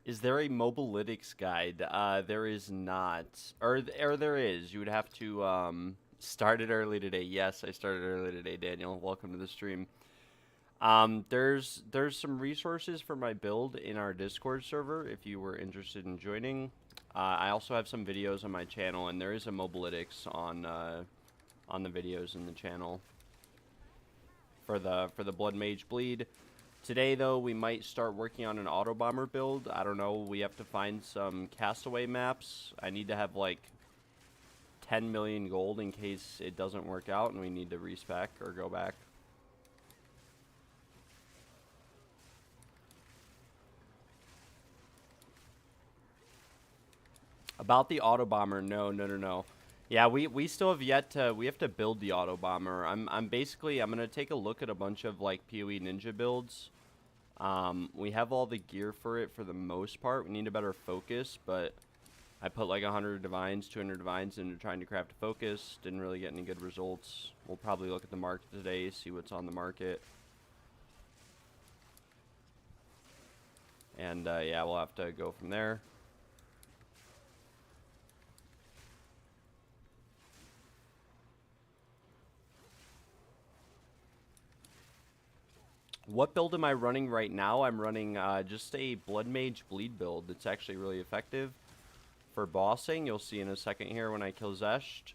Is there a mobalytics guide? There is not, or there is. You would have to start it early today. Yes, I started early today, Daniel. Welcome to the stream. There's some resources for my build in our Discord server if you were interested in joining. I also have some videos on my channel, and there is a mobalytics on the videos in the channel for the Blood Mage Bleed. Today, though, we might start working on an Autobomber build. I don't know. We have to find some Castaway maps. I need to have, like, 10 million gold in case it doesn't work out and we need to respec or go back. About the Autobomber, no. Yeah, we still have yet to, we have to build the Autobomber. I'm gonna take a look at a bunch of, like, PoE Ninja builds. We have all the gear for it for the most part. We need a better focus, but I put like 100 divines, 200 divines into trying to craft a focus. Didn't really get any good results. We'll probably look at the market today, see what's on the market. And yeah, we'll have to go from there. What build am I running right now? I'm running just a Blood Mage Bleed build. It's actually really effective for bossing. You'll see in a second here when I kill Zesht.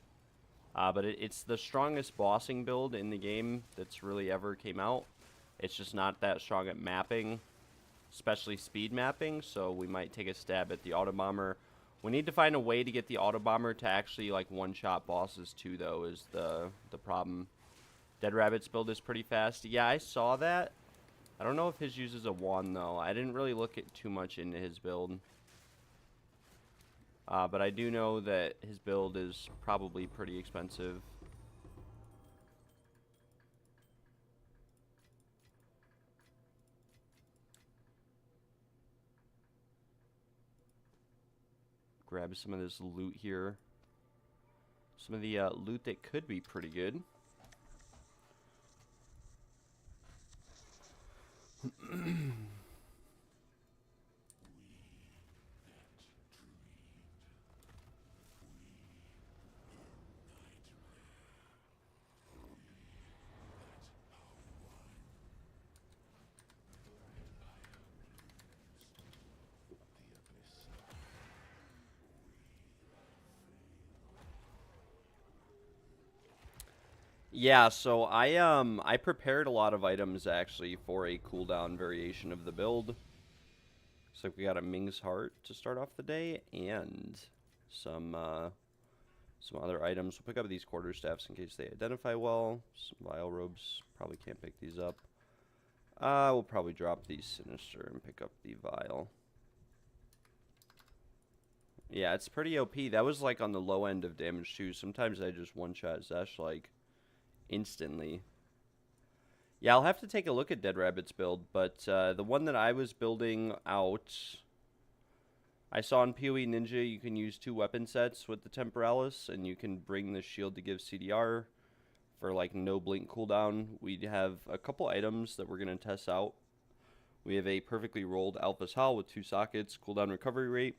But it's the strongest bossing build in the game that's really ever came out. It's just not that strong at mapping. especially speed mapping, so we might take a stab at the Autobomber. We need to find a way to get the Autobomber to actually, like, one-shot bosses, too, though, is the problem. Dead Rabbit's build is pretty fast. Yeah, I saw that. I don't know if his uses a wand, though. I didn't really look at too much into his build. But I do know that his build is probably pretty expensive. Grab some of this loot here. Some of the loot that could be pretty good. Yeah, so I prepared a lot of items actually for a cooldown variation of the build. Looks like we got a Ming's Heart to start off the day and some other items. We'll pick up these quarterstaffs in case they identify well. Some vial robes, probably can't pick these up. We'll probably drop these Sinister and pick up the vial. Yeah, it's pretty OP. That was like on the low end of damage too. Sometimes I just one-shot Zesh like instantly. Yeah, I'll have to take a look at Dead Rabbit's build, but the one that I was building out, I saw in PoE Ninja you can use 2 weapon sets with the Temporalis, and you can bring the shield to give CDR for like no blink cooldown. We have a couple items that we're going to test out. We have a perfectly rolled Alpha's Howl with 2 sockets, cooldown recovery rate.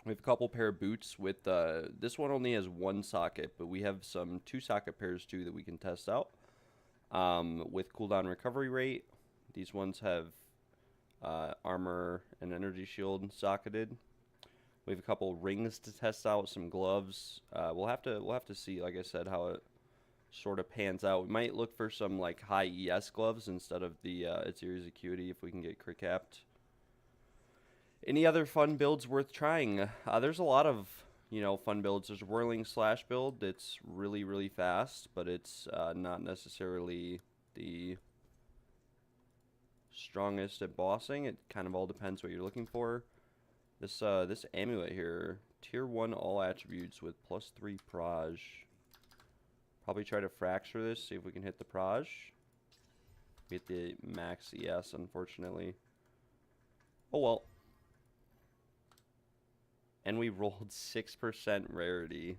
We have a couple pair of boots with, this one only has 1 socket, but we have some 2 socket pairs too that we can test out. With cooldown recovery rate, these ones have armor and energy shield socketed. We have a couple rings to test out, some gloves. We'll have to see, like I said, how it sort of pans out. We might look for some like high ES gloves instead of the Aether's Acuity if we can get crit capped. Any other fun builds worth trying? There's a lot of, you know, fun builds. There's a Whirling Slash build that's really, really fast, but it's not necessarily the strongest at bossing. It kind of all depends what you're looking for. This amulet here, tier 1 all attributes with +3 proj. Probably try to fracture this, see if we can hit the proj. Hit the max ES, unfortunately. Oh well. And we rolled 6% rarity.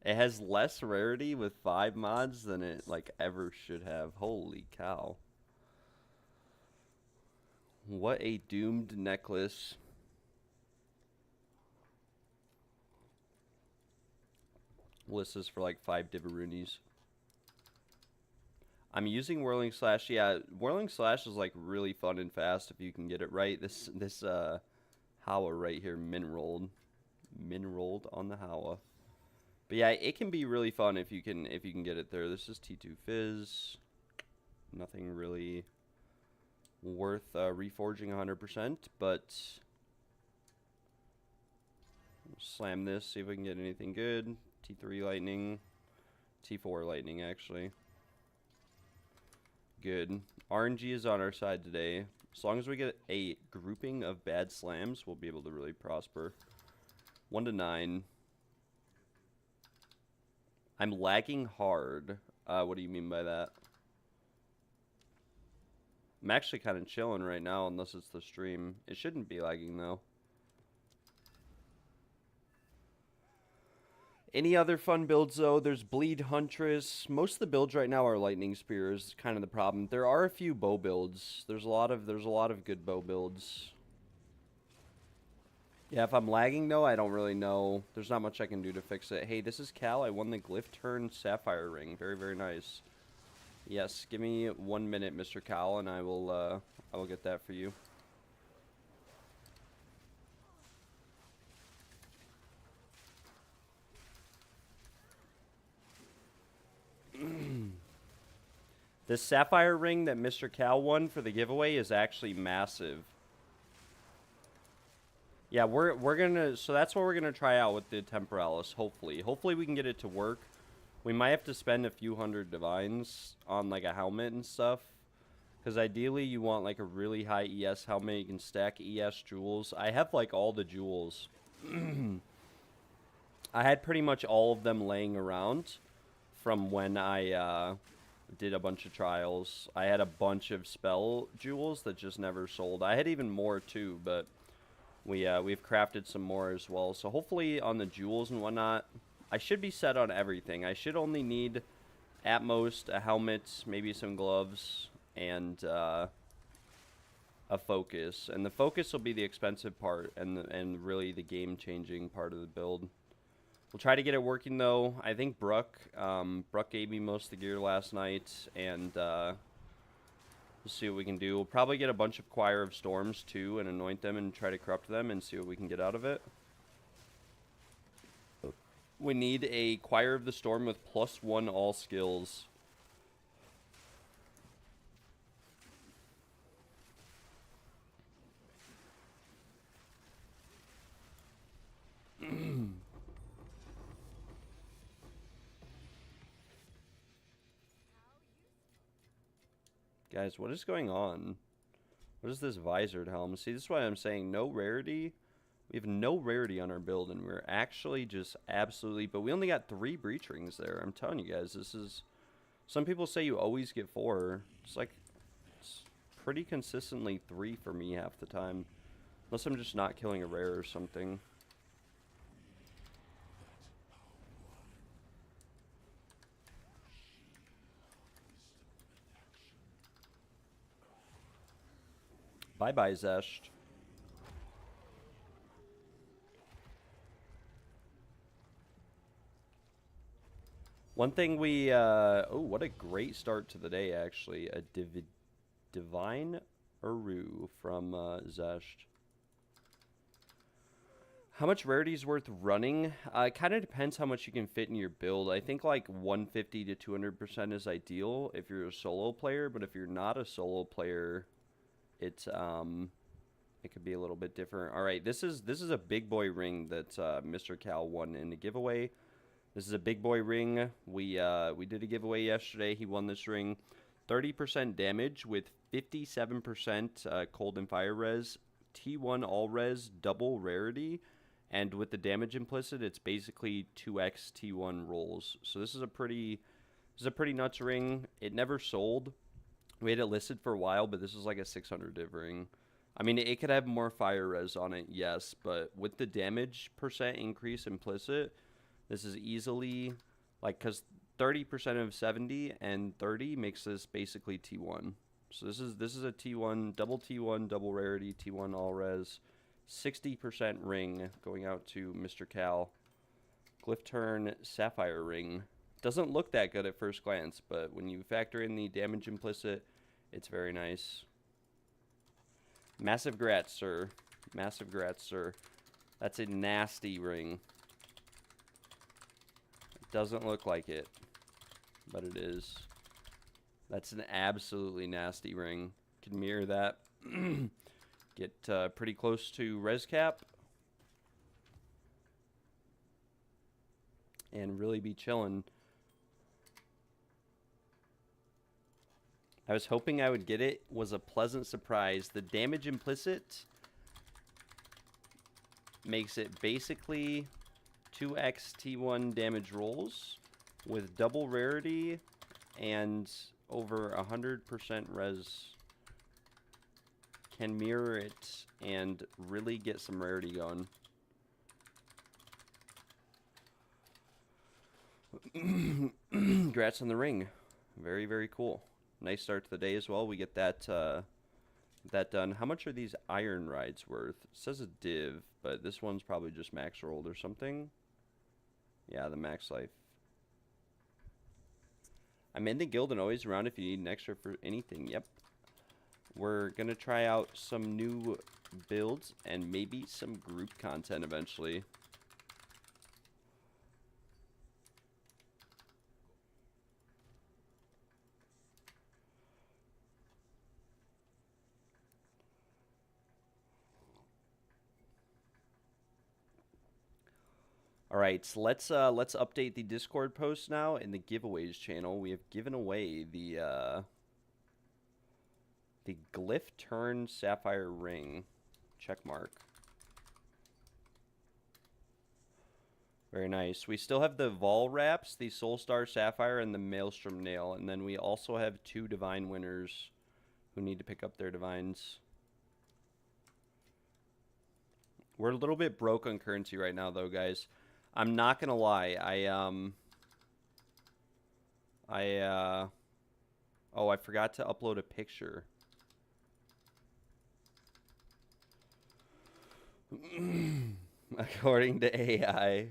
It has less rarity with 5 mods than it like ever should have. Holy cow. What a doomed necklace. List is for like 5 Divaroonies. I'm using Whirling Slash. Yeah, Whirling Slash is like really fun and fast if you can get it right. This Howa right here, min rolled on the Howa. But yeah, it can be really fun if you can get it there. This is T2 Fizz. Nothing really worth reforging 100%, but slam this, see if we can get anything good. T3 Lightning, T4 Lightning actually. Good. RNG is on our side today. As long as we get a grouping of bad slams, we'll be able to really prosper. 1 to 9. I'm lagging hard. What do you mean by that? I'm actually kind of chilling right now, unless it's the stream. It shouldn't be lagging, though. Any other fun builds, though? There's Bleed Huntress. Most of the builds right now are Lightning Spears. Kind of the problem. There are a few bow builds. There's a lot of good bow builds. Yeah, if I'm lagging, though, I don't really know. There's not much I can do to fix it. Hey, this is Cal. I won the Glyph Turn Sapphire Ring. Very, very nice. Yes, give me 1 minute, Mr. Cal, and I will get that for you. This sapphire ring that Mr. Cal won for the giveaway is actually massive. Yeah, we're gonna, so that's what we're gonna try out with the Temporalis, hopefully. Hopefully we can get it to work. We might have to spend a few hundred divines on like a helmet and stuff. Because ideally you want like a really high ES helmet. You can stack ES jewels. I have like all the jewels. I had pretty much all of them laying around from when I did a bunch of trials. I had a bunch of spell jewels that just never sold. I had even more too, but we've crafted some more as well. So hopefully on the jewels and whatnot, I should be set on everything. I should only need at most a helmet, maybe some gloves, and a focus. And the focus will be the expensive part and really the game-changing part of the build. We'll try to get it working though. I think Brooke gave me most of the gear last night, and we'll see what we can do. We'll probably get a bunch of Choir of Storms too and anoint them and try to corrupt them and see what we can get out of it. We need a Choir of the Storm with +1 all skills. Guys, what is going on? What is this visored helm? See, this is why I'm saying no rarity. We have no rarity on our build, and we're actually just absolutely... But we only got 3 breach rings there. I'm telling you guys, this is... Some people say you always get 4. It's like... It's pretty consistently 3 for me half the time. Unless I'm just not killing a rare or something. Bye-bye, Zesht. One thing we, oh, what a great start to the day, actually. A Divine Uru from Zesht. How much rarity is worth running? It kind of depends how much you can fit in your build. I think like 150 to 200% is ideal if you're a solo player, but if you're not a solo player... it could be a little bit different. All right, this is a big boy ring that Mr. Cal won in the giveaway. This is a big boy ring. We did a giveaway yesterday. He won this ring. 30% damage with 57% cold and fire res, T1 all res, double rarity, and with the damage implicit, it's basically 2x T1 rolls. So this is a pretty nuts ring. It never sold. We had it listed for a while, but this is like a 600 div ring. I mean, it could have more fire res on it, yes, but with the damage percent increase implicit, this is easily, like, because 30% of 70 and 30 makes this basically T1. So this is a T1, double rarity, T1 all res, 60% ring going out to Mr. Cal. Glyph turn sapphire ring. Doesn't look that good at first glance, but when you factor in the damage implicit, it's very nice. Massive grats, sir. Massive grats, sir. That's a nasty ring. It doesn't look like it, but it is. That's an absolutely nasty ring. Can mirror that. Get pretty close to res cap. And really be chilling. I was hoping I would get it. Was a pleasant surprise. The damage implicit makes it basically 2x T1 damage rolls with double rarity and over 100% res. Can mirror it and really get some rarity going. Congrats on the ring. Very, very cool. Nice start to the day as well. We get that that done. How much are these iron rides worth? It says a div, but this one's probably just max rolled or something. Yeah, the max life. I'm in the guild and always around if you need an extra for anything. Yep. We're going to try out some new builds and maybe some group content eventually. All right, so let's update the Discord post now in the giveaways channel. We have given away the Glyph Turn Sapphire Ring. Check mark. Very nice. We still have the Vol Wraps, the Soulstar Sapphire, and the Maelstrom Nail. And then we also have 2 Divine winners who need to pick up their Divines. We're a little bit broke on currency right now, though, guys. I'm not going to lie. Oh, I forgot to upload a picture. According to AI.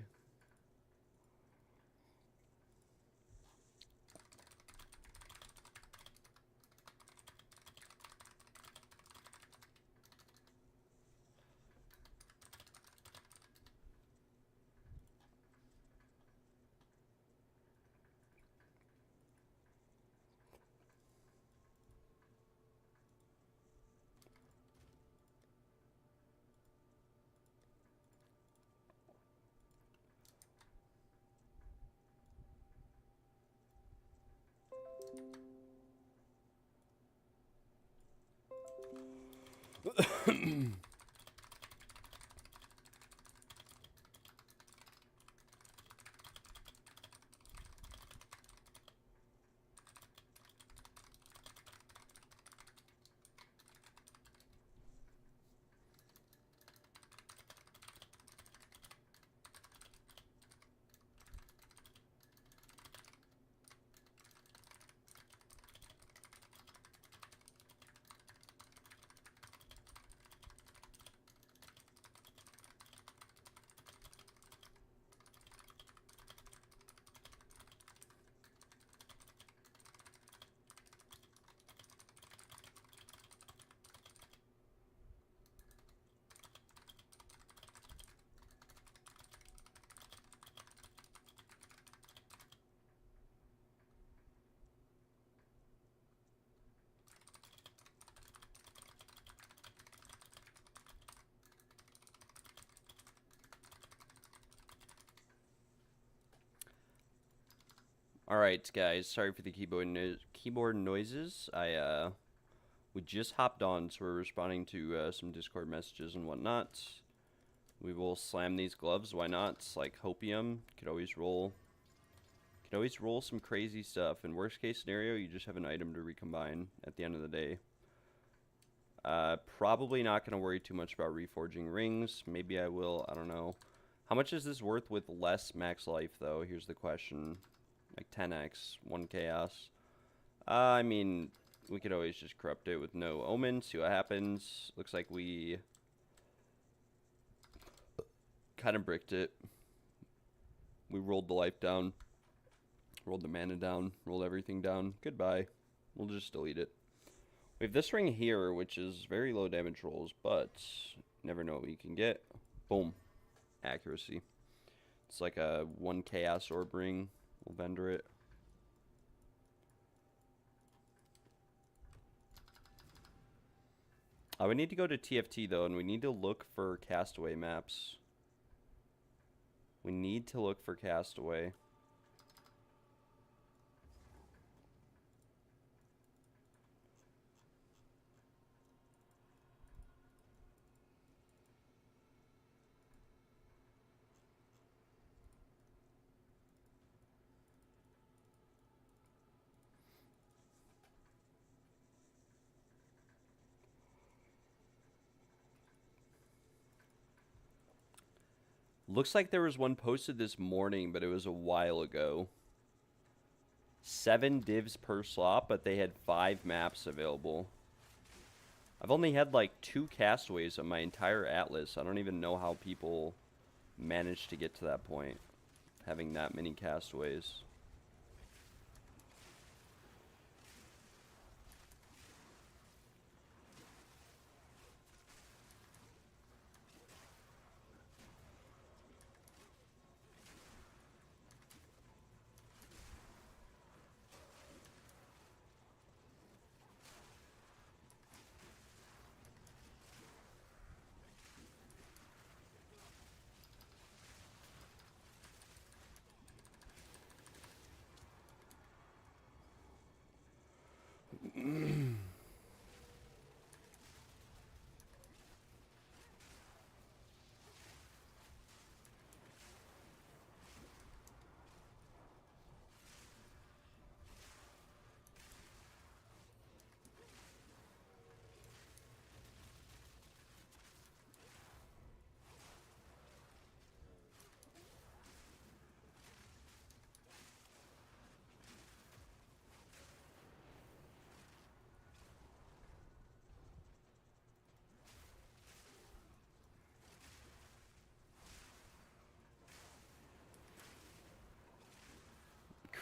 All right, guys. Sorry for the keyboard noises. We just hopped on, so we're responding to some Discord messages and whatnot. We will slam these gloves. Why not? It's like hopium. Could always roll. Could always roll some crazy stuff. In worst case scenario, you just have an item to recombine at the end of the day. Probably not going to worry too much about reforging rings. Maybe I will. I don't know. How much is this worth with less max life, though? Here's the question. Like 10x, 1 chaos. I mean, we could always just corrupt it with no omen, see what happens. Looks like we kind of bricked it. We rolled the life down, rolled the mana down, rolled everything down. Goodbye. We'll just delete it. We have this ring here, which is very low damage rolls, but never know what you can get. Boom. Accuracy. It's like a 1 chaos orb ring. We'll vendor it. We need to go to TFT, though, and we need to look for Castaway maps. We need to look for Castaway. Looks like there was one posted this morning, but it was a while ago. 7 divs per slot, but they had 5 maps available. I've only had like 2 castaways on my entire atlas. I don't even know how people managed to get to that point, having that many castaways.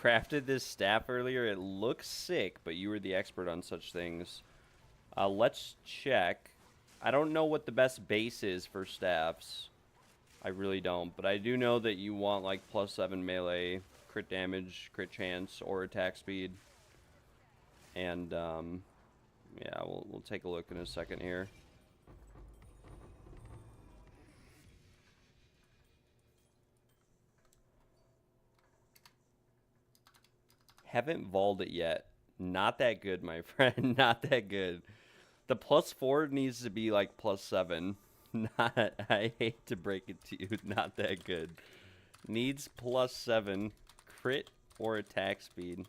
Crafted this staff earlier. It looks sick, but you were the expert on such things. Let's check. I don't know what the best base is for staffs. I really don't, but I do know that you want like +7 melee, crit damage, crit chance, or attack speed. And yeah, we'll take a look in a second here. Haven't volled it yet. Not that good, my friend. Not that good. The +4 needs to be like +7. Not, I hate to break it to you, not that good. Needs +7 crit or attack speed.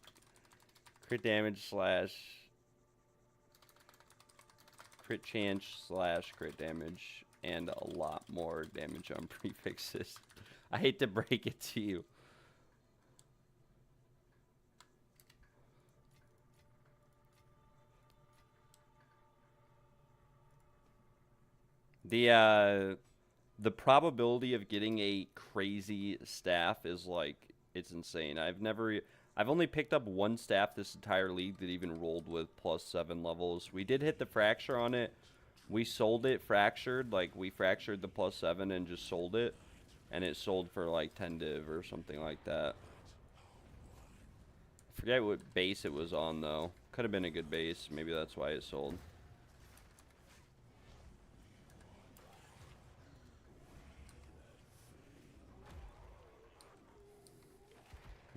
Crit damage slash crit chance slash crit damage. And a lot more damage on prefixes. I hate to break it to you. The probability of getting a crazy staff is like, it's insane. I've only picked up one staff this entire league that even rolled with +7 levels. We did hit the fracture on it. We sold it fractured, like we fractured the +7 and just sold it. And it sold for like 10 div or something like that. I forget what base it was on though. Could have been a good base. Maybe that's why it sold.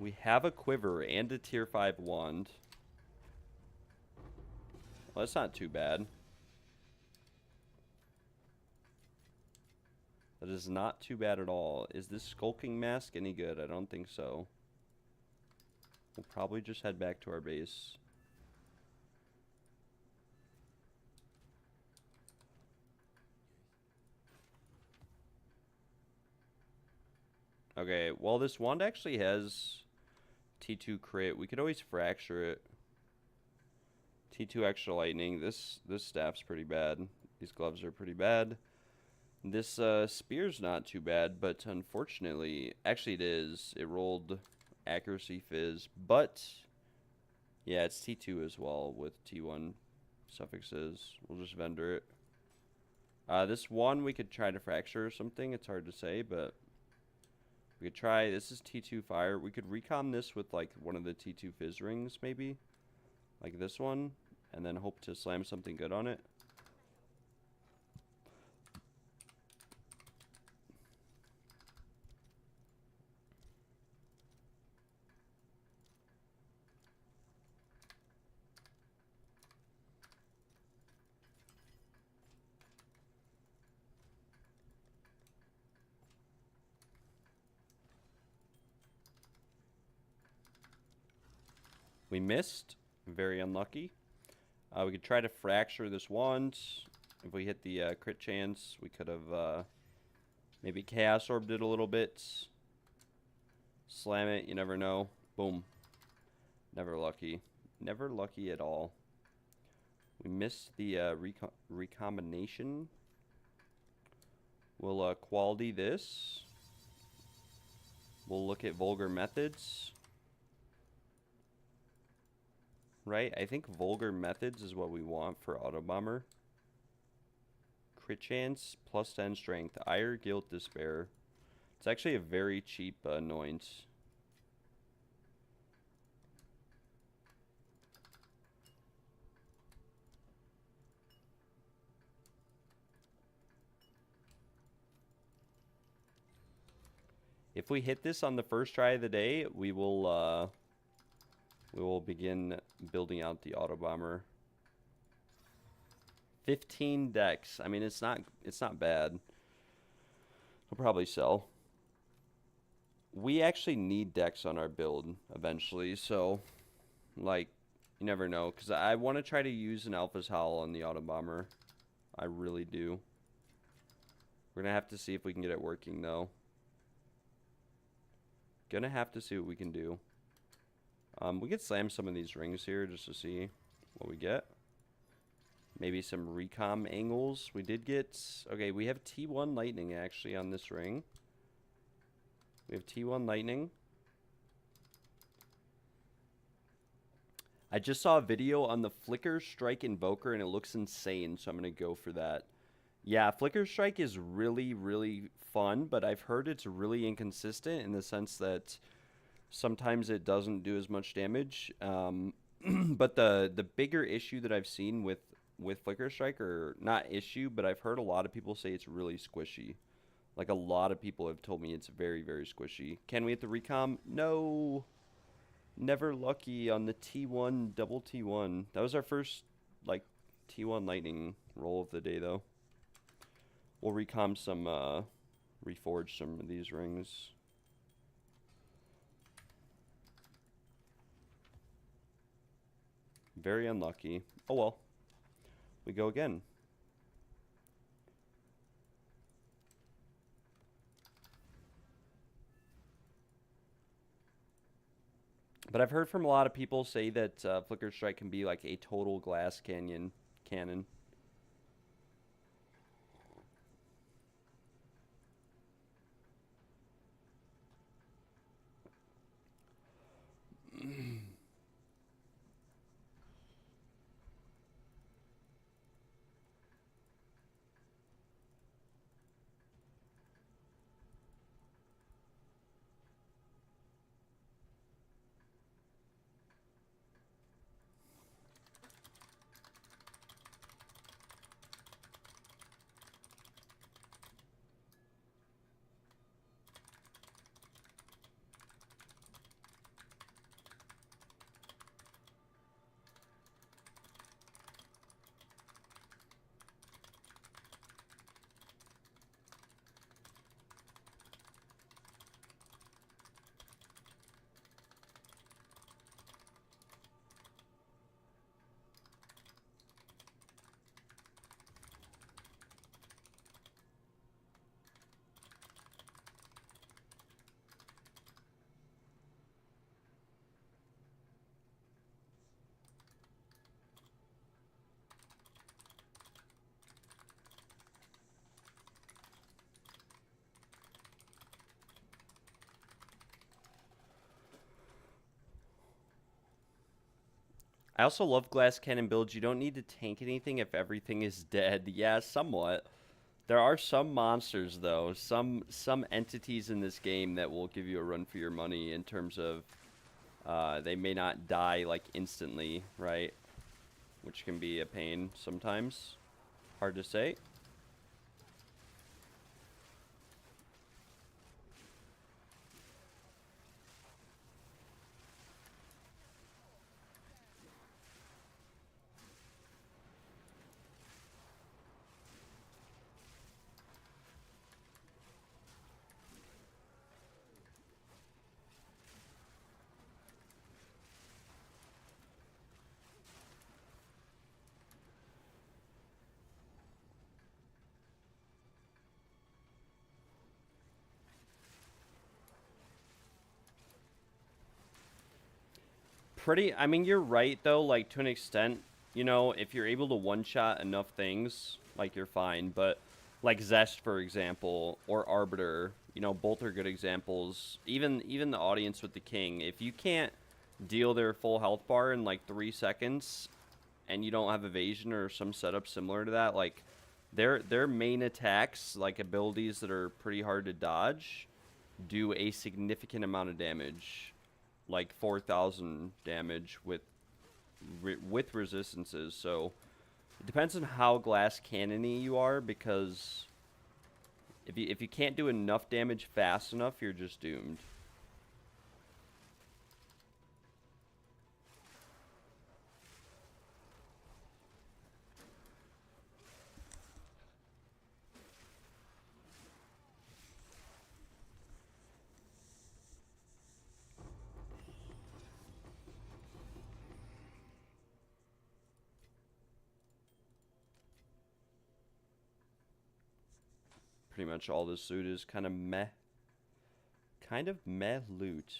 We have a quiver and a tier 5 wand. Well, that's not too bad. That is not too bad at all. Is this skulking mask any good? I don't think so. We'll probably just head back to our base. Okay, well this wand actually has T2 crit. We could always fracture it. T2 extra lightning. This staff's pretty bad. These gloves are pretty bad. This spear's not too bad, but unfortunately, actually it is. It rolled accuracy fizz, but yeah, it's T2 as well with T1 suffixes. We'll just vendor it. This one we could try to fracture or something. It's hard to say, but we could try. This is T2 fire. We could recon this with like one of the T2 fizz rings, maybe, like this one, and then hope to slam something good on it. We missed. Very unlucky. We could try to fracture this wand. If we hit the crit chance, we could have maybe chaos orbed it a little bit. Slam it. You never know. Boom. Never lucky. Never lucky at all. We missed the recombination. We'll quality this. We'll look at vulgar methods. Right, I think vulgar methods is what we want for Autobomber. Crit chance, +10 strength, ire, guilt, despair. It's actually a very cheap annoyance. If we hit this on the first try of the day, we will we will begin building out the Autobomber. 15 decks. I mean, it's not bad. I'll probably sell. We actually need decks on our build eventually, so like you never know, because I want to try to use an Alpha's Howl on the Autobomber. I really do. We're gonna have to see if we can get it working though. Gonna have to see what we can do. We could slam some of these rings here just to see what we get. Maybe some recom angles. We did get... Okay, we have T1 Lightning, actually, on this ring. We have T1 Lightning. I just saw a video on the Flicker Strike Invoker, and it looks insane, so I'm going to go for that. Yeah, Flicker Strike is really, really fun, but I've heard it's really inconsistent in the sense that sometimes it doesn't do as much damage. But the bigger issue that I've seen with Flicker Strike, or not issue, but I've heard a lot of people say it's really squishy. Like, a lot of people have told me it's very, very squishy. Can we hit the recom? No. Never lucky on the T1, double T1. That was our first, like, T1 Lightning roll of the day, though. We'll recom some, reforge some of these rings. Very unlucky. Oh, well. We go again. But I've heard from a lot of people say that Flicker Strike can be like a total glass cannon. I also love glass cannon builds. You don't need to tank anything if everything is dead. Yeah, somewhat. There are some monsters, though. Some entities in this game that will give you a run for your money in terms of they may not die, like, instantly, right? Which can be a pain sometimes. Hard to say. I mean, you're right, though, like, to an extent. You know, if you're able to one-shot enough things, like, you're fine. But, like, Zest, for example, or Arbiter, you know, both are good examples. Even the audience with the King, if you can't deal their full health bar in, like, 3 seconds, and you don't have evasion or some setup similar to that, like, their main attacks, like, abilities that are pretty hard to dodge, do a significant amount of damage. Like 4,000 damage with resistances. So it depends on how glass cannony you are, because if you can't do enough damage fast enough, you're just doomed. pretty much all this loot is kind of meh. Kind of meh loot.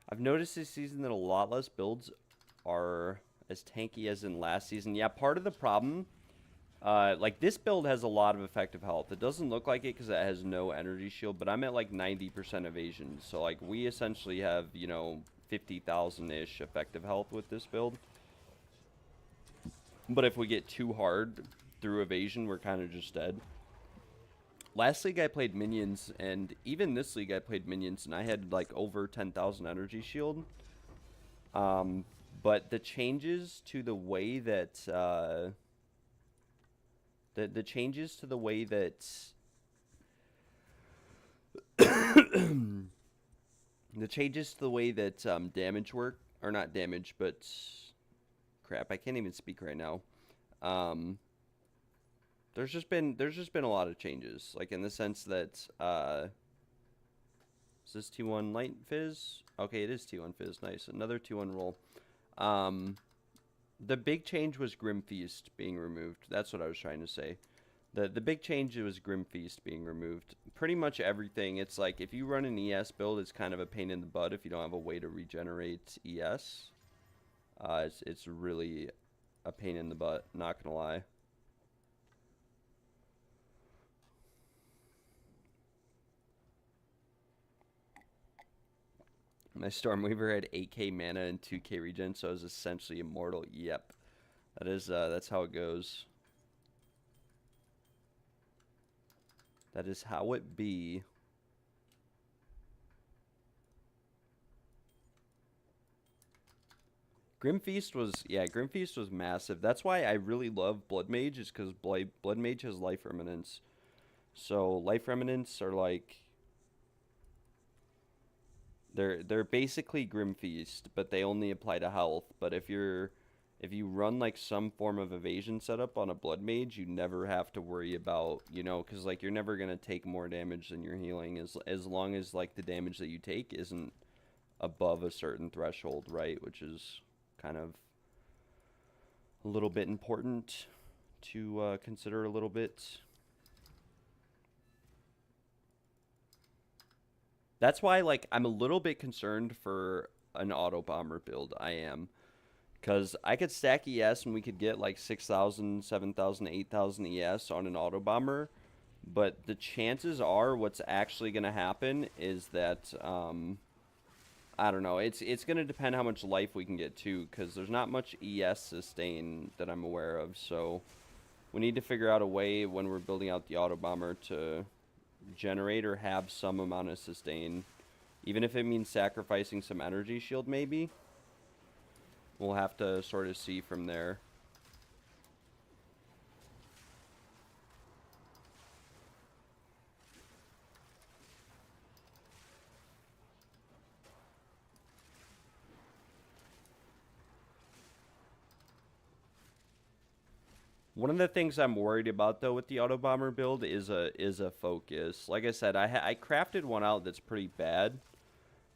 I've noticed this season that a lot less builds are as tanky as in last season. Yeah, part of the problem, like this build has a lot of effective health. It doesn't look like it because it has no energy shield, but I'm at like 90% evasion. So like we essentially have, you know, 50,000-ish effective health with this build. But if we get too hard through evasion, we're kind of just dead. Last league I played minions, and even this league I played minions, and I had like over 10,000 energy shield. But the changes to the way that the changes to the way that the changes to the way that damage work, or not damage, but crap, I can't even speak right now. There's just been a lot of changes, like in the sense that is this T1 Light Fizz? Okay, it is T1 Fizz. Nice, another T1 roll. The big change was Grim Feast being removed. That's what I was trying to say. The big change was Grim Feast being removed. Pretty much everything. It's like if you run an ES build, it's kind of a pain in the butt if you don't have a way to regenerate ES. It's really a pain in the butt, not gonna lie. My Stormweaver had 8k mana and 2k regen, so I was essentially immortal. Yep. That's how it goes. That is how it be. Grim Feast was massive. That's why I really love Blood Mage, is because Blood Mage has life remnants. So life remnants are like, they're basically Grim Feast, but they only apply to health. But if you run like some form of evasion setup on a Blood Mage, you never have to worry about, you know, because like you're never gonna take more damage than you're healing, as long as like the damage that you take isn't above a certain threshold, right? Which is kind of a little bit important to consider a little bit. That's why, like, I'm a little bit concerned for an Autobomber build. I am. Because I could stack ES and we could get, like, 6,000, 7,000, 8,000 ES on an Autobomber. But the chances are what's actually going to happen is that, I don't know. It's going to depend how much life we can get, too. Because there's not much ES sustain that I'm aware of. So we need to figure out a way when we're building out the Autobomber to generate or have some amount of sustain, even if it means sacrificing some energy shield. Maybe we'll have to sort of see from there. One of the things I'm worried about, though, with the Autobomber build is a focus. Like I said, I crafted one out that's pretty bad,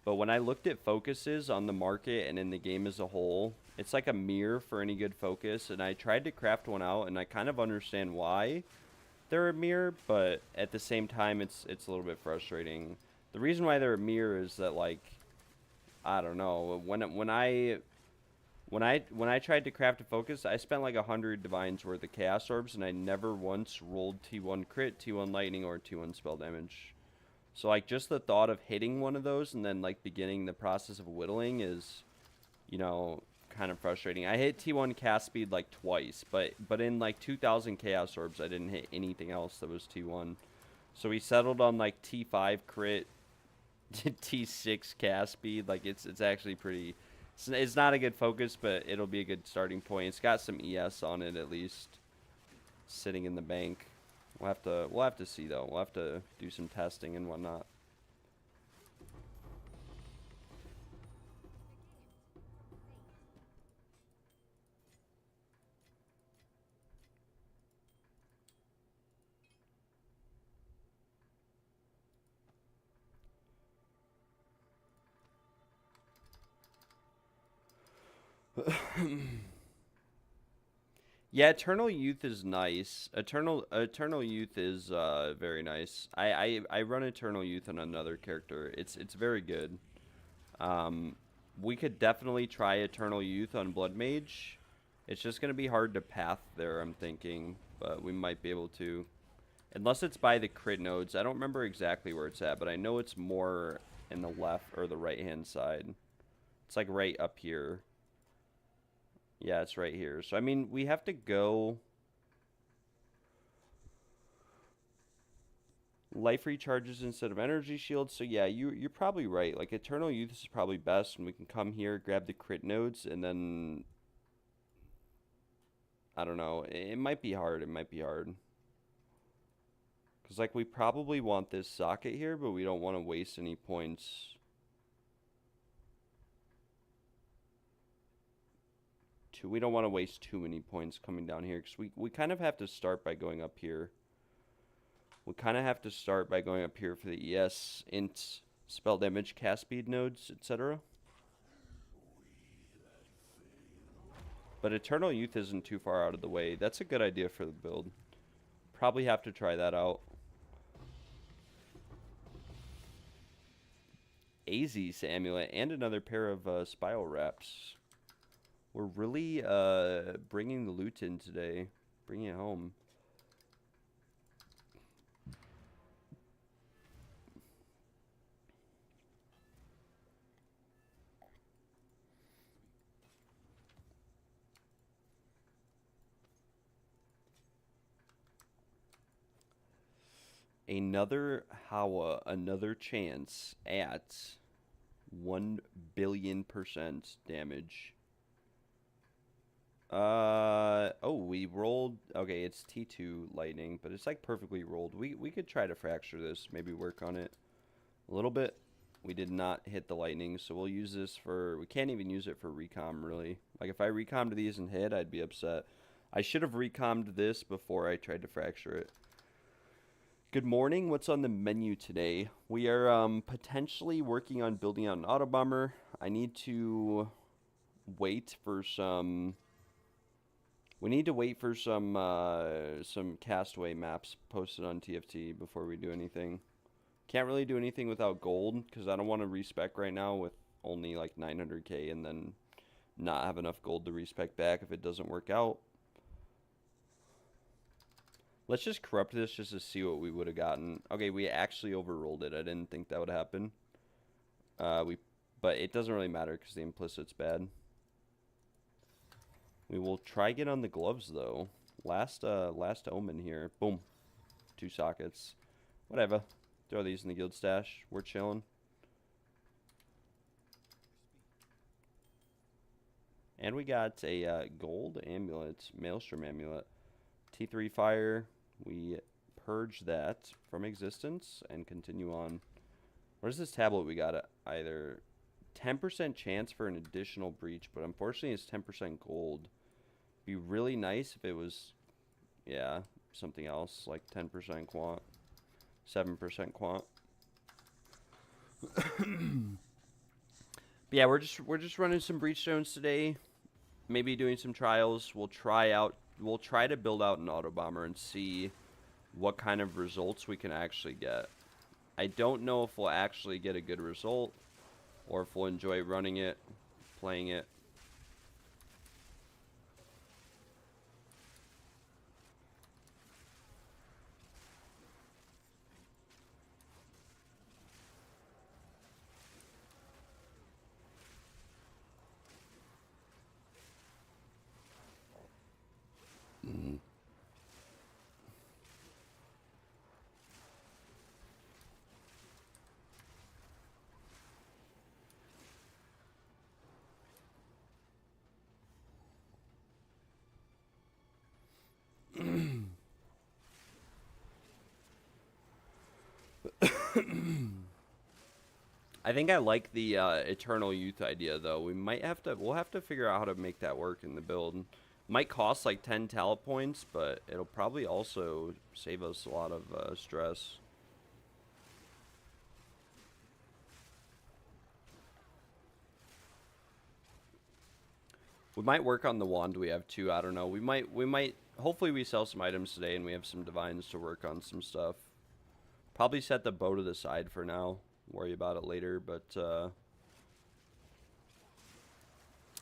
but when I looked at focuses on the market and in the game as a whole, it's like a mirror for any good focus, and I tried to craft one out, and I kind of understand why they're a mirror, but at the same time, it's a little bit frustrating. The reason why they're a mirror is that, like, I don't know, when I tried to craft a focus, I spent like 100 divines worth of chaos orbs, and I never once rolled T1 crit, T1 lightning, or T1 spell damage. So like just the thought of hitting one of those and then like beginning the process of whittling is, you know, kind of frustrating. I hit T1 cast speed like twice, but in like 2,000 chaos orbs, I didn't hit anything else that was T1. So we settled on like T5 crit, T6 cast speed. Like it's actually pretty. It's not a good focus, but it'll be a good starting point. It's got some ES on it at least, sitting in the bank. We'll have to see though. We'll have to do some testing and whatnot. Yeah, Eternal Youth is nice. Eternal Youth is very nice. I run Eternal Youth on another character. It's very good. Um, we could definitely try Eternal Youth on Blood Mage. It's just gonna be hard to path there, I'm thinking, but we might be able to. Unless it's by the crit nodes. I don't remember exactly where it's at, but I know it's more in the left or the right hand side. It's like right up here. Yeah, it's right here. So I mean, we have to go. Life recharges instead of energy shields. So yeah, you're probably right. Like Eternal Youth is probably best, and we can come here, grab the crit nodes, and then I don't know. It might be hard. It might be hard. Cause like we probably want this socket here, but we don't want to waste any points. We don't want to waste too many points coming down here, because we kind of have to start by going up here. We kind of have to start by going up here for the ES, int, spell damage, cast speed nodes, etc. But Eternal Youth isn't too far out of the way. That's a good idea for the build. Probably have to try that out. Az's amulet and another pair of spiral wraps. We're really bringing the loot in today. Bringing it home. Another Hawa, another chance at 1,000,000,000% damage. Oh, we rolled. Okay, it's T2 lightning, but it's like perfectly rolled. We could try to fracture this, maybe work on it a little bit. We did not hit the lightning, so we'll use this for. We can't even use it for recom, really. Like if I recommed these and hit, I'd be upset. I should have recommed this before I tried to fracture it. Good morning. What's on the menu today? We are potentially working on building out an Autobomber. I need to wait for some. We need to wait for some castaway maps posted on TFT before we do anything. Can't really do anything without gold because I don't want to respec right now with only like 900k and then not have enough gold to respec back if it doesn't work out. Let's just corrupt this just to see what we would have gotten. Okay, we actually overrolled it. I didn't think that would happen. But it doesn't really matter because the implicit's bad. We will try get on the gloves though. Last omen here. Boom. 2 sockets. Whatever. Throw these in the guild stash. We're chilling. And we got a gold amulet, Maelstrom amulet. T3 fire. We purge that from existence and continue on. What is this tablet we got? Either 10% chance for an additional breach, but unfortunately it's 10% gold. Be really nice if it was, yeah, something else like 10% quant, 7% quant. But yeah, we're just running some breach stones today. Maybe doing some trials. We'll try to build out an Autobomber and see what kind of results we can actually get. I don't know if we'll actually get a good result or if we'll enjoy running it, playing it. I think I like the Eternal Youth idea though. We'll have to figure out how to make that work in the build. Might cost like 10 talent points, but it'll probably also save us a lot of stress. We might work on the wand we have too. I don't know. We might. Hopefully we sell some items today and we have some divines to work on some stuff. Probably set the bow to the side for now. Worry about it later, but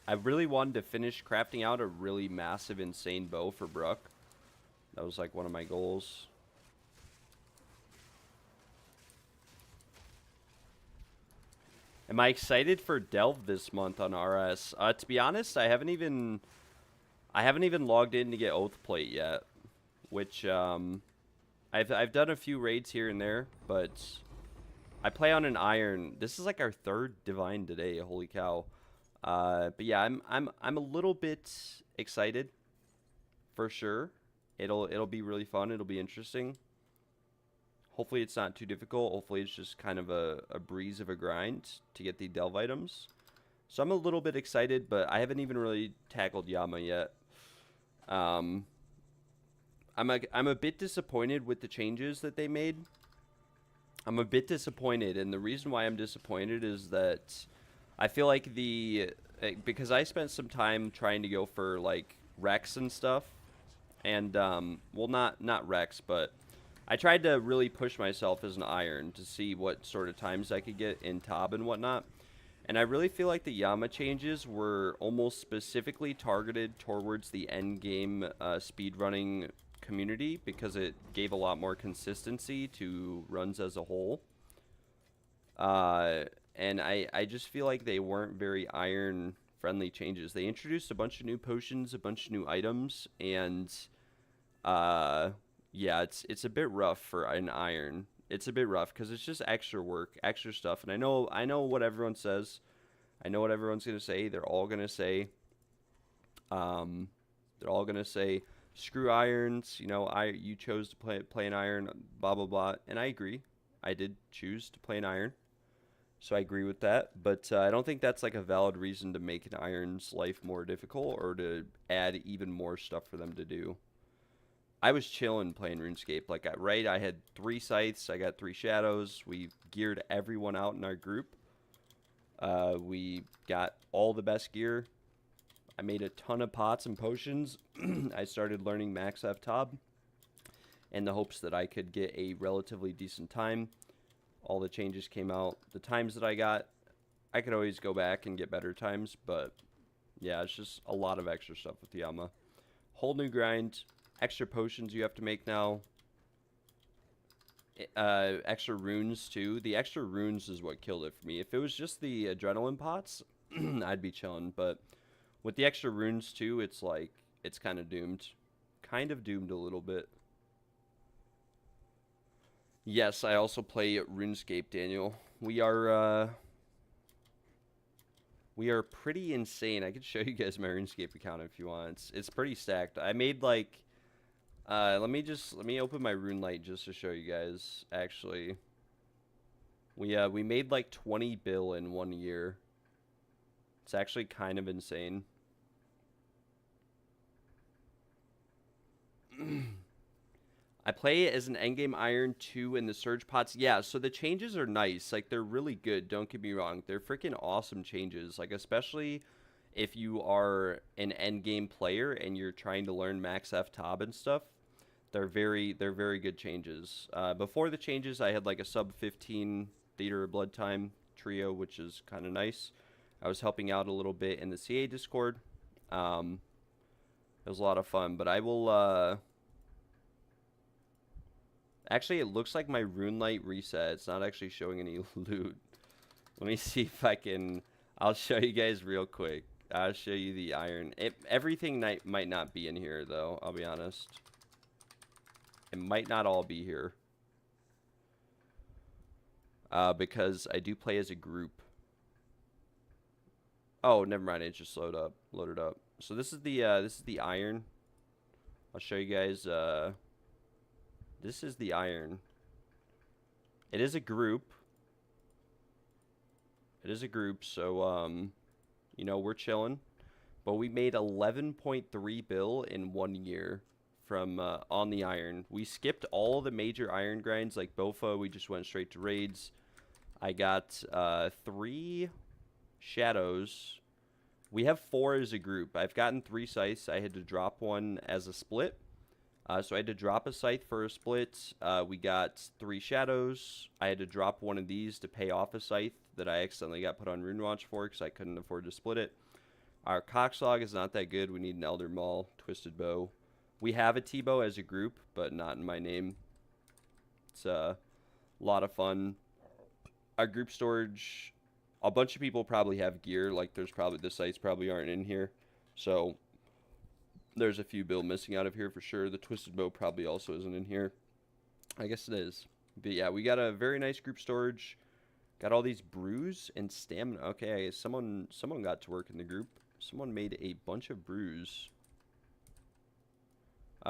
I really wanted to finish crafting out a really massive, insane bow for Brook. That was like one of my goals. Am I excited for Delve this month on RS? To be honest, I haven't even logged in to get Oath Plate yet, which I've done a few raids here and there, but I play on an iron. This is like our 3rd divine today. Holy cow! But yeah, I'm a little bit excited for sure. It'll be really fun. It'll be interesting. Hopefully it's not too difficult. Hopefully it's just kind of a breeze of a grind to get the delve items. So I'm a little bit excited, but I haven't even really tackled Yama yet. I'm a bit disappointed with the changes that they made. I'm a bit disappointed, and the reason why I'm disappointed is that I feel like because I spent some time trying to go for like Rex and stuff, and well, not Rex, but I tried to really push myself as an iron to see what sort of times I could get in Tob and whatnot. And I really feel like the Yama changes were almost specifically targeted towards the end game speedrunning community because it gave a lot more consistency to runs as a whole. And I just feel like they weren't very iron friendly changes. They introduced a bunch of new potions, a bunch of new items, and yeah, it's a bit rough for an iron. It's a bit rough because it's just extra work, extra stuff. And I know what everyone says. I know what everyone's gonna say. They're all gonna say, screw irons. You know, you chose to play an iron, blah blah blah. And I agree. I did choose to play an iron, so I agree with that. But I don't think that's like a valid reason to make an iron's life more difficult or to add even more stuff for them to do. I was chilling playing RuneScape. Like, I had 3 scythes. I got 3 shadows. We geared everyone out in our group. We got all the best gear. I made a ton of pots and potions. I started learning Max F Tob in the hopes that I could get a relatively decent time. All the changes came out. The times that I got, I could always go back and get better times. But, yeah, it's just a lot of extra stuff with Yama. Whole new grind. Extra potions you have to make now. Extra runes too. The extra runes is what killed it for me. If it was just the adrenaline pots, I'd be chilling. But with the extra runes too, it's like, it's kind of doomed. Kind of doomed a little bit. Yes, I also play RuneScape, Daniel. We are pretty insane. I could show you guys my RuneScape account if you want. It's pretty stacked. I made like let me open my rune light just to show you guys. Actually, we made like 20 bill in 1 year. It's actually kind of insane. I play it as an endgame iron 2 in the surge pots. Yeah, so the changes are nice. Like, they're really good. Don't get me wrong. They're freaking awesome changes. Like, especially if you are an endgame player and you're trying to learn Max F Tob and stuff. They're very good changes. Before the changes, I had like a sub 15 Theater of Blood time trio, which is kind of nice. I was helping out a little bit in the CA Discord. It was a lot of fun, but I will actually, it looks like my rune light reset. It's not actually showing any loot. Let me see if I can. I'll show you guys real quick. I'll show you the iron. Everything might not be in here, though. I'll be honest. It might not all be here. Because I do play as a group. Oh, never mind. It just loaded up. So this is the iron. I'll show you guys. This is the iron. It is a group. It is a group, so you know, we're chilling. But we made 11.3 bill in 1 year from on the iron. We skipped all the major iron grinds like Bofa. We just went straight to raids. I got 3 shadows. We have 4 as a group. I've gotten 3 scythes. I had to drop one as a split. So I had to drop a scythe for a split. We got 3 shadows. I had to drop one of these to pay off a scythe that I accidentally got put on Rune Watch for because I couldn't afford to split it. Our Cockslog is not that good. We need an Elder Maul, Twisted Bow. We have a T-Bow as a group, but not in my name. It's a lot of fun. Our group storage, a bunch of people probably have gear. Like, there's probably, the sites probably aren't in here. So, there's a few build missing out of here for sure. The Twisted Bow probably also isn't in here. I guess it is. But yeah, we got a very nice group storage. Got all these brews and stamina. Okay, someone got to work in the group. Someone made a bunch of brews.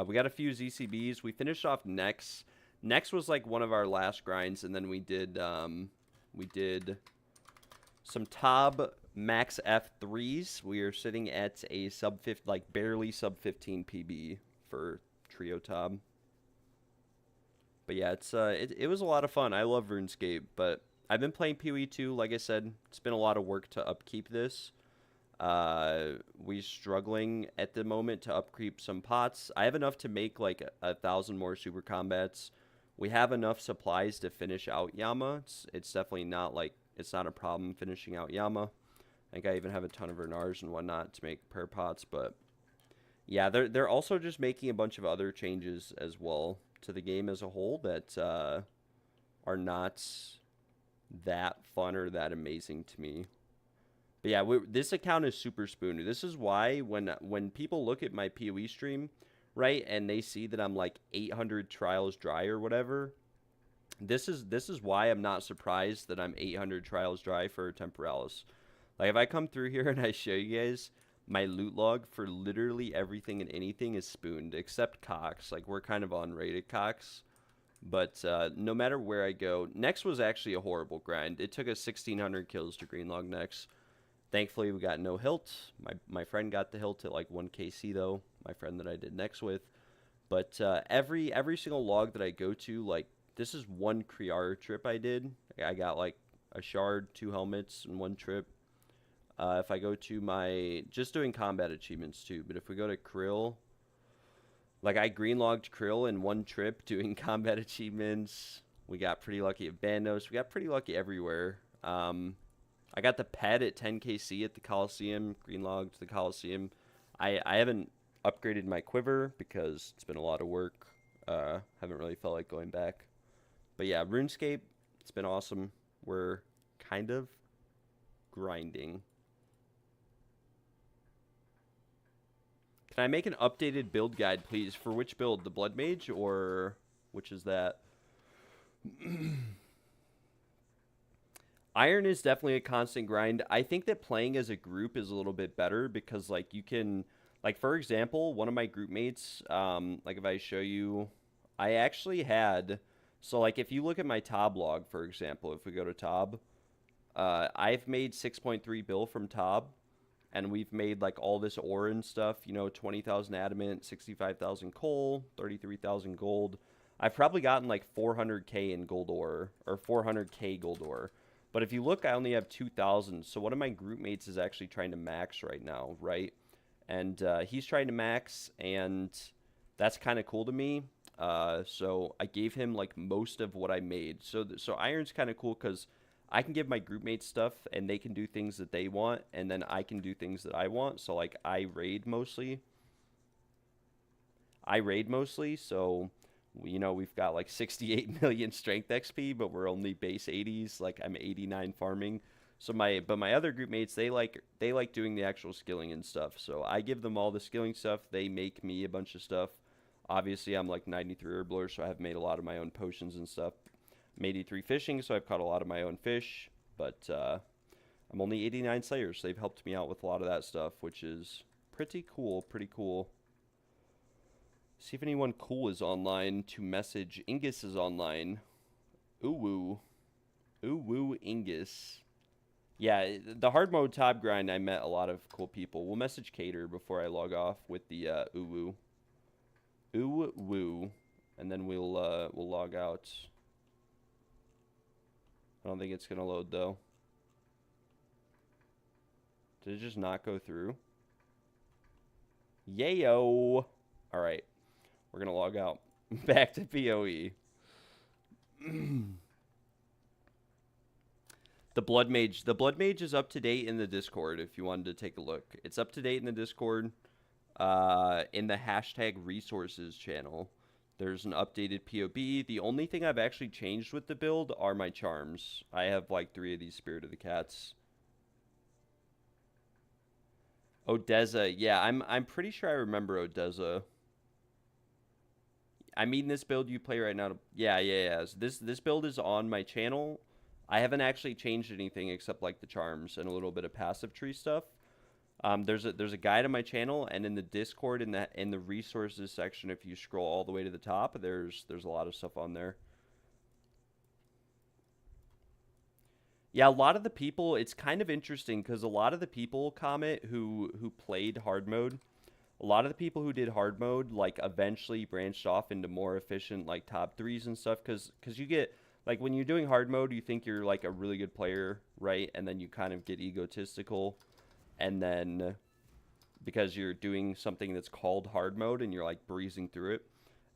We got a few ZCBs. We finished off Nex. Nex was like one of our last grinds, and then we did some Tob Max F3s. We are sitting at a like barely sub 15 PB for Trio Tob. But yeah, it was a lot of fun. I love RuneScape, but I've been playing PoE2. Like I said, it's been a lot of work to upkeep this. We're struggling at the moment to upkeep some pots. I have enough to make like 1,000 more super combats. We have enough supplies to finish out Yama. It's definitely not like, it's not a problem finishing out Yama. I think I even have a ton of Vernars and whatnot to make prayer pots, but yeah, they're also just making a bunch of other changes as well to the game as a whole that are not that fun or that amazing to me. But yeah, this account is super spoony. This is why when people look at my PoE stream, right, and they see that I'm like 800 trials dry or whatever, this is why I'm not surprised that I'm 800 trials dry for Temporalis. Like, if I come through here and I show you guys, my loot log for literally everything and anything is spooned, except Cox. Like, we're kind of unrated Cox. But no matter where I go, Nex was actually a horrible grind. It took us 1,600 kills to greenlog Nex. Thankfully, we got no hilt. My friend got the hilt at like 1 KC though. My friend that I did Nex with. But every single log that I go to, like, this is 1 Kriar trip I did. I got like a shard, 2 helmets, and 1 trip. If I go to my, just doing combat achievements too, but if we go to Krill, like, I greenlogged Krill in 1 trip doing combat achievements. We got pretty lucky at Bandos. We got pretty lucky everywhere. I got the pet at 10 KC at the Coliseum, greenlogged the Coliseum. I haven't upgraded my quiver because it's been a lot of work. Haven't really felt like going back. But yeah, RuneScape, it's been awesome. We're kind of grinding. Can I make an updated build guide, please? For which build? The Blood Mage, or which is that? Iron is definitely a constant grind. I think that playing as a group is a little bit better because, like, you can, like, for example, one of my group mates, like, if I show you, I actually had, so, like, if you look at my Tob log, for example, if we go to Tob, I've made 6.3 bill from Tob. And we've made, like, all this ore and stuff, you know, 20,000 adamant, 65,000 coal, 33,000 gold. I've probably gotten, like, 400k in gold ore, or 400k gold ore. But if you look, I only have 2,000. So one of my group mates is actually trying to max right now, right? And he's trying to max, and that's kind of cool to me. So I gave him, like, most of what I made. So Iron's kind of cool because I can give my group mates stuff, and they can do things that they want, and then I can do things that I want. So, like, I raid mostly, so, you know, we've got, like, 68 million strength XP, but we're only base 80s. Like, I'm 89 farming. So, my other group mates, they like doing the actual skilling and stuff. So, I give them all the skilling stuff. They make me a bunch of stuff. Obviously, I'm, like, 93 herbler, so I've made a lot of my own potions and stuff. I'm 83 fishing, so I've caught a lot of my own fish, but I'm only 89 slayers, so they've helped me out with a lot of that stuff, which is pretty cool, See if anyone cool is online to message. Ingus is online. Ooh woo Ingus. Yeah, the hard mode Tob grind, I met a lot of cool people. We'll message Cater before I log off with the ooh woo, and then we'll log out. I don't think it's going to load, though. Did it just not go through? Yayo! Alright. We're gonna log out. Back to PoE. The Blood Mage. The Blood Mage is up to date in the Discord if you wanted to take a look. It's up to date in the Discord. In the hashtag resources channel. There's an updated POB. The only thing I've actually changed with the build are my charms. I have like 3 of these Spirit of the Cats. Odessa. Yeah, I'm pretty sure I remember Odessa. I mean this build you play right now. Yeah. So this build is on my channel. I haven't actually changed anything except like the charms and a little bit of passive tree stuff. There's a guide on my channel, and in the Discord in the resources section, if you scroll all the way to the top, there's a lot of stuff on there. Yeah, a lot of the people, it's kind of interesting because a lot of the people comment who played hard mode, a lot of the people who did hard mode like eventually branched off into more efficient like top 3s and stuff because you get like when you're doing hard mode, you think you're like a really good player, right? And then you kind of get egotistical. And then because you're doing something that's called hard mode and you're like breezing through it,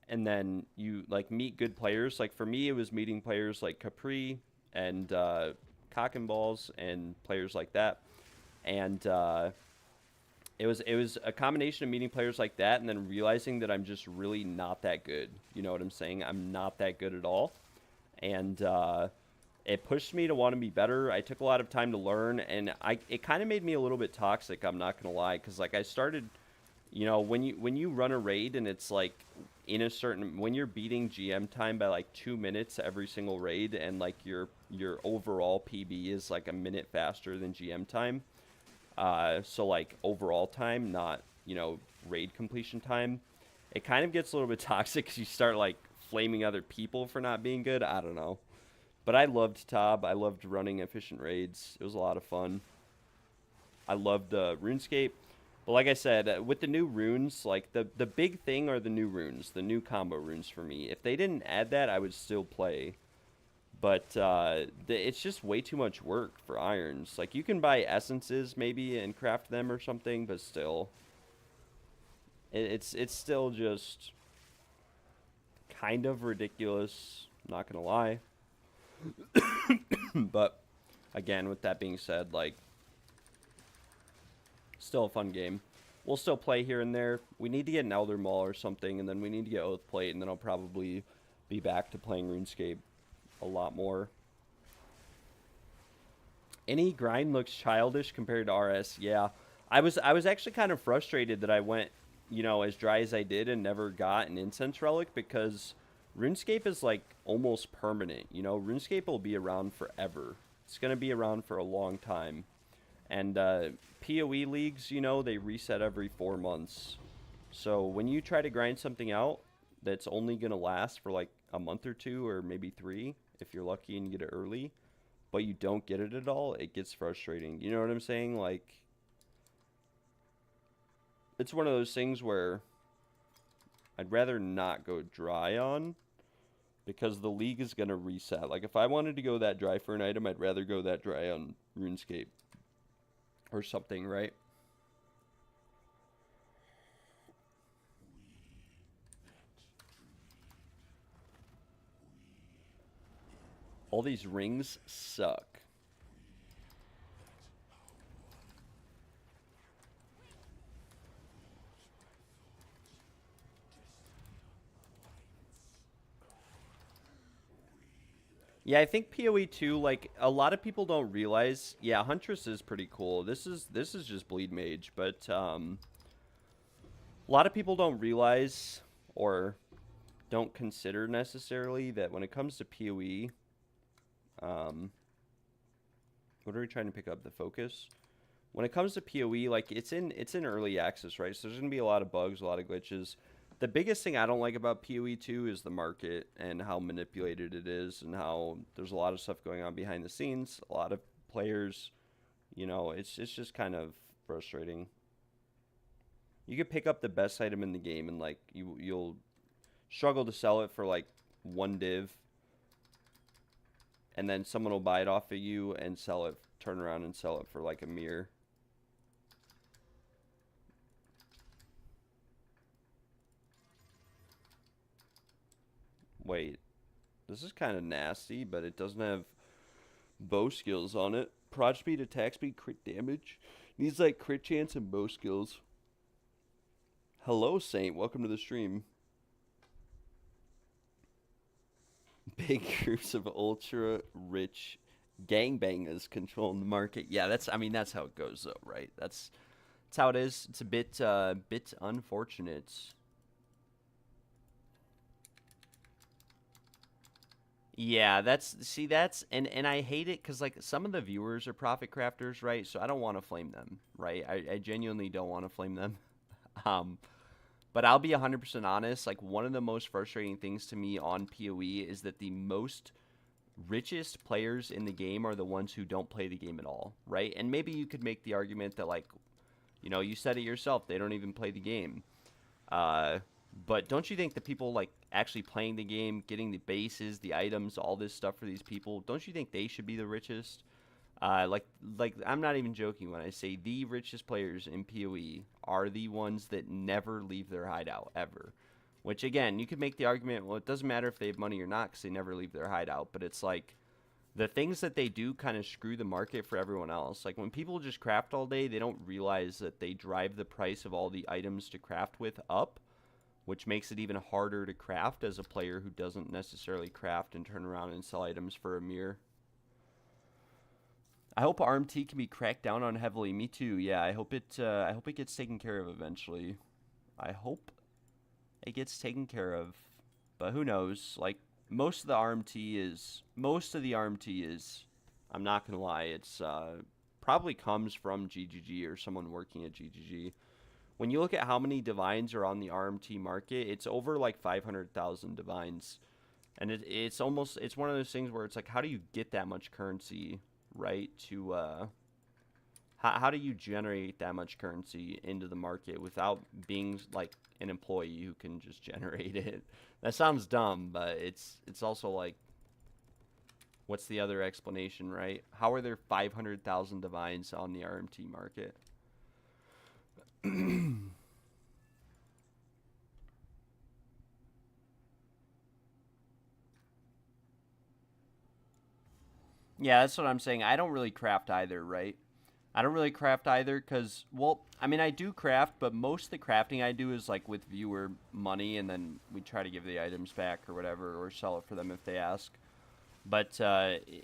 and then you like meet good players. Like for me, it was meeting players like Capri and Cock and Balls and players like that. And it was a combination of meeting players like that and then realizing that I'm just really not that good. You know what I'm saying? I'm not that good at all. And it pushed me to want to be better. I took a lot of time to learn, and it kind of made me a little bit toxic, I'm not going to lie, because like I started, you know, when you run a raid and it's like in a certain, when you're beating GM time by like 2 minutes every single raid, and like your overall PB is like a minute faster than GM time, so like overall time, not, you know, raid completion time, it kind of gets a little bit toxic because you start like flaming other people for not being good. I don't know. But I loved Tob. I loved running efficient raids. It was a lot of fun. I loved RuneScape. But like I said, with the new runes, like the big thing are the new runes, the new combo runes for me. If they didn't add that, I would still play. But it's just way too much work for irons. Like you can buy essences maybe and craft them or something, but still, it's still just kind of ridiculous. Not gonna lie. But again, with that being said, like still a fun game. We'll still play here and there. We need to get an Elder Maul or something, and then we need to get Oath Plate, and then I'll probably be back to playing RuneScape a lot more. Any grind looks childish compared to RS. Yeah, I was actually kind of frustrated that I went, you know, as dry as I did and never got an Incense Relic, because RuneScape is like almost permanent, you know. RuneScape will be around forever. It's going to be around for a long time. And PoE leagues, you know, they reset every 4 months. So when you try to grind something out that's only going to last for like a month or 2 or maybe 3, if you're lucky and you get it early, but you don't get it at all, it gets frustrating. You know what I'm saying? Like, it's one of those things where I'd rather not go dry on, because the league is going to reset. Like, if I wanted to go that dry for an item, I'd rather go that dry on RuneScape or something, right? All these rings suck. Yeah, I think PoE2, like, a lot of people don't realize, yeah, Huntress is pretty cool. This is just Bleed Mage, but a lot of people don't realize or don't consider necessarily that when it comes to PoE, what are we trying to pick up? The focus? When it comes to PoE, like, it's in early access, right? So there's going to be a lot of bugs, a lot of glitches. The biggest thing I don't like about PoE2 is the market and how manipulated it is, and how there's a lot of stuff going on behind the scenes. A lot of players, you know, it's just kind of frustrating. You could pick up the best item in the game and like you'll struggle to sell it for like 1 div, and then someone will buy it off of you and sell it, turn around and sell it for like a mere. Wait. This is kind of nasty, but it doesn't have bow skills on it. Prod speed, attack speed, crit damage. Needs like crit chance and bow skills. Hello, Saint. Welcome to the stream. Big groups of ultra rich gangbangers controlling the market. Yeah, that's how it goes though, right? That's how it is. It's a bit unfortunate. Yeah, and I hate it because like some of the viewers are profit crafters, right? So I don't want to flame them, right? I genuinely don't want to flame them. Um, but I'll be 100% honest. Like one of the most frustrating things to me on PoE is that the most richest players in the game are the ones who don't play the game at all, right? And maybe you could make the argument that like, you know, you said it yourself, they don't even play the game. But don't you think the people like actually playing the game, getting the bases, the items, all this stuff for these people, don't you think they should be the richest? Like I'm not even joking when I say the richest players in PoE are the ones that never leave their hideout ever. Which again, you could make the argument, well, it doesn't matter if they have money or not because they never leave their hideout. But it's like the things that they do kind of screw the market for everyone else. Like when people just craft all day, they don't realize that they drive the price of all the items to craft with up, which makes it even harder to craft as a player who doesn't necessarily craft and turn around and sell items for a mirror. I hope RMT can be cracked down on heavily. Me too. Yeah, I hope it gets taken care of eventually. I hope it gets taken care of, but who knows? Like most of the RMT is. I'm not gonna lie. It's probably comes from GGG or someone working at GGG. When you look at how many divines are on the RMT market, it's over like 500,000 divines. And it's one of those things where it's like, how do you get that much currency, right? How do you generate that much currency into the market without being like an employee who can just generate it? That sounds dumb, but it's also like, what's the other explanation, right? How are there 500,000 divines on the RMT market? Yeah, that's what I'm saying. I don't really craft either, right? I don't really craft either because, well, I mean, I do craft, but most of the crafting I do is like with viewer money, and then we try to give the items back or whatever, or sell it for them if they ask. But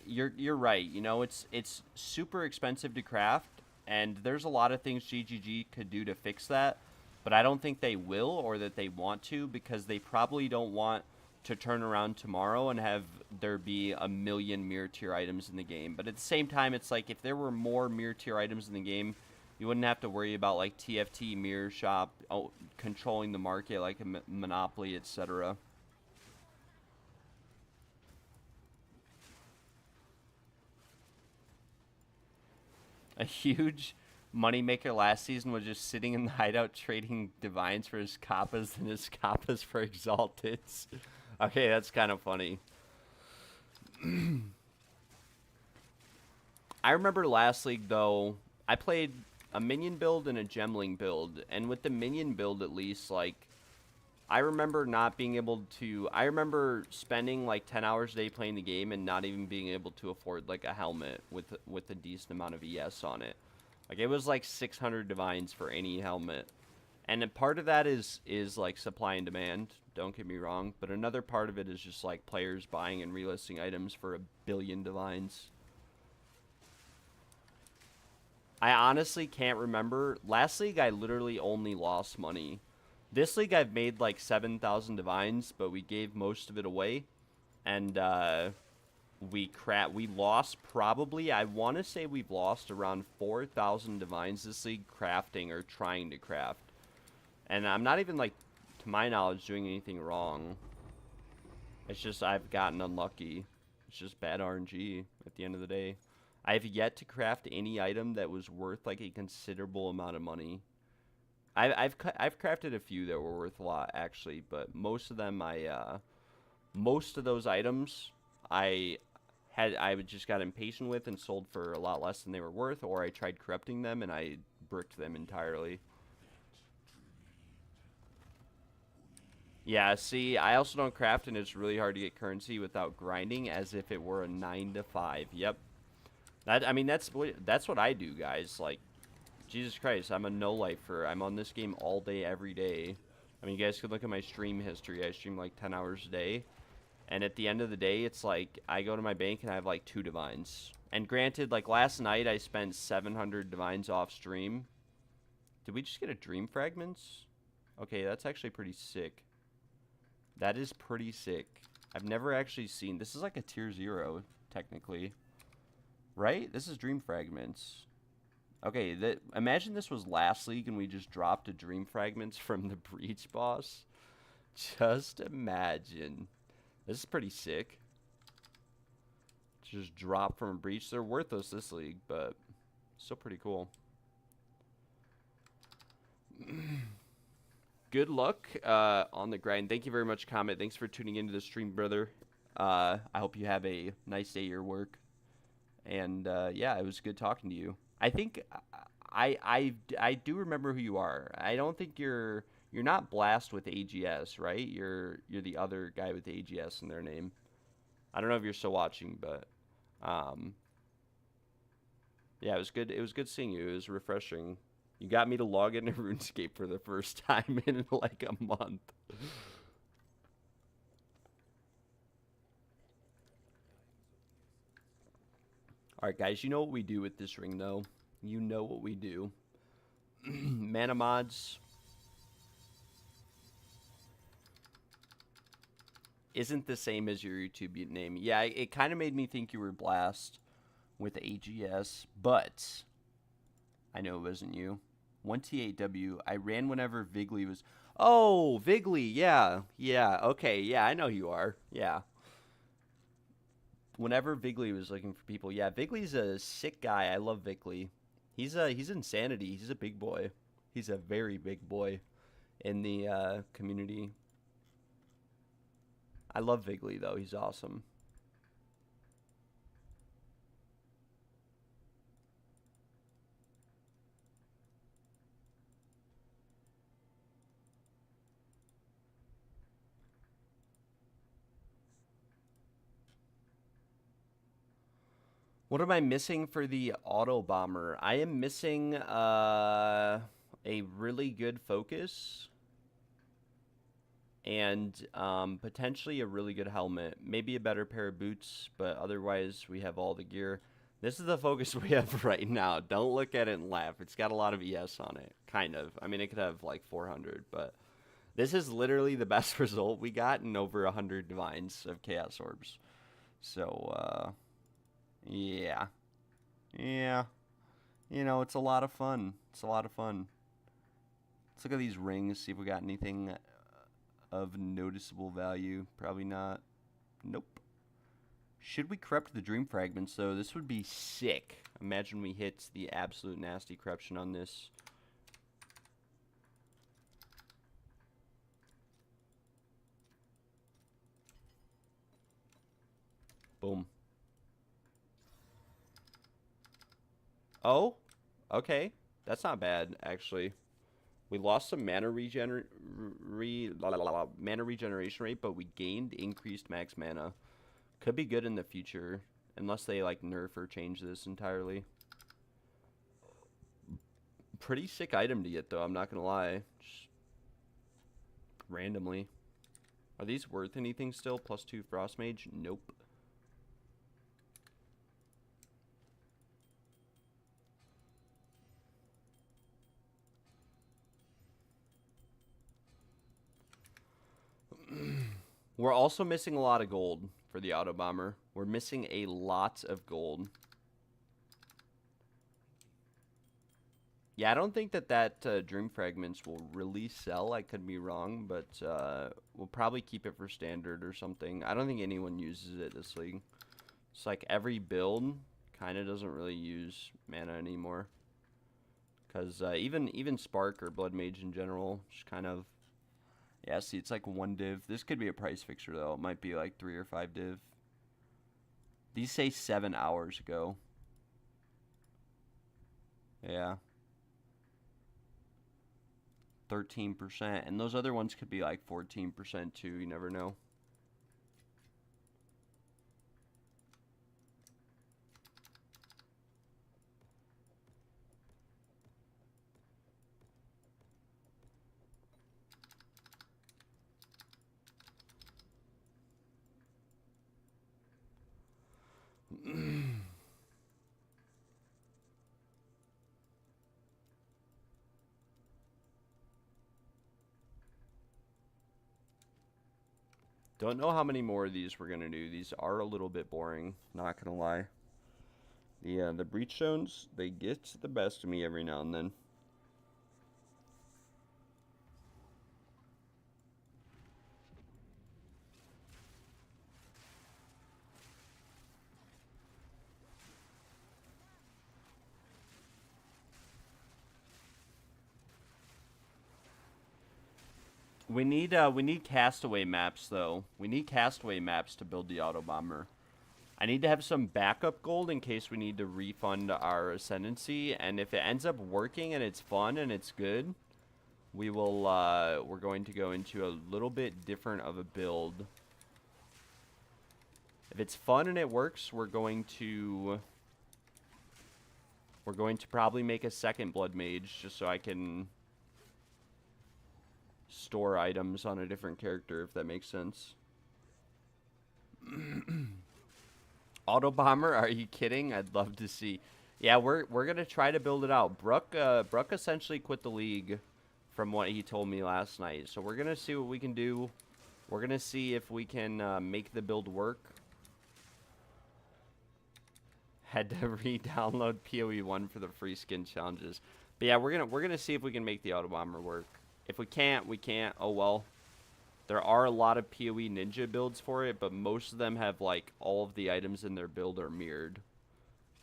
you're right. You know, it's super expensive to craft, and there's a lot of things GGG could do to fix that, but I don't think they will or that they want to because they probably don't want to turn around tomorrow and have there be a million mirror tier items in the game. But at the same time, it's like if there were more mirror tier items in the game, you wouldn't have to worry about like TFT, mirror shop, controlling the market like a monopoly, etc. A huge moneymaker last season was just sitting in the hideout trading divines for his kappas and his kappas for exalteds. Okay, that's kind of funny. I remember last league, though, I played a minion build and a gemling build. And with the minion build, at least, like, I remember not being able to... I remember spending, like, 10 hours a day playing the game and not even being able to afford, like, a helmet with a decent amount of ES on it. Like, it was, like, 600 divines for any helmet. And a part of that is like, supply and demand. Don't get me wrong. But another part of it is just, like, players buying and relisting items for 1 billion divines. I honestly can't remember. Last league, I literally only lost money. This league, I've made, like, 7,000 divines, but we gave most of it away. And, we lost probably, I want to say we've lost around 4,000 divines this league crafting or trying to craft. And I'm not even, like, to my knowledge, doing anything wrong. It's just I've gotten unlucky. It's just bad RNG at the end of the day. I have yet to craft any item that was worth, like, a considerable amount of money. I've crafted a few that were worth a lot, actually, but most of them, most of those items, I just got impatient with and sold for a lot less than they were worth, or I tried corrupting them and I bricked them entirely. Yeah, see, I also don't craft, and it's really hard to get currency without grinding as if it were a 9 to 5. Yep. I mean, that's what I do, guys. Like, Jesus Christ, I'm a no-lifer. I'm on this game all day, every day. I mean, you guys could look at my stream history. I stream like 10 hours a day. And at the end of the day, it's like I go to my bank and I have like 2 divines. And granted, like last night, I spent 700 divines off stream. Did we just get a dream fragments? Okay, that's actually pretty sick. That is pretty sick. I've never actually seen... This is like a tier 0, technically. Right? This is dream fragments. Okay, imagine this was last league and we just dropped a dream fragments from the breach boss. Just imagine. This is pretty sick. Just drop from a breach. They're worthless this league, but still pretty cool. Good luck on the grind. Thank you very much, Comet. Thanks for tuning into the stream, brother. I hope you have a nice day at your work. And yeah, it was good talking to you. I think I do remember who you are. I don't think you're not Blast with AGS, right? You're the other guy with AGS in their name. I don't know if you're still watching, but yeah, it was good. It was good seeing you. It was refreshing. You got me to log into RuneScape for the first time in like a month. Alright, guys, you know what we do with this ring, though. You know what we do. Mana mods isn't the same as your YouTube name. Yeah, it kind of made me think you were Blast with AGS, but I know it wasn't you. 1T8W. I ran whenever Vigley was... Oh, Vigley, yeah. Yeah, okay, yeah, I know who you are. Yeah. Whenever Vigley was looking for people. Yeah, Vigley's a sick guy. I love Vigley. He's insanity. He's a big boy. He's a very big boy in the community. I love Vigley, though. He's awesome. What am I missing for the Autobomber? I am missing a really good focus and potentially a really good helmet. Maybe a better pair of boots, but otherwise we have all the gear. This is the focus we have right now. Don't look at it and laugh. It's got a lot of ES on it, kind of. I mean, it could have like 400, but this is literally the best result we got in over 100 divines of Chaos Orbs. So, yeah. Yeah. You know, it's a lot of fun. It's a lot of fun. Let's look at these rings, see if we got anything of noticeable value. Probably not. Nope. Should we corrupt the dream fragments, though? This would be sick. Imagine we hit the absolute nasty corruption on this. Boom. Oh, okay. That's not bad, actually. We lost some mana regeneration rate, but we gained increased max mana. Could be good in the future, unless they like nerf or change this entirely. Pretty sick item to get, though. I'm not gonna lie. Just randomly. Are these worth anything still? +2 Frost Mage? Nope. We're also missing a lot of gold for the Autobomber. We're missing a lot of gold. Yeah, I don't think that Dream Fragments will really sell. I could be wrong, but we'll probably keep it for standard or something. I don't think anyone uses it this league. It's like every build kind of doesn't really use mana anymore. Because even Spark or Blood Mage in general, just kind of... Yeah, see, it's like 1 div. This could be a price fixture, though. It might be like 3 or 5 div. These say 7 hours ago. Yeah. 13%. And those other ones could be like 14% too. You never know. Don't know how many more of these we're gonna do. These are a little bit boring, not gonna lie. The breach zones, they get the best of me every now and then. We need castaway maps though. We need castaway maps to build the Autobomber. I need to have some backup gold in case we need to refund our ascendancy, and if it ends up working and it's fun and it's good, we will we're going to go into a little bit different of a build. If it's fun and it works, we're going to probably make a second blood mage just so I can store items on a different character, if that makes sense. Autobomber, are you kidding? I'd love to see. Yeah, we're gonna try to build it out. Brooke essentially quit the league from what he told me last night. So we're gonna see what we can do. We're gonna see if we can make the build work. Had to re-download PoE1 for the free skin challenges. But yeah, we're gonna see if we can make the Autobomber work. If we can't, we can't. Oh well. There are a lot of PoE ninja builds for it, but most of them have like all of the items in their build are mirrored.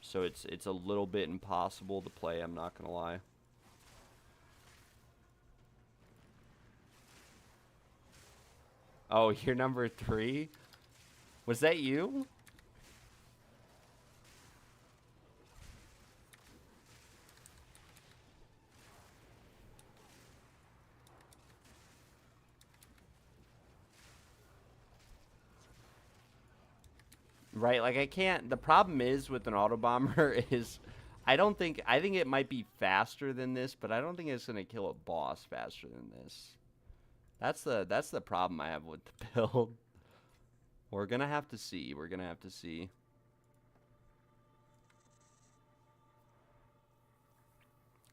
So it's a little bit impossible to play, I'm not gonna lie. Oh, you're number 3? Was that you? Right, like I can't. The problem is with an Autobomber is I think it might be faster than this, but I don't think it's gonna kill a boss faster than this. That's the problem I have with the build. We're gonna have to see. We're gonna have to see.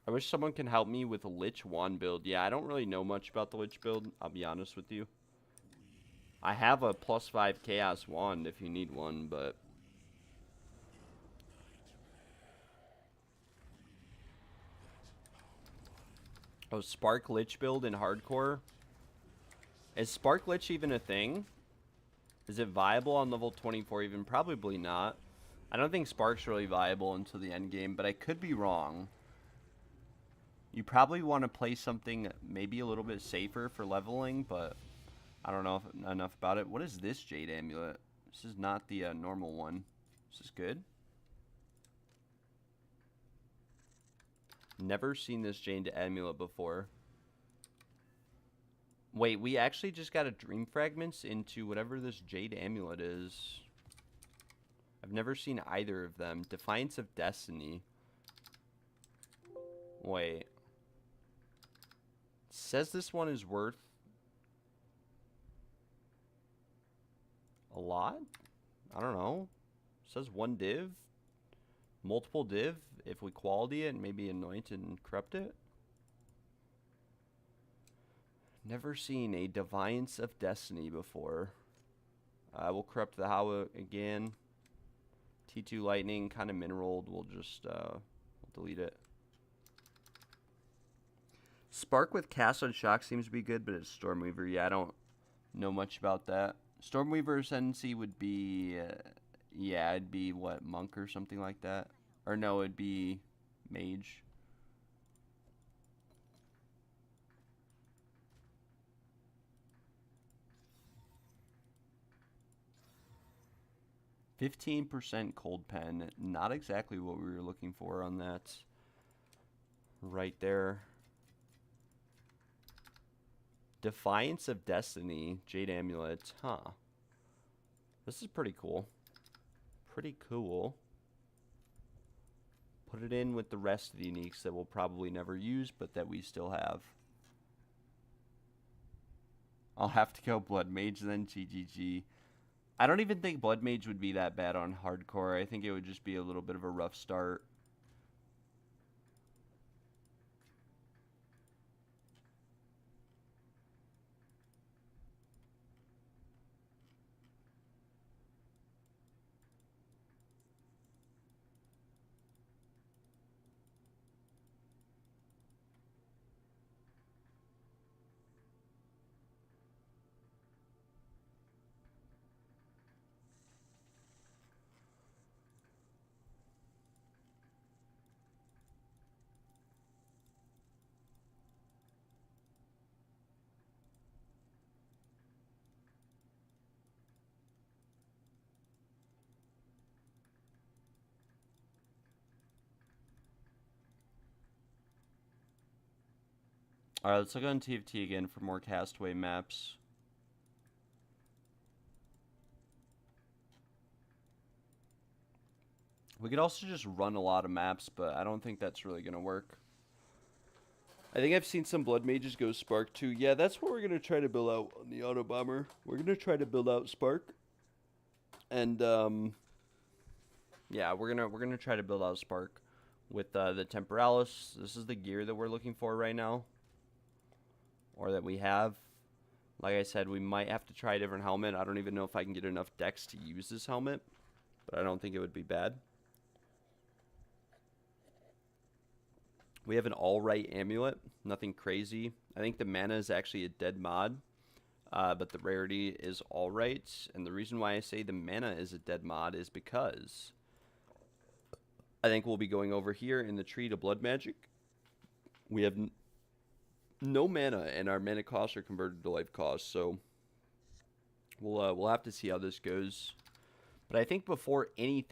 I wish someone can help me with a Lich 1 build. Yeah, I don't really know much about the Lich build, I'll be honest with you. I have a +5 Chaos Wand if you need one, but... Oh, Spark Lich build in hardcore? Is Spark Lich even a thing? Is it viable on level 24 even? Probably not. I don't think Spark's really viable until the end game, but I could be wrong. You probably want to play something maybe a little bit safer for leveling, but... I don't know enough about it. What is this Jade Amulet? This is not the normal one. This is good. Never seen this Jade Amulet before. Wait, we actually just got a Dream Fragments into whatever this Jade Amulet is. I've never seen either of them. Defiance of Destiny. Wait. It says this one is worth a lot? I don't know. It says 1 div. Multiple div. If we quality it and maybe anoint and corrupt it. Never seen a Defiance of Destiny before. We'll corrupt the Howa again. T2 Lightning, kind of mineraled. We'll just we'll delete it. Spark with Cast on Shock seems to be good, but it's Stormweaver. Yeah, I don't know much about that. Stormweaver Ascendancy would be, yeah, it'd be, what, Monk or something like that? Or no, it'd be Mage. %, Cold Pen. Not exactly what we were looking for on that. Right there. Defiance of Destiny, Jade Amulet. Huh. This is pretty cool. Pretty cool. Put it in with the rest of the uniques that we'll probably never use, but that we still have. I'll have to go Blood Mage then, GGG. I don't even think Blood Mage would be that bad on hardcore. I think it would just be a little bit of a rough start. Alright, let's look on TFT again for more Castaway maps. We could also just run a lot of maps, but I don't think that's really going to work. I think I've seen some Blood Mages go Spark too. Yeah, that's what we're going to try to build out on the Autobomber. We're going to try to build out Spark. And, yeah, we're gonna try to build out Spark with the Temporalis. This is the gear that we're looking for right now. Or that we have. Like I said, we might have to try a different helmet. I don't even know if I can get enough dex to use this helmet. But I don't think it would be bad. We have an alright amulet. Nothing crazy. I think the mana is actually a dead mod. But the rarity is alright. And the reason why I say the mana is a dead mod is because I think we'll be going over here in the tree to Blood Magic. We have no mana, and our mana costs are converted to life costs, so we'll have to see how this goes. But I think before we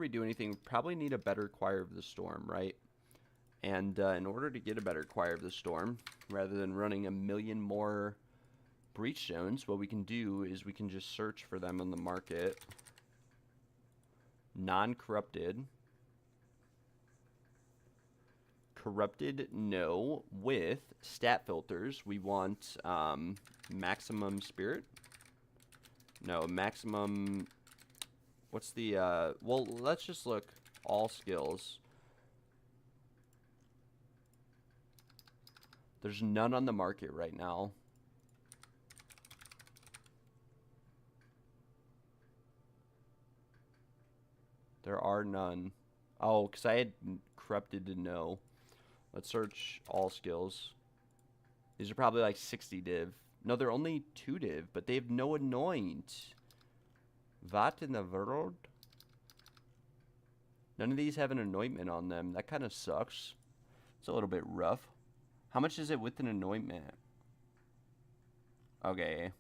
do anything, we probably need a better Choir of the Storm, right? And in order to get a better Choir of the Storm, rather than running a million more Breach Stones, what we can do is we can just search for them on the market. Non-corrupted. Corrupted, no. With stat filters, we want maximum spirit. No, maximum. What's the well, let's just look all skills. There's none on the market right now. There are none. Oh, because I had corrupted to no. Let's search all skills. These are probably like 60 div. No, they're only 2 div, but they have no anoint. What in the world? None of these have an anointment on them. That kind of sucks. It's a little bit rough. How much is it with an anointment? Okay.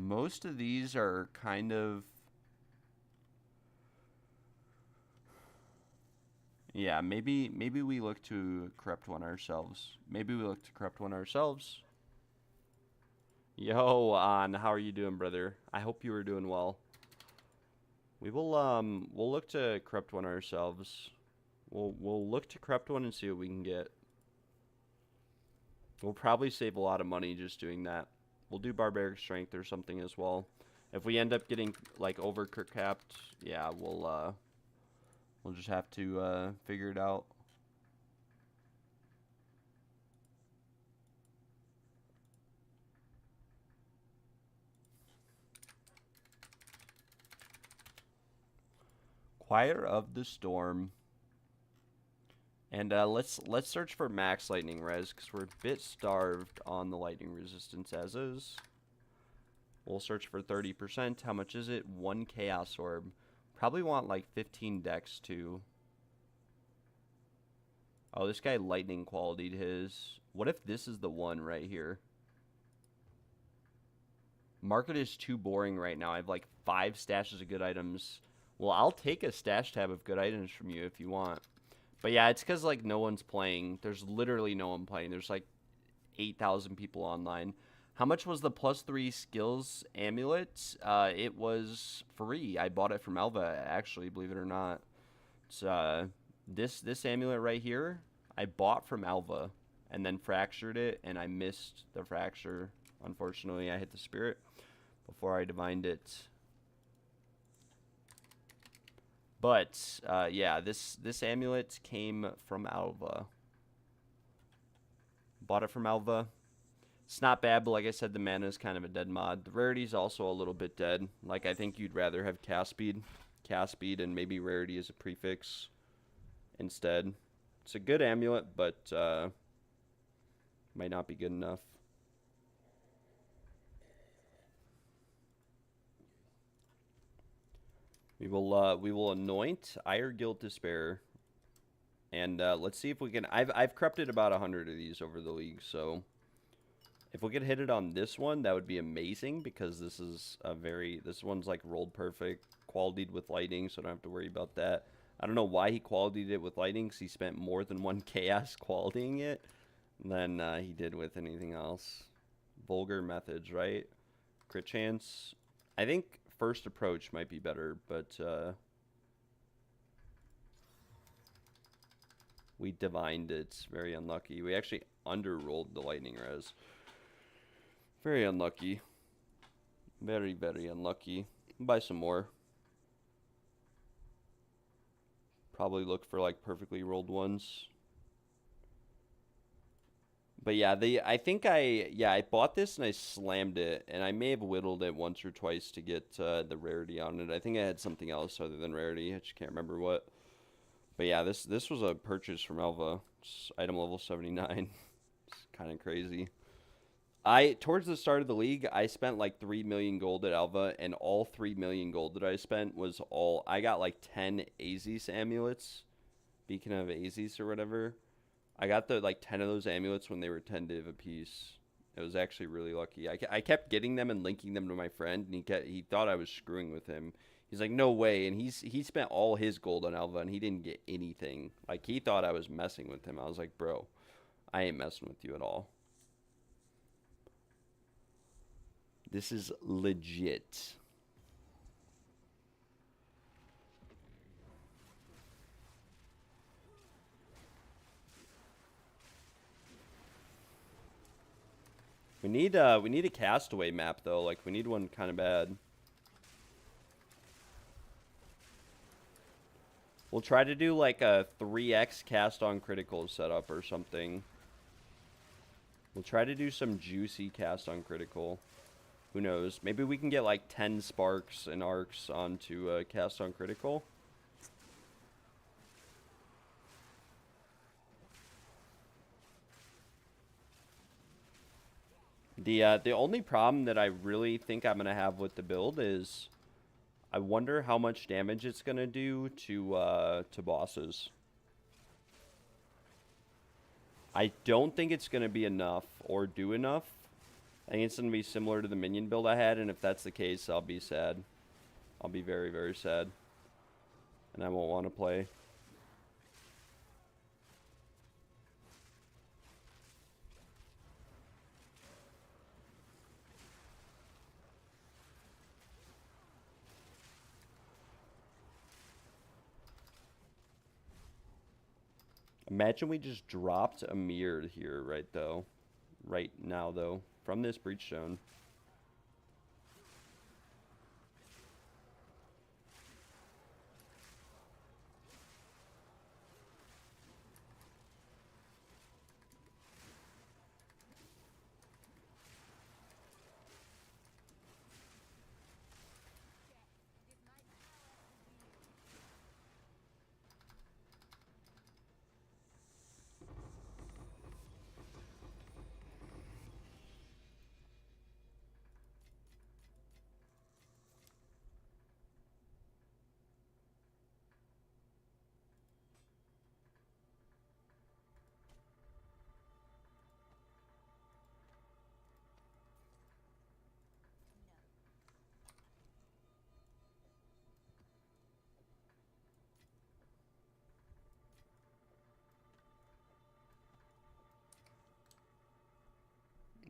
Most of these are kind of... Yeah, maybe we look to corrupt one ourselves. Maybe we look to corrupt one ourselves. Yo, On, how are you doing, brother? I hope you are doing well. We will we'll look to corrupt one ourselves. We'll look to corrupt one and see what we can get. We'll probably save a lot of money just doing that. We'll do barbaric strength or something as well. If we end up getting like over capped, yeah, we'll just have to figure it out. Choir of the Storm. And let's search for max lightning res, because we're a bit starved on the lightning resistance as is. We'll search for 30%. How much is it? 1 chaos orb. Probably want like 15 dex too. Oh, this guy lightning quality'd his. What if this is the one right here? Market is too boring right now. I have like 5 stashes of good items. Well, I'll take a stash tab of good items from you if you want. But yeah, it's because like no one's playing. There's literally no one playing. There's like 8,000 people online. How much was the +3 skills amulet? It was free. I bought it from Alva, actually, believe it or not. It's this amulet right here, I bought from Alva and then fractured it, and I missed the fracture. Unfortunately, I hit the spirit before I divined it. But yeah, this amulet came from Alva. Bought it from Alva. It's not bad, but like I said, the mana is kind of a dead mod. The rarity is also a little bit dead. Like, I think you'd rather have cast speed, and maybe rarity as a prefix instead. It's a good amulet, but might not be good enough. We will anoint Ire Guilt Despair, and let's see if we can. I've corrupted about 100 of these over the league, so if we could hit it on this one, that would be amazing, because this is this one's like rolled perfect, qualityed with lightning, so I don't have to worry about that. I don't know why he qualityed it with lightning, because he spent more than 1 chaos qualitying it than he did with anything else. Vulgar methods, right? Crit chance. I think first approach might be better, but we divined it. Very unlucky. We actually underrolled the lightning res. Very unlucky. Very, very unlucky. Buy some more. Probably look for like perfectly rolled ones. But yeah, I bought this and I slammed it, and I may have whittled it once or twice to get the rarity on it. I think I had something else other than rarity. I just can't remember what. But yeah, this was a purchase from Alva. It's item level 79. It's kind of crazy. Towards the start of the league, I spent like 3 million gold at Alva, and all 3 million gold that I spent was all... I got like 10 Aziz amulets. Beacon of Aziz or whatever. I got like 10 of those amulets when they were 10 div a piece. It was actually really lucky. I kept getting them and linking them to my friend, and he thought I was screwing with him. He's like, no way, and he spent all his gold on Alva, and he didn't get anything. Like, he thought I was messing with him. I was like, bro, I ain't messing with you at all. This is legit. We need a castaway map though. Like, we need one kind of bad. We'll try to do like a 3x cast on critical setup or something. We'll try to do some juicy cast on critical. Who knows? Maybe we can get like 10 sparks and arcs onto cast on critical. The only problem that I really think I'm gonna have with the build is I wonder how much damage it's gonna do to bosses. I don't think it's gonna be enough or do enough. I think it's gonna be similar to the minion build I had, and if that's the case, I'll be sad. I'll be very, very sad. And I won't want to play. Imagine we just dropped a mirror here right now though, from this breach zone.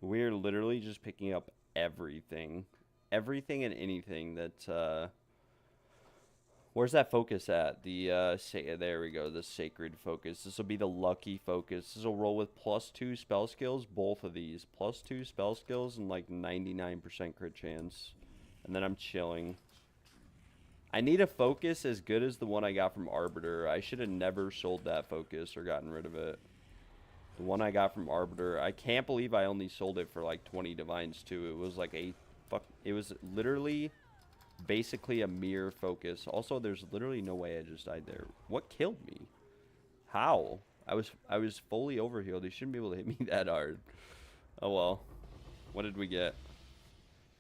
We're literally just picking up everything. Everything and anything that, where's that focus at? There we go, the sacred focus. This will be the lucky focus. This will roll with +2 spell skills, both of these. +2 spell skills and like 99% crit chance. And then I'm chilling. I need a focus as good as the one I got from Arbiter. I should have never sold that focus or gotten rid of it. The one I got from Arbiter, I can't believe I only sold it for like 20 divines too. It was like it was literally basically a mere focus. Also, there's literally no way I just died there. What killed me? How? I was fully overhealed. He shouldn't be able to hit me that hard. Oh well. What did we get?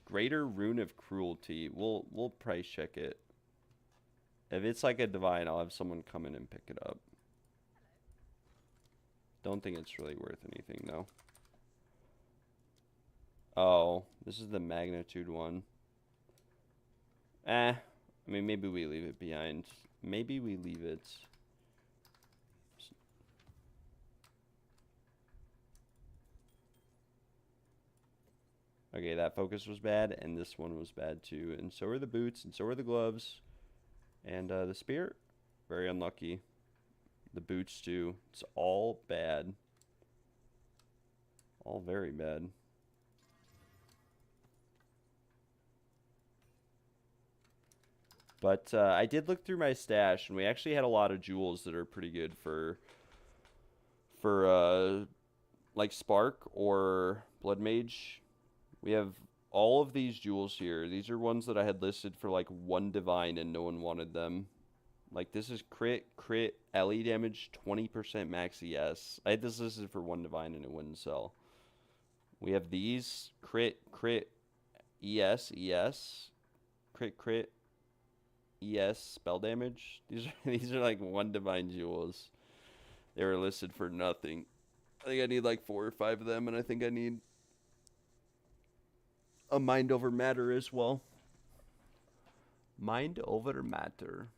Greater Rune of Cruelty. We'll price check it. If it's like a divine, I'll have someone come in and pick it up. Don't think it's really worth anything though. Oh, this is the magnitude one. I mean, maybe we leave it behind. Maybe we leave it. Okay, that focus was bad, and this one was bad too. And so are the boots, and so are the gloves. And the spear, very unlucky. The boots too. It's all bad. All very bad. But I did look through my stash, and we actually had a lot of jewels that are pretty good for like Spark or Blood Mage. We have all of these jewels here. These are ones that I had listed for like 1 divine, and no one wanted them. Like, this is crit, LE damage, 20% max ES. I had this listed for 1 divine, and it wouldn't sell. We have these, crit, ES, crit, ES, spell damage. These are like 1 divine jewels. They were listed for nothing. I think I need like 4 or 5 of them, and I think I need a Mind Over Matter as well. Mind Over Matter.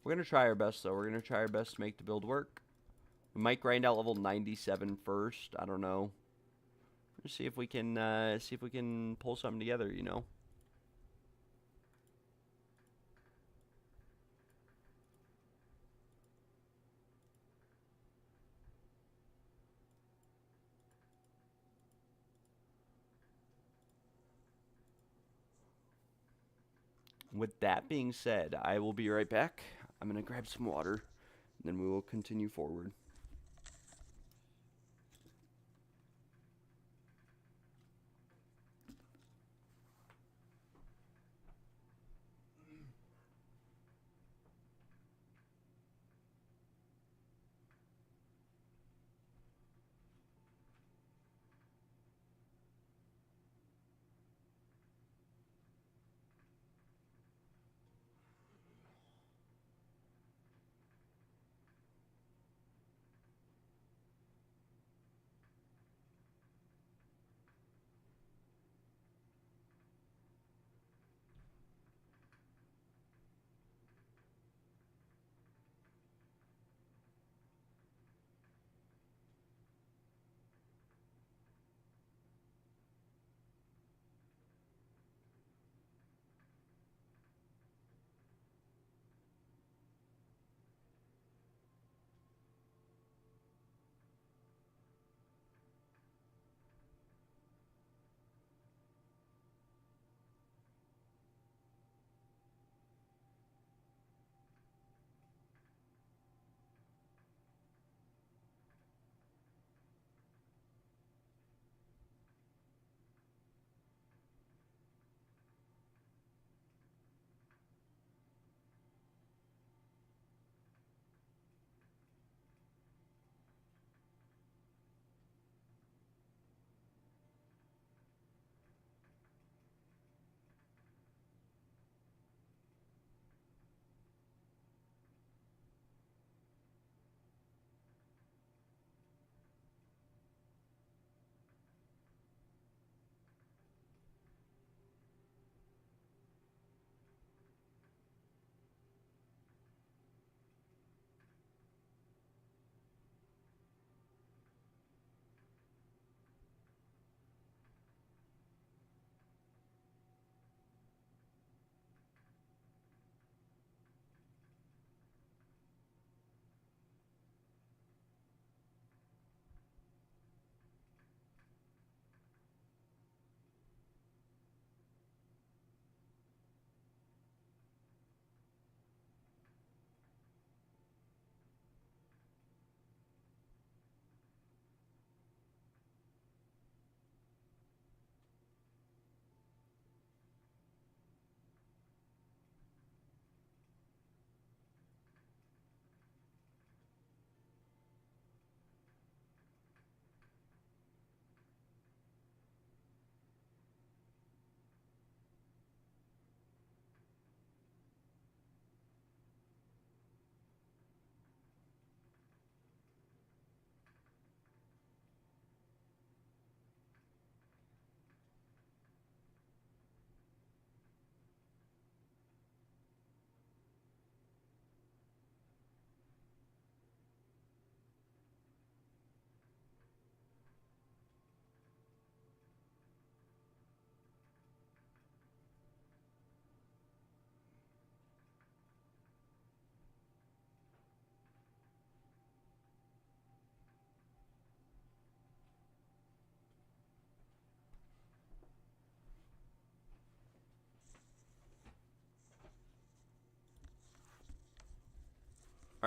We're going to try our best, though. We're going to try our best to make the build work. We might grind out level 97 first. I don't know. Let's see if we can pull something together, you know. With that being said, I will be right back. I'm going to grab some water, and then we will continue forward.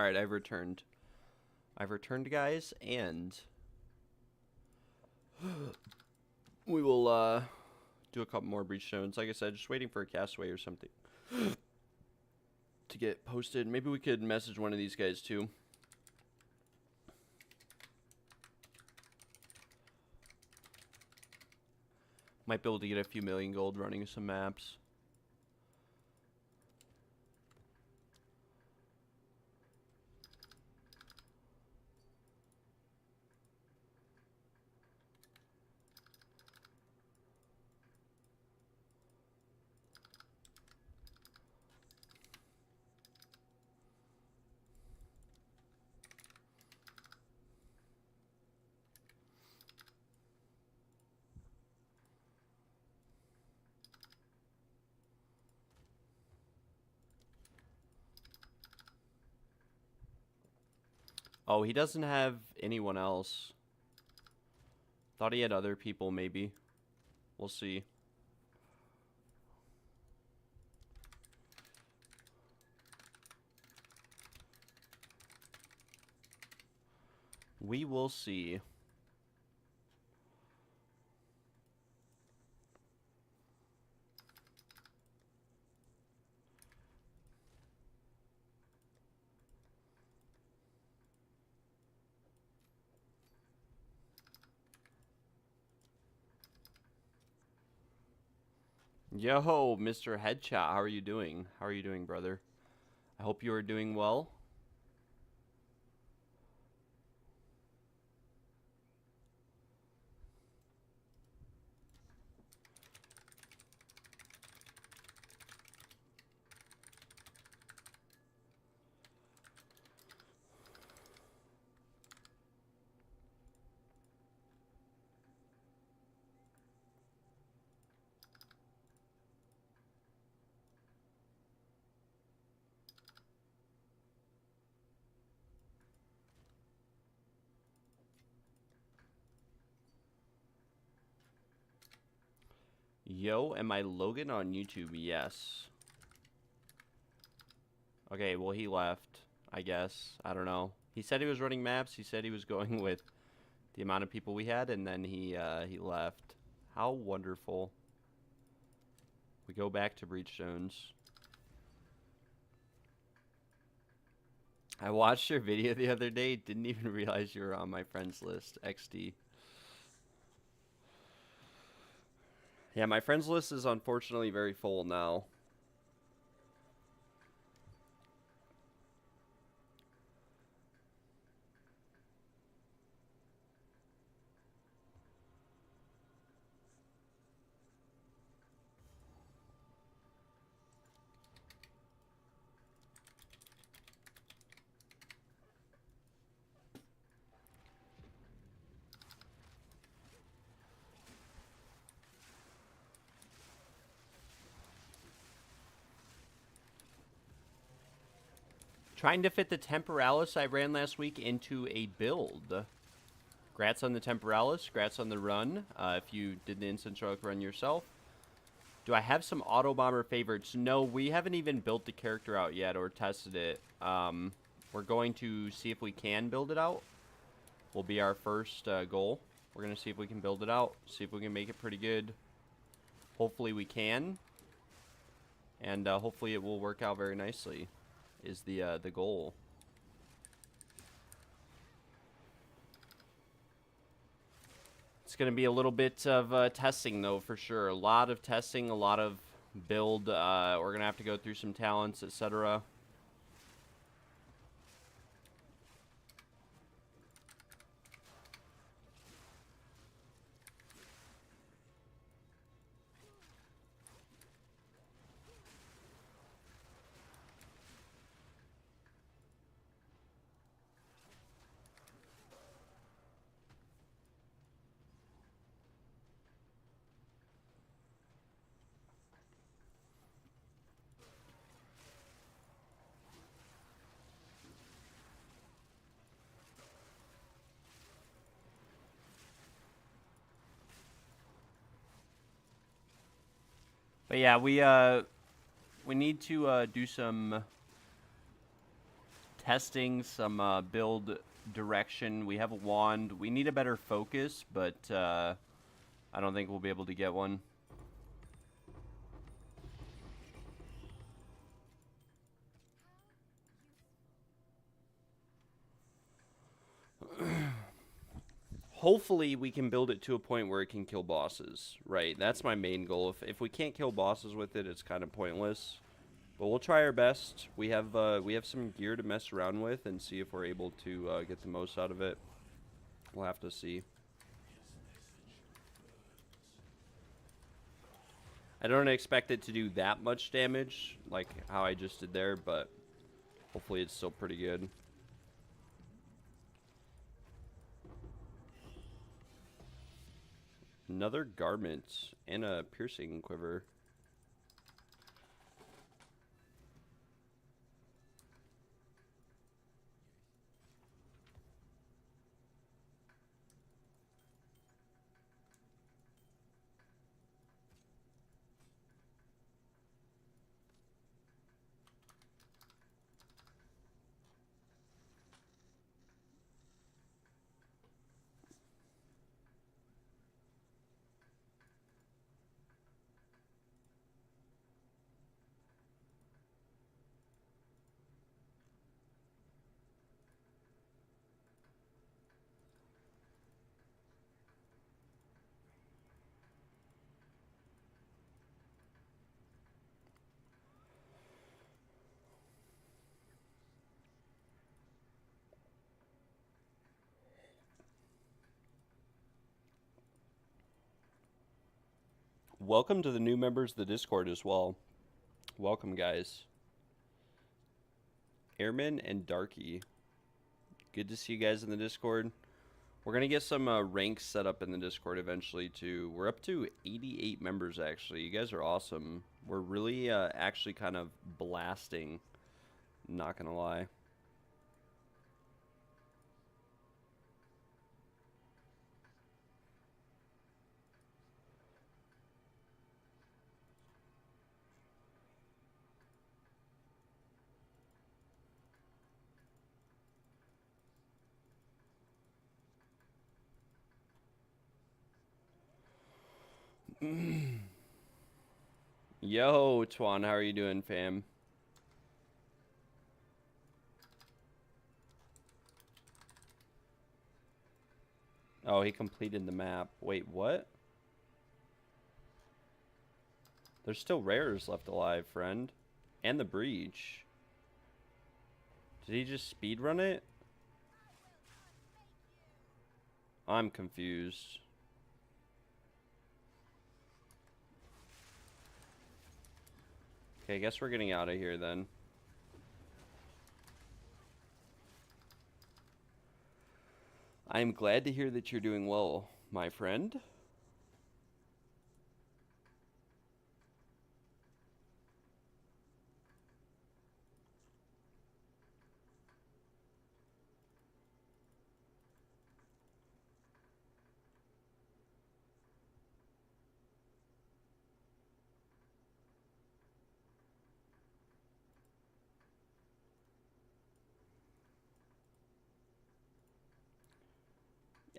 Alright, I've returned. I've returned, guys, and we will do a couple more breach zones. Like I said, just waiting for a castaway or something to get posted. Maybe we could message one of these guys too. Might be able to get a few million gold running some maps. Oh, he doesn't have anyone else. Thought he had other people, maybe. We'll see. We will see. Yo, Mr. Headshot, how are you doing? How are you doing, brother? I hope you are doing well. Yo, am I Logan on YouTube? Yes. Okay, well, he left, I guess. I don't know. He said he was running maps. He said he was going with the amount of people we had, and then he left. How wonderful. We go back to breach zones. I watched your video the other day. Didn't even realize you were on my friends list. XD. Yeah, my friends list is unfortunately very full now. Trying to fit the Temporalis I ran last week into a build. Grats on the Temporalis. Grats on the run. If you did the instant stroke run yourself. Do I have some Autobomber favorites? No, we haven't even built the character out yet or tested it. We're going to see if we can build it out. Will be our first goal. We're going to see if we can build it out. See if we can make it pretty good. Hopefully we can. And hopefully it will work out very nicely. Is the goal. It's going to be a little bit of testing, though, for sure. A lot of testing, a lot of build. We're going to have to go through some talents, etc. But yeah, we need to do some testing some build direction. We have a wand. We need a better focus, but I don't think we'll be able to get one. Hopefully we can build it to a point where it can kill bosses, right? That's my main goal. If we can't kill bosses with it, it's kind of pointless. But we'll try our best. We have some gear to mess around with and see if we're able to get the most out of it. We'll have to see. I don't expect it to do that much damage, like how I just did there, but hopefully it's still pretty good. Another garment and a piercing quiver. Welcome to the new members of the Discord as well. Welcome, guys. Airman and Darky. Good to see you guys in the Discord. We're going to get some ranks set up in the Discord eventually, too. We're up to 88 members, actually. You guys are awesome. We're really actually kind of blasting. Not going to lie. Yo, Twan, how are you doing, fam? Oh, he completed the map. Wait, what? There's still rares left alive, friend. And the breach. Did he just speedrun it? I'm confused. Okay, I guess we're getting out of here then. I am glad to hear that you're doing well, my friend.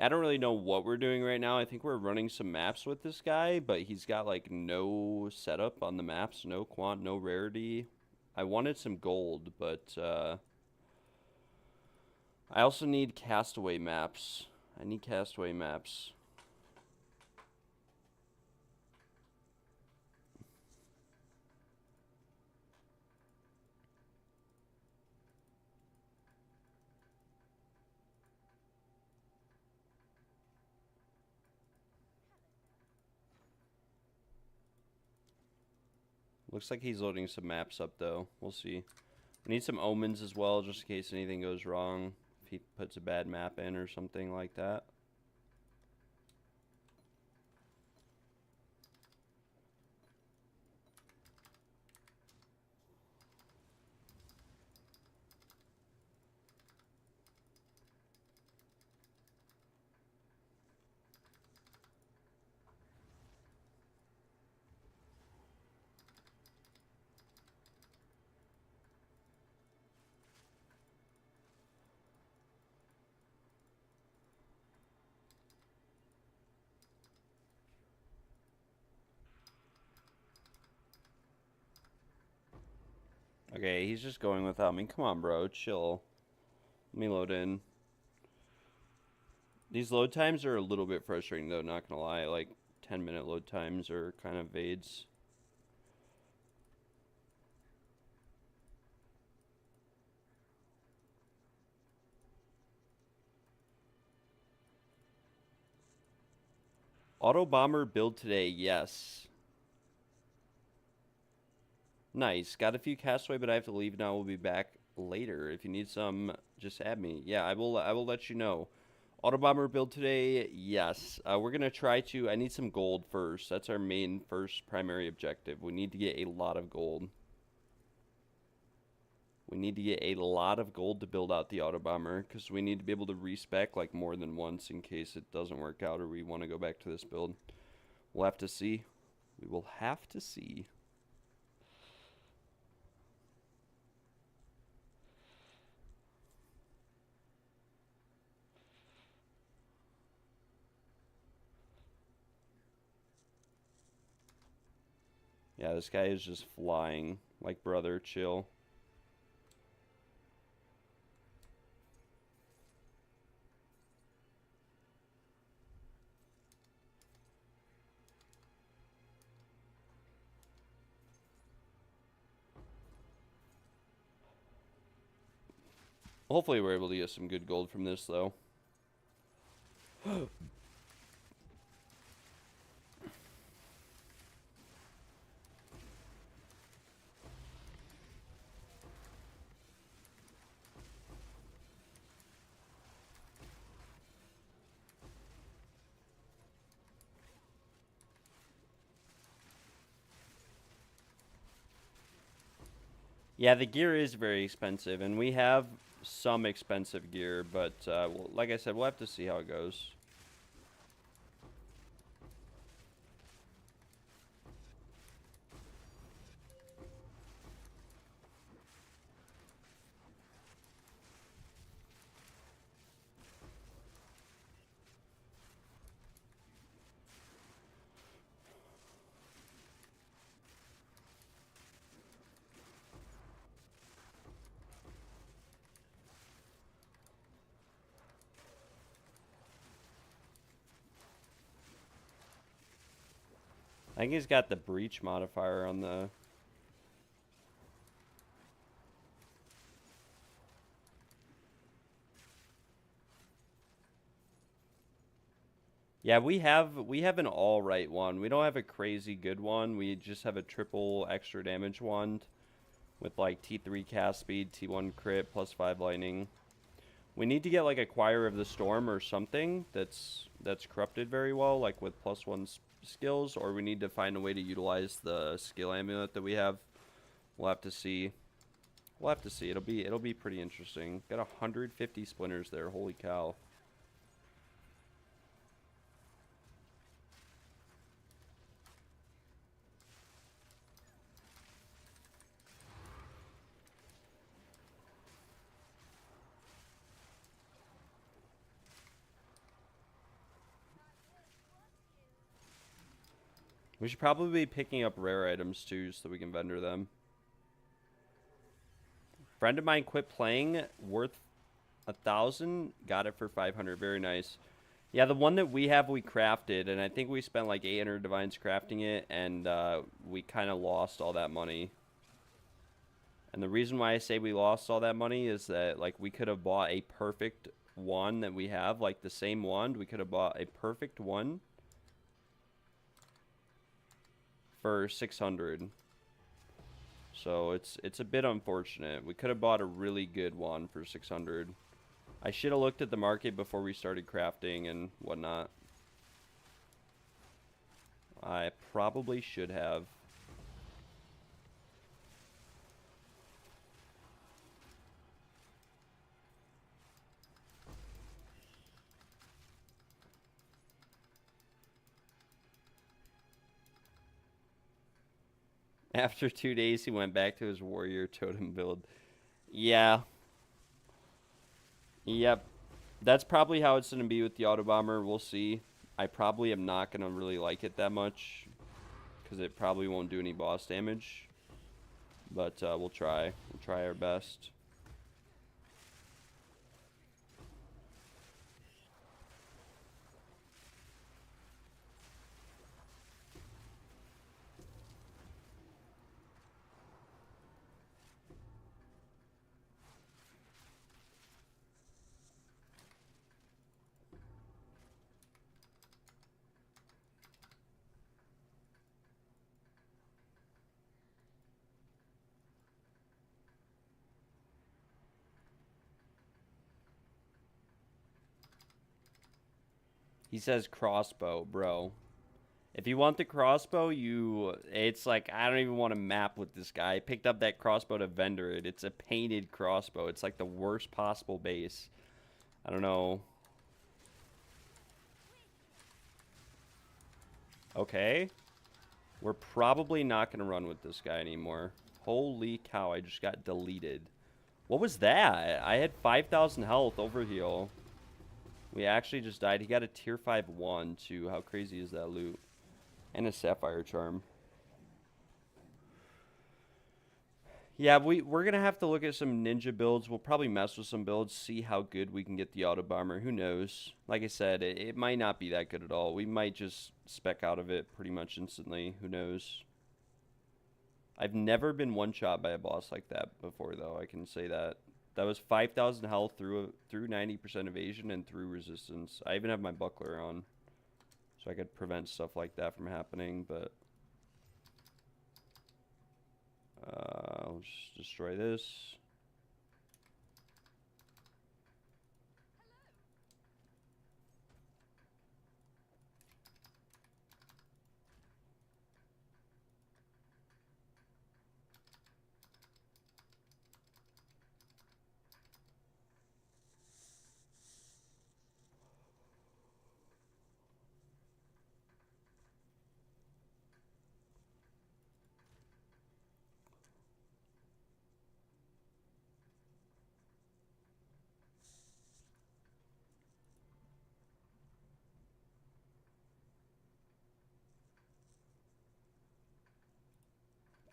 I don't really know what we're doing right now. I think we're running some maps with this guy, but he's got like no setup on the maps, no quant, no rarity. I wanted some gold, but I also need castaway maps. I need castaway maps. Looks like he's loading some maps up, though. We'll see. We need some omens as well, just in case anything goes wrong. If he puts a bad map in or something like that. Okay, he's just going without me. Come on, bro. Chill. Let me load in. These load times are a little bit frustrating, though, not gonna lie. Like, 10-minute load times are kind of vades. Autobomber build today, yes. Nice. Got a few castaway, but I have to leave now. We'll be back later. If you need some, just add me. Yeah, I will let you know. Autobomber build today, yes. We're gonna try to. I need some gold first. That's our main first primary objective. We need to get a lot of gold. We need to get a lot of gold to build out the Autobomber, because we need to be able to respec like more than once in case it doesn't work out or we want to go back to this build. We'll have to see. We will have to see. Yeah, this guy is just flying. Like, brother, chill. Hopefully we're able to get some good gold from this, though. Yeah, the gear is very expensive, and we have some expensive gear, but well, like I said, we'll have to see how it goes. I think he's got the breach modifier on the... Yeah, we have an all right one. We don't have a crazy good one. We just have a triple extra damage wand with like T3 cast speed, T1 crit, +5 lightning. We need to get like a Choir of the Storm or something that's corrupted very well, like with +1 skills, or we need to find a way to utilize the skill amulet that we have. We'll have to see. We'll have to see. It'll be pretty interesting. Got 150 splinters there. Holy cow. We should probably be picking up rare items too, so we can vendor them. Friend of mine quit playing, worth 1,000, got it for 500. Very nice. Yeah, the one that we have, we crafted, and I think we spent like 800 divines crafting it, and we kind of lost all that money. And the reason why I say we lost all that money is that like we could have bought a perfect wand that we have, like the same wand. We could have bought a perfect one for 600. So it's a bit unfortunate. We could have bought a really good one for 600. I should have looked at the market before we started crafting and whatnot. I probably should have. After 2 days, he went back to his warrior totem build. Yeah. Yep. That's probably how it's going to be with the Autobomber. We'll see. I probably am not going to really like it that much, because it probably won't do any boss damage. but we'll try. We'll try our best. He says crossbow, bro. If you want the crossbow, it's like, I don't even want to map with this guy. I picked up that crossbow to vendor it. It's a painted crossbow. It's like the worst possible base. I don't know. Okay. We're probably not going to run with this guy anymore. Holy cow, I just got deleted. What was that? I had 5,000 health overheal. We actually just died. He got a tier 5 1 too. How crazy is that loot? And a sapphire charm. Yeah, we're going to have to look at some ninja builds. We'll probably mess with some builds, see how good we can get the Autobomber. Who knows? Like I said, it might not be that good at all. We might just spec out of it pretty much instantly. Who knows? I've never been one-shot by a boss like that before, though. I can say that. That was 5,000 health through 90% evasion and through resistance. I even have my buckler on, so I could prevent stuff like that from happening, but... I'll just destroy this.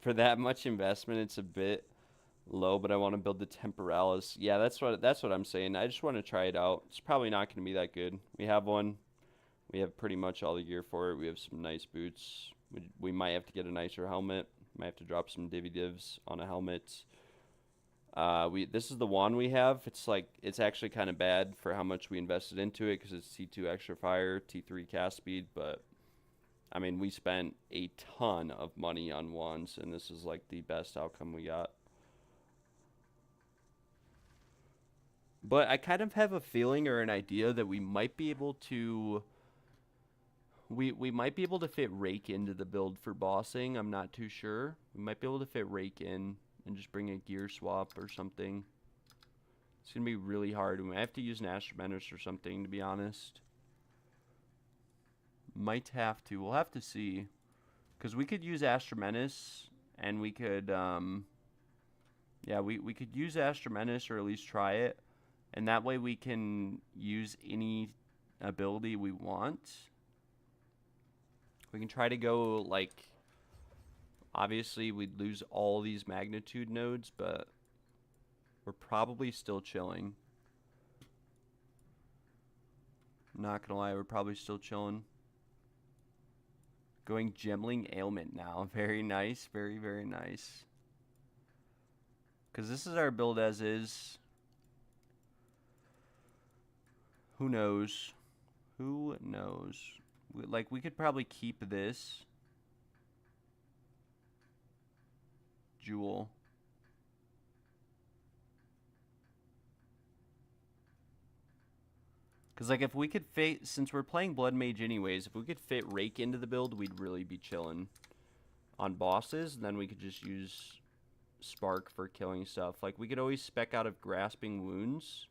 For that much investment, it's a bit low, but I want to build the Temporalis. Yeah, that's what I'm saying. I just want to try it out. It's probably not going to be that good. We have one. We have pretty much all the gear for it. We have some nice boots. We might have to get a nicer helmet. Might have to drop some divvy divs on a helmet. This is the wand we have. It's actually kind of bad for how much we invested into it because it's T2 extra fire, T3 cast speed, but I mean, we spent a ton of money on wands, and this is like the best outcome we got. But I kind of have a feeling or an idea that we might be able to... We might be able to fit Rake into the build for bossing. I'm not too sure. We might be able to fit Rake in and just bring a gear swap or something. It's going to be really hard. We might have to use an Astromenace or something, to be honest. Might have to. We'll have to see. Because we could use Astromenace, and we could, yeah, we could use Astromenace, or at least try it. And that way we can use any ability we want. We can try to go, like, obviously we'd lose all these magnitude nodes, but we're probably still chilling. Not gonna lie, we're probably still chilling. Going Gemling Ailment now. Very nice. Very, very nice. Because this is our build as is. Who knows? Who knows? We could probably keep this. Jewel. Because, like, if we could fit... Since we're playing Blood Mage anyways, if we could fit Rake into the build, we'd really be chilling on bosses. And then we could just use Spark for killing stuff. Like, we could always spec out of Grasping Wounds.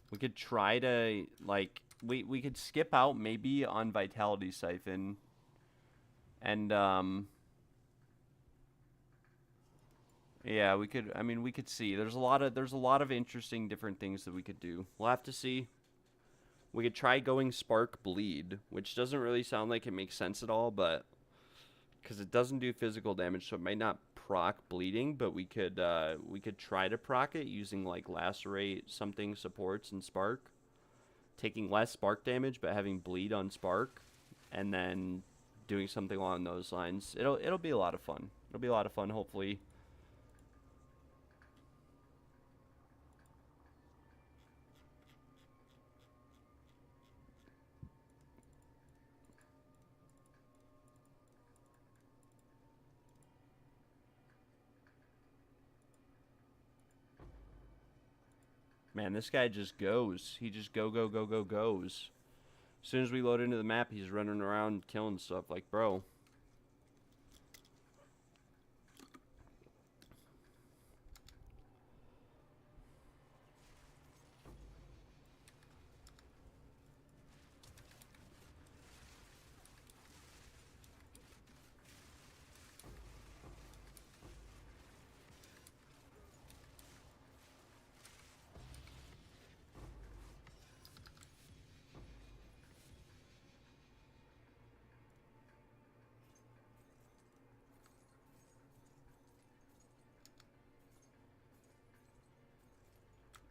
We could try to, like... We could skip out maybe on Vitality Siphon. And Yeah, we could. I mean, we could see. There's a lot of interesting different things that we could do. We'll have to see. We could try going Spark Bleed, which doesn't really sound like it makes sense at all, but because it doesn't do physical damage, so it might not proc bleeding. But we could try to proc it using like Lacerate, something supports, and Spark, taking less Spark damage but having bleed on Spark, and then doing something along those lines. It'll be a lot of fun. It'll be a lot of fun. Hopefully. Man, this guy just goes. He just goes. As soon as we load into the map, he's running around killing stuff. Like, bro.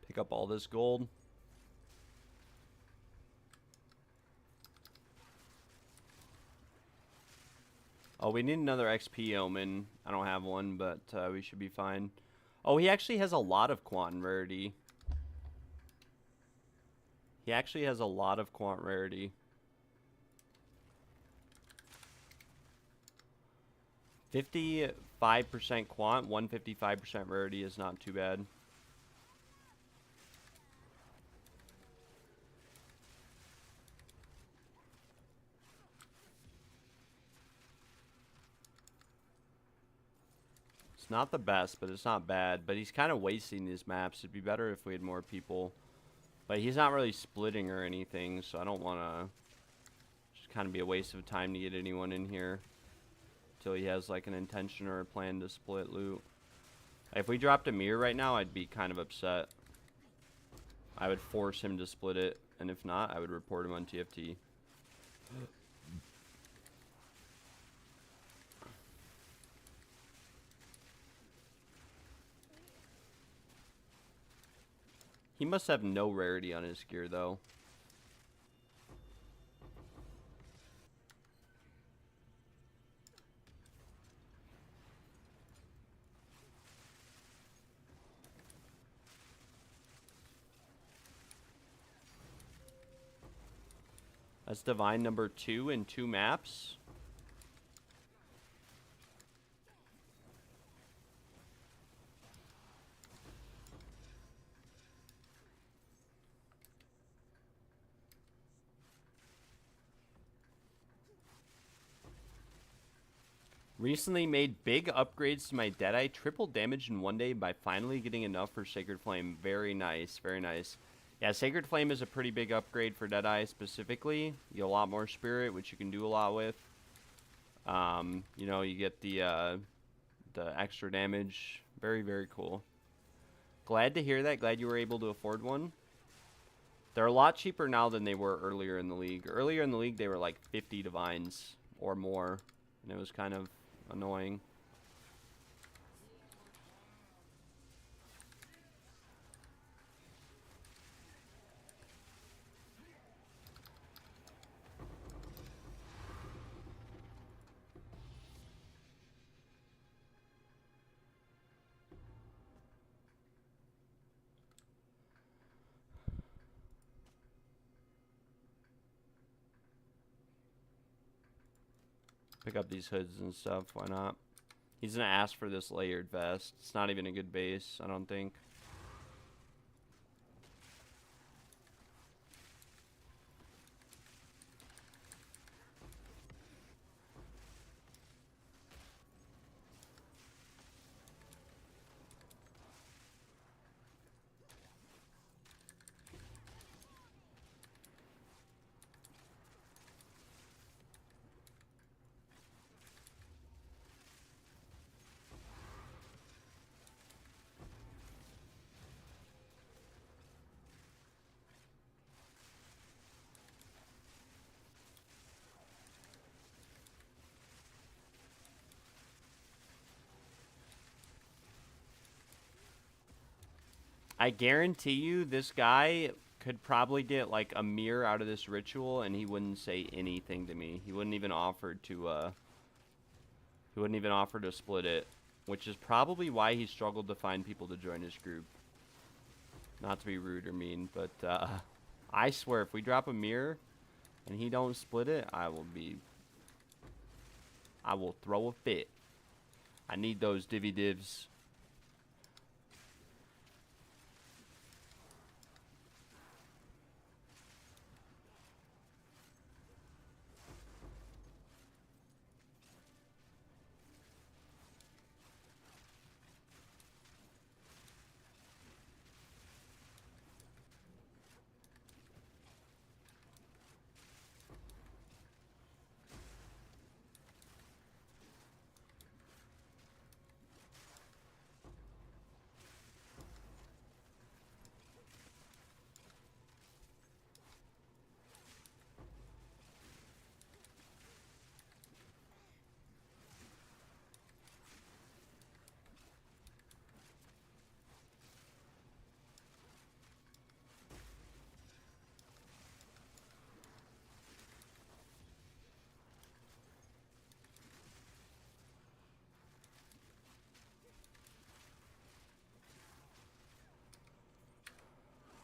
Pick up all this gold. Oh, we need another XP omen. I don't have one, but we should be fine. Oh, he actually has a lot of quant rarity. He actually has a lot of quant rarity. 55% quant, 155% rarity is not too bad. It's not the best, but it's not bad. But he's kind of wasting these maps. It'd be better if we had more people. But he's not really splitting or anything, so I don't want to just kind of be a waste of time to get anyone in here until he has like an intention or a plan to split loot. If we dropped a mirror right now, I'd be kind of upset. I would force him to split it, and if not, I would report him on TFT. He must have no rarity on his gear, though. That's Divine number 2 in 2 maps. Recently made big upgrades to my Deadeye. Triple damage in one day by finally getting enough for Sacred Flame. Very nice, very nice. Yeah, Sacred Flame is a pretty big upgrade for Deadeye specifically. You get a lot more Spirit, which you can do a lot with. You know, you get the extra damage. Very, very cool. Glad to hear that. Glad you were able to afford one. They're a lot cheaper now than they were earlier in the league. Earlier in the league, they were like 50 divines or more, and it was kind of annoying. Pick up these hoods and stuff. Why not? He's gonna ask for this layered vest. It's not even a good base, I don't think. I guarantee you this guy could probably get like a mirror out of this ritual and he wouldn't say anything to me. He wouldn't even offer to split it, which is probably why he struggled to find people to join his group. Not to be rude or mean, but I swear if we drop a mirror and he don't split it, I will throw a fit. I need those divvy divs.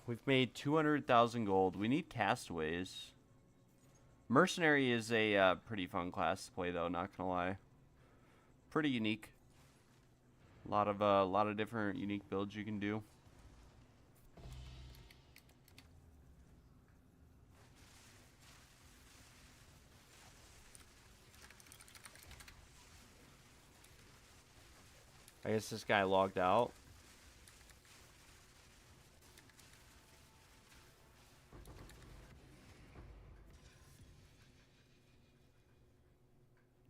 We've made 200,000 gold. We need castaways. Mercenary is a pretty fun class to play, though. Not gonna lie, pretty unique. A lot of different unique builds you can do. I guess this guy logged out.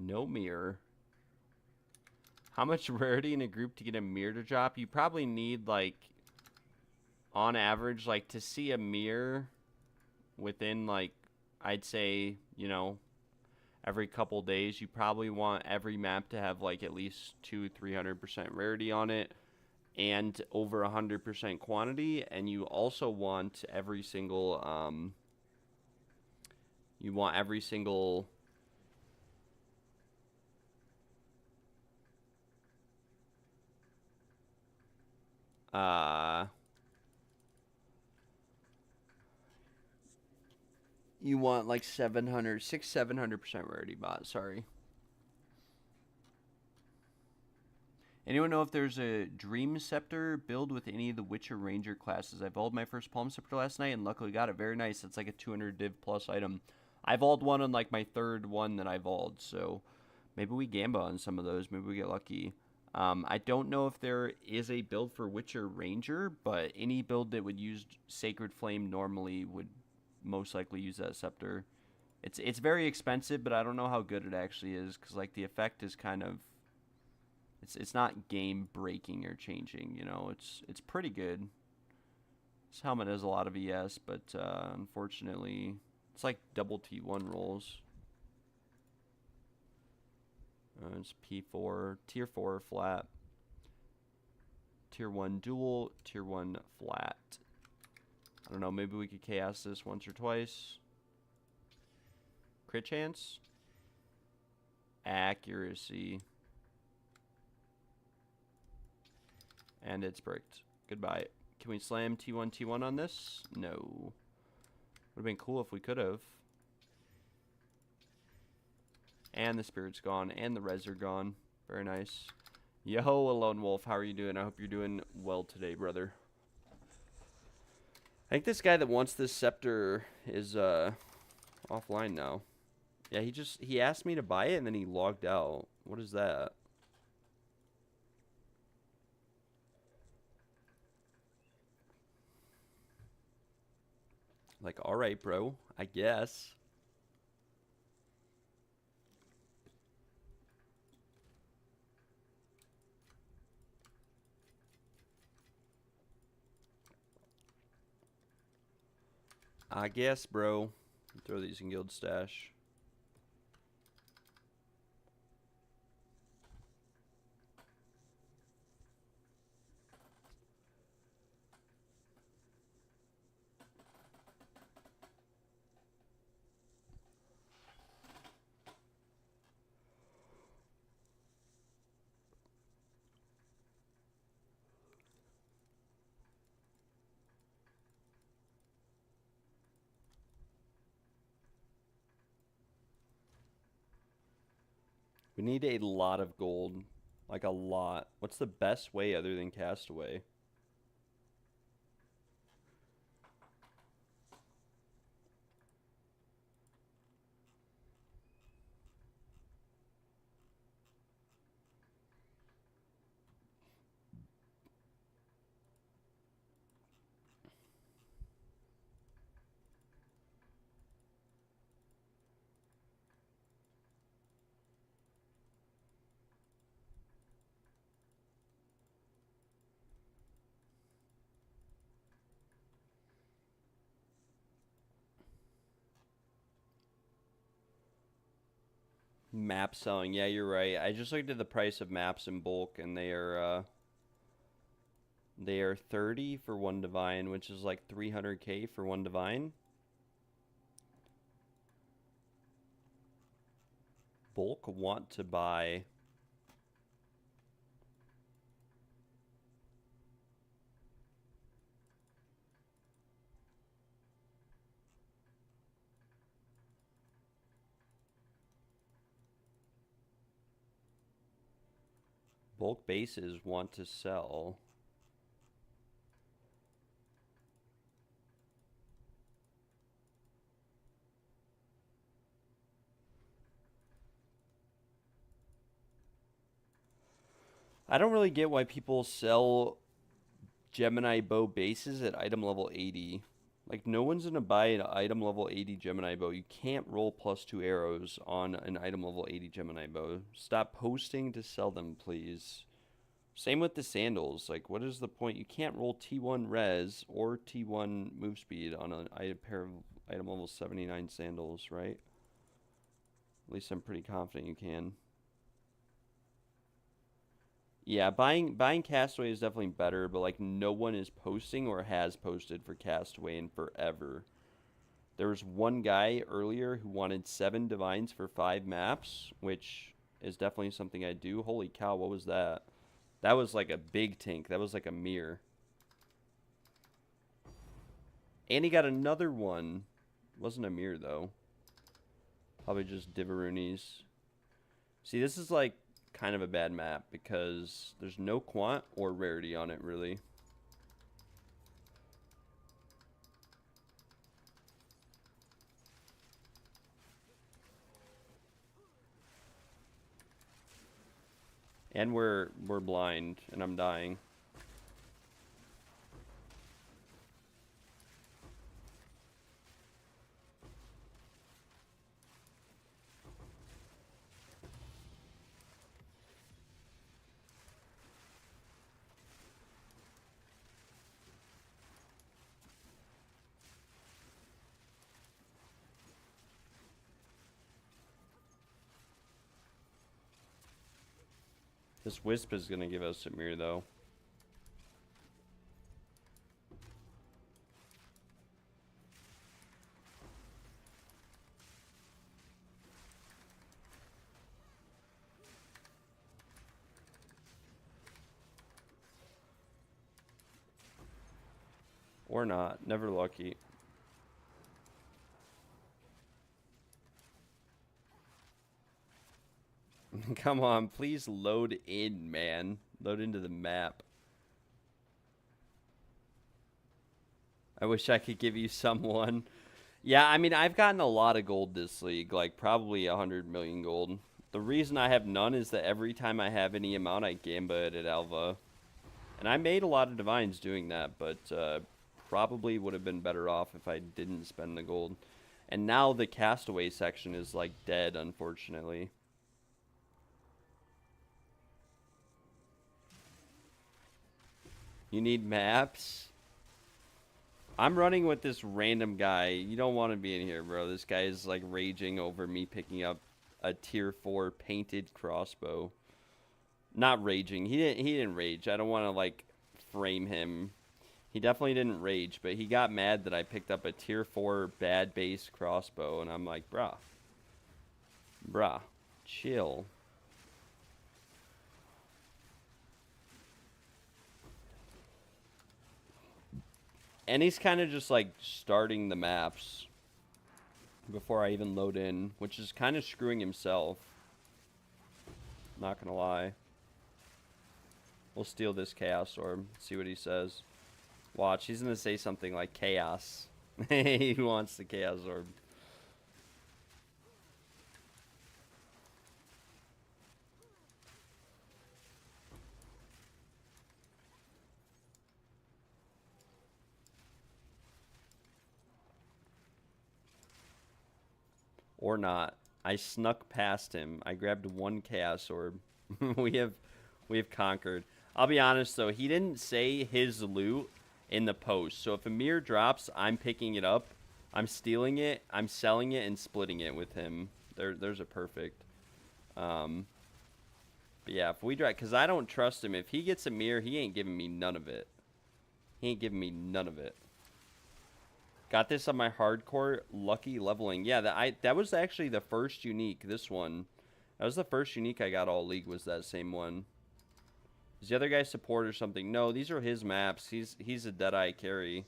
No mirror. How much rarity in a group to get a mirror to drop? You probably need, like, on average, like, to see a mirror within, like, I'd say, you know, every couple days. You probably want every map to have, like, at least 200-300% rarity on it and over 100% quantity. And you also want every single, you want like 700% rarity bot, sorry. Anyone know if there's a Dream Scepter build with any of the Witcher Ranger classes? I vaulted my first Palm Scepter last night and luckily got it. Very nice. It's like a 200 div plus item. I vaulted one on like my third one that I vaulted, so maybe we gamba on some of those. Maybe we get lucky. I don't know if there is a build for Witcher Ranger, but any build that would use Sacred Flame normally would most likely use that scepter. It's very expensive, but I don't know how good it actually is, because like the effect is kind of, it's not game breaking or changing, you know. It's pretty good. This helmet has a lot of ES, but unfortunately it's like double T1 rolls. It's P4, tier 4 flat, tier 1 dual, tier 1 flat. I don't know, maybe we could chaos this once or twice. Crit chance, accuracy, and it's bricked. Goodbye. Can we slam T1 on this? No. Would have been cool if we could have. And the spirit's gone, and the res are gone. Very nice. Yo, Lone Wolf, how are you doing? I hope you're doing well today, brother. I think this guy that wants this scepter is offline now. Yeah, he asked me to buy it and then he logged out. What is that? Like, all right, bro, I guess. I guess, bro. Throw these in guild stash. We need a lot of gold. Like a lot. What's the best way other than Castaway? Map selling. Yeah, you're right. I just looked at the price of maps in bulk, and they are 30 for one divine, which is like 300k for one divine. Bulk want to buy. Bulk bases want to sell. I don't really get why people sell Gemini bow bases at item level 80. Like, no one's going to buy an item level 80 Gemini bow. You can't roll +2 arrows on an item level 80 Gemini bow. Stop posting to sell them, please. Same with the sandals. Like, what is the point? You can't roll T1 res or T1 move speed on a pair of item level 79 sandals, right? At least I'm pretty confident you can. Yeah, buying Castaway is definitely better, but like no one is posting or has posted for Castaway in forever. There was one guy earlier who wanted 7 divines for 5 maps, which is definitely something I do. Holy cow, what was that? That was like a big tank. That was like a mirror. And he got another one. Wasn't a mirror though. Probably just Diveroonies. See, this is like kind of a bad map because there's no quant or rarity on it, really. And we're blind, and I'm dying. This Wisp is going to give us a mirror, though. Or not. Never lucky. Come on, please load in, man. Load into the map. I wish I could give you someone. Yeah, I mean, I've gotten a lot of gold this league, like probably 100 million gold. The reason I have none is that every time I have any amount, I gamba it at Alva. And I made a lot of divines doing that, but probably would have been better off if I didn't spend the gold. And now the Castaway section is like dead, unfortunately. You need maps? I'm running with this random guy. You don't want to be in here, bro. This guy is like raging over me picking up a tier 4 painted crossbow. Not raging. He didn't rage. I don't want to like frame him. He definitely didn't rage, but he got mad that I picked up a tier 4 bad base crossbow, and I'm like, bruh, chill. And he's kind of just like starting the maps before I even load in, which is kind of screwing himself. Not gonna lie. We'll steal this Chaos Orb. See what he says. Watch, he's gonna say something like Chaos. He wants the Chaos Orb. Or not. I snuck past him. I grabbed one Chaos Orb. we have conquered. I'll be honest though, he didn't say his loot in the post. So if a mirror drops, I'm picking it up. I'm stealing it. I'm selling it and splitting it with him. There's a perfect. But yeah, if we drop, because I don't trust him. If he gets a mirror, he ain't giving me none of it. He ain't giving me none of it. Got this on my hardcore lucky leveling. Yeah, that was actually the first unique. This one, that was the first unique I got all league. Was that same one? Is the other guy support or something? No, these are his maps. He's a Deadeye carry.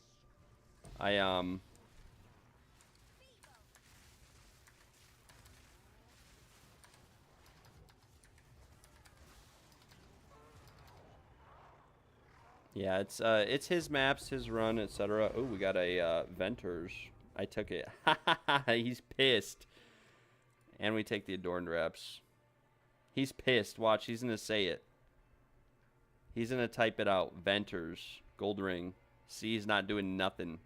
Yeah, it's his maps, his run, etc. Oh, we got a Venters. I took it. He's pissed. And we take the Adorned Wraps. He's pissed. Watch, he's gonna say it. He's gonna type it out. Venters. Gold ring. See, he's not doing nothing.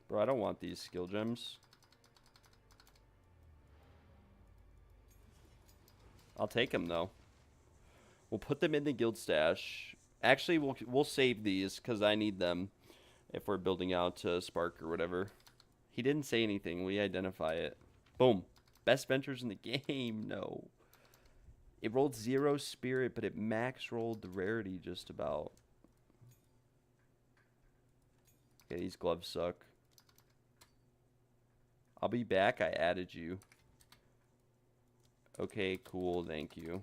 Bro, I don't want these skill gems. I'll take them though. We'll put them in the guild stash. Actually, we'll save these because I need them if we're building out Spark or whatever. He didn't say anything. We identify it. Boom. Best Ventures in the game. No. It rolled 0 spirit, but it max rolled the rarity just about. Okay, these gloves suck. I'll be back. I added you. Okay, cool. Thank you.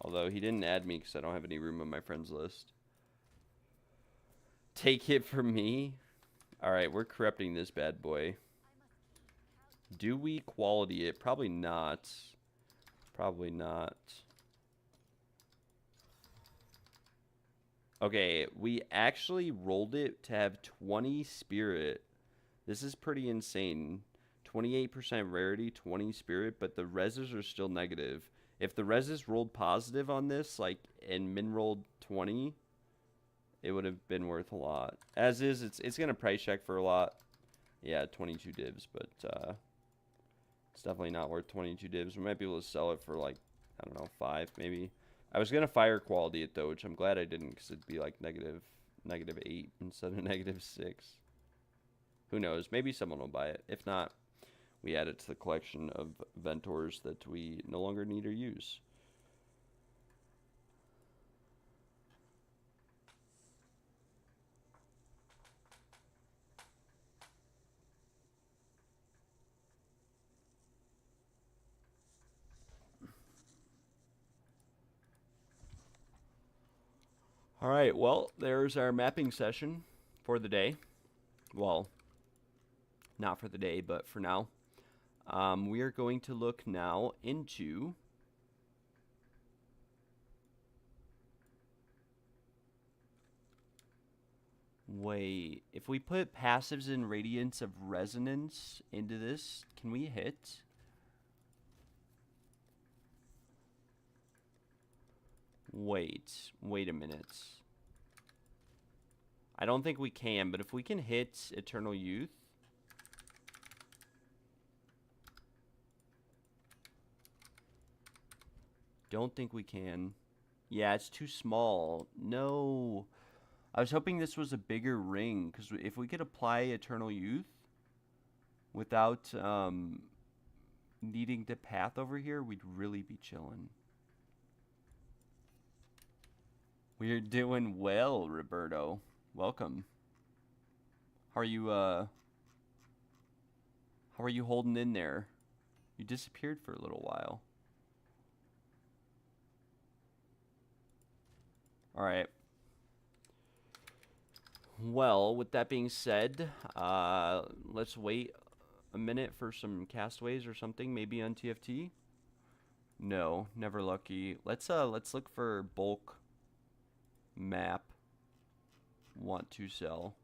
Although he didn't add me because I don't have any room on my friends list. Take it from me. Alright, we're corrupting this bad boy. Do we quality it? Probably not. Probably not. Okay, we actually rolled it to have 20 spirit. This is pretty insane. 28% rarity, 20 spirit, but the reses are still negative. If the reses rolled positive on this, like, and min rolled 20, it would have been worth a lot. As is, it's going to price check for a lot. Yeah, 22 divs, but it's definitely not worth 22 divs. We might be able to sell it for, like, I don't know, 5 maybe. I was going to fire quality it, though, which I'm glad I didn't, because it'd be, like, negative 8 instead of negative 6. Who knows? Maybe someone will buy it. If not, we add it to the collection of Ventors that we no longer need or use. All right, well, there's our mapping session for the day. Well, not for the day, but for now. We are going to look now into wait, if we put passives and radiance of resonance into this, can we hit? Wait a minute. I don't think we can, but if we can hit Eternal Youth, don't think we can. Yeah, it's too small. No. I was hoping this was a bigger ring, because if we could apply Eternal Youth without needing to path over here, we'd really be chilling. We're doing well, Roberto. Welcome. How are you holding in there? You disappeared for a little while. Alright. Well, with that being said, let's wait a minute for some castaways or something, maybe on TFT? No, never lucky. Let's look for bulk map. Want to sell.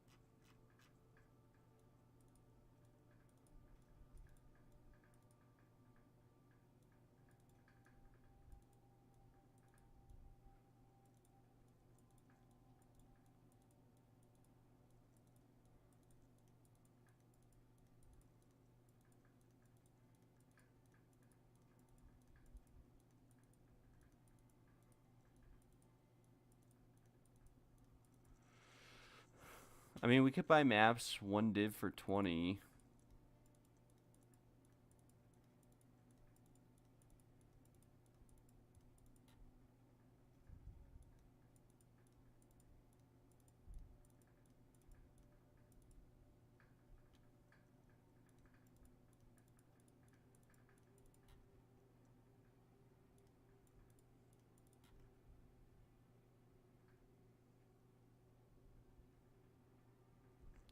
I mean, we could buy maps, 1 div for 20.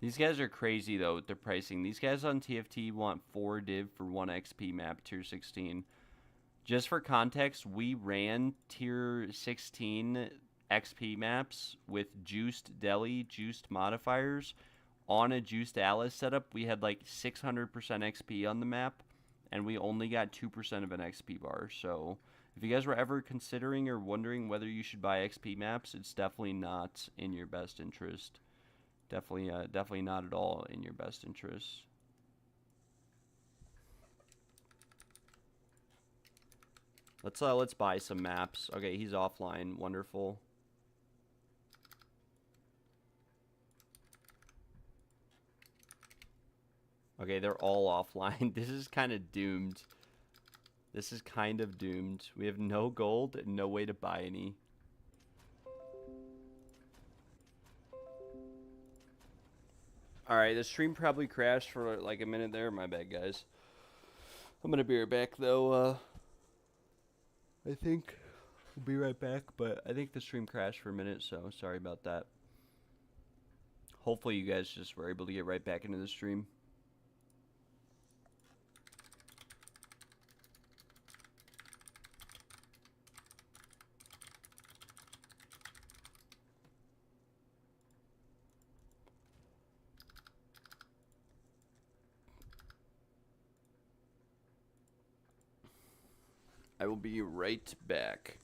These guys are crazy, though, with their pricing. These guys on TFT want 4 div for 1 XP map, tier 16. Just for context, we ran tier 16 XP maps with juiced deli, juiced modifiers. On a juiced Alice setup, we had like 600% XP on the map, and we only got 2% of an XP bar. So if you guys were ever considering or wondering whether you should buy XP maps, it's definitely not in your best interest. Definitely not at all in your best interest. Let's buy some maps. Okay, he's offline. Wonderful. Okay, they're all offline. This is kind of doomed. This is kind of doomed. We have no gold and no way to buy any. Alright, the stream probably crashed for like a minute there. My bad, guys. I'm gonna be right back, though. I think we'll be right back, but I think the stream crashed for a minute, so sorry about that. Hopefully you guys just were able to get right back into the stream. I will be right back.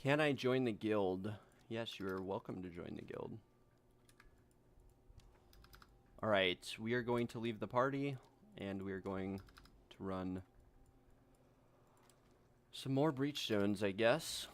Can I join the guild? Yes, you are welcome to join the guild. Alright, we are going to leave the party, and we are going to run some more breach zones, I guess.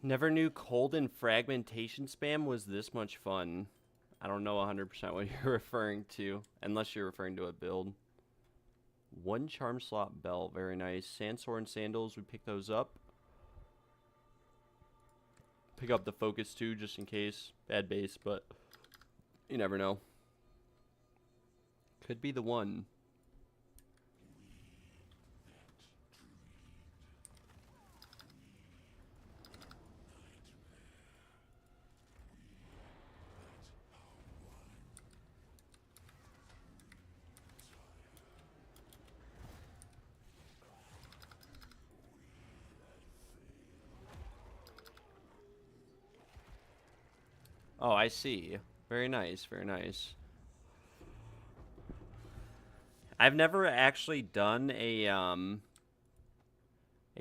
Never knew cold and fragmentation spam was this much fun. I don't know 100% what you're referring to, unless you're referring to a build. One charm slot belt, very nice. Sandsword and sandals, we pick those up. Pick up the focus too, just in case. Bad base, but you never know. Could be the one. Oh, I see. Very nice, very nice. I've never actually done a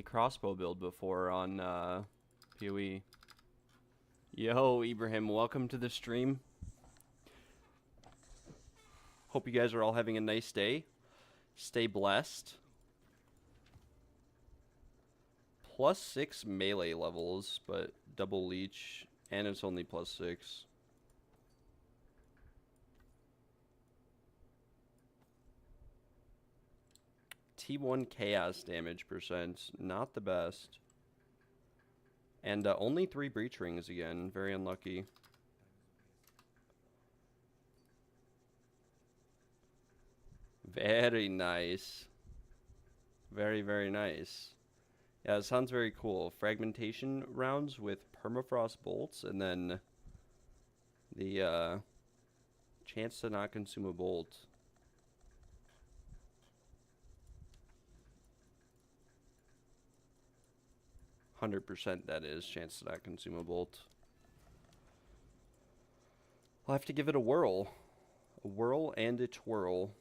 crossbow build before on PoE. Yo, Ibrahim, welcome to the stream. Hope you guys are all having a nice day. Stay blessed. +6 melee levels, but double leech. And it's only +6. T1 chaos damage %. Not the best. And only 3 breach rings again. Very unlucky. Very nice. Very, very nice. Yeah, it sounds very cool. Fragmentation rounds with permafrost bolts, and then the chance to not consume a bolt. %, that is, chance to not consume a bolt. I'll have to give it a whirl. A whirl and a twirl.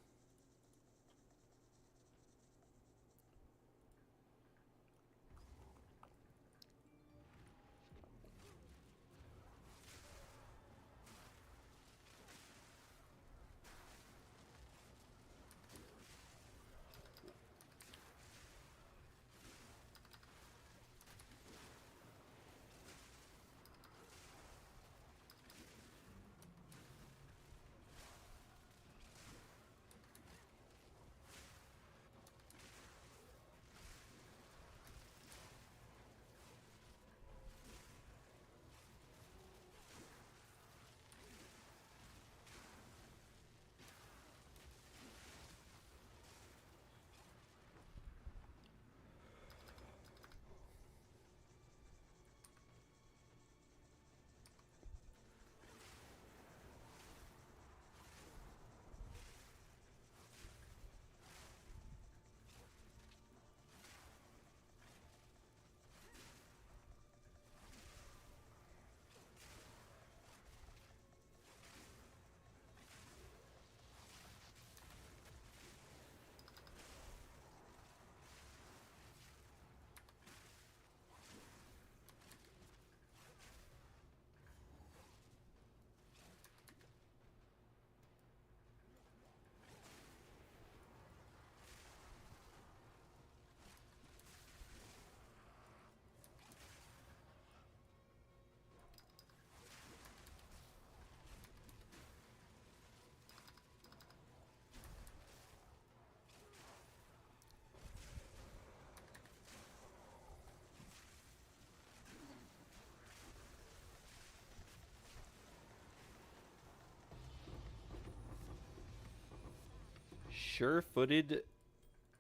Sure-footed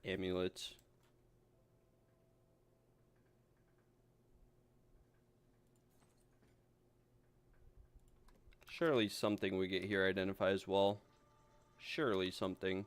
amulet. Surely something we get here identifies well. Surely something.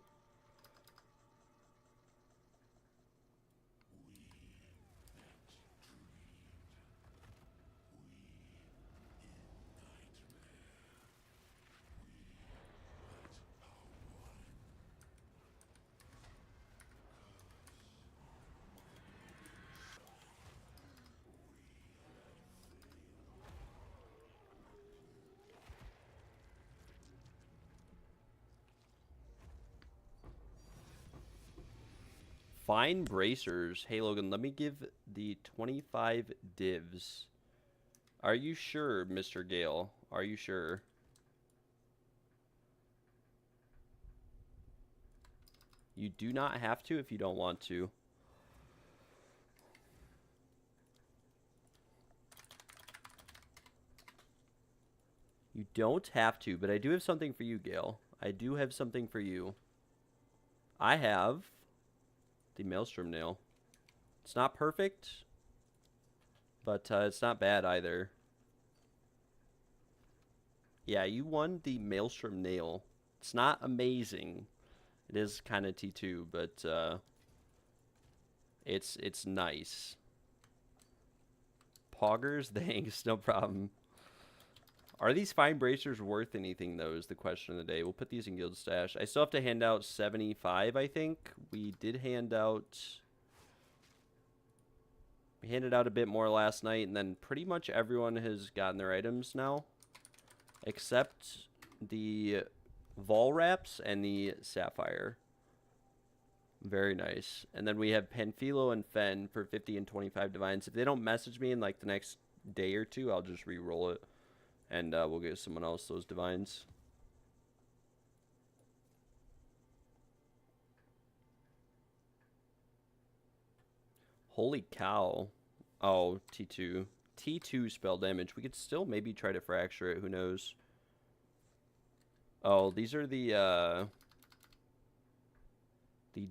Fine bracers. Hey, Logan, let me give the 25 divs. Are you sure, Mr. Gale? Are you sure? You do not have to if you don't want to. You don't have to, but I do have something for you, Gale. I do have something for you. I have the Maelstrom Nail. It's not perfect, but it's not bad either. Yeah, you won the Maelstrom Nail. It's not amazing. It is kind of T2, but it's nice. Poggers, thanks, no problem. Are these fine bracers worth anything, though, is the question of the day. We'll put these in guild stash. I still have to hand out 75, I think. We did hand out... We handed out a bit more last night, and then pretty much everyone has gotten their items now. Except the Vol Wraps and the Sapphire. Very nice. And then we have Panfilo and Fen for 50 and 25 divines. If they don't message me in like the next day or two, I'll just re-roll it. And we'll give someone else those divines. Holy cow. Oh, T2. T2 spell damage. We could still maybe try to fracture it. Who knows? Oh, these are the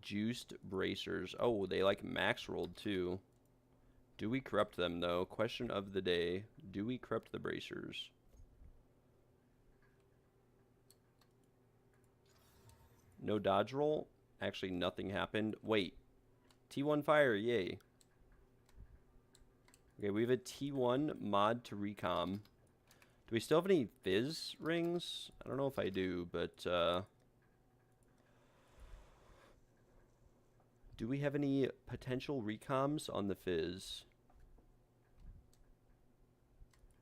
juiced bracers. Oh, they like max rolled too. Do we corrupt them though? Question of the day. Do we corrupt the bracers? No dodge roll? Actually, nothing happened. Wait. T1 fire, yay. Okay, we have a T1 mod to recom. Do we still have any fizz rings? I don't know if I do, but do we have any potential recoms on the fizz?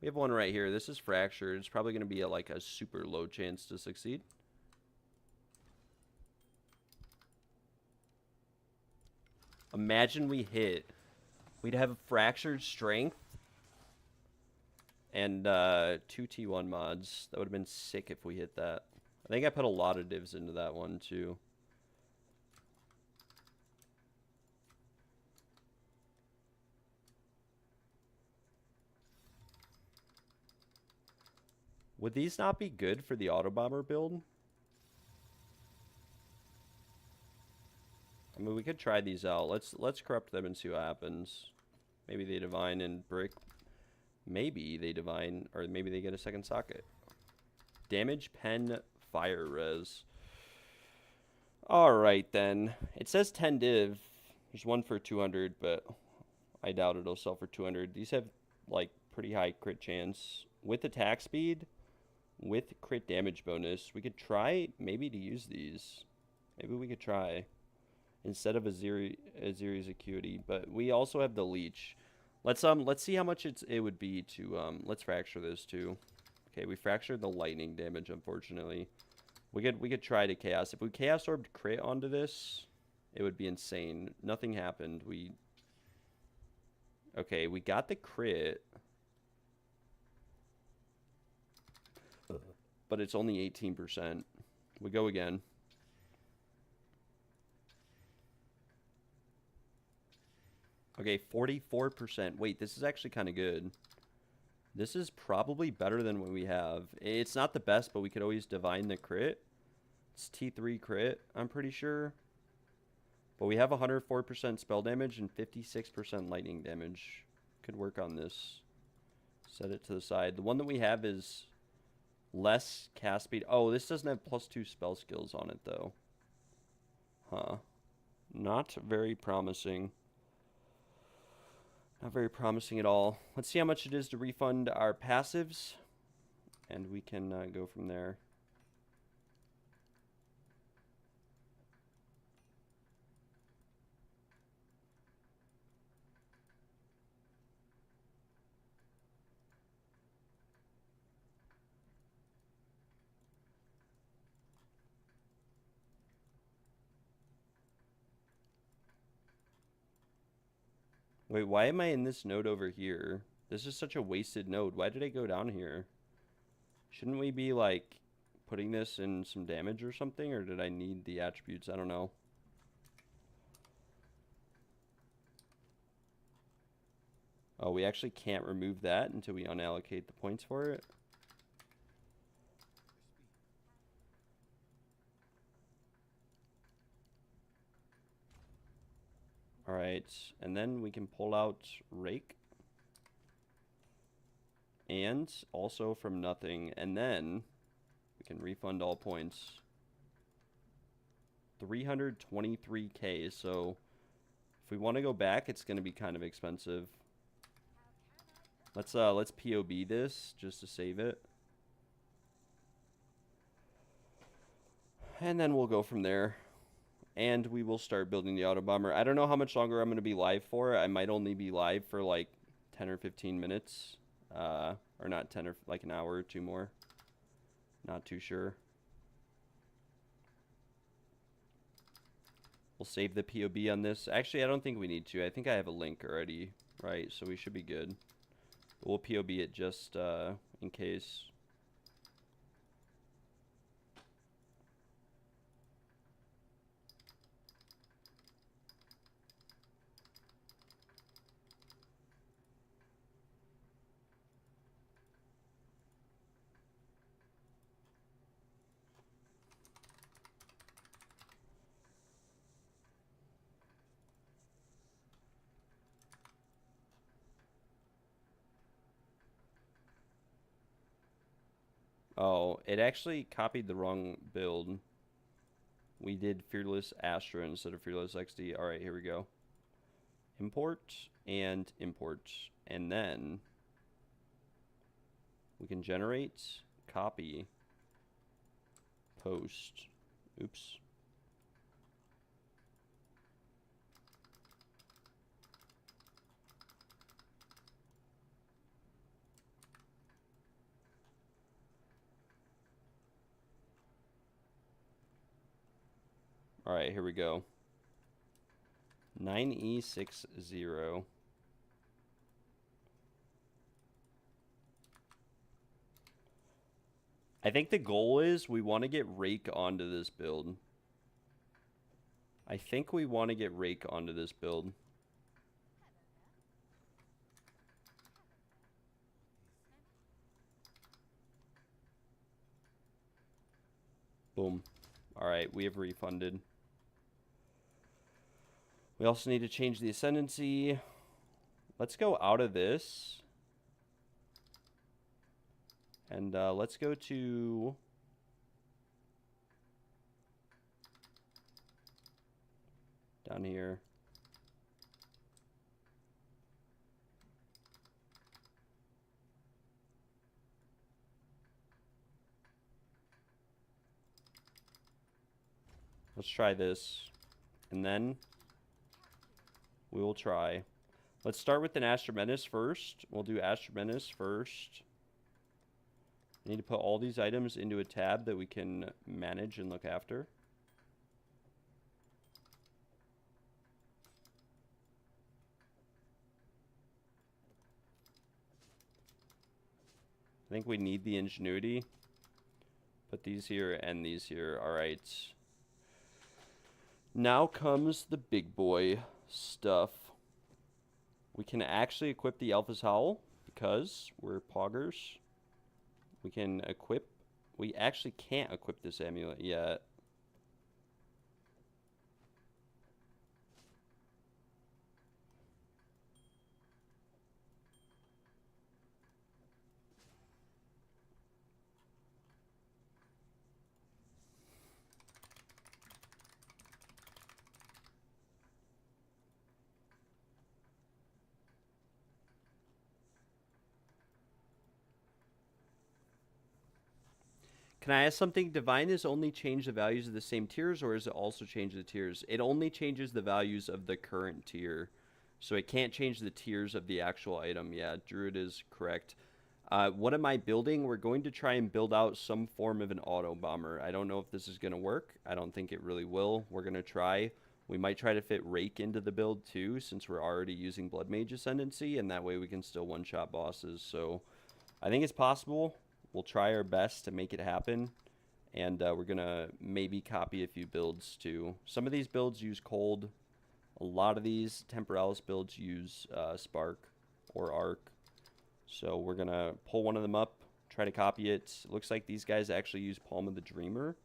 We have one right here. This is fractured. It's probably going to be like a super low chance to succeed. Imagine we hit. We'd have fractured strength and 2 T1 mods. That would have been sick if we hit that. I think I put a lot of divs into that one too. Would these not be good for the Autobomber build? I mean, we could try these out. Let's corrupt them and see what happens. Maybe they divine and brick. Maybe they divine, or maybe they get a second socket. Damage, pen, fire res. Alright then. It says 10 div. There's one for 200, but I doubt it'll sell for 200. These have, like, pretty high crit chance. With attack speed, with crit damage bonus, we could try maybe to use these. Maybe we could try. Instead of a Aziri's Acuity, but we also have the Leech. Let's see how much it would be to let's fracture this too. Okay, we fractured the lightning damage, unfortunately. We could try to chaos. If we chaos orbed crit onto this, it would be insane. Nothing happened. Okay, we got the crit. But it's only 18%. We go again. Okay, 44%. Wait, this is actually kind of good. This is probably better than what we have. It's not the best, but we could always divine the crit. It's T3 crit, I'm pretty sure. But we have 104% spell damage and 56% lightning damage. Could work on this. Set it to the side. The one that we have is less cast speed. Oh, this doesn't have +2 spell skills on it, though. Huh. Not very promising. Not very promising at all. Let's see how much it is to refund our passives. And we can go from there. Wait, why am I in this node over here? This is such a wasted node. Why did I go down here? Shouldn't we be, like, putting this in some damage or something? Or did I need the attributes? I don't know. Oh, we actually can't remove that until we unallocate the points for it. Alright, and then we can pull out Rake. And also from nothing, and then we can refund all points. 323k, so if we want to go back, it's going to be kind of expensive. Let's POB this just to save it. And then we'll go from there. And we will start building the Autobomber. I don't know how much longer I'm going to be live for. I might only be live for like 10 or 15 minutes. Or not 10 or like an hour or two more. Not too sure. We'll save the POB on this. Actually, I don't think we need to. I think I have a link already, right? So we should be good. We'll POB it just in case. Oh, it actually copied the wrong build. We did Fearless Astra instead of Fearless XD. Alright, here we go. Import and import. And then we can generate, copy, post. Oops. Alright, here we go. 9E60. I think the goal is we want to get Rake onto this build. I think we want to get Rake onto this build. Boom. Alright, we have refunded. We also need to change the ascendancy. Let's go out of this. And let's go to... down here. Let's try this. And then we will try. Let's start with an Astromenace first. We'll do Astromenace first. We need to put all these items into a tab that we can manage and look after. I think we need the Ingenuity. Put these here and these here. Alright. Now comes the big boy stuff. We can actually equip the Alpha's Howl because we're poggers. We can equip. We actually can't equip this amulet yet. Can I ask something? Divine is only change the values of the same tiers, or is it also change the tiers? It only changes the values of the current tier. So it can't change the tiers of the actual item. Yeah, Druid is correct. What am I building? We're going to try and build out some form of an Autobomber. I don't know if this is going to work. I don't think it really will. We're going to try. We might try to fit Rake into the build too, since we're already using Blood Mage Ascendancy, and that way we can still one-shot bosses. So I think it's possible. We'll try our best to make it happen, and we're going to maybe copy a few builds too. Some of these builds use Cold. A lot of these Temporalis builds use Spark or Arc. So we're going to pull one of them up, try to copy it. It looks like these guys actually use Palm of the Dreamer.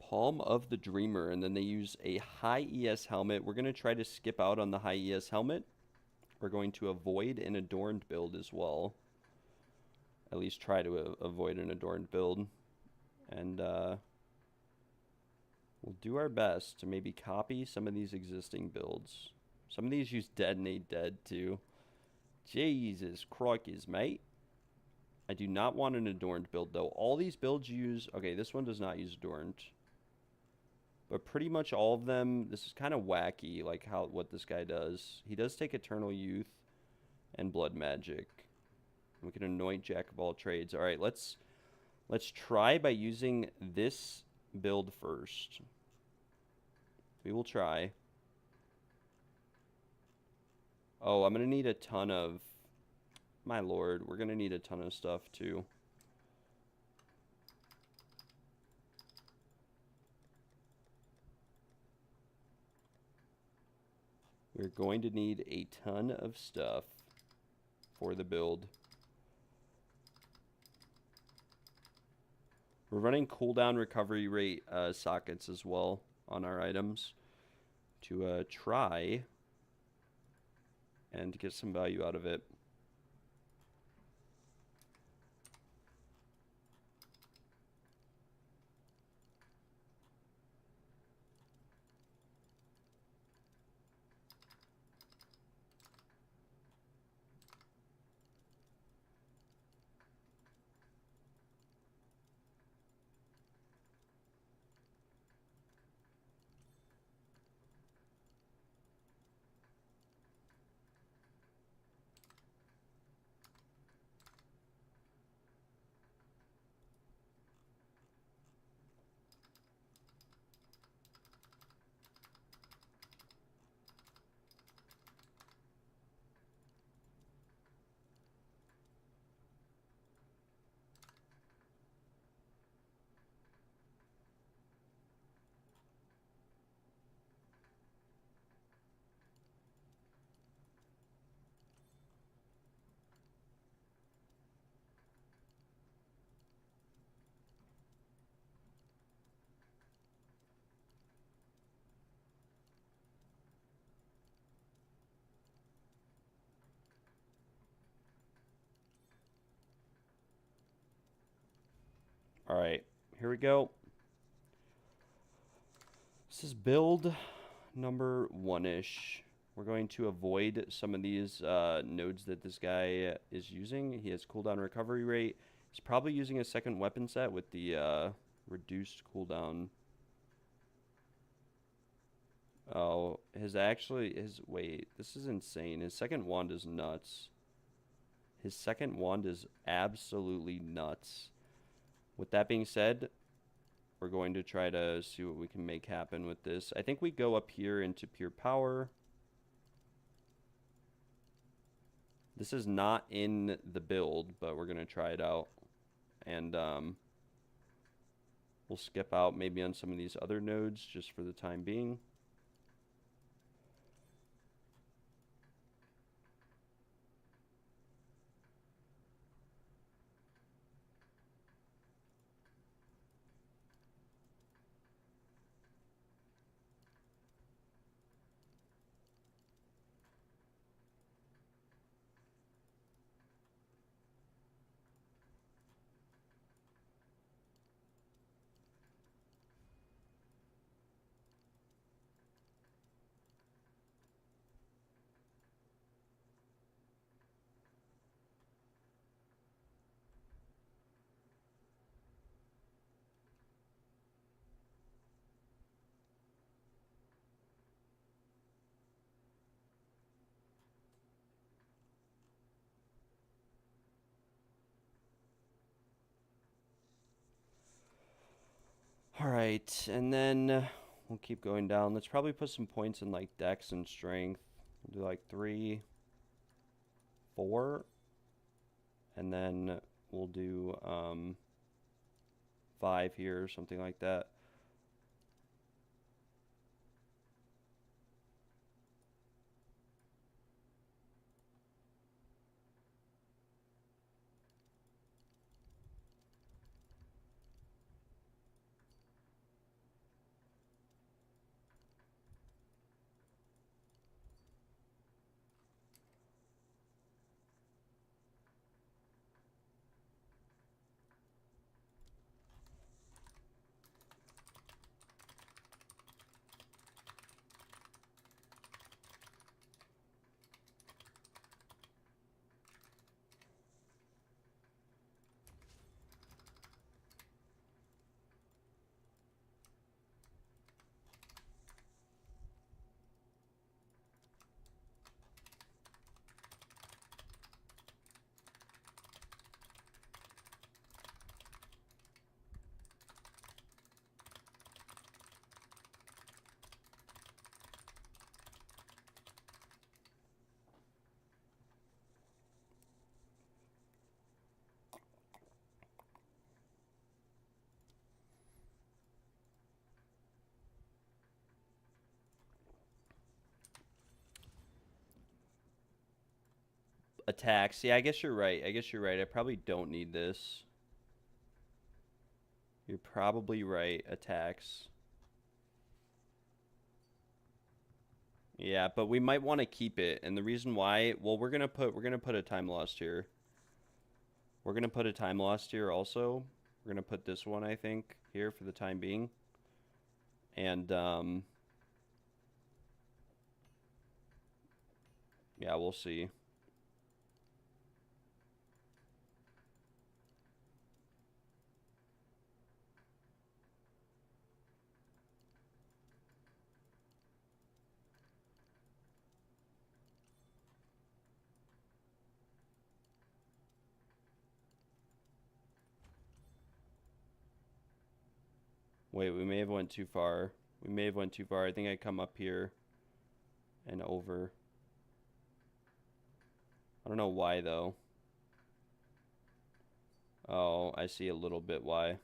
Palm of the Dreamer, and then they use a high ES helmet. We're going to try to skip out on the high ES helmet. We're going to avoid an Adorned build as well. At least try to avoid an Adorned build. And we'll do our best to maybe copy some of these existing builds. Some of these use Detonate Dead too. Jesus crikey, mate. I do not want an Adorned build though. All these builds use... Okay, this one does not use Adorned. But pretty much all of them, this is kind of wacky, like what this guy does. He does take Eternal Youth and Blood Magic. We can anoint Jack of all trades. All right, let's try by using this build first. We will try. Oh, I'm going to need a ton of... My lord, we're going to need a ton of stuff too. We're going to need a ton of stuff for the build. We're running cooldown recovery rate sockets as well on our items to try and get some value out of it. All right, here we go. This is build number 1-ish. We're going to avoid some of these nodes that this guy is using. He has cooldown recovery rate. He's probably using a second weapon set with the reduced cooldown. Oh, wait, this is insane. His second wand is nuts. His second wand is absolutely nuts. With that being said, we're going to try to see what we can make happen with this. I think we go up here into pure power. This is not in the build, but we're going to try it out. And we'll skip out maybe on some of these other nodes just for the time being. Alright, and then we'll keep going down. Let's probably put some points in like dex and strength. We'll do like 3, 4, and then we'll do 5 here or something like that. Attacks. Yeah, I guess you're right. I probably don't need this. You're probably right. Attacks. Yeah, but we might want to keep it. And the reason why, well, we're gonna put a time lost here. We're gonna put a time lost here also. We're gonna put this one, I think, here for the time being. And yeah, we'll see. Wait, we may have went too far. We may have went too far. I think I come up here and over. I don't know why, though. Oh, I see a little bit why.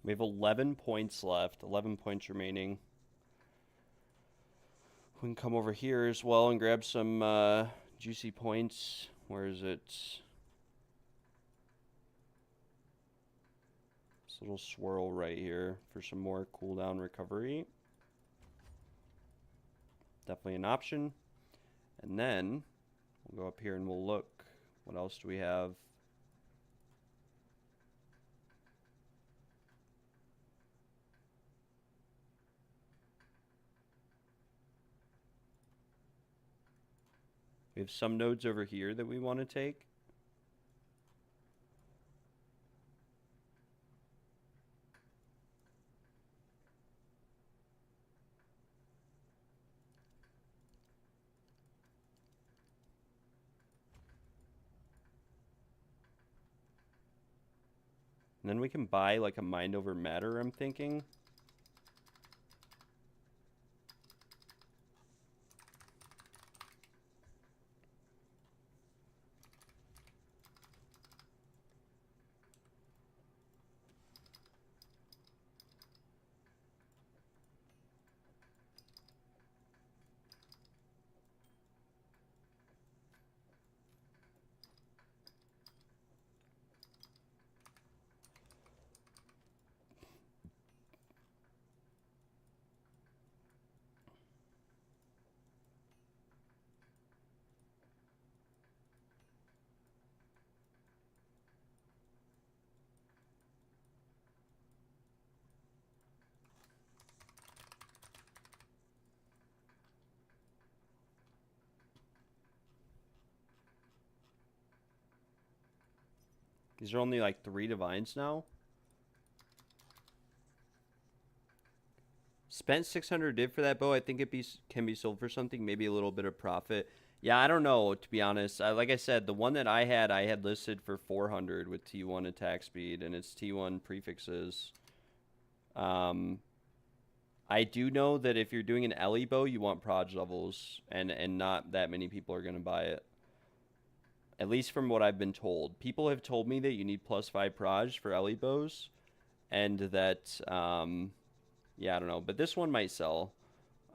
We have 11 points left. 11 points remaining. We can come over here as well and grab some juicy points. Where is it? This little swirl right here for some more cooldown recovery. Definitely an option. And then we'll go up here and we'll look. What else do we have? We have some nodes over here that we want to take. And then we can buy like a mind over matter, I'm thinking. These are only like 3 divines now. Spent 600 div for that bow. I think can be sold for something, maybe a little bit of profit. Yeah, I don't know, to be honest. Like I said, the one that I had listed for 400 with T1 attack speed, and it's T1 prefixes. I do know that if you're doing an Ellie bow, you want proj levels, and not that many people are going to buy it. At least from what I've been told. People have told me that you need +5 proj for Ellie bows, and that, yeah, I don't know. But this one might sell.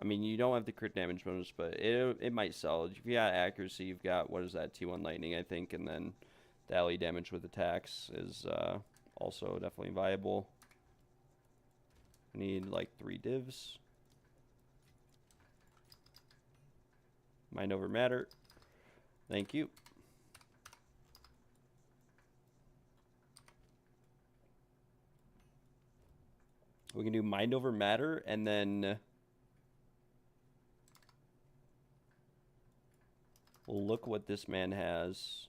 I mean, you don't have the crit damage bonus, but it might sell. If you got accuracy, you've got, what is that, T1 lightning, I think, and then the Ellie damage with attacks is also definitely viable. Need like 3 divs. Mind over matter. Thank you. We can do mind over matter, and then we'll look what this man has.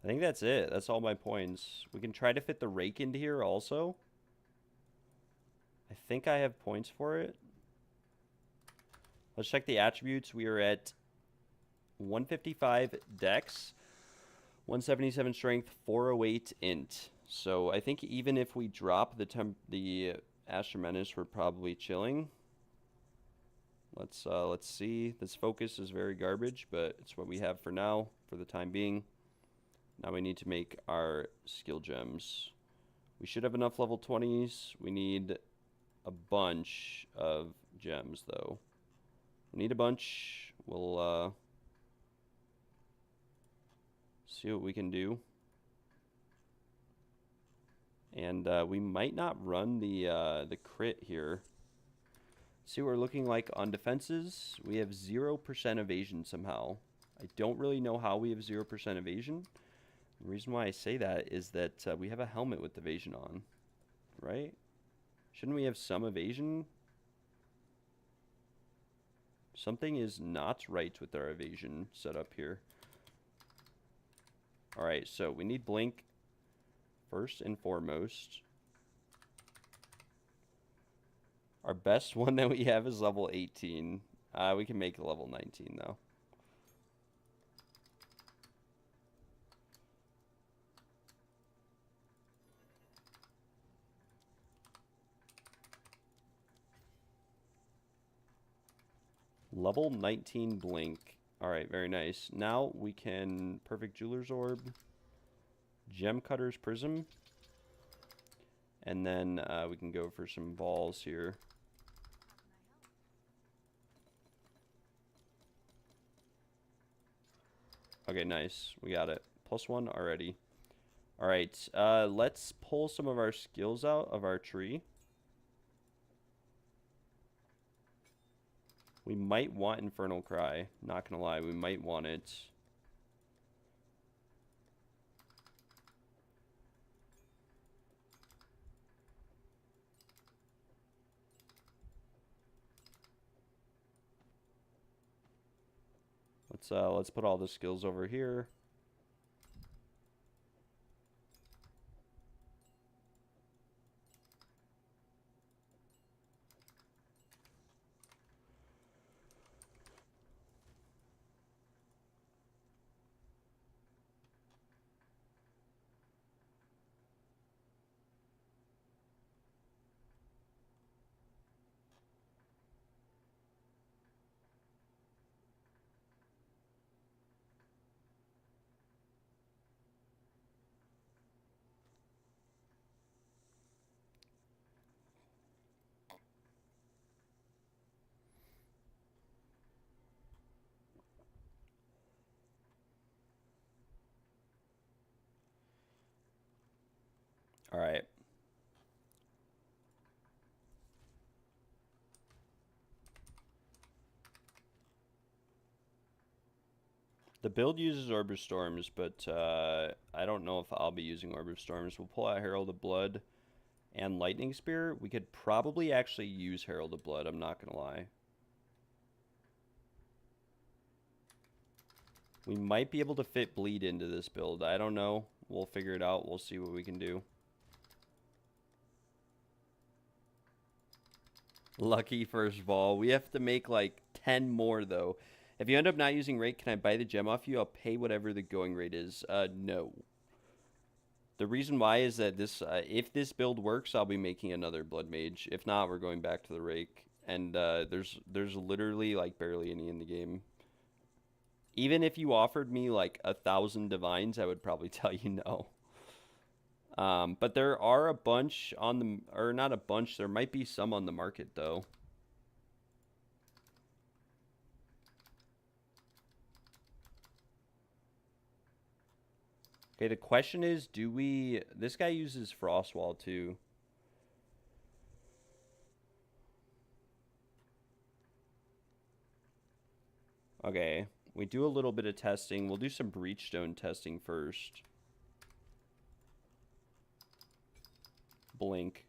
I think that's it. That's all my points. We can try to fit the rake into here also. I think I have points for it. Let's check the attributes. We are at 155 dex, 177 strength, 408 int. So I think even if we drop the Astra Menace, we're probably chilling. Let's see. This focus is very garbage, but it's what we have for now, for the time being. Now we need to make our skill gems. We should have enough level 20s. We need a bunch of gems, though. We need a bunch. We'll see what we can do. And we might not run the crit here. See what we're looking like on defenses. We have 0% evasion somehow. I don't really know how we have 0% evasion. The reason why I say that is that we have a helmet with evasion on, right? Shouldn't we have some evasion? Something is not right with our evasion setup here. Alright, so we need blink first and foremost. Our best one that we have is level 18. We can make it level 19 though. Level 19 blink. Alright, very nice. Now we can perfect jeweler's orb, gem cutter's prism, and then we can go for some balls here. Okay, nice. We got it. +1 already. Alright, let's pull some of our skills out of our tree. We might want Infernal Cry. Not gonna lie, we might want it. Let's put all the skills over here. All right. The build uses Orb of Storms, but I don't know if I'll be using Orb of Storms. We'll pull out Herald of Blood and Lightning Spear. We could probably actually use Herald of Blood, I'm not going to lie. We might be able to fit Bleed into this build. I don't know. We'll figure it out. We'll see what we can do. Lucky first ball. We have to make like 10 more, though. If you end up not using rate, can I buy the gem off you? I'll pay whatever the going rate is. No. The reason why is that this, if this build works, I'll be making another Blood Mage. If not, we're going back to the rake. And there's literally like barely any in the game. Even if you offered me like 1,000 divines, I would probably tell you no. But there are a bunch on the, or not a bunch, there might be some on the market though. Okay, the question is, do we, this guy uses Frostwall too. Okay, we do a little bit of testing. We'll do some Breachstone testing first. Blink.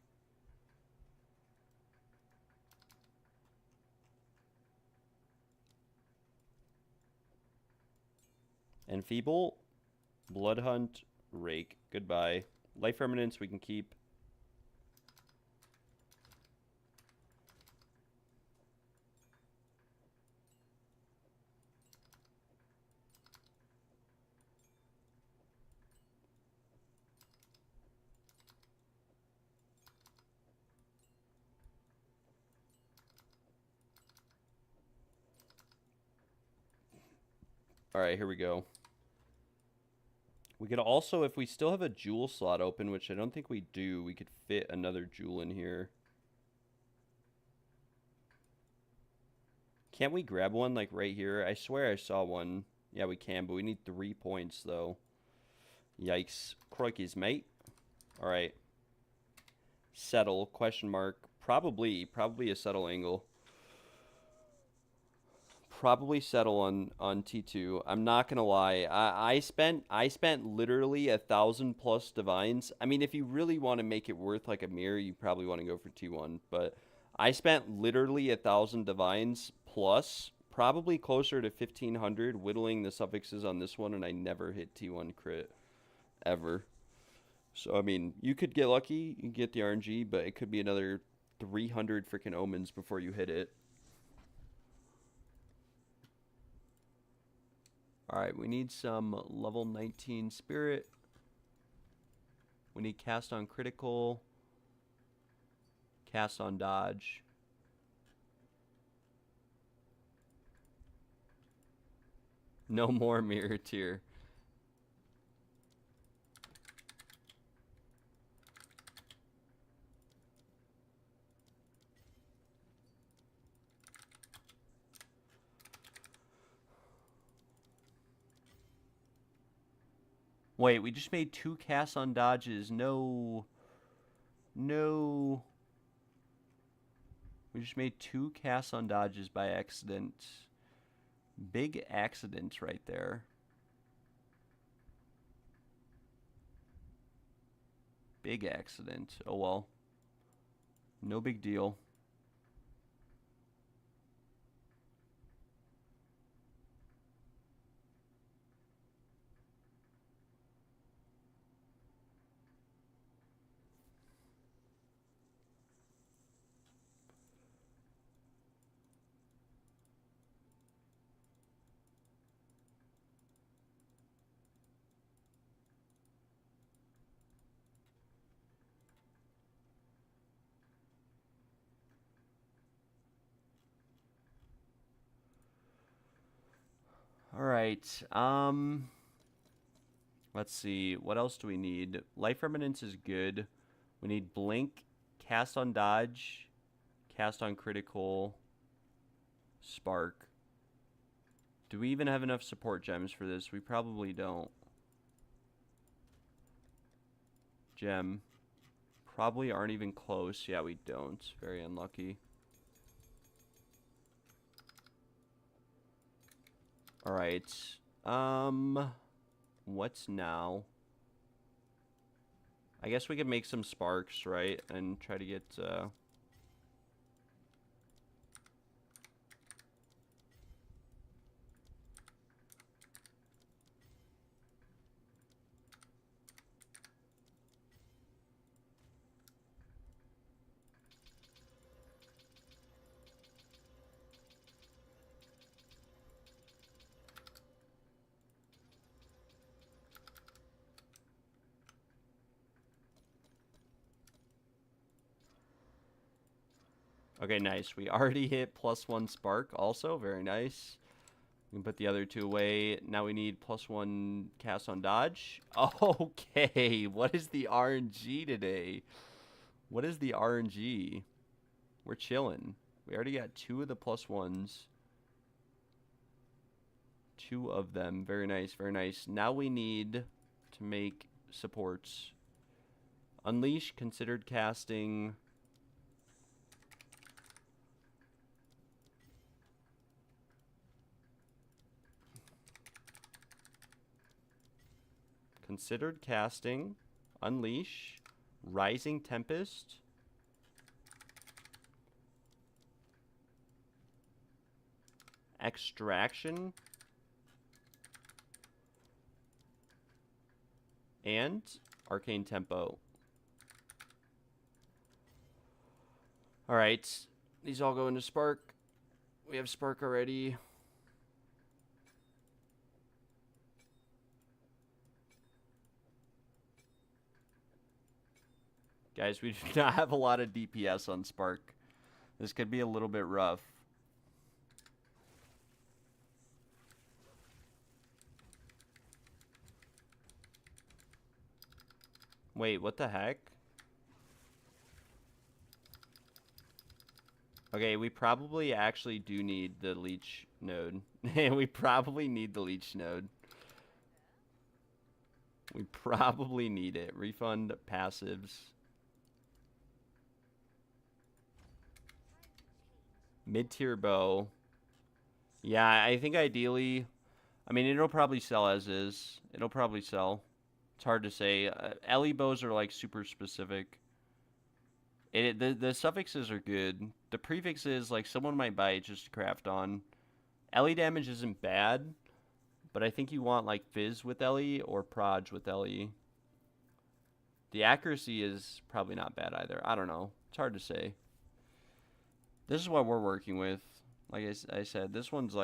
Enfeeble, Bloodhunt, Rake. Goodbye. Life Remnants we can keep. All right, here we go. We could also, if we still have a jewel slot open, which I don't think we do, we could fit another jewel in here. Can't we grab one, like, right here? I swear I saw one. Yeah, we can, but we need 3 points, though. Yikes. Croikies, mate. All right. Settle, question mark. Probably a settle angle. Probably settle on T2. I'm not gonna lie. I spent literally 1,000+ divines. I mean, if you really want to make it worth like a mirror, you probably want to go for T1. But I spent literally 1,000 divines plus, probably closer to 1,500, whittling the suffixes on this one, and I never hit T1 crit ever. So I mean, you could get lucky, you get the RNG, but it could be another 300 freaking omens before you hit it. Alright, we need some level 19 spirit. We need cast on critical. Cast on dodge. No more mirror tier. Wait, we just made 2 casts on dodges. No. No. We just made 2 casts on dodges by accident. Big accident right there. Big accident. Oh well. No big deal. All right. Let's see. What else do we need? Life Remnants is good. We need Blink, Cast on Dodge, Cast on Critical, Spark. Do we even have enough support gems for this? We probably don't. Gem. Probably aren't even close. Yeah, we don't. Very unlucky. Alright. What's now? I guess we could make some sparks, right? And try to get, okay, nice. We already hit +1 spark also. Very nice. We can put the other two away. Now we need +1 cast on dodge. Okay, what is the RNG today? What is the RNG? We're chilling. We already got 2 of the +1s. 2 of them. Very nice, very nice. Now we need to make supports. Unleash, considered casting. Considered casting, Unleash, Rising Tempest, Extraction, and Arcane Tempo. Alright, these all go into Spark. We have Spark already. Guys, we do not have a lot of DPS on Spark. This could be a little bit rough. Wait, what the heck? Okay, we probably actually do need the leech node. We probably need the leech node. We probably need it. Refund passives. Mid-tier bow. Yeah, I think ideally... I mean, it'll probably sell as is. It'll probably sell. It's hard to say. Ellie bows are, like, super specific. The suffixes are good. The prefixes, like, someone might buy it just to craft on. Ellie damage isn't bad, but I think you want, like, Fizz with Ellie or Proj with Ellie. The accuracy is probably not bad either. I don't know. It's hard to say. This is what we're working with. Like I said, this one's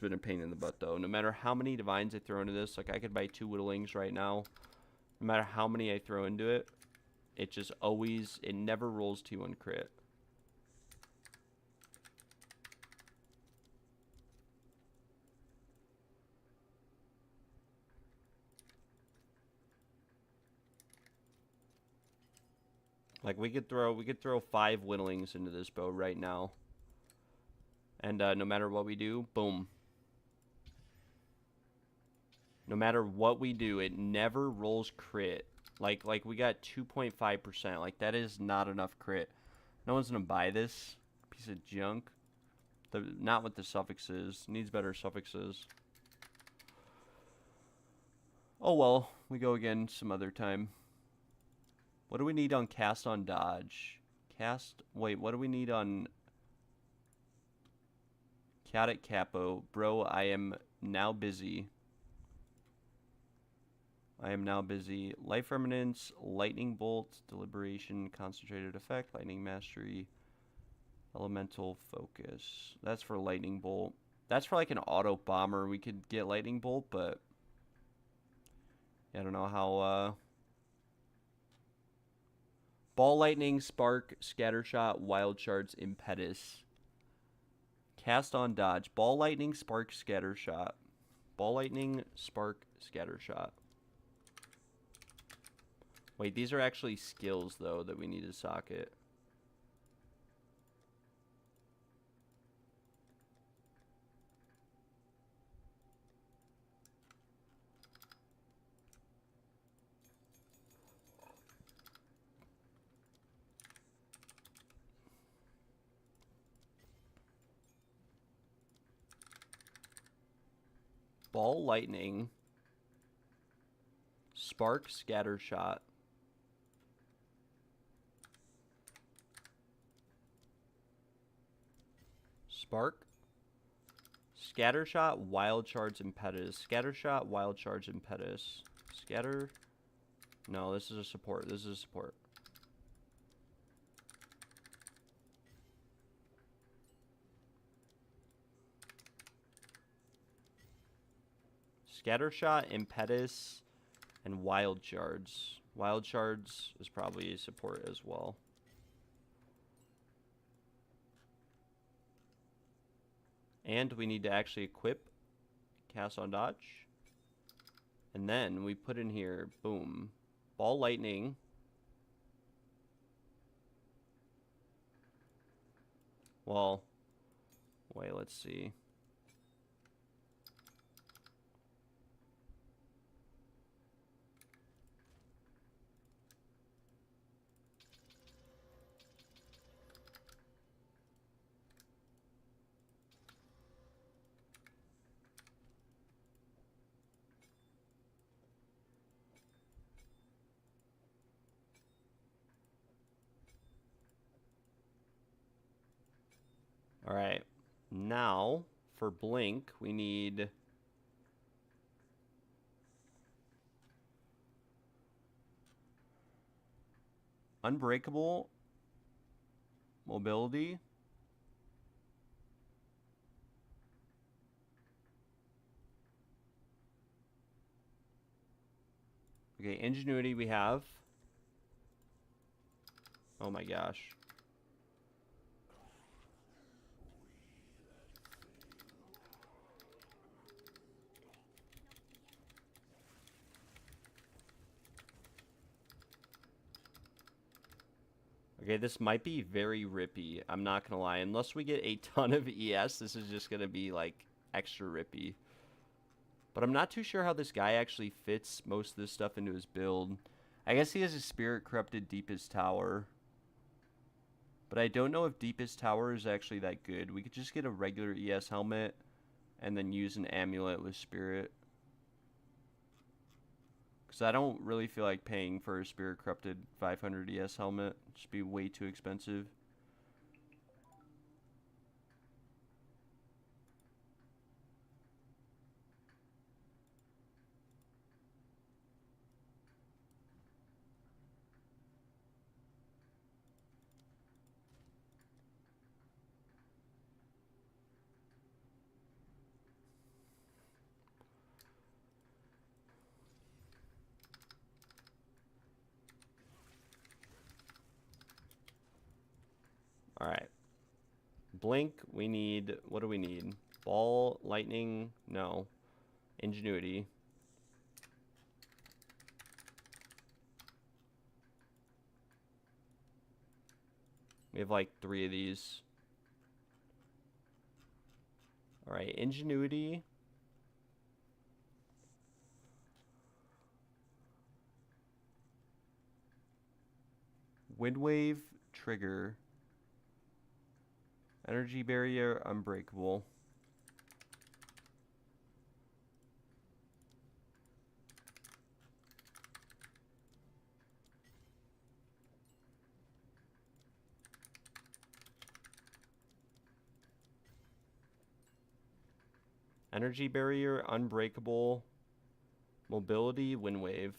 been a pain in the butt, though. No matter how many divines I throw into this, like, I could buy 2 whittlings right now. No matter how many I throw into it, it just always, it never rolls T1 crit. Like, we could throw 5 whittlings into this bow right now. And no matter what we do, boom. No matter what we do, it never rolls crit. Like we got 2.5%. Like, that is not enough crit. No one's gonna buy this piece of junk. Not with the suffixes. Needs better suffixes. Oh well, we go again some other time. What do we need on cast on dodge? Wait, what do we need on chaotic capo? Bro, I am now busy. Life Remnants, Lightning Bolt, Deliberation, Concentrated Effect, Lightning Mastery, Elemental Focus. That's for Lightning Bolt. That's for like an Autobomber. We could get Lightning Bolt, but I don't know how... Ball Lightning, Spark, Scattershot, Wild Shards, Impetus. Cast on dodge. Ball lightning, spark, scatter shot. Ball lightning, spark, scatter shot. Wait, these are actually skills, though, that we need to socket. Ball lightning, spark, scatter shot. Spark, scatter shot, wild charge, impetus. Scatter shot, wild charge, impetus. Scatter. No, this is a support. This is a support. Scatter shot, impetus, and wild shards. Wild shards is probably a support as well. And we need to actually equip cast on dodge. And then we put in here, boom, ball lightning. Well, wait, let's see. All right, now for blink, we need unbreakable, mobility, okay, ingenuity we have. Oh my gosh. Okay, this might be very rippy. I'm not gonna lie. Unless we get a ton of ES, this is just gonna be like extra rippy. But I'm not too sure how this guy actually fits most of this stuff into his build. I guess he has a Spirit Corrupted Deepest Tower. But I don't know if Deepest Tower is actually that good. We could just get a regular ES helmet and then use an amulet with Spirit. Because I don't really feel like paying for a Spirit Corrupted 500 ES helmet. It'd just be way too expensive. Alright. Blink, we need... What do we need? Ball, lightning, no. Ingenuity. We have like 3 of these. Alright, ingenuity. Wind wave, trigger. Energy barrier, unbreakable. Energy barrier, unbreakable. Mobility, wind wave.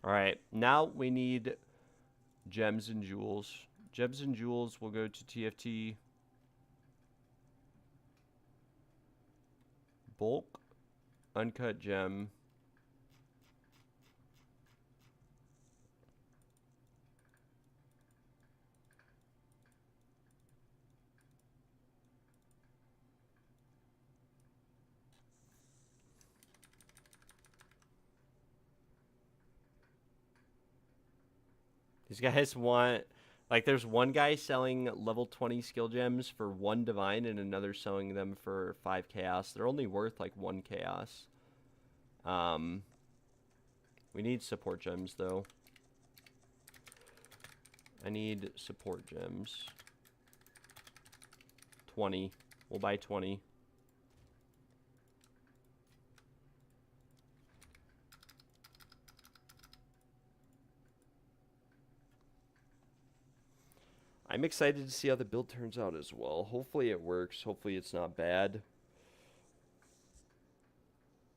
Alright, now we need gems and jewels. Gems and jewels will go to TFT. Bulk, uncut gem. These guys want, like, there's one guy selling level 20 skill gems for 1 divine and another selling them for 5 chaos. They're only worth like 1 chaos. We need support gems though. I need support gems. 20. We'll buy 20. I'm excited to see how the build turns out as well. Hopefully it works. Hopefully it's not bad.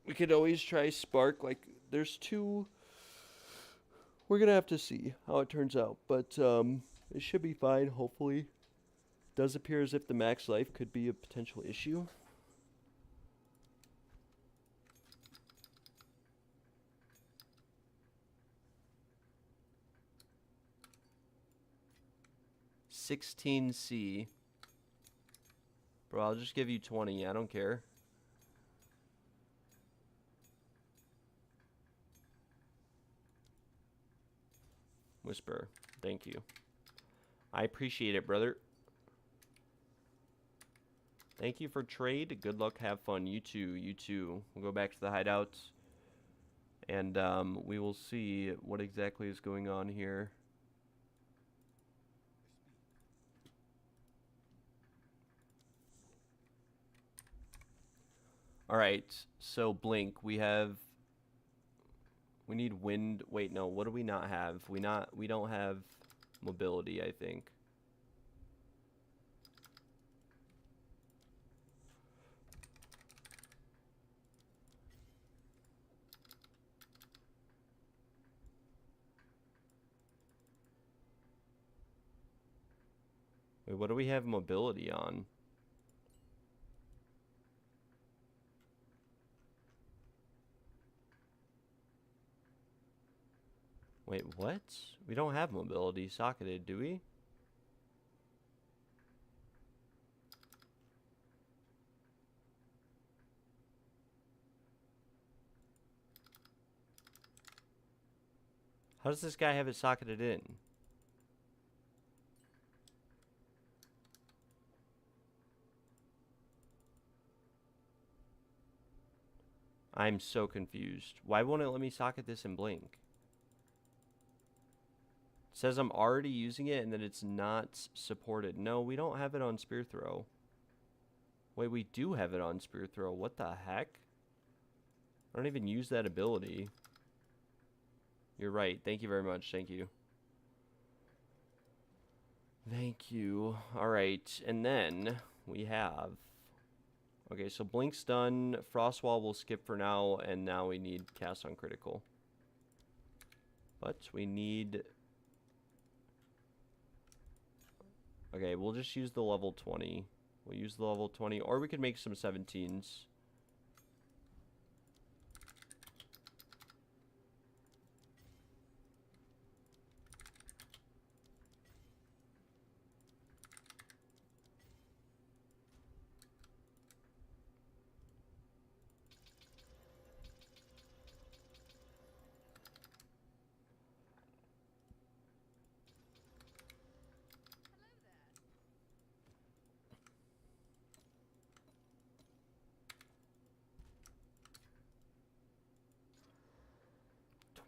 We could always try Spark. Like, there's 2. We're going to have to see how it turns out. But it should be fine, hopefully. Does appear as if the max life could be a potential issue. $16C. Bro, I'll just give you 20. I don't care. Whisper. Thank you. I appreciate it, brother. Thank you for trade. Good luck. Have fun. You too. You too. We'll go back to the hideout. And we will see what exactly is going on here. Alright, so Blink, we need wind. Wait, no, what do we not have? We don't have mobility, I think. Wait, what do we have mobility on? Wait, what? We don't have mobility socketed, do we? How does this guy have it socketed in? I'm so confused. Why won't it let me socket this in Blink? It says I'm already using it and that it's not supported. No, we don't have it on Spear Throw. Wait, we do have it on Spear Throw. What the heck? I don't even use that ability. You're right. Thank you very much. Thank you. Thank you. Alright, and then we have... Okay, so Blink's done. Frostwall will skip for now, and now we need Cast on Critical. But we need... Okay, we'll just use the level 20. We'll use the level 20, or we could make some 17s.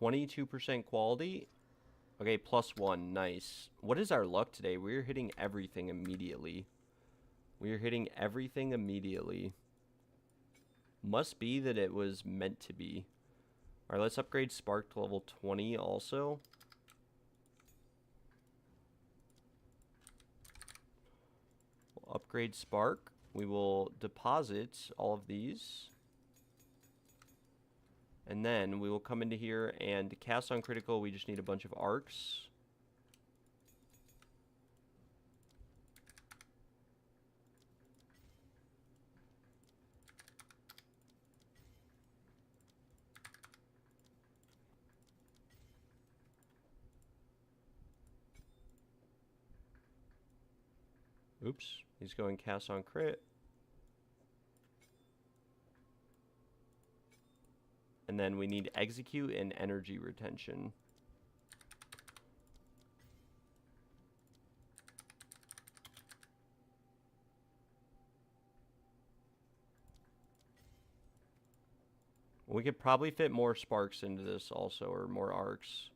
%22 quality. Okay, +1. Nice. What is our luck today? We're hitting everything immediately. We're hitting everything immediately. Must be that it was meant to be. Alright, let's upgrade Spark to level 20 also. We'll upgrade Spark. We will deposit all of these. And then we will come into here and to cast on critical, we just need a bunch of arcs. Oops, he's going cast on crit. And then we need execute and energy retention. We could probably fit more sparks into this also, or more arcs.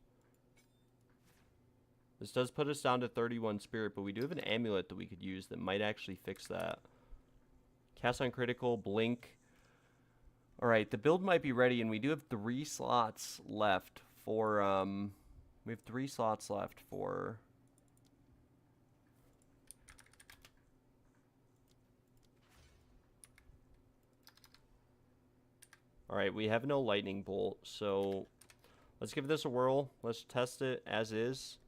This does put us down to 31 spirit, but we do have an amulet that we could use that might actually fix that. Cast on critical, blink. Alright, the build might be ready, and we do have 3 slots left for, we have 3 slots left for... Alright, we have no lightning bolt, so let's give this a whirl. Let's test it as is.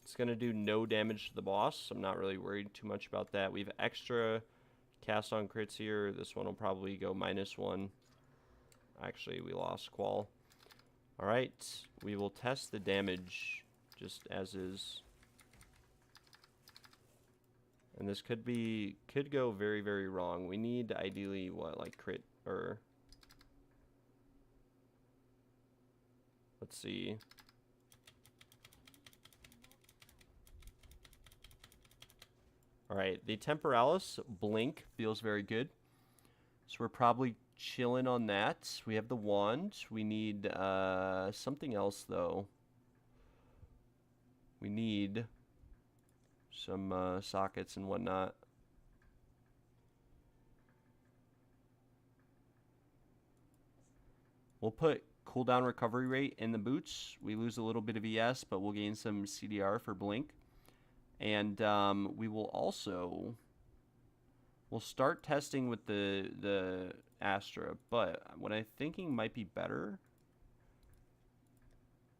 It's going to do no damage to the boss. I'm not really worried too much about that. We have extra cast on crits here. This one will probably go -1. Actually, we lost qual. Alright, we will test the damage just as is. And this could go very, very wrong. We need ideally what, like crit or let's see. Alright, the Temporalis blink feels very good. So we're probably chilling on that. We have the wand. We need something else though. We need some sockets and whatnot. We'll put cooldown recovery rate in the boots. We lose a little bit of ES, but we'll gain some CDR for blink. And we will also... We'll start testing with the Astra, but what I'm thinking might be better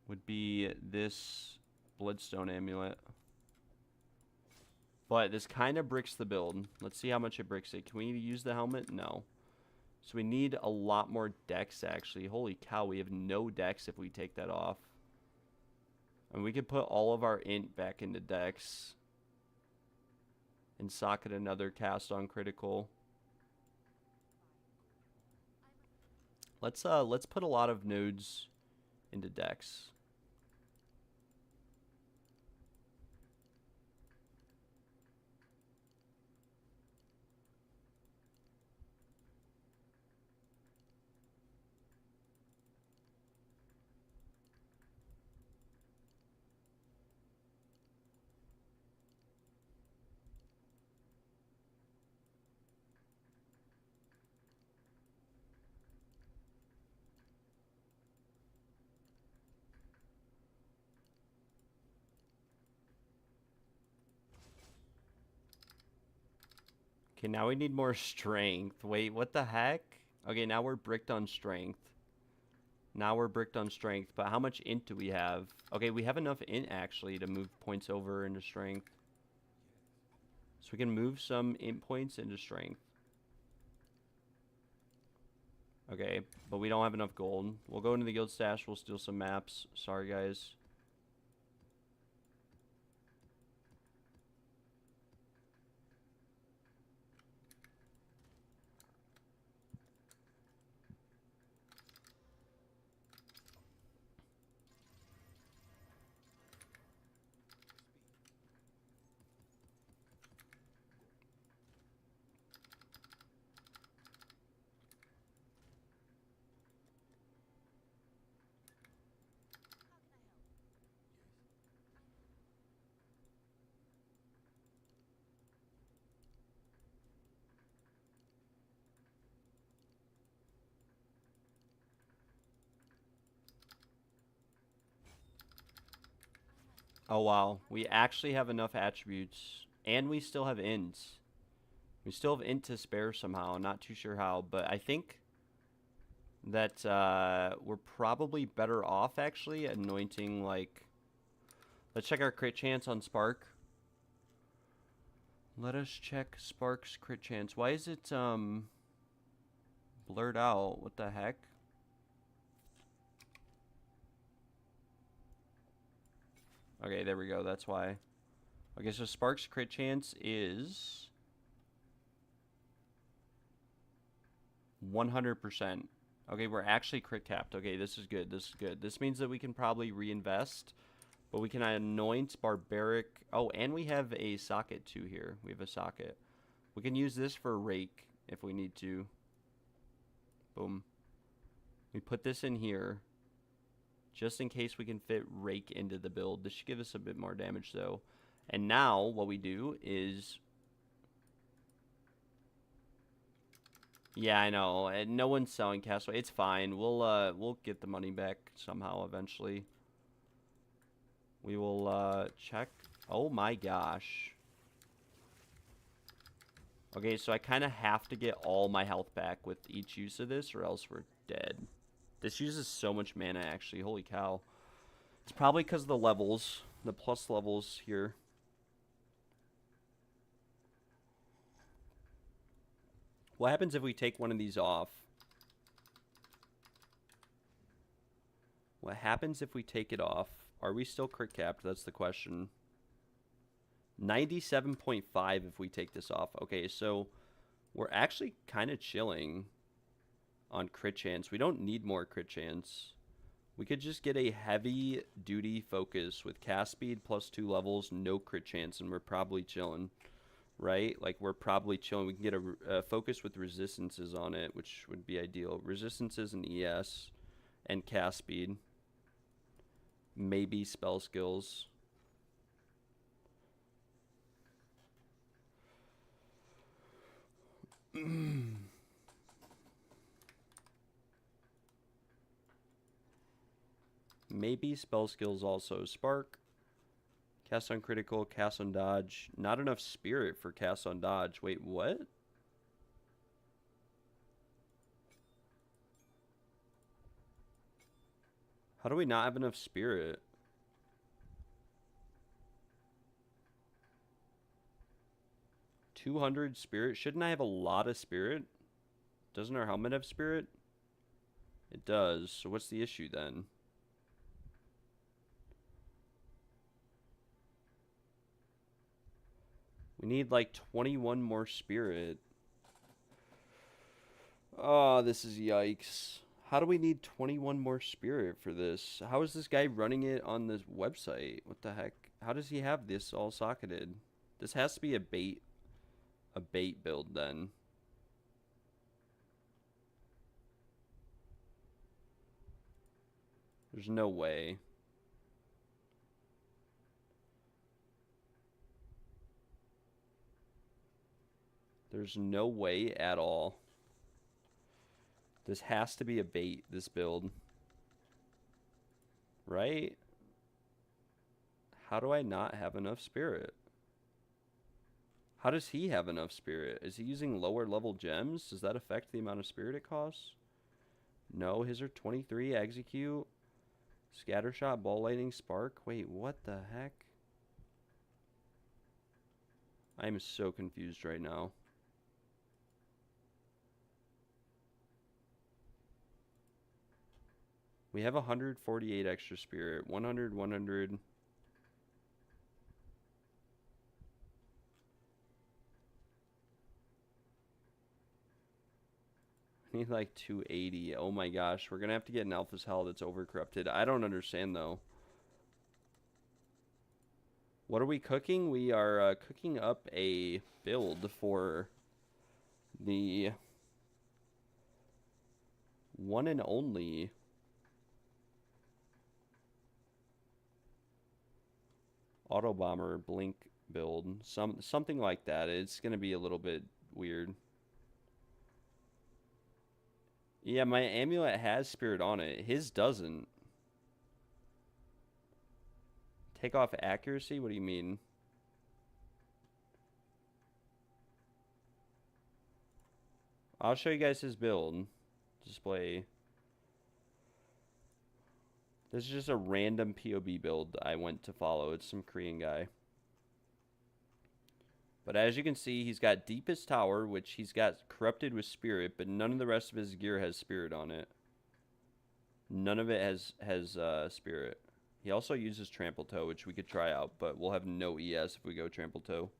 would be this Bloodstone Amulet. But this kind of bricks the build. Let's see how much it bricks it. Can we use the helmet? No. So we need a lot more dex, actually. Holy cow, we have no dex if we take that off. And we could put all of our int back into dex. And socket another cast on critical. Let's put a lot of nodes into dex. Okay, now we need more strength. Wait, what the heck? Okay, now we're bricked on strength. Now we're bricked on strength, but how much int do we have? Okay, we have enough int, actually, to move points over into strength. So we can move some int points into strength. Okay, but we don't have enough gold. We'll go into the guild stash. We'll steal some maps. Sorry, guys. Oh, wow. We actually have enough attributes. And we still have ints. We still have int to spare somehow. Not too sure how, but I think that we're probably better off actually anointing, like, let's check our crit chance on Spark. Let us check Spark's crit chance. Why is it blurred out? What the heck? Okay, there we go. That's why. Okay, so Spark's crit chance is 100%. Okay, we're actually crit capped. Okay, this is good. This is good. This means that we can probably reinvest, but we can anoint Barbaric. Oh, and we have a socket too here. We have a socket. We can use this for Rake if we need to. Boom. We put this in here just in case we can fit Rake into the build. This should give us a bit more damage though. And now what we do is, yeah, I know, and no one's selling Castaway. It's fine. We'll get the money back somehow eventually. We will check. Oh my gosh. Okay, so I kind of have to get all my health back with each use of this, or else we're dead. This uses so much mana, actually. Holy cow. It's probably because of the levels, the plus levels here. What happens if we take one of these off? What happens if we take it off? Are we still crit capped? That's the question. 97.5 if we take this off. Okay, so we're actually kind of chilling on crit chance. We don't need more crit chance. We could just get a heavy duty focus with cast speed plus 2 levels, no crit chance, and we're probably chilling. Right? Like, we're probably chilling. We can get a focus with resistances on it, which would be ideal. Resistances and ES and cast speed. Maybe spell skills. Maybe spell skills also. Spark. Cast on critical, cast on dodge. Not enough spirit for cast on dodge. Wait, what? How do we not have enough spirit? $200 spirit? Shouldn't I have a lot of spirit? Doesn't our helmet have spirit? It does. So what's the issue then? We need like 21 more spirit. Oh, this is yikes. How do we need 21 more spirit for this? How is this guy running it on this website? What the heck? How does he have this all socketed? This has to be a bait build then. There's no way. There's no way at all. This has to be a bait, this build. Right? How do I not have enough spirit? How does he have enough spirit? Is he using lower level gems? Does that affect the amount of spirit it costs? No, his are 23. Execute. Scattershot, ball lightning, spark. Wait, what the heck? I am so confused right now. We have 148 extra spirit. 100, 100. I need like 280. Oh my gosh. We're going to have to get an Alpha's Hell that's overcorrupted. I don't understand though. What are we cooking? We are cooking up a build for the one and only Autobomber Blink build. Something like that. It's going to be a little bit weird. Yeah, my amulet has spirit on it. His doesn't. Take off accuracy? What do you mean? I'll show you guys his build. Display. This is just a random POB build I went to follow. It's some Korean guy. But as you can see, he's got Deepest Tower, which he's got Corrupted with Spirit, but none of the rest of his gear has Spirit on it. None of it has Spirit. He also uses Trample Toe, which we could try out, but we'll have no ES if we go Trample Toe.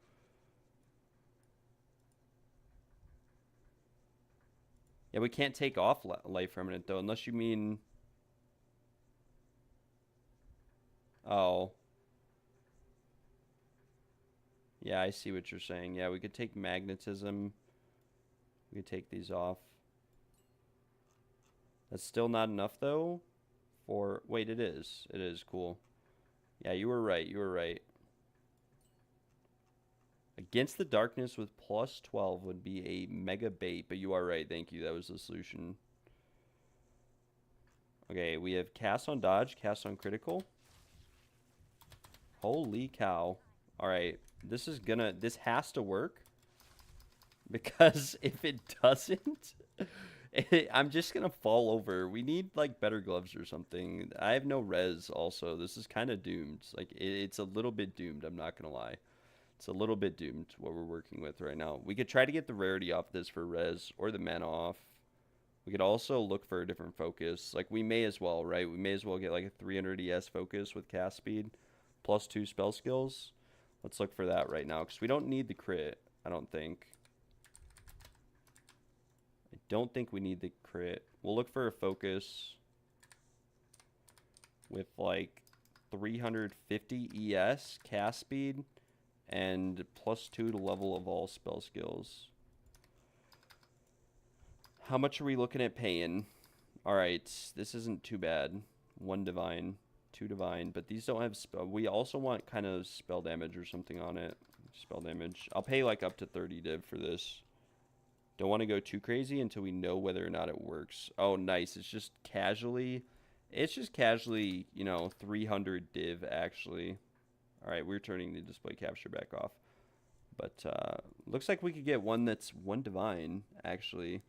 Yeah, we can't take off Life Remnant, though, unless you mean... Oh. Yeah, I see what you're saying. Yeah, we could take Magnetism. We could take these off. That's still not enough, though, for... Wait, it is. It is. Cool. Yeah, you were right. You were right. Against the Darkness with plus 12 would be a mega bait, but you are right. Thank you. That was the solution. Okay, we have Cast on Dodge, Cast on Critical. Holy cow. Alright, this has to work. Because if it doesn't, I'm just gonna fall over. We need, like, better gloves or something. I have no res also. This is kind of doomed. Like, it's a little bit doomed, I'm not gonna lie. It's a little bit doomed, what we're working with right now. We could try to get the rarity off this for res, or the mana off. We could also look for a different focus. Like, we may as well, right? We may as well get, like, a 300 ES focus with cast speed, plus 2 spell skills. Let's look for that right now, because we don't need the crit, I don't think. I don't think we need the crit. We'll look for a focus with, like, 350 ES, cast speed, and plus 2 to level of all spell skills. How much are we looking at paying? Alright, this isn't too bad. 1 divine, 2 divine, but these don't have spell. We also want kind of spell damage or something on it. Spell damage. I'll pay like up to 30 div for this. Don't want to go too crazy until we know whether or not it works. Oh, nice. It's just casually, you know, 300 div actually. Alright, we're turning the display capture back off. But looks like we could get one that's 1 divine, actually.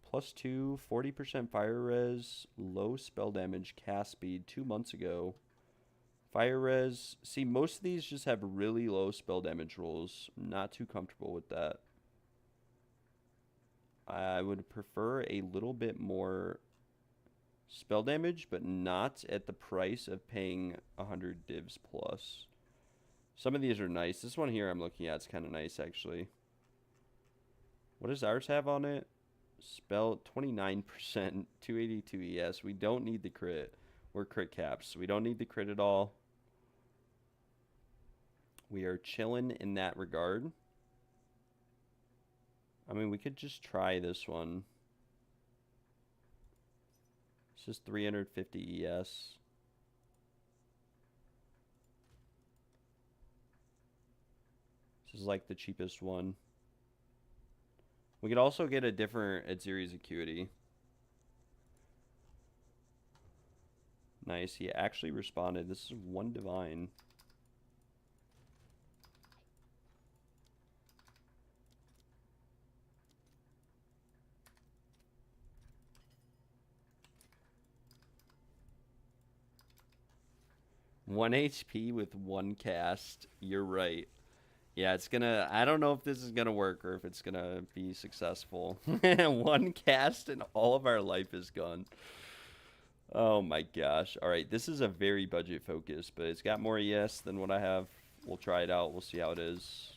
Plus 2, 40% fire res, low spell damage, cast speed, 2 months ago. Fire res, see, most of these just have really low spell damage rolls. I'm not too comfortable with that. I would prefer a little bit more spell damage, but not at the price of paying 100 divs plus. Some of these are nice. This one here I'm looking at is kind of nice, actually. What does ours have on it? Spell 29%, 282 ES. We don't need the crit. We're crit caps, so we don't need the crit at all. We are chilling in that regard. I mean, we could just try this one. This is 350 ES. This is like the cheapest one. We could also get a different Adziri's Acuity. Nice, he actually responded. This is 1 divine. One HP with 1 cast. You're right. Yeah, it's gonna... I don't know if this is gonna work or if it's gonna be successful. 1 cast and all of our life is gone. Oh my gosh. Alright, this is a very budget focus, but it's got more ES than what I have. We'll try it out. We'll see how it is.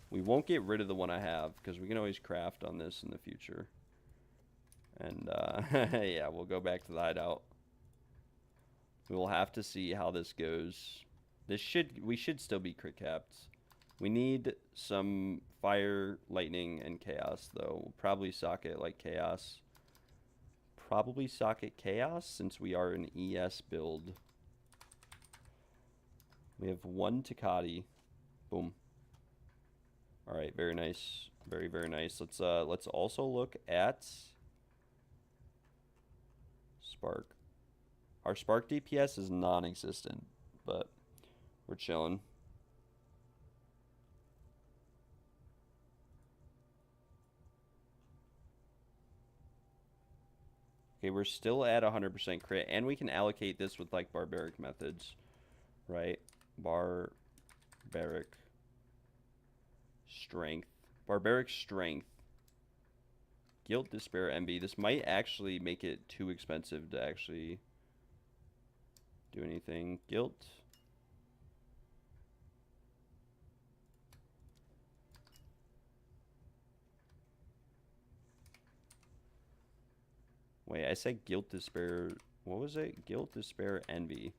We won't get rid of the one I have, because we can always craft on this in the future. And, yeah, we'll go back to the hideout. We will have to see how this goes. We should still be crit capped. We need some fire, lightning, and chaos, though. We'll probably socket like chaos. Probably socket chaos, since we are an ES build. We have 1 Takati. Boom. Alright, very nice. Very, very nice. Let's also look at Spark. Our Spark DPS is non-existent, but we're chilling. Okay, we're still at 100% crit, and we can allocate this with, like, barbaric methods, right? Barbaric strength. Barbaric strength. Guilt, despair, envy. This might actually make it too expensive to actually do anything. Guilt. Wait, I said guilt, despair. What was it? Guilt, despair, envy.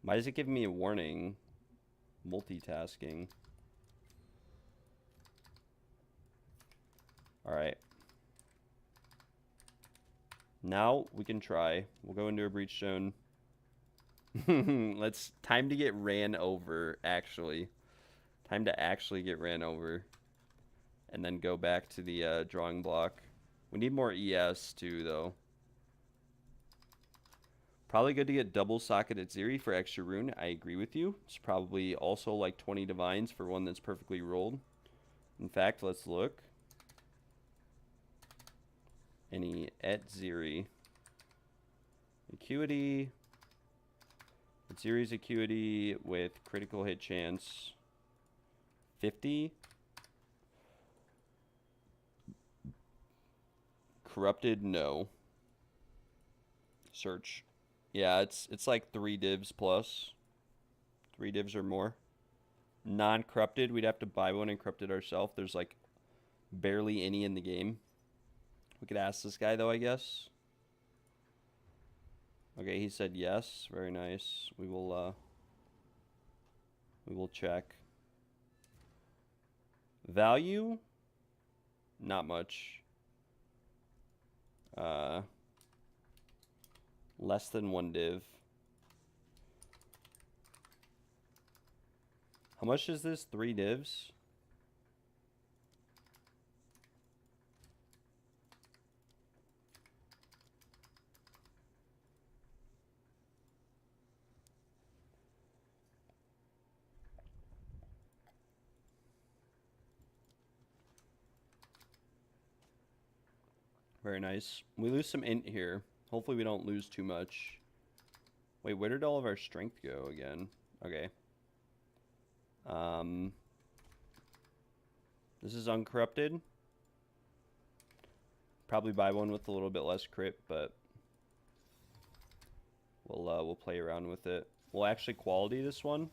Why does it give me a warning? Multitasking. Alright. Now we can try. We'll go into a breach zone. Time to get ran over, actually. Time to actually get ran over. And then go back to the drawing block. We need more ES too, though. Probably good to get double socket at Zeri for extra rune. I agree with you. It's probably also like 20 divines for one that's perfectly rolled. In fact, let's look. Any at Zeri. Acuity. At Zeri's acuity with critical hit chance. 50. Corrupted, no. Search. Yeah, it's like 3 divs plus. 3 divs or more. Non-corrupted, we'd have to buy one and corrupt it ourselves. There's like barely any in the game. We could ask this guy though, I guess. Okay, he said yes. Very nice. We will check. Value? Not much. Less than 1 div. How much is this? 3 divs? Very nice. We lose some int here. Hopefully we don't lose too much. Wait, where did all of our strength go again? Okay. This is uncorrupted. Probably buy one with a little bit less crit, but we'll play around with it. We'll actually quality this one.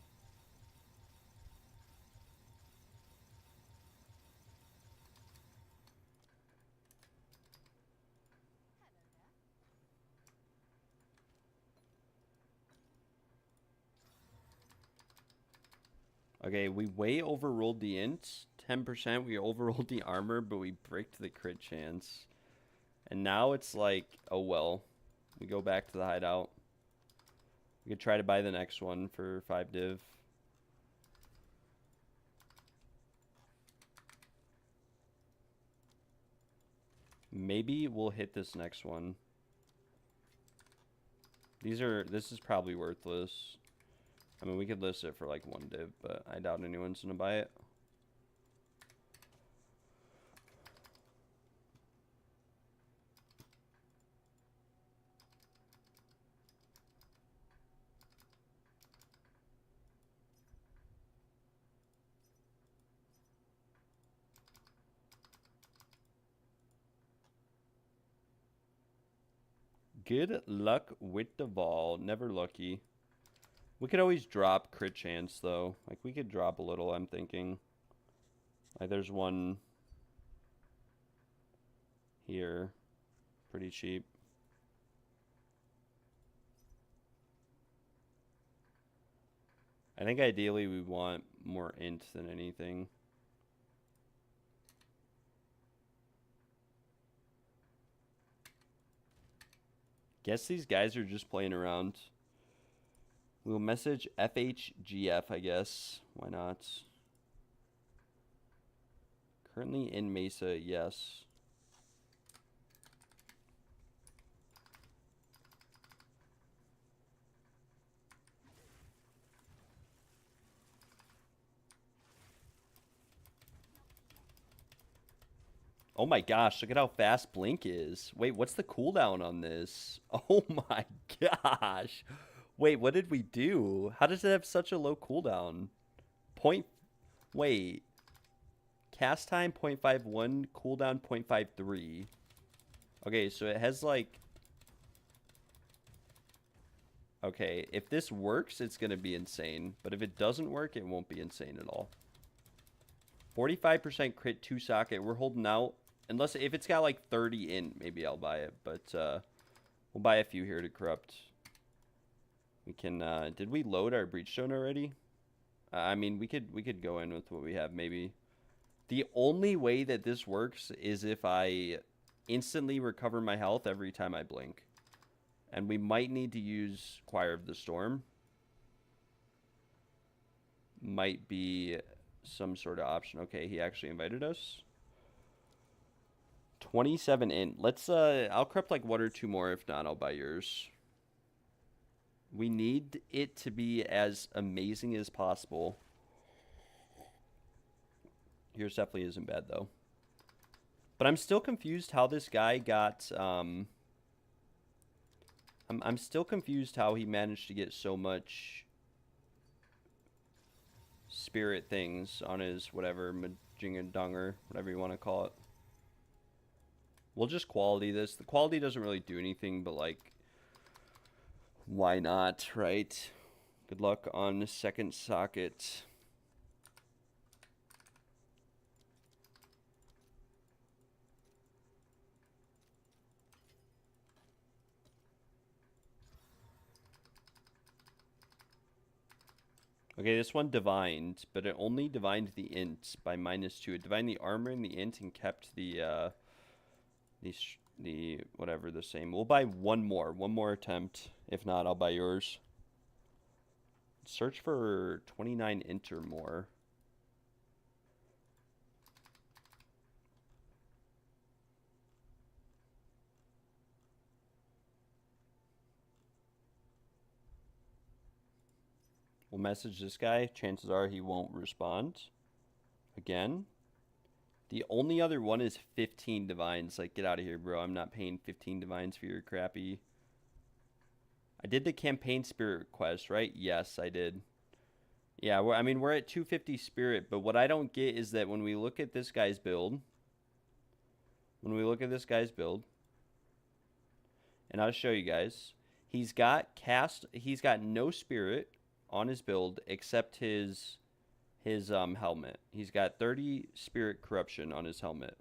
Okay, we way overrolled the int. 10%, we overrolled the armor, but we bricked the crit chance. And now it's like, oh well. We go back to the hideout. We could try to buy the next one for 5 div. Maybe we'll hit this next one. This is probably worthless. I mean, we could list it for like 1 div, but I doubt anyone's gonna buy it. Good luck with the ball. Never lucky. We could always drop crit chance, though. Like, we could drop a little, I'm thinking. Like, there's one here. Pretty cheap. I think ideally we want more int than anything. Guess these guys are just playing around. We'll message FHGF, I guess. Why not? Currently in Mesa, yes. Oh my gosh, look at how fast Blink is. Wait, what's the cooldown on this? Oh my gosh. Wait, what did we do? How does it have such a low cooldown? Point... Wait. Cast time 0.51, cooldown 0.53. Okay, so it has like... Okay, if this works, it's going to be insane. But if it doesn't work, it won't be insane at all. 45% crit 2 socket. We're holding out. Unless, if it's got like 30 in, maybe I'll buy it. But we'll buy a few here to corrupt. We can, did we load our Breachstone already? I mean, we could go in with what we have, maybe. The only way that this works is if I instantly recover my health every time I blink. And we might need to use Choir of the Storm. Might be some sort of option. Okay, he actually invited us. 27 in. Let's, I'll corrupt like 1 or 2 more. If not, I'll buy yours. We need it to be as amazing as possible. Yours definitely isn't bad, though. But I'm still confused how this guy got, I'm still confused how he managed to get so much spirit things on his whatever, Majingadonger, whatever you want to call it. We'll just quality this. The quality doesn't really do anything, but like, why not, right? Good luck on the second socket. Okay, this one divined, but it only divined the int by -2. It divined the armor and the int and kept the whatever the same. We'll buy one more attempt. If not, I'll buy yours. Search for 29 int or more. We'll message this guy. Chances are he won't respond. Again. The only other one is 15 divines. Like, get out of here, bro. I'm not paying 15 divines for your crappy... I did the campaign spirit request, right? Yes, I did. Yeah, I mean, we're at 250 spirit, but what I don't get is that when we look at this guy's build... And I'll show you guys. He's got no spirit on his build except his helmet. He's got 30 spirit corruption on his helmet.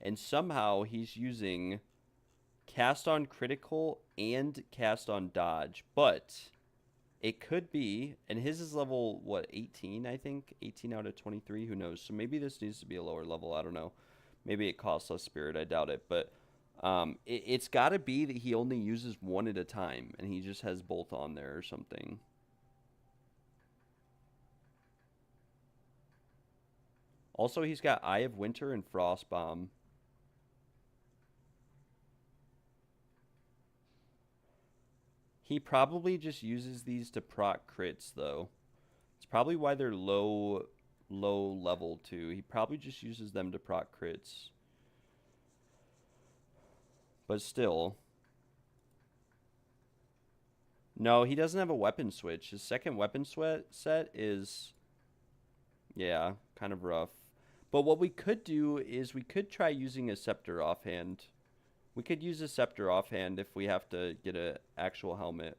And somehow he's using cast on critical and cast on dodge. But it could be, and his is level, what, 18, I think? 18 out of 23, who knows? So maybe this needs to be a lower level, I don't know. Maybe it costs less spirit, I doubt it. But it's got to be that he only uses one at a time, and he just has both on there or something. Also, he's got Eye of Winter and Frost Bomb. He probably just uses these to proc crits, though. It's probably why they're low level, too. He probably just uses them to proc crits. But still. No, he doesn't have a weapon switch. His second weapon set is... yeah, kind of rough. But what we could do is we could try using a Scepter offhand. We could use a Scepter offhand if we have to get an actual helmet.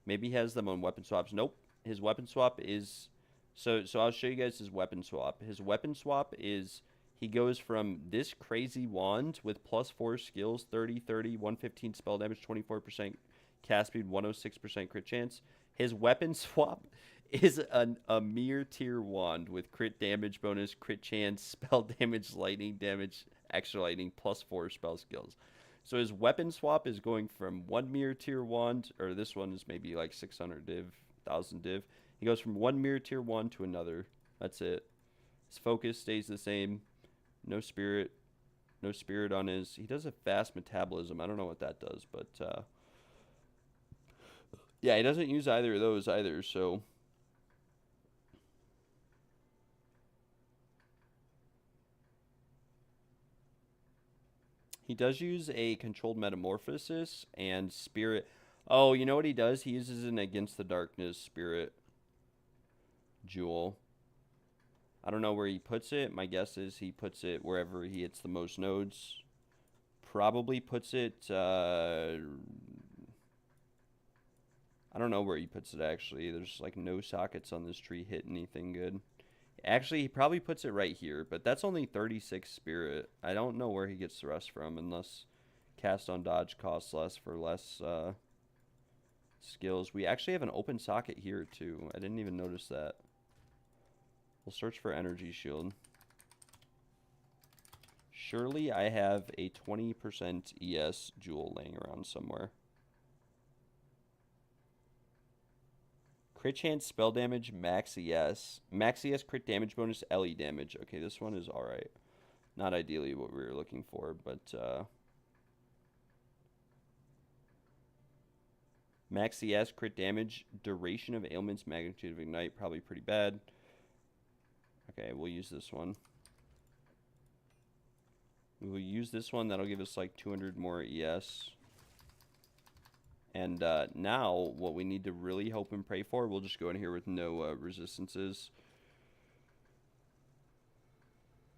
Maybe he has them on weapon swaps. Nope. His weapon swap is... So I'll show you guys his weapon swap. His weapon swap is... he goes from this crazy wand with +4 skills, 30, 30, 115 spell damage, 24% cast speed, 106% crit chance. His weapon swap is a mere tier wand with crit damage bonus, crit chance, spell damage, lightning damage, extra lightning, +4 spell skills. So his weapon swap is going from one mere tier wand, or this one is maybe like 600 div, 1000 div. He goes from one mere tier wand to another. That's it. His focus stays the same. No spirit. No spirit on his... he does a fast metabolism. I don't know what that does, but... yeah, he doesn't use either of those either, so... He does use a controlled metamorphosis and spirit. Oh, you know what he does? He uses an Against the Darkness spirit jewel. I don't know where he puts it. My guess is he puts it wherever he hits the most nodes. Probably puts it... I don't know where he puts it, actually. There's, like, no sockets on this tree hit anything good. Actually, he probably puts it right here, but that's only 36 spirit. I don't know where he gets the rest from, unless cast on dodge costs less for less skills. We actually have an open socket here, too. I didn't even notice that. We'll search for energy shield. Surely I have a 20% ES jewel laying around somewhere. Crit chance, spell damage, max ES. Max ES, crit damage bonus, LE damage. Okay, this one is alright. Not ideally what we were looking for, but... max ES, crit damage, duration of ailments, magnitude of ignite. Probably pretty bad. Okay, we'll use this one. We will use this one. That'll give us like 200 more ES. And now, what we need to really hope and pray for, we'll just go in here with no resistances.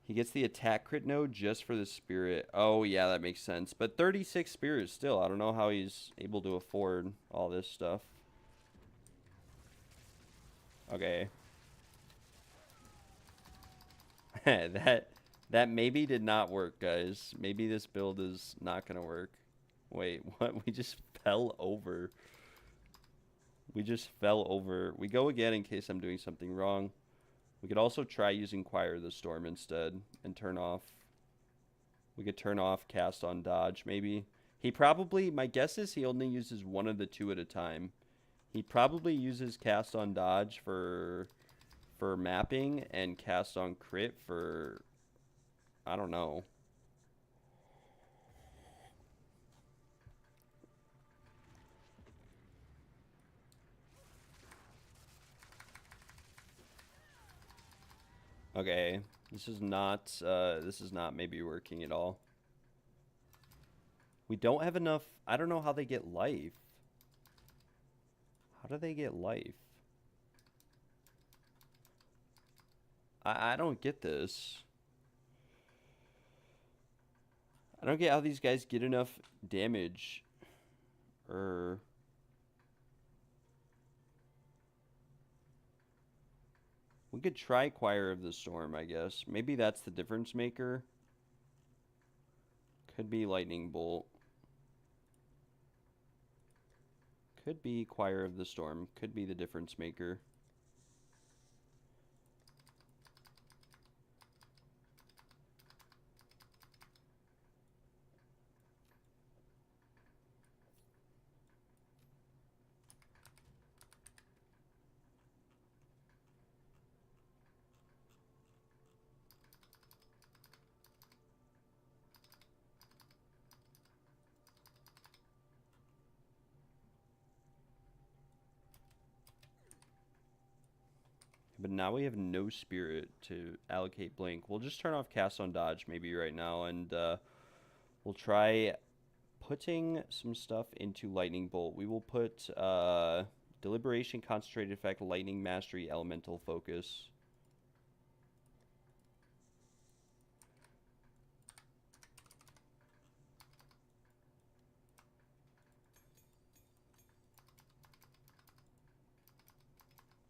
He gets the attack crit node just for the spirit. Oh, yeah, that makes sense. But 36 spirit still. I don't know how he's able to afford all this stuff. Okay. That maybe did not work, guys. Maybe this build is not going to work. Wait, what? We just fell over. We just fell over. We go again in case I'm doing something wrong. We could also try using Choir of the Storm instead and turn off. We could turn off cast on dodge, maybe. He probably, my guess is he only uses one of the two at a time. He probably uses cast on dodge for mapping and cast on crit for, I don't know. Okay, this is not maybe working at all. We don't have enough. I don't know how they get life. How do they get life? I don't get this. I don't get how these guys get enough damage. We could try Choir of the Storm, I guess. Maybe that's the difference maker. Could be Lightning Bolt. Could be Choir of the Storm. Could be the difference maker. But now we have no spirit to allocate blink. We'll just turn off cast on dodge maybe right now, and we'll try putting some stuff into lightning bolt. We will put deliberation, concentrated effect, lightning mastery, elemental focus.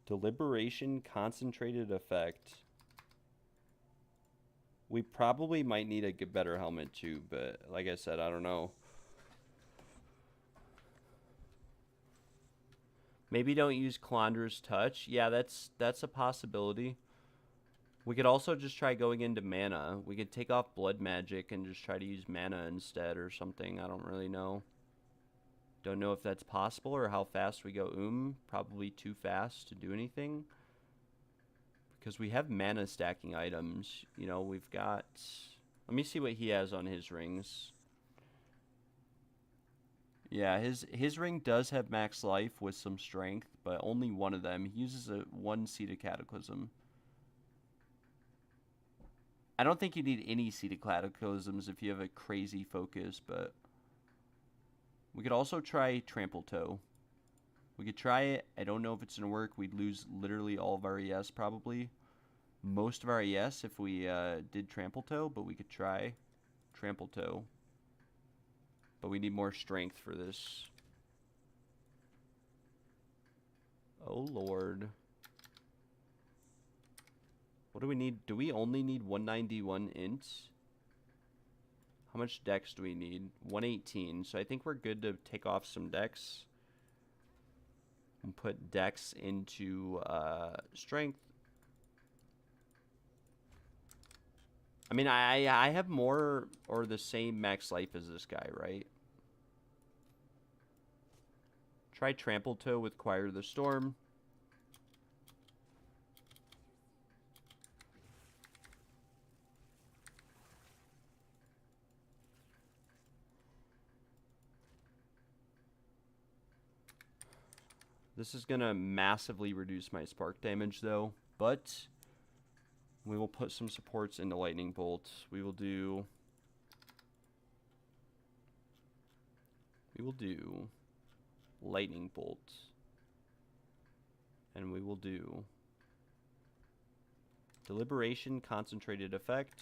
Deliberation, concentrated effect. We probably might need a better helmet too, but like I said, I don't know. Maybe don't use Calandra's Touch. Yeah, that's a possibility. We could also just try going into mana. We could take off blood magic and just try to use mana instead or something. I don't really know. Don't know if that's possible or how fast we go. Probably too fast to do anything. Because we have mana stacking items. You know, we've got... Let me see what he has on his rings. Yeah, his ring does have max life with some strength, but only one of them. He uses one Seed of Cataclysm. I don't think you need any seeded cataclysms if you have a crazy focus, but we could also try Trample Toe. We could try it. I don't know if it's going to work. We'd lose literally all of our ES probably. Most of our ES if we did Trample Toe, but we could try Trample Toe. But we need more strength for this. Oh, Lord. What do we need? Do we only need 191 ints? How much dex do we need? 118. So I think we're good to take off some dex. And put dex into strength. I mean, I have more or the same max life as this guy, right? Try Trample Toe with Choir of the Storm. This is going to massively reduce my spark damage, though. But we will put some supports into Lightning Bolt. We will do Lightning Bolt. And we will do Deliberation Concentrated Effect.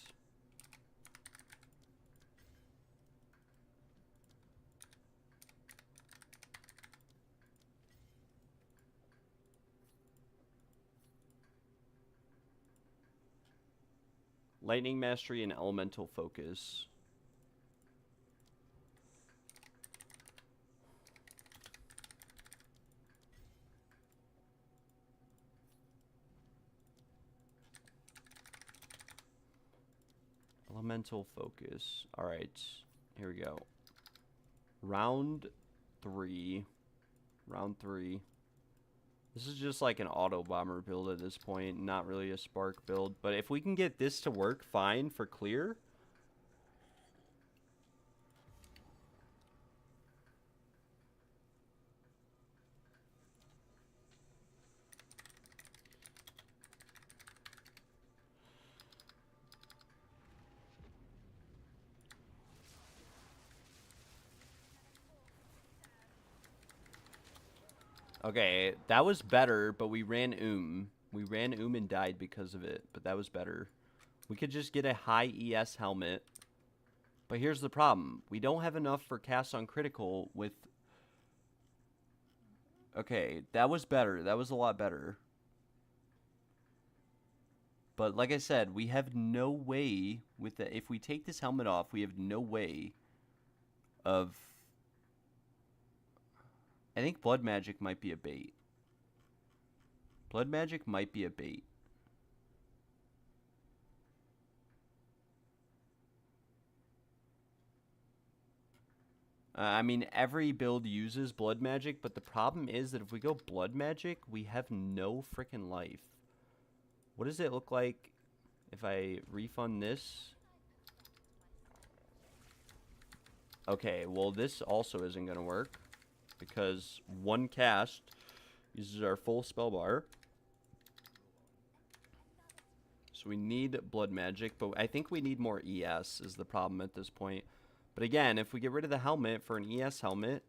Lightning Mastery and Elemental Focus. Elemental Focus. Alright, here we go. Round 3. Round 3. This is just like an Autobomber build at this point, not really a Spark build. But if we can get this to work fine for clear. Okay, that was better, but we ran We ran and died because of it, but that was better. We could just get a high ES helmet. But here's the problem. We don't have enough for cast on critical with... Okay, that was better. That was a lot better. But like I said, we have no way with the... If we take this helmet off, we have no way of... I think Blood Magic might be a bait. Blood Magic might be a bait. I mean, every build uses Blood Magic, but the problem is that if we go Blood Magic, we have no freaking life. What does it look like if I refund this? Okay, well, this also isn't going to work. Because one cast uses our full spell bar. So we need Blood Magic, but I think we need more ES is the problem at this point. But again, if we get rid of the helmet for an ES helmet,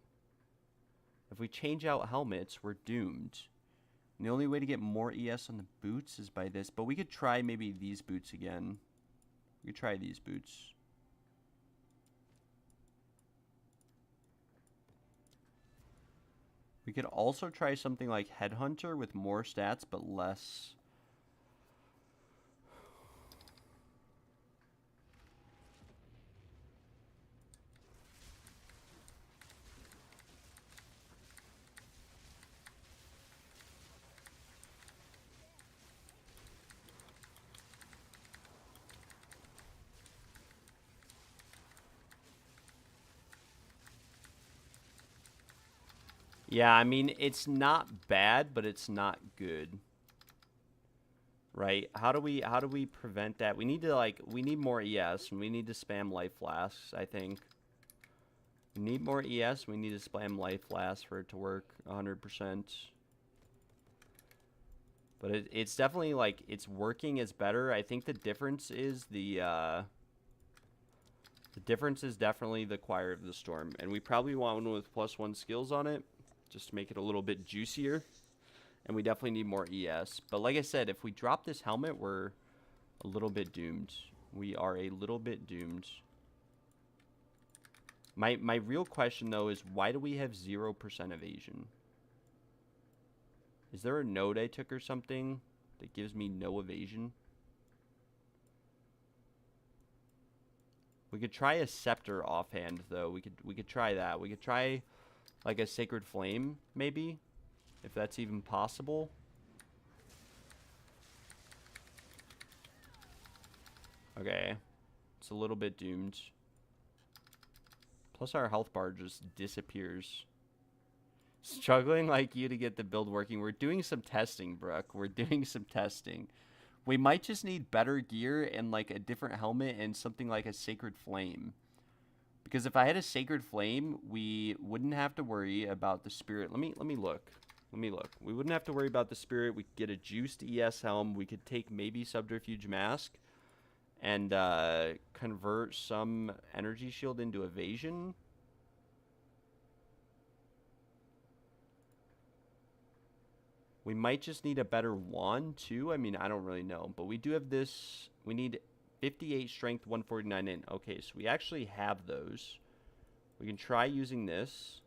if we change out helmets, we're doomed. And the only way to get more ES on the boots is by this. But we could try maybe these boots again. We could try these boots. We could also try something like Headhunter with more stats, but less. Yeah, I mean, it's not bad, but it's not good. Right? How do we prevent that? We need to we need more ES and we need to spam life flasks, I think. We need more ES, we need to spam life flasks for it to work 100%. But it's definitely, like, it's working is better. I think the difference is the difference is definitely the Choir of the Storm. And we probably want one with +1 skills on it, just to make it a little bit juicier. And we definitely need more ES. But like I said, if we drop this helmet, we're a little bit doomed. We are a little bit doomed. My real question, though, is why do we have 0% evasion? Is there a node I took or something that gives me no evasion? We could try a scepter offhand, though. We could try that. We could try like a sacred flame, maybe, if that's even possible. Okay, it's a little bit doomed. Plus our health bar just disappears. Struggling like you to get the build working. We're doing some testing, Brooke. We're doing some testing. We might just need better gear and like a different helmet and something like a sacred flame. Because if I had a sacred flame, we wouldn't have to worry about the spirit. Let me look. Let me look. We wouldn't have to worry about the spirit. We could get a juiced ES helm. We could take maybe subterfuge mask and convert some energy shield into evasion. We might just need a better wand, too. I mean, I don't really know. But we do have this. We need 58 strength, 149 in. Okay, so we actually have those. We can try using this.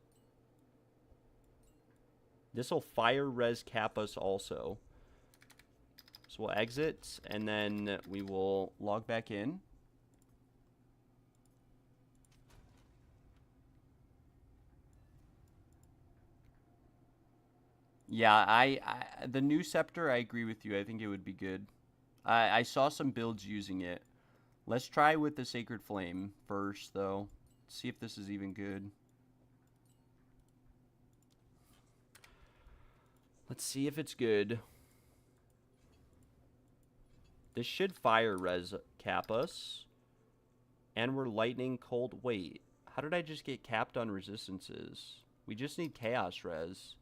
This will fire res cap us also. So we'll exit, and then we will log back in. Yeah, the new scepter, I agree with you. I think it would be good. I saw some builds using it. Let's try with the Sacred Flame first, though. See if this is even good. Let's see if it's good. This should fire res cap us. And we're lightning cold. Wait, how did I just get capped on resistances? We just need chaos res.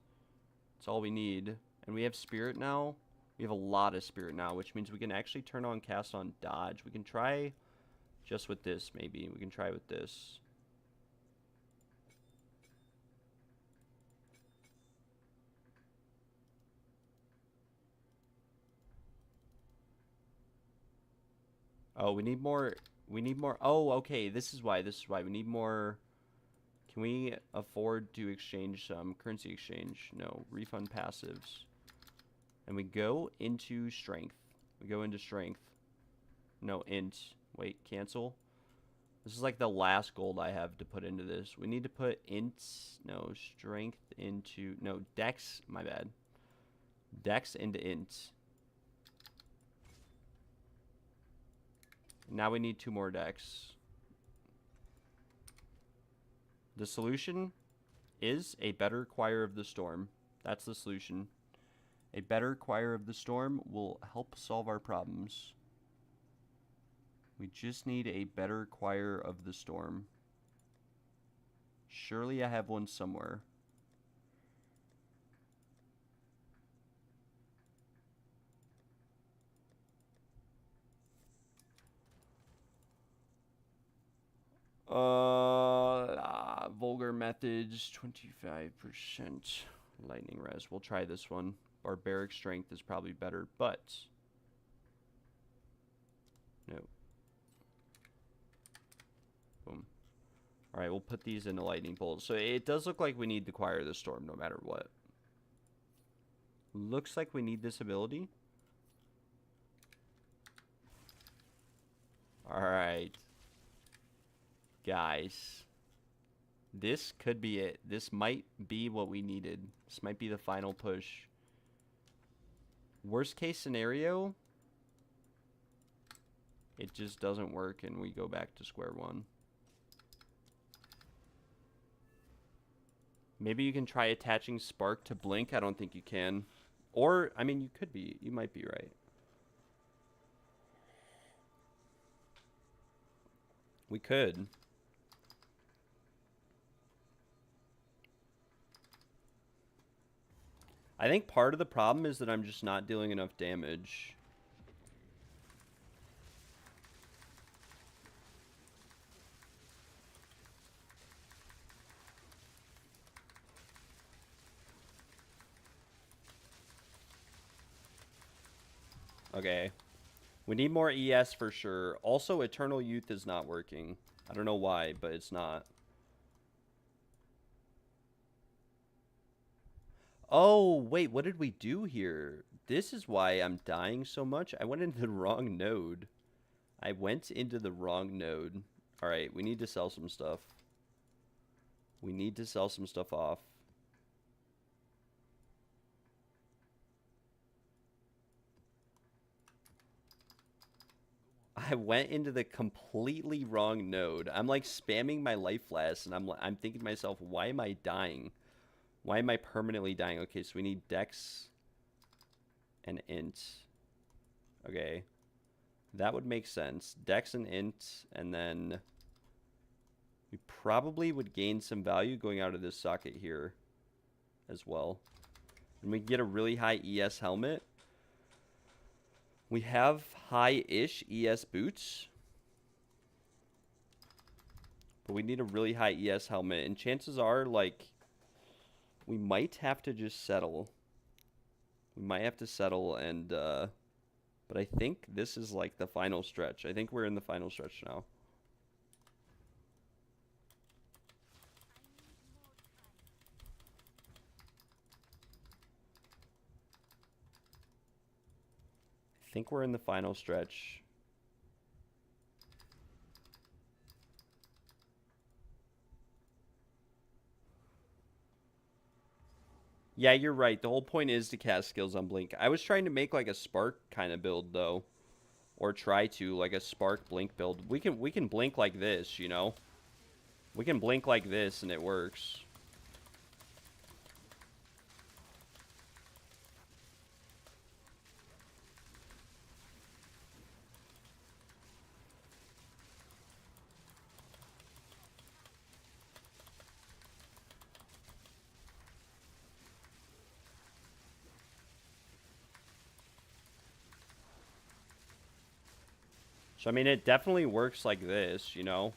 That's all we need. And we have spirit now. We have a lot of spirit now, which means we can actually turn on cast on dodge. We can try just with this, maybe. We can try with this. Oh, we need more. We need more. Oh, okay. This is why. This is why. We need more. Can we afford to exchange some currency exchange? No. Refund passives. And we go into strength. We go into strength. No, int. Wait, cancel. This is like the last gold I have to put into this. We need to put int. No, strength into. No, dex. My bad. Dex into int. Now we need 2 more decks. The solution is a better Choir of the Storm. That's the solution. A better Choir of the Storm will help solve our problems. We just need a better Choir of the Storm. Surely I have one somewhere. Vulgar methods, 25% lightning res. We'll try this one. Barbaric strength is probably better, but no. Boom. All right, we'll put these into lightning bolts. So it does look like we need the Choir of the Storm no matter what. Looks like we need this ability. All right. Guys, this could be it. This might be what we needed. This might be the final push. Worst case scenario, it just doesn't work and we go back to square one. Maybe you can try attaching Spark to Blink. I don't think you can. Or, I mean, you could be. You might be right. We could. I think part of the problem is that I'm just not dealing enough damage. Okay. We need more ES for sure. Also, Eternal Youth is not working. I don't know why, but it's not. Oh, wait, what did we do here? This is why I'm dying so much. I went into the wrong node. I went into the wrong node. All right, we need to sell some stuff. We need to sell some stuff off. I went into the completely wrong node. I'm like spamming my life flask, and I'm thinking to myself, why am I dying? Why am I permanently dying? Okay, so we need Dex and Int. Okay. That would make sense. Dex and Int, and then we probably would gain some value going out of this socket here as well. And we get a really high ES helmet. We have high-ish ES boots. But we need a really high ES helmet. And chances are, like, we might have to just settle. We might have to settle and, but I think this is, like, the final stretch. I think we're in the final stretch now. I think we're in the final stretch. Yeah, you're right. The whole point is to cast skills on Blink. I was trying to make like a Spark kind of build though, or try to like a Spark Blink build. We can blink like this, you know. We can blink like this and it works. So, I mean, it definitely works like this, you know?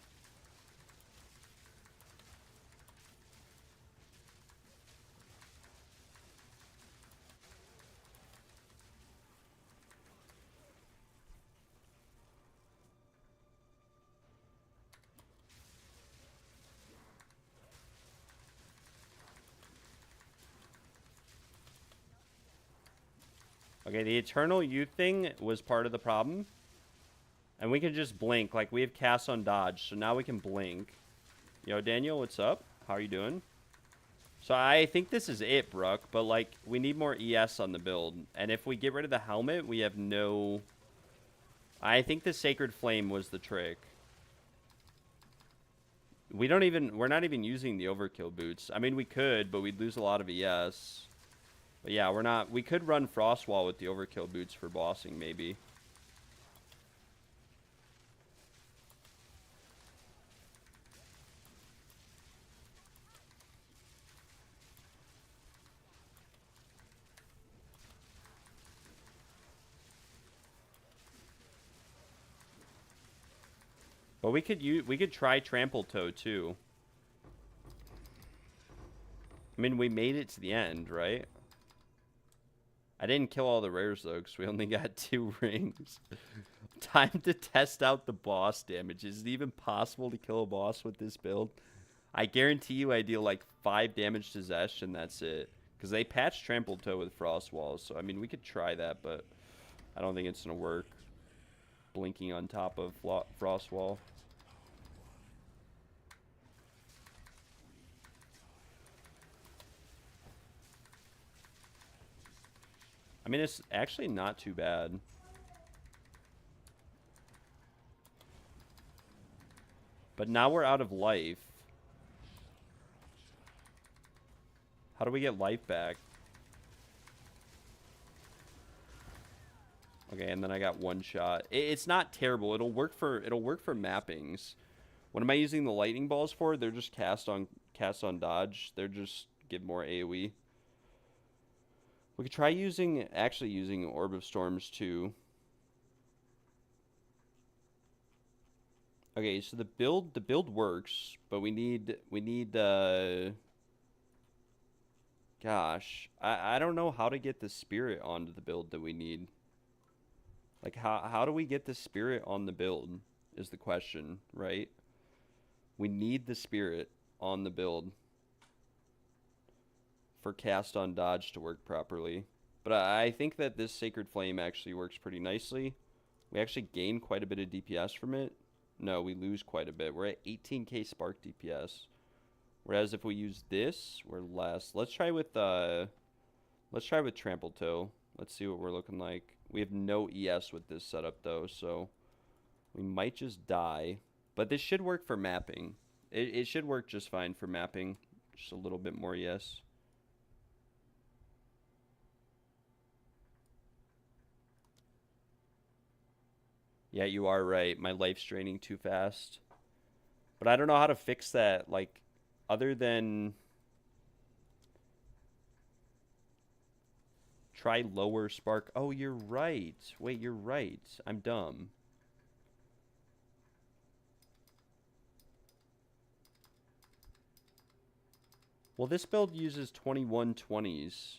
Okay, the Eternal Youth thing was part of the problem. And we can just blink. Like, we have cast on dodge, so now we can blink. Yo, Daniel, what's up? How are you doing? So I think this is it, Brooke, but, like, we need more ES on the build. And if we get rid of the helmet, we have no... I think the Sacred Flame was the trick. We're not even using the Overkill boots. I mean, we could, but we'd lose a lot of ES. But yeah, we're not... We could run Frostwall with the Overkill boots for bossing, maybe. But we could try Trample Toe too. I mean, we made it to the end, right? I didn't kill all the rares though, because we only got 2 rings. Time to test out the boss damage. Is it even possible to kill a boss with this build? I guarantee you I deal like 5 damage to Zesh and that's it. Because they patched Trample Toe with Frost Walls, so I mean, we could try that, but I don't think it's going to work. Blinking on top of Frost Wall. I mean, it's actually not too bad. But now we're out of life. How do we get life back? Okay, and then I got 1 shot. It's not terrible. It'll work for mappings. What am I using the lightning balls for? They're just cast on dodge. They're just give more AoE. We could try actually using Orb of Storms too. Okay, so the build works, but we need gosh, I don't know how to get the spirit onto the build that we need. Like how do we get the spirit on the build is the question, right? We need the spirit on the build for cast on dodge to work properly. But I think that this Sacred Flame actually works pretty nicely. We actually gain quite a bit of DPS from it. No, we lose quite a bit. We're at 18k spark DPS. Whereas if we use this, we're less. Let's try with Trample Toe. Let's see what we're looking like. We have no ES with this setup though, so we might just die. But this should work for mapping. It should work just fine for mapping. Just a little bit more ES. Yeah, you are right. My life's draining too fast. But I don't know how to fix that, like, other than try lower spark. Oh, you're right. Wait, you're right. I'm dumb. Well, this build uses 2120s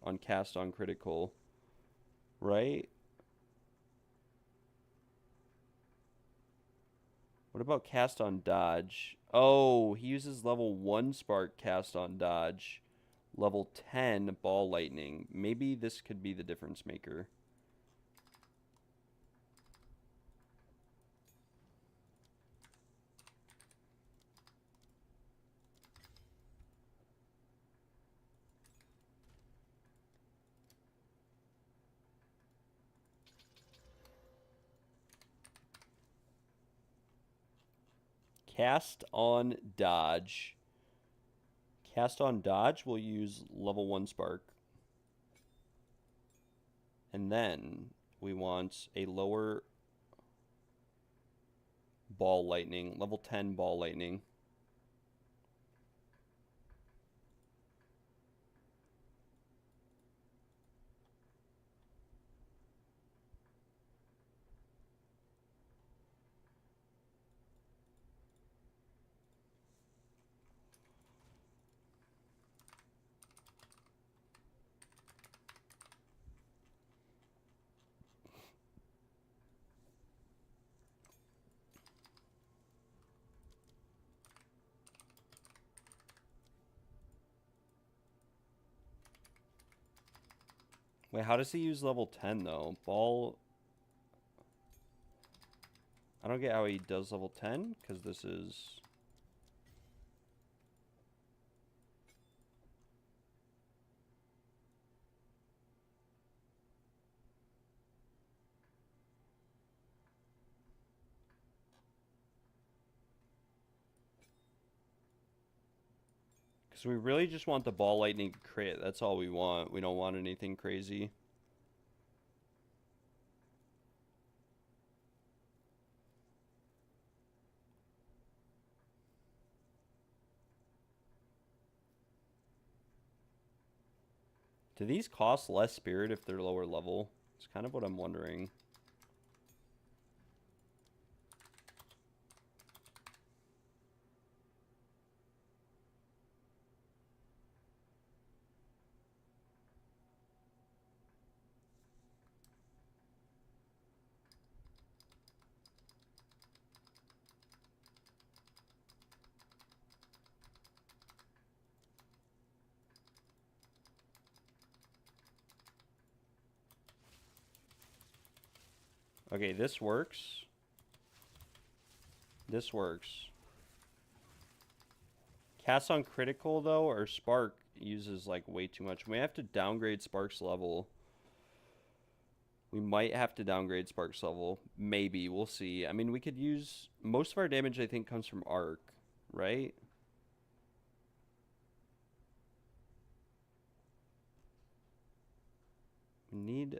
on cast on critical, right? What about cast on dodge? Oh, he uses level 1 spark cast on dodge. Level 10 ball lightning. Maybe this could be the difference maker. Cast on dodge. Cast on dodge will use level 1 spark. And then we want a lower ball lightning, level 10 ball lightning. Wait, how does he use level 10 though? Ball. I don't get how he does level 10 because this is. Because we really just want the ball lightning crit. That's all we want. We don't want anything crazy. Do these cost less spirit if they're lower level? It's kind of what I'm wondering. Okay, this works. This works. Cast on critical, though, or Spark uses, like, way too much. We have to downgrade Spark's level. We might have to downgrade Spark's level. Maybe. We'll see. I mean, we could use... Most of our damage, I think, comes from Arc, right? We need...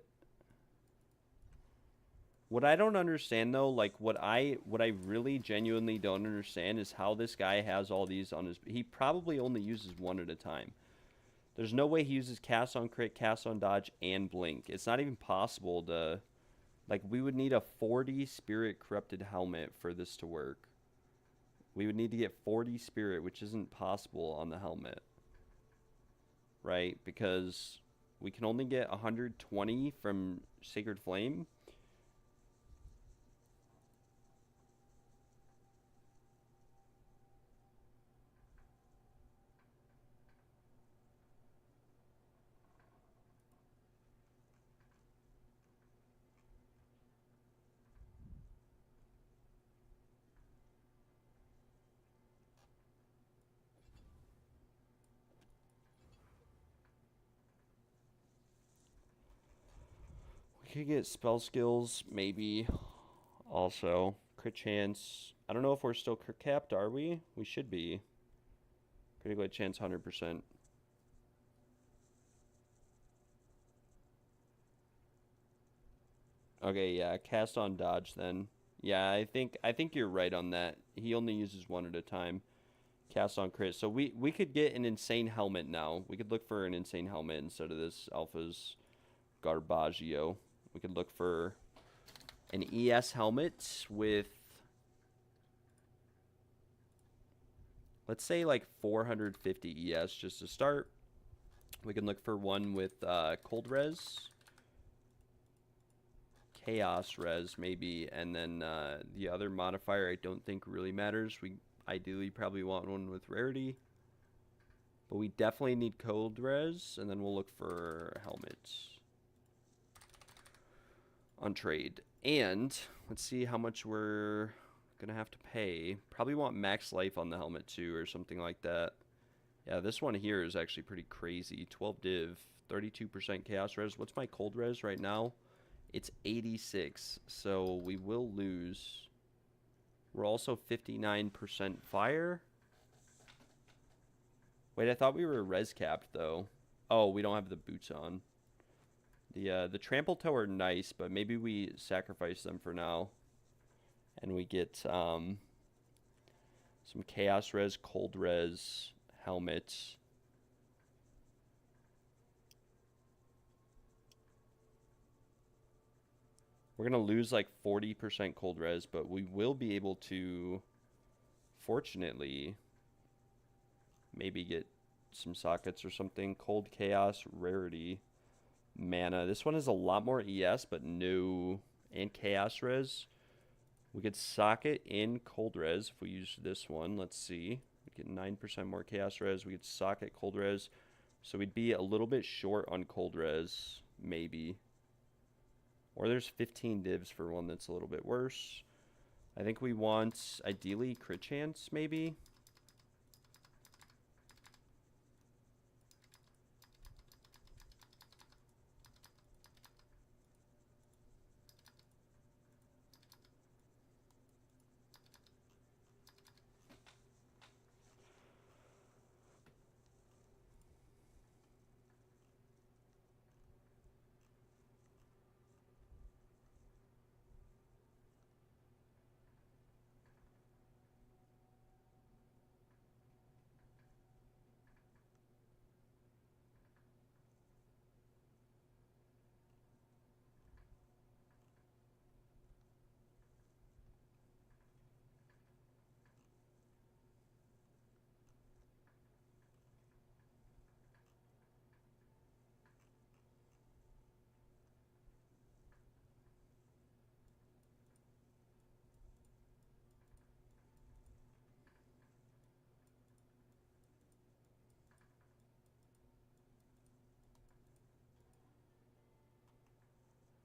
What I don't understand though, like what I really genuinely don't understand is how this guy has all these on his. He probably only uses one at a time. There's no way he uses cast on crit, cast on dodge, and blink. It's not even possible to... Like, we would need a 40 spirit corrupted helmet for this to work. We would need to get 40 spirit, which isn't possible on the helmet. Right? Because we can only get 120 from Sacred Flame. We could get spell skills, maybe. Also, crit chance. I don't know if we're still crit capped, are we? We should be. Critical hit chance 100%. Okay, yeah, cast on dodge then. Yeah, I think you're right on that. He only uses one at a time. Cast on crit. So we could get an insane helmet now. We could look for an insane helmet instead of this Alpha's Garbaggio. We could look for an ES helmet with, let's say, like 450 ES just to start. We can look for one with cold res, chaos res maybe, and then the other modifier I don't think really matters. We ideally probably want one with rarity, but we definitely need cold res, and then we'll look for helmets on trade. And let's see how much we're gonna have to pay. Probably want max life on the helmet too, or something like that. Yeah, this one here is actually pretty crazy. 12 div, 32% chaos res. What's my cold res right now? It's 86, so we will lose. We're also 59% fire. Wait, I thought we were res capped though. Oh, we don't have the boots on. The trample toe are nice, but maybe we sacrifice them for now, and we get some chaos res, cold res helmets. We're gonna lose like 40% cold res, but we will be able to, fortunately, maybe get some sockets or something. Cold chaos, rarity, mana. This one is a lot more ES, but no, and chaos res. We could socket in cold res if we use this one. Let's see. We get 9% more chaos res. We could socket cold res. So we'd be a little bit short on cold res, maybe. Or there's 15 divs for one that's a little bit worse. I think we want, ideally, crit chance, maybe.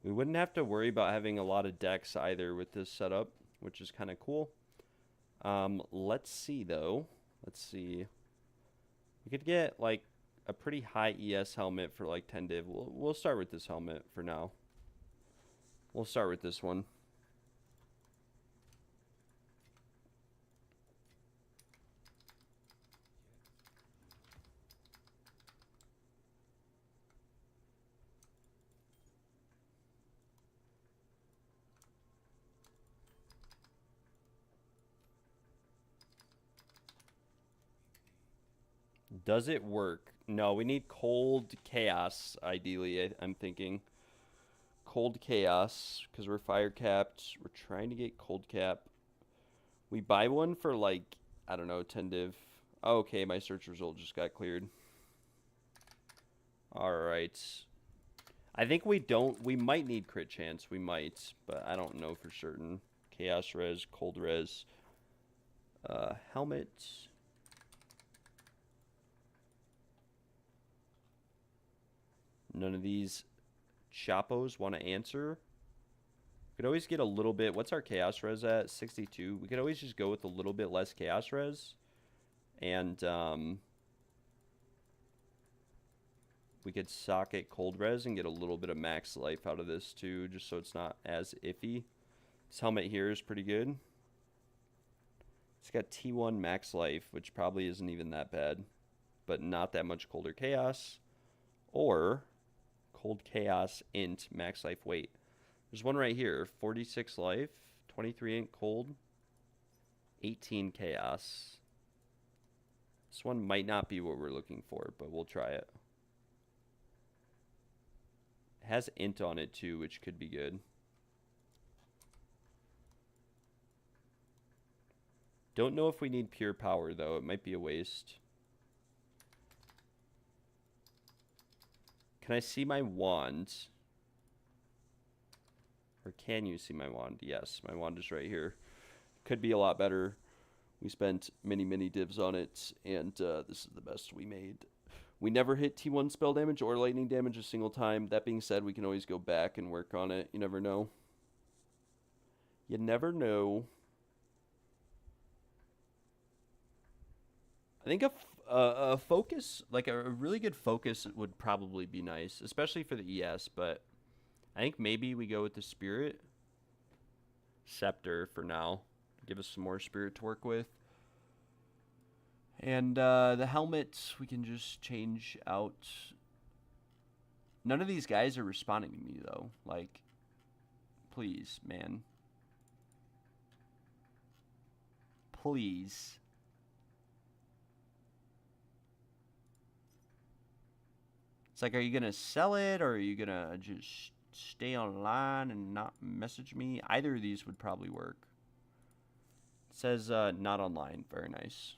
We wouldn't have to worry about having a lot of decks either with this setup, which is kind of cool. Let's see, though. Let's see. We could get, like, a pretty high ES helmet for, like, 10 div. We'll start with this helmet for now. We'll start with this one. Does it work? No, we need cold chaos, ideally, I'm thinking. Cold chaos, because we're fire capped. We're trying to get cold cap. We buy one for like, I don't know, 10 div. Oh, okay, my search result just got cleared. Alright. I think we might need crit chance. We might, but I don't know for certain. Chaos res, cold res. Helmet. None of these Chapos want to answer. We could always get a little bit. What's our chaos res at? 62. We could always just go with a little bit less chaos res. And we could socket cold res and get a little bit of max life out of this too, just so it's not as iffy. This helmet here is pretty good. It's got T1 max life, which probably isn't even that bad, but not that much colder chaos. Or cold chaos int max life weight. There's one right here, 46 life, 23 int cold, 18 chaos. This one might not be what we're looking for, but we'll try it. It has int on it too, which could be good. Don't know if we need pure power though. It might be a waste. Can I see my wand? Or can you see my wand? Yes, my wand is right here. Could be a lot better. We spent many divs on it, and this is the best we made. We never hit T1 spell damage or lightning damage a single time. That being said, we can always go back and work on it. You never know. You never know. I think a focus, like a really good focus would probably be nice, especially for the ES, but I think maybe we go with the Spirit. Scepter for now. Give us some more Spirit to work with. And the helmet, we can just change out. None of these guys are responding to me, though. Like, please, man. Please. It's like, are you going to sell it, or are you going to just stay online and not message me? Either of these would probably work. It says not online. Very nice.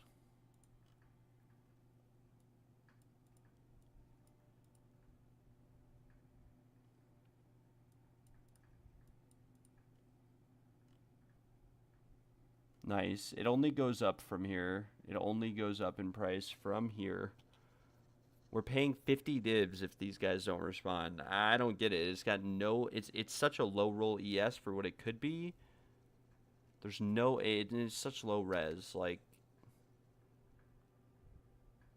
Nice. It only goes up from here. It only goes up in price from here. We're paying 50 divs if these guys don't respond. I don't get it. It's got no... It's such a low roll ES for what it could be. There's no... It's such low res. Like...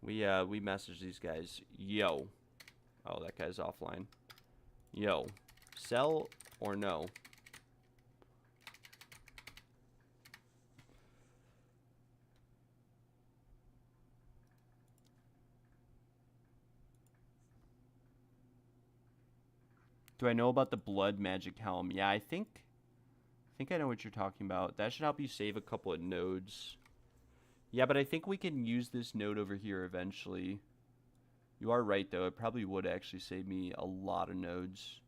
We message these guys. Yo. Oh, that guy's offline. Yo. Sell or no? Do I know about the blood magic helm? Yeah, I think I know what you're talking about. That should help you save a couple of nodes. Yeah, but I think we can use this node over here eventually. You are right, though. It probably would actually save me a lot of nodes.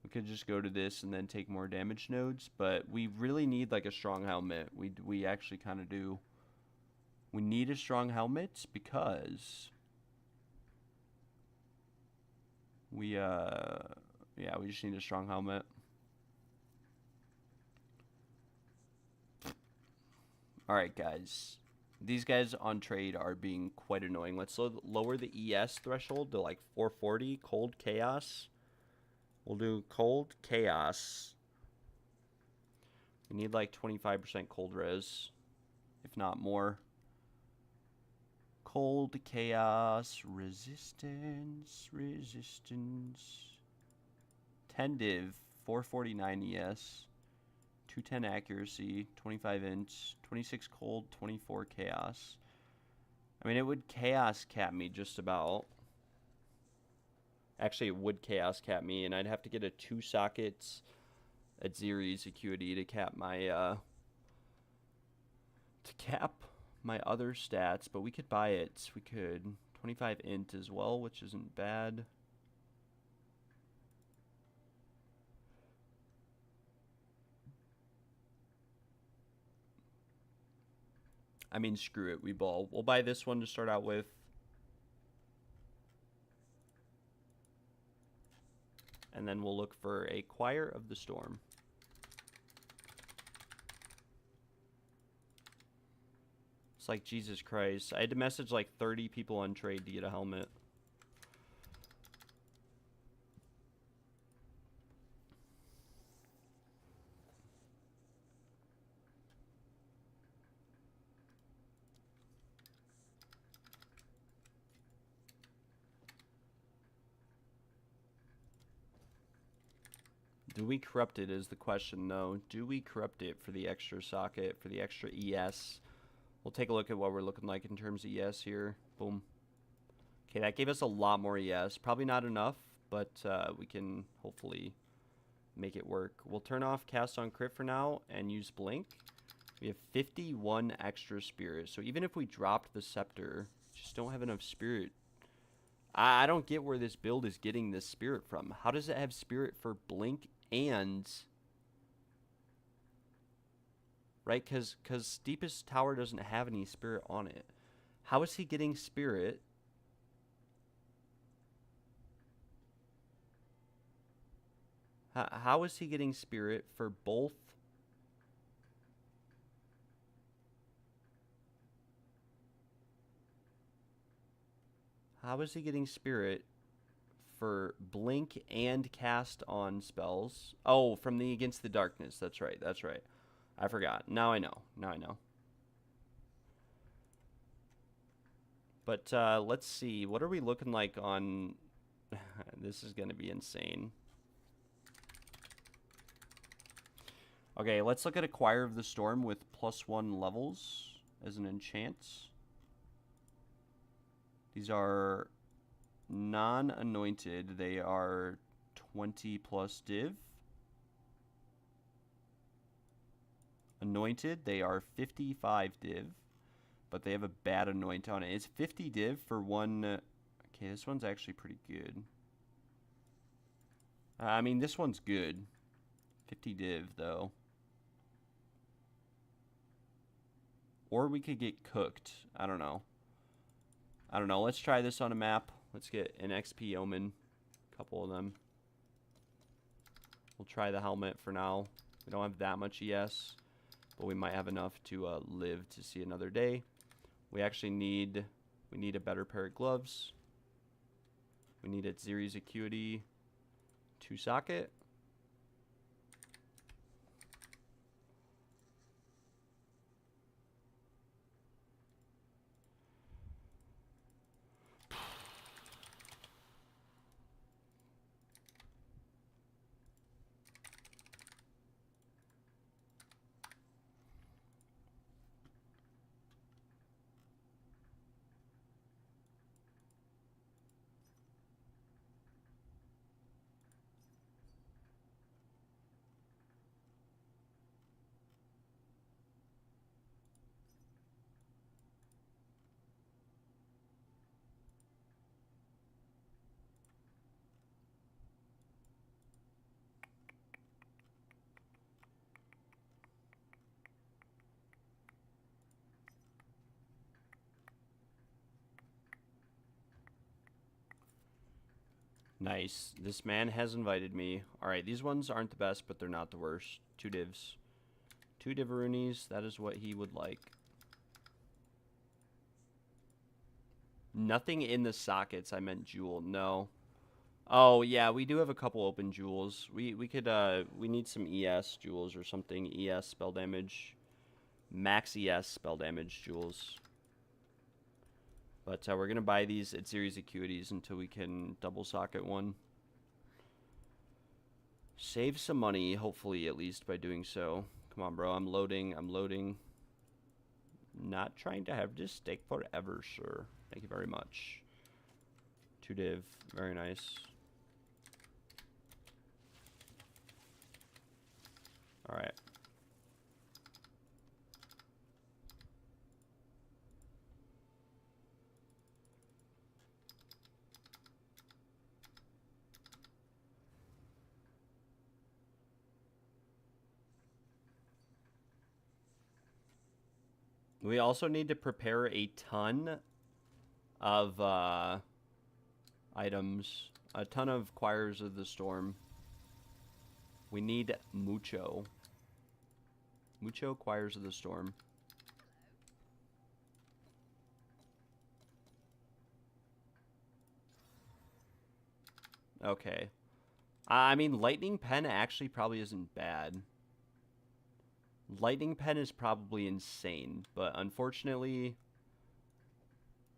We could just go to this and then take more damage nodes, but we really need like a strong helmet. We actually kind of do. We need a strong helmet because we just need a strong helmet. Alright, guys. These guys on trade are being quite annoying. Let's lower the ES threshold to like 440. Cold Chaos. We'll do Cold Chaos. We need like 25% cold res, if not more. Cold Chaos. Resistance. 10 div. 449 ES. 210 accuracy, 25 inch, 26 cold, 24 chaos. I mean, it would chaos cap me just about. Actually, it would chaos cap me, and I'd have to get a 2 sockets at Zeri's Acuity to cap my my other stats, but we could buy it. We could 25 int as well, which isn't bad. I mean, screw it. We ball. We'll buy this one to start out with. And then we'll look for a Choir of the Storm. It's like, Jesus Christ. I had to message like 30 people on trade to get a helmet. Do we corrupt it is the question, though. Do we corrupt it for the extra socket, for the extra ES? We'll take a look at what we're looking like in terms of ES here. Boom. Okay, that gave us a lot more ES. Probably not enough, but we can hopefully make it work. We'll turn off Cast on Crit for now and use Blink. We have 51 extra Spirit. So even if we dropped the Scepter, just don't have enough Spirit. I don't get where this build is getting this Spirit from. How does it have Spirit for Blink and... Right, because Deepest Tower doesn't have any Spirit on it. How is he getting Spirit? How is he getting Spirit for both? How is he getting Spirit for Blink and Cast on spells? Oh, from the Against the Darkness. That's right, that's right. I forgot. Now I know. Now I know. But let's see. What are we looking like on... This is going to be insane. Okay, let's look at a Choir of the Storm with +1 levels as an enchant. These are non-anointed. They are 20 plus div. Anointed, they are 55 div, but they have a bad anoint on it. It's 50 div for one. Okay, this one's actually pretty good. I mean, this one's good. 50 div, though. Or we could get cooked. I don't know. I don't know. Let's try this on a map. Let's get an XP Omen. A couple of them. We'll try the helmet for now. We don't have that much ES, but we might have enough to live to see another day. We actually need... We need a better pair of gloves. We need a Series Acuity 2 socket. Nice. This man has invited me. Alright, these ones aren't the best, but they're not the worst. 2 divs. 2 Diveroonies. That is what he would like. Nothing in the sockets. I meant jewel. No. Oh, yeah, we do have a couple open jewels. We could, we need some ES jewels or something. ES spell damage. Max ES spell damage jewels. But we're going to buy these at Series Acuities until we can double socket one. Save some money, hopefully, at least, by doing so. Come on, bro. I'm loading. I'm loading. Not trying to have this take forever, sir. Thank you very much. 2 div. Very nice. Alright. We also need to prepare a ton of items. A ton of Choirs of the Storm. We need mucho. Mucho Choirs of the Storm. Okay. I mean, Lightning Pen actually probably isn't bad. Lightning Pen is probably insane, but unfortunately,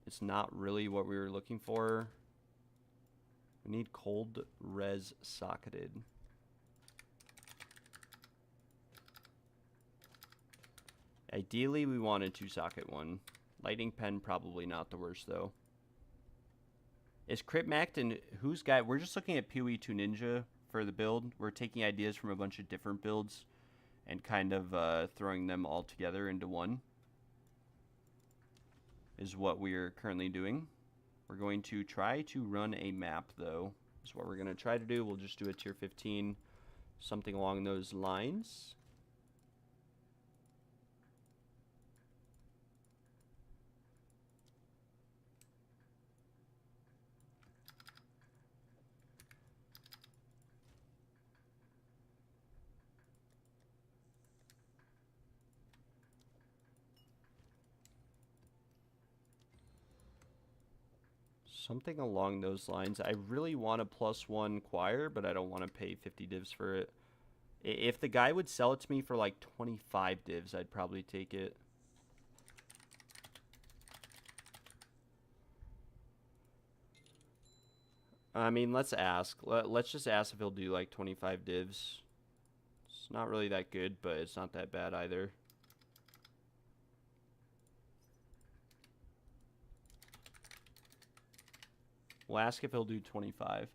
it's not really what we were looking for. We need cold res socketed. Ideally, we want a 2-socket one. Lightning Pen, probably not the worst, though. Is Crit Macked and who's got... We're just looking at PoE2 Ninja for the build. We're taking ideas from a bunch of different builds and kind of throwing them all together into one. Is what we're currently doing. We're going to try to run a map, though. Is what we're going to try to do. We'll just do a tier 15. Something along those lines. Something along those lines. I really want a +1 choir, but I don't want to pay 50 divs for it. If the guy would sell it to me for like 25 divs, I'd probably take it. I mean, let's ask. Let's just ask if he'll do like 25 divs. It's not really that good, but it's not that bad either. We'll ask if he'll do 25.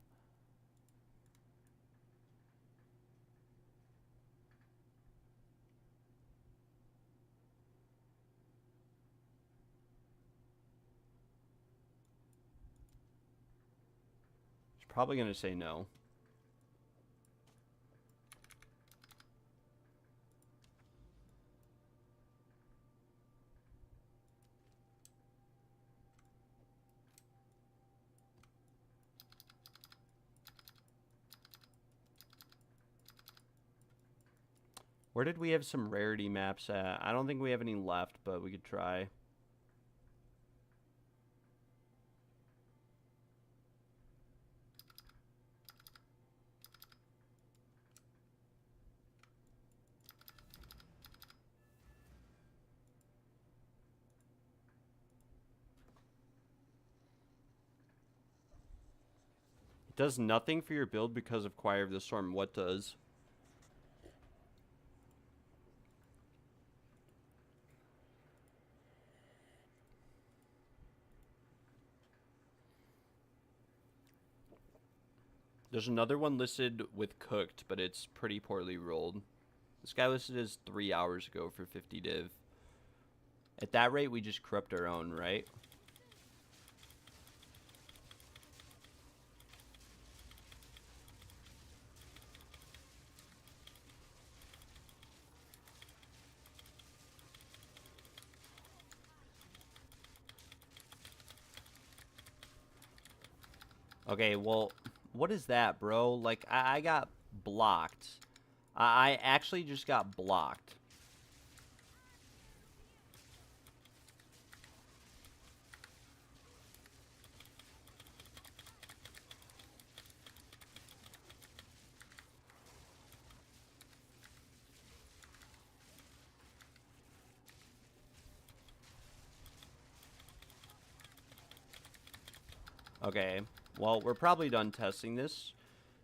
He's probably going to say no. Where did we have some rarity maps at? I don't think we have any left, but we could try. It does nothing for your build because of Choir of the Storm. What does? There's another one listed with cooked, but it's pretty poorly rolled. This guy listed as 3 hours ago for 50 div. At that rate, we just corrupt our own, right? Okay, well, what is that, bro? Like, I got blocked. I actually just got blocked. Okay, well, we're probably done testing this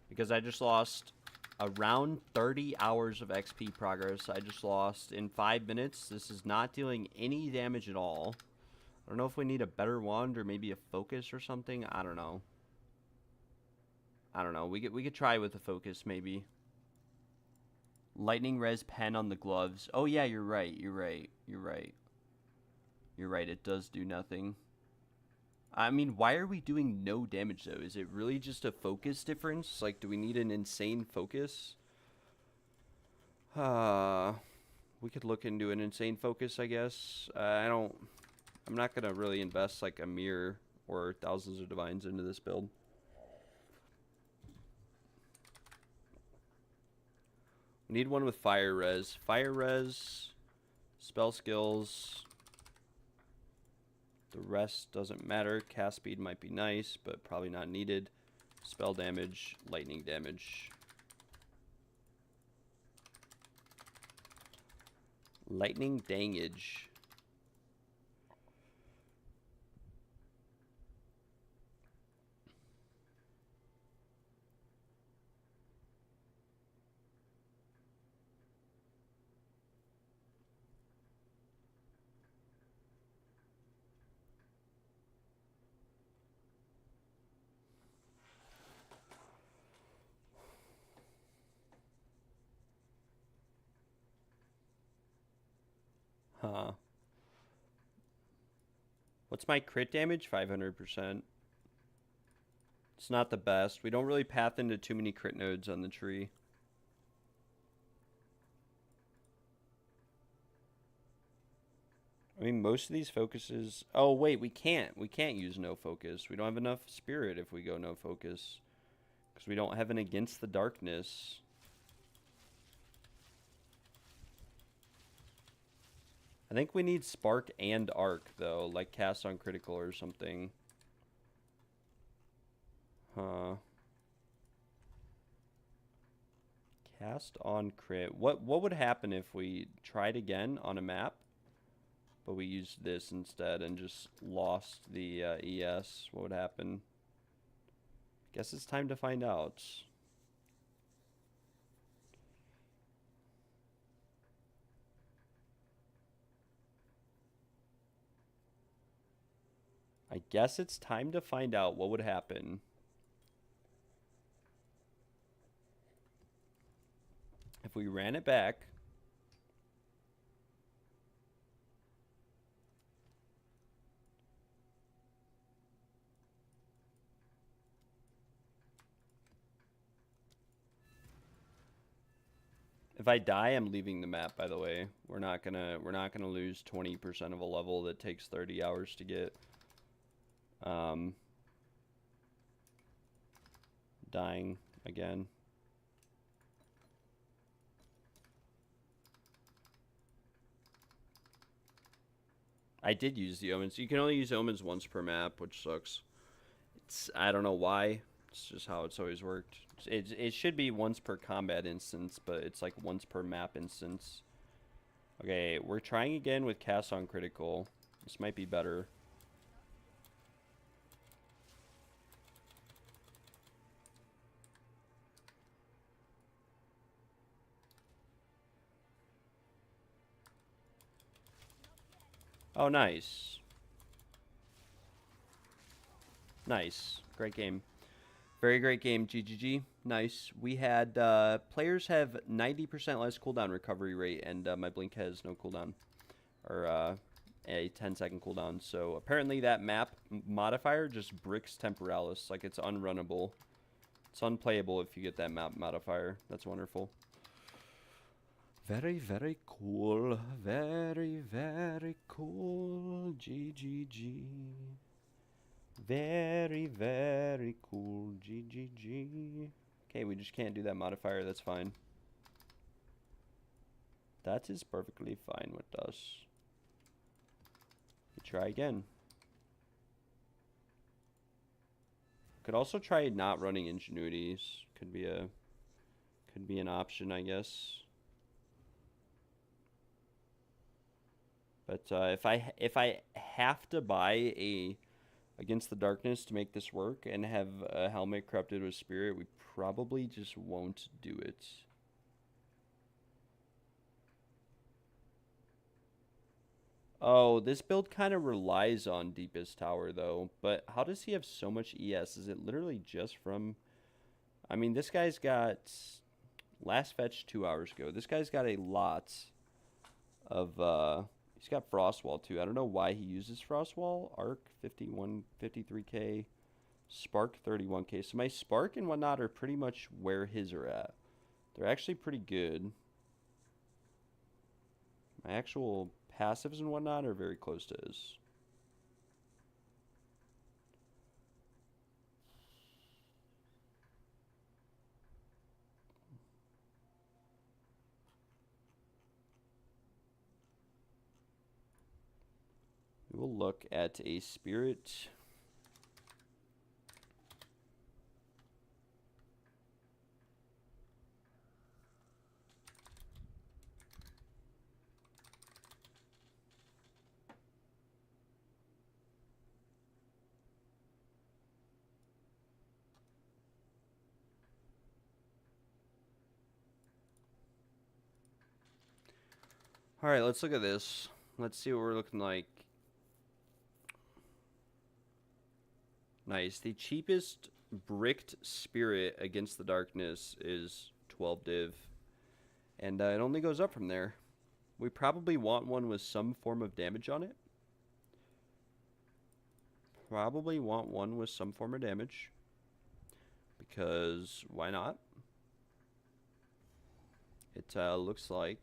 because I just lost around 30 hours of XP progress. I just lost in 5 minutes. This is not dealing any damage at all. I don't know if we need a better wand or maybe a focus or something. I don't know. I don't know. We could try with a focus maybe. Lightning res pen on the gloves. Oh yeah, you're right. You're right. You're right. You're right. It does do nothing. I mean, why are we doing no damage, though? Is it really just a focus difference? Like, do we need an insane focus? We could look into an insane focus, I guess. I'm not gonna really invest like a mirror or thousands of divines into this build. We need one with fire res. Fire res, spell skills. The rest doesn't matter. Cast speed might be nice, but probably not needed. Spell damage, lightning damage. Lightning dangage. Huh. What's my crit damage? 500%. It's not the best. We don't really path into too many crit nodes on the tree. I mean, most of these focuses... Oh, wait, we can't. We can't use no focus. We don't have enough spirit if we go no focus. Because we don't have an against the darkness. I think we need spark and arc, though. Like cast on critical or something. Huh. Cast on crit. What would happen if we tried again on a map? But we used this instead and just lost the ES. What would happen? Guess it's time to find out. I guess it's time to find out what would happen if we ran it back. If I die, I'm leaving the map, by the way. We're not gonna lose 20% of a level that takes 30 hours to get. Dying again. I did use the omens. You can only use omens once per map, which sucks. I don't know why. It's just how it's always worked. It should be once per combat instance, but it's like once per map instance. Okay, we're trying again with cast on critical. This might be better. Oh, nice. Nice. Great game. Very great game, GGG. Nice. We had, players have 90% less cooldown recovery rate, and my blink has no cooldown. Or, a 10-second cooldown. So, apparently that map modifier just bricks Temporalis. Like, it's unrunnable. It's unplayable if you get that map modifier. That's wonderful. Very, very cool. Very, very cool. GGG. Very, very cool. GGG. Okay, we just can't do that modifier. That's fine. That is perfectly fine with us. We try again. Could also try not running ingenuities. Could be an option, I guess. But if I have to buy a Against the Darkness to make this work and have a helmet corrupted with spirit, we probably just won't do it. Oh, this build kind of relies on Deepest Tower, though. But how does he have so much ES? Is it literally just from... I mean, this guy's got... Last fetch 2 hours ago. This guy's got a lot of... He's got Frostwall, too. I don't know why he uses Frostwall. Arc, 51, 53k. Spark, 31k. So my Spark and whatnot are pretty much where his are at. They're actually pretty good. My actual passives and whatnot are very close to his. We will look at a spirit. All right, let's look at this. Let's see what we're looking like. Nice. The cheapest bricked spirit against the darkness is 12 div. And it only goes up from there. We probably want one with some form of damage on it. Probably want one with some form of damage. Because why not? It looks like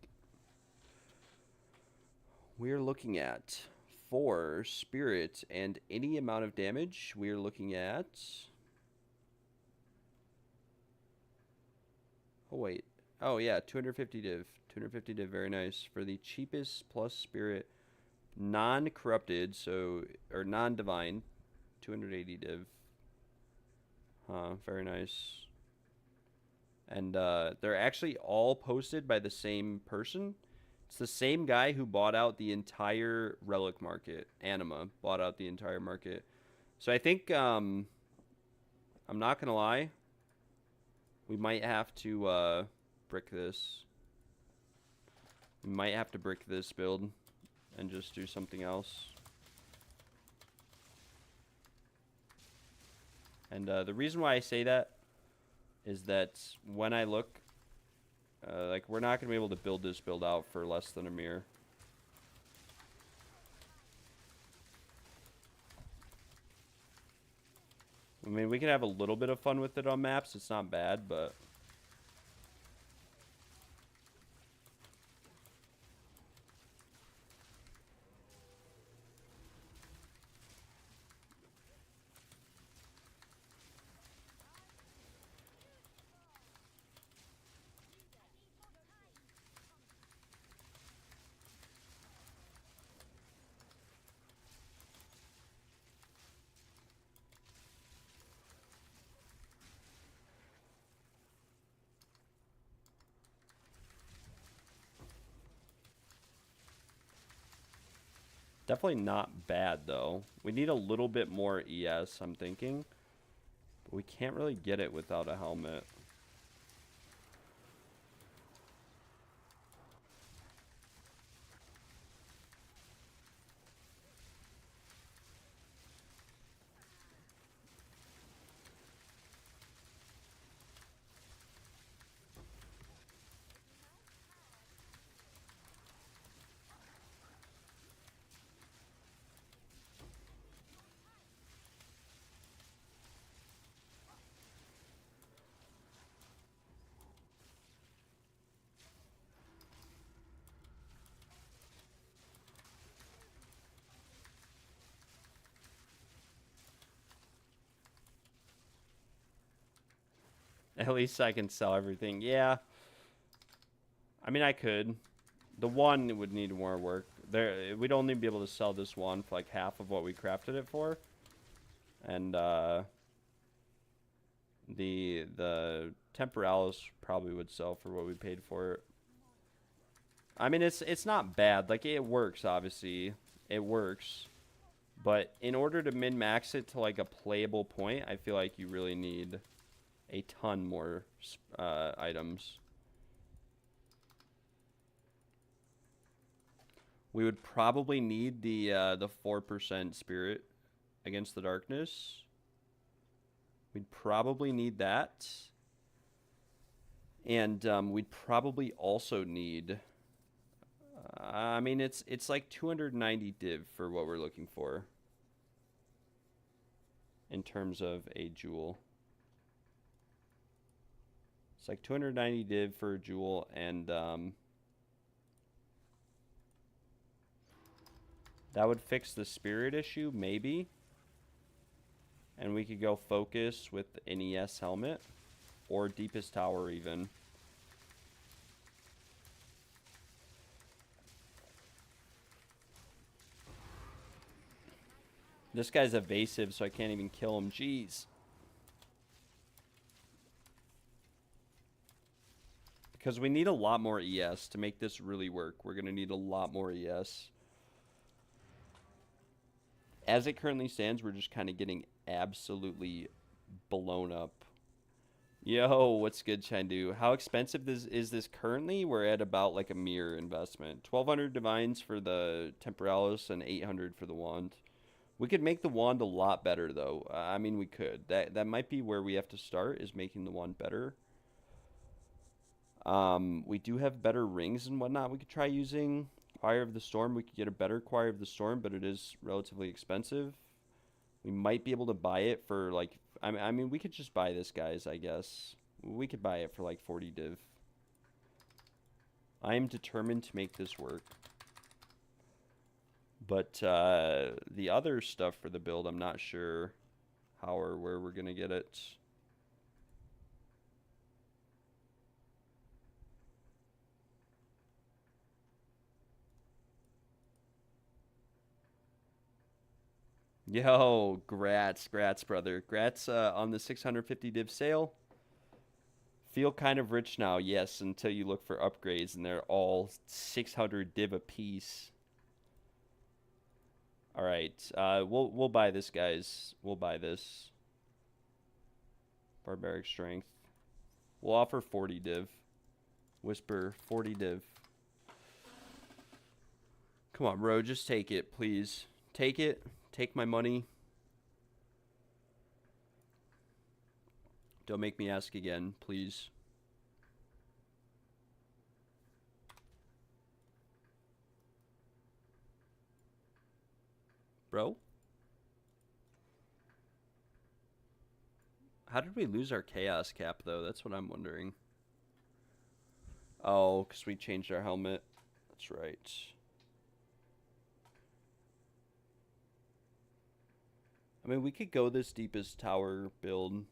we're looking at 4 spirit and any amount of damage. We're looking at... Oh, wait. Oh, yeah, 250 div. 250 div, very nice. For the cheapest plus spirit, non-corrupted, so, or non-divine, 280 div. Huh, very nice. And they're actually all posted by the same person. It's the same guy who bought out the entire relic market. Anima bought out the entire market. So I think, I'm not going to lie, we might have to brick this. We might have to brick this build and just do something else. And the reason why I say that is that when I look, like, we're not going to be able to build this build out for less than a mirror. I mean, we can have a little bit of fun with it on maps. It's not bad, but... Definitely not bad, though. We need a little bit more ES, I'm thinking. But we can't really get it without a helmet. At least I can sell everything. Yeah. I mean, I could. The one would need more work. We'd only be able to sell this one for like half of what we crafted it for. And the Temporalis probably would sell for what we paid for it. I mean, it's not bad. Like, it works, obviously. It works. But in order to min-max it to like a playable point, I feel like you really need a ton more items. We would probably need the 4% spirit against the darkness. We'd probably need that. And we'd probably also need... I mean, it's like 290 div for what we're looking for. In terms of a jewel. It's like 290 div for a jewel, and That would fix the spirit issue, maybe. And we could go focus with an ES helmet. Or deepest tower, even. This guy's evasive, so I can't even kill him. Jeez. Because we need a lot more ES to make this really work. We're going to need a lot more ES. As it currently stands, we're just kind of getting absolutely blown up. Yo, what's good, Chandu? How expensive is this currently? We're at about like a mere investment. 1,200 divines for the Temporalis and 800 for the wand. We could make the wand a lot better, though. I mean, we could. That might be where we have to start, is making the wand better. We do have better rings and whatnot we could try using. Choir of the Storm, we could get a better Choir of the Storm, but it is relatively expensive. We might be able to buy it for, like... I mean, we could just buy this, guys, I guess. We could buy it for, like, 40 div. I am determined to make this work. But the other stuff for the build, I'm not sure how or where we're going to get it. Yo, grats, brother. Grats on the 650 div sale. Feel kind of rich now, yes, until you look for upgrades, and they're all 600 div a piece. All right, we'll buy this, guys. We'll buy this. Barbaric strength. We'll offer 40 div. Whisper 40 div. Come on, bro, just take it, please. Take it. Take my money. Don't make me ask again, please. Bro? How did we lose our chaos cap, though? That's what I'm wondering. Oh, because we changed our helmet. That's right. I mean, we could go this deepest tower build.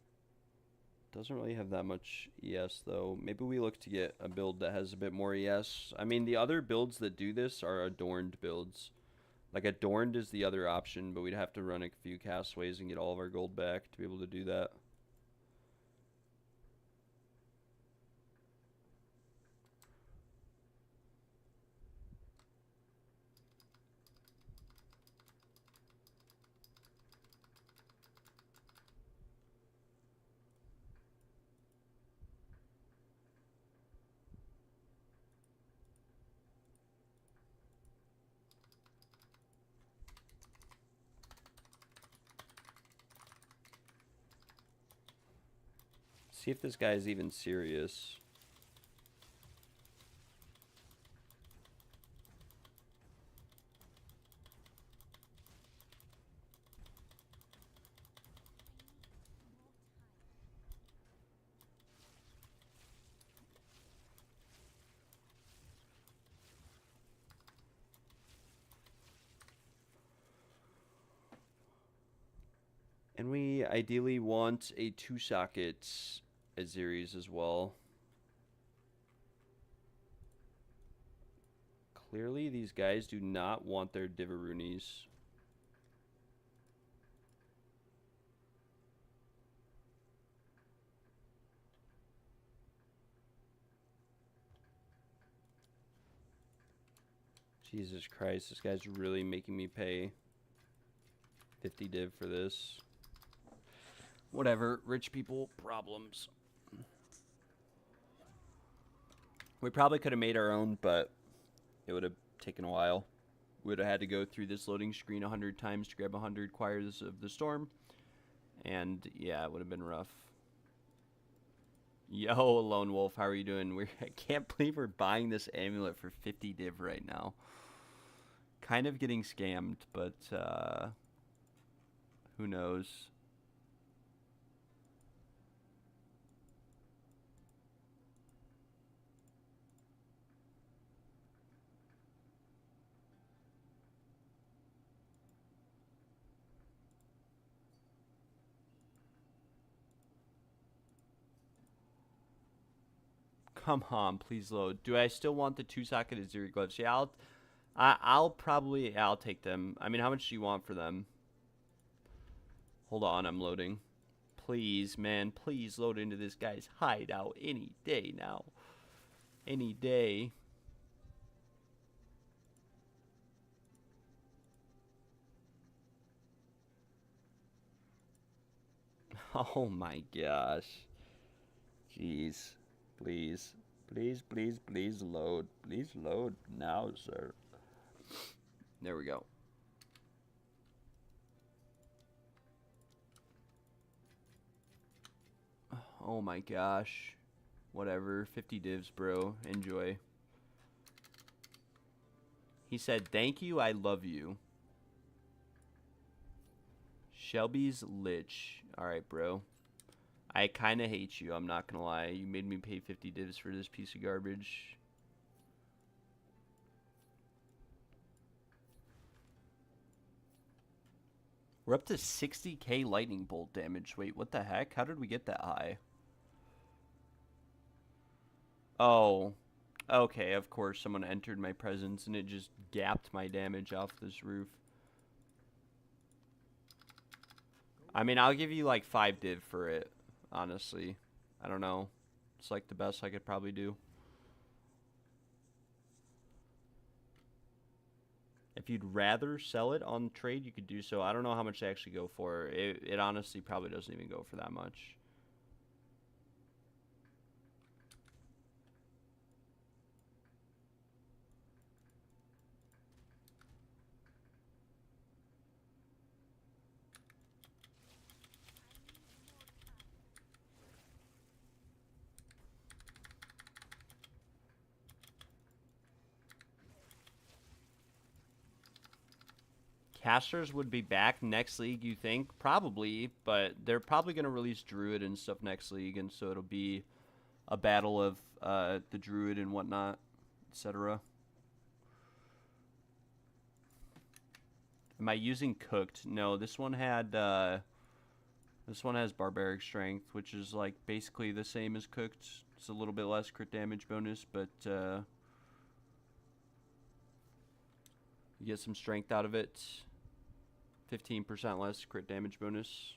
Doesn't really have that much ES, though. Maybe we look to get a build that has a bit more ES. I mean, the other builds that do this are adorned builds. Like, adorned is the other option, but we'd have to run a few castways and get all of our gold back to be able to do that. See if this guy is even serious. And we ideally want a 2-socket Azeres as well. Clearly, these guys do not want their Diverunis. Jesus Christ, this guy's really making me pay 50 div for this. Whatever, rich people problems. We probably could have made our own, but it would have taken a while. We would have had to go through this loading screen 100 times to grab 100 Choirs of the Storm. And yeah, it would have been rough. Yo, Lone Wolf, how are you doing? I can't believe we're buying this amulet for 50 div right now. Kind of getting scammed, but who knows? Come on, please load. Do I still want the 2-socket Azeri gloves? Yeah, I'll take them. I mean, how much do you want for them? Hold on, I'm loading. Please, man, please load into this guy's hideout any day now. Any day. Oh my gosh. Jeez. Please. Please, please, please load. Please load now, sir. There we go. Oh my gosh. Whatever. 50 divs, bro. Enjoy. He said, thank you, I love you. Shelby's Lich. Alright, bro. I kind of hate you, I'm not going to lie. You made me pay 50 divs for this piece of garbage. We're up to 60k lightning bolt damage. Wait, what the heck? How did we get that high? Oh. Okay, of course. Someone entered my presence and it just gapped my damage off this roof. I mean, I'll give you like 5 div for it, honestly. I don't know. It's like the best I could probably do. If you'd rather sell it on trade, you could do so. I don't know how much they actually go for. It honestly probably doesn't even go for that much. Casters would be back next league, you think? Probably, but they're probably going to release Druid and stuff next league, and so it'll be a battle of the Druid and whatnot, etc. Am I using Cooked? No, this one had this one has Barbaric Strength, which is like basically the same as Cooked. It's a little bit less crit damage bonus, but you get some strength out of it. 15% less crit damage bonus.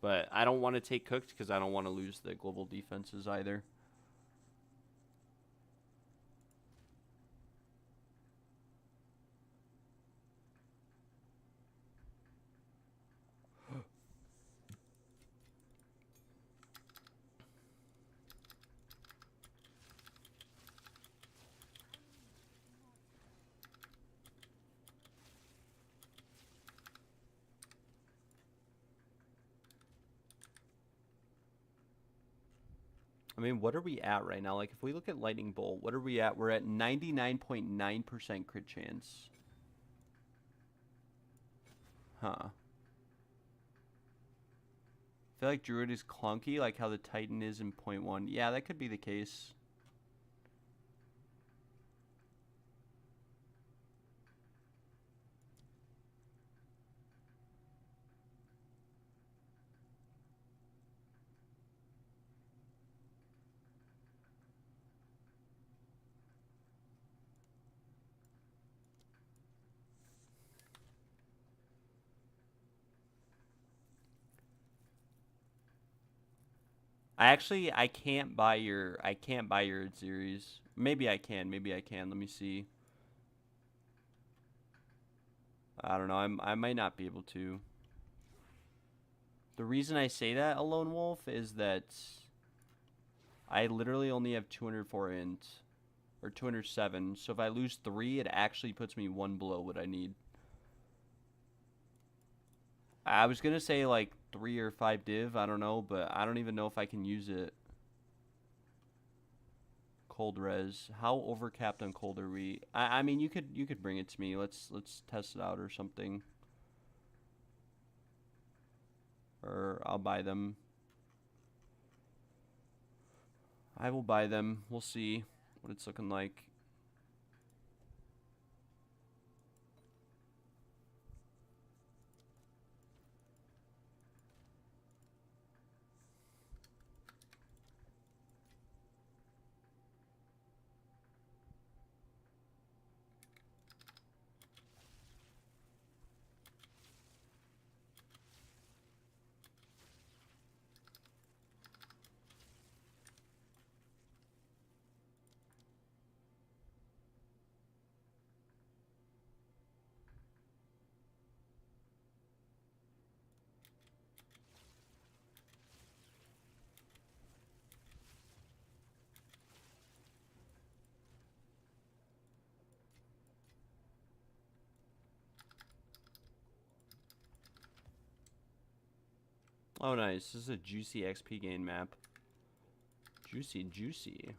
But I don't want to take Cooked because I don't want to lose the global defenses either. I mean, what are we at right now? Like, if we look at Lightning Bolt, what are we at? We're at 99.9% crit chance. Huh. I feel like Druid is clunky, like how the Titan is in 0.1. Yeah, that could be the case. I can't buy your series. Maybe I can. Let me see. I don't know. I might not be able to. The reason I say that, a lone wolf, is that I literally only have 204 int or 207. So if I lose 3, it actually puts me 1 below what I need. I was gonna say like 3 or 5 div, I don't know, but I don't even know if I can use it. Cold res. How overcapped on cold are we? I mean, you could bring it to me. Let's test it out or something. Or I'll buy them. I will buy them. We'll see what it's looking like. Oh, nice. This is a juicy XP gain map. Juicy, juicy.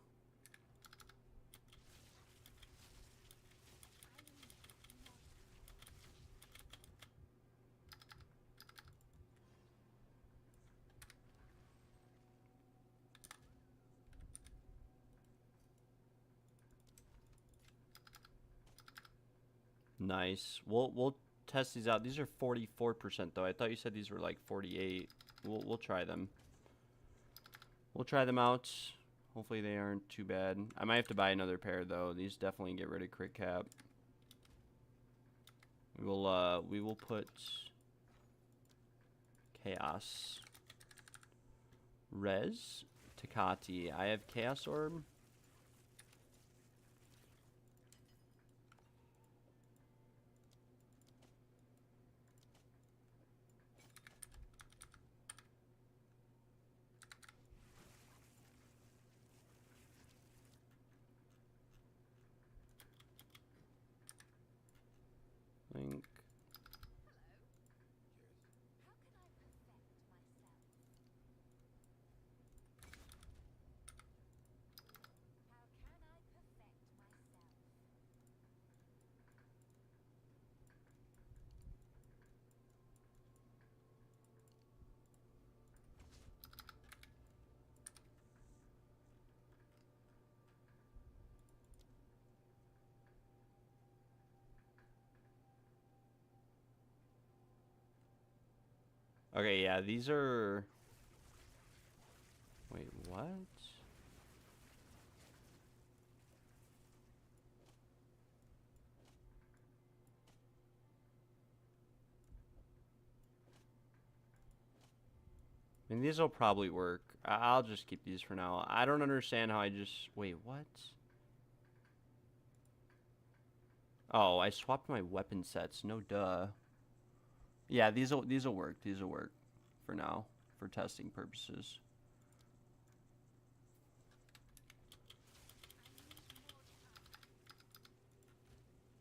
Nice. We'll test these out. These are 44% though. I thought you said these were like 48. We'll try them. We'll try them out. Hopefully they aren't too bad. I might have to buy another pair though. These definitely get rid of crit cap. We will put Chaos. Res. Takati. I have Chaos Orb. Link. Okay, yeah, these are... Wait, what? I mean, these will probably work. I'll just keep these for now. I don't understand how I just... Wait, what? Oh, I swapped my weapon sets. No duh. Yeah, these will work. These will work for now, for testing purposes.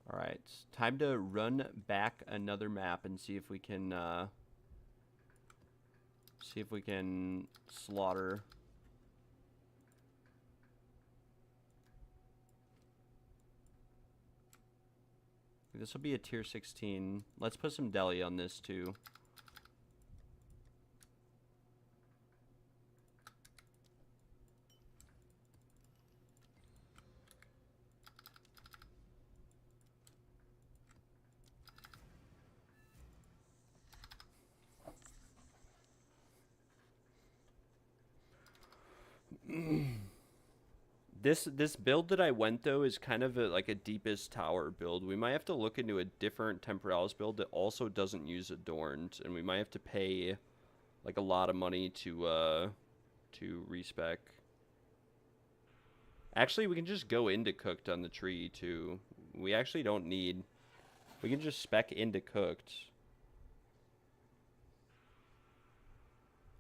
All right, time to run back another map and see if we can slaughter. This will be a tier 16. Let's put some deli on this too. This build that I went though is kind of like a deepest tower build. We might have to look into a different Temporalis build that also doesn't use Adorned, and we might have to pay like a lot of money to respec. Actually, we can just go into cooked on the tree too. We actually don't need. We can just spec into cooked.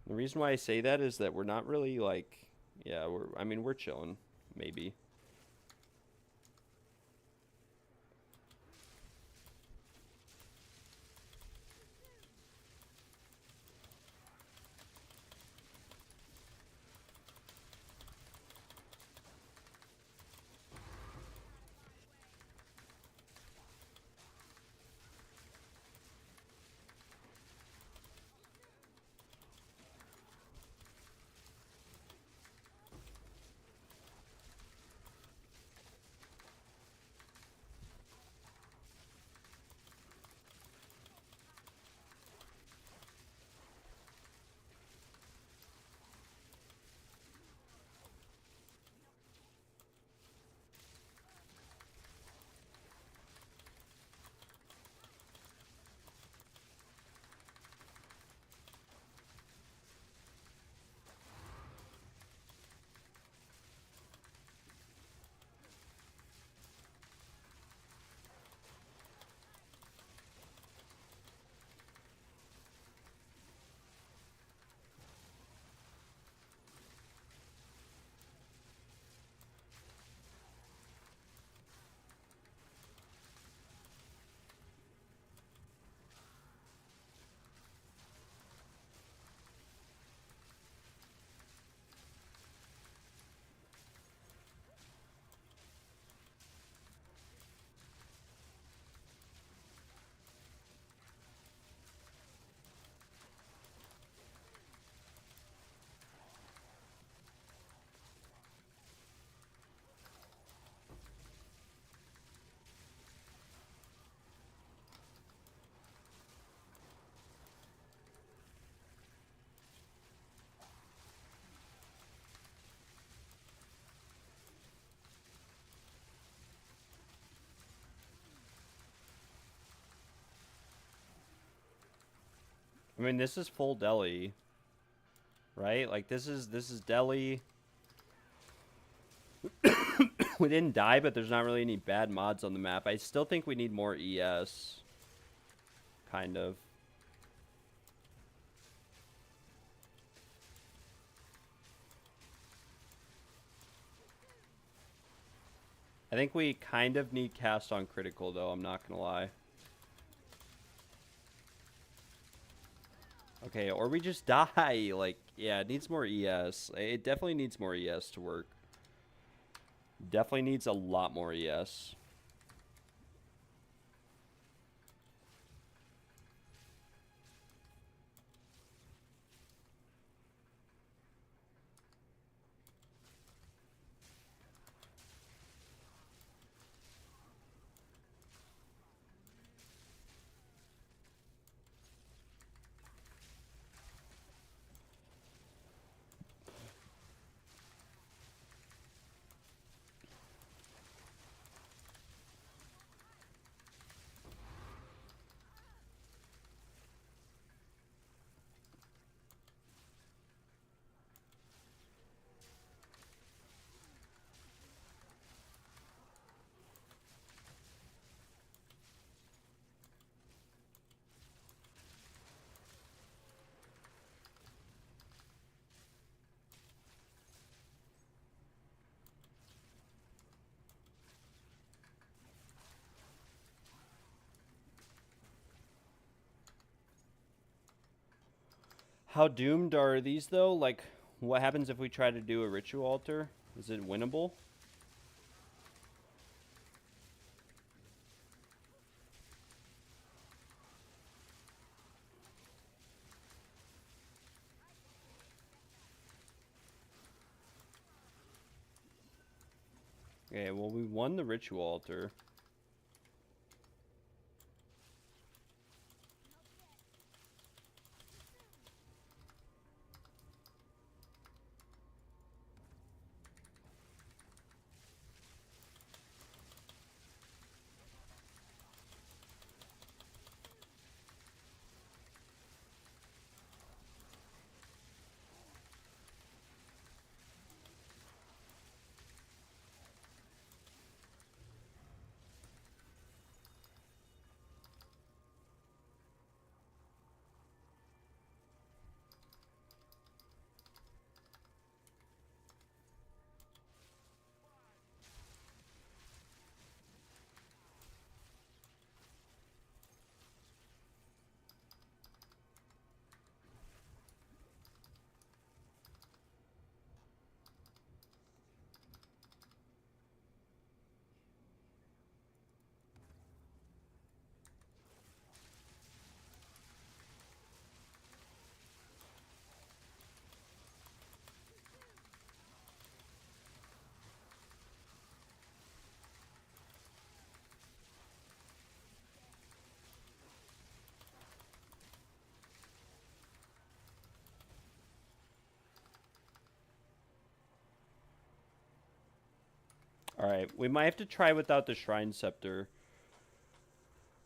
The reason why I say that is that we're not really like, yeah, I mean, we're chilling, maybe. I mean, this is full deli, right? Like, this is deli. We didn't die, but there's not really any bad mods on the map. I still think we need more ES. Kind of. I think we kind of need cast on critical, though. I'm not gonna lie. Okay, or we just die. Like, yeah, it needs more ES. It definitely needs more ES to work. Definitely needs a lot more ES. How doomed are these, though? Like, what happens if we try to do a ritual altar? Is it winnable? Okay, well, we won the ritual altar. Alright, we might have to try without the Shrine Scepter.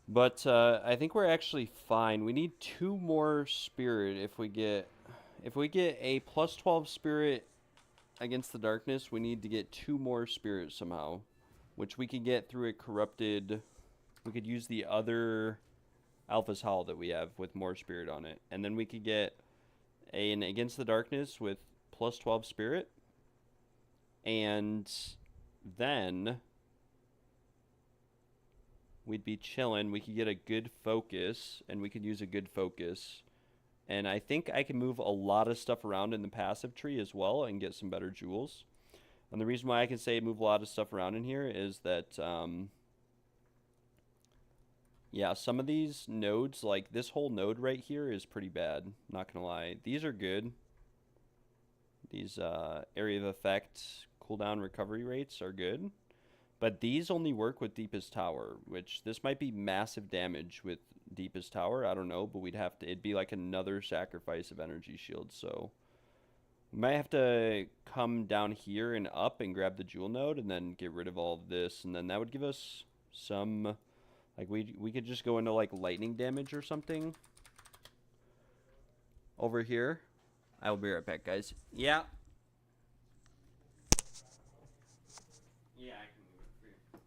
But I think we're actually fine. We need 2 more spirit if we get... If we get a plus 12 spirit against the darkness, we need to get 2 more spirit somehow. Which we could get through a corrupted... We could use the other Alpha's Howl that we have with more spirit on it. And then we could get an against the darkness with plus 12 spirit. And then we'd be chilling. We could get a good focus, and we could use a good focus. And I think I can move a lot of stuff around in the passive tree as well and get some better jewels. And the reason why I can say move a lot of stuff around in here is that, yeah, some of these nodes, like this whole node right here is pretty bad. Not gonna lie. These are good. These area of effect cooldown recovery rates are good. But these only work with Deepest Tower, which this might be massive damage with Deepest Tower. I don't know, but we'd have to, it'd be like another sacrifice of energy shields. So we might have to come down here and up and grab the jewel node and then get rid of all of this. And then that would give us some, like we could just go into like lightning damage or something. over here. I will be right back, guys. Yeah. Yeah, I can move it for you.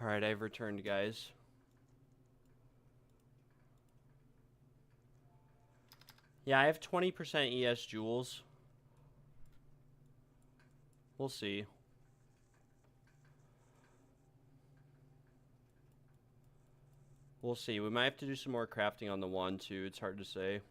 Alright, I've returned, guys. Yeah, I have 20% ES joules. We'll see. We'll see. We might have to do some more crafting on the wand, too. It's hard to say.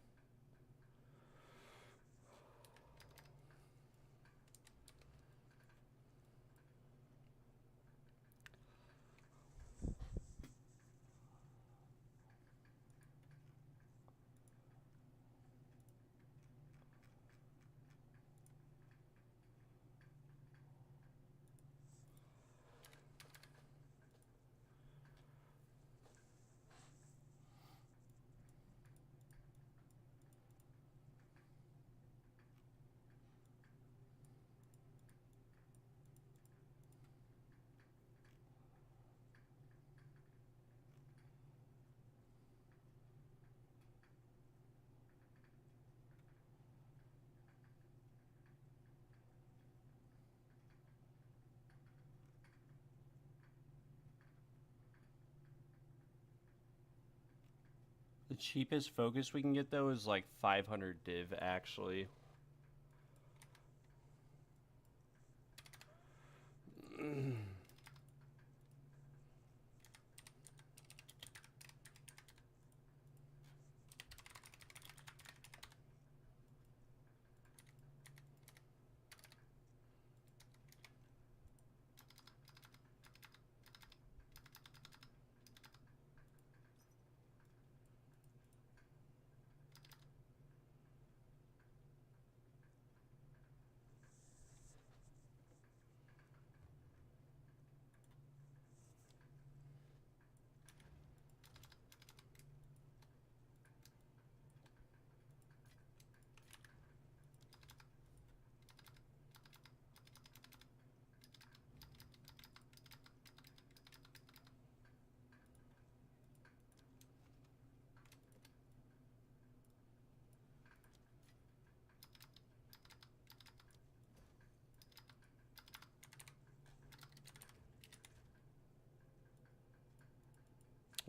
The cheapest focus we can get, though, is like 500 div, actually.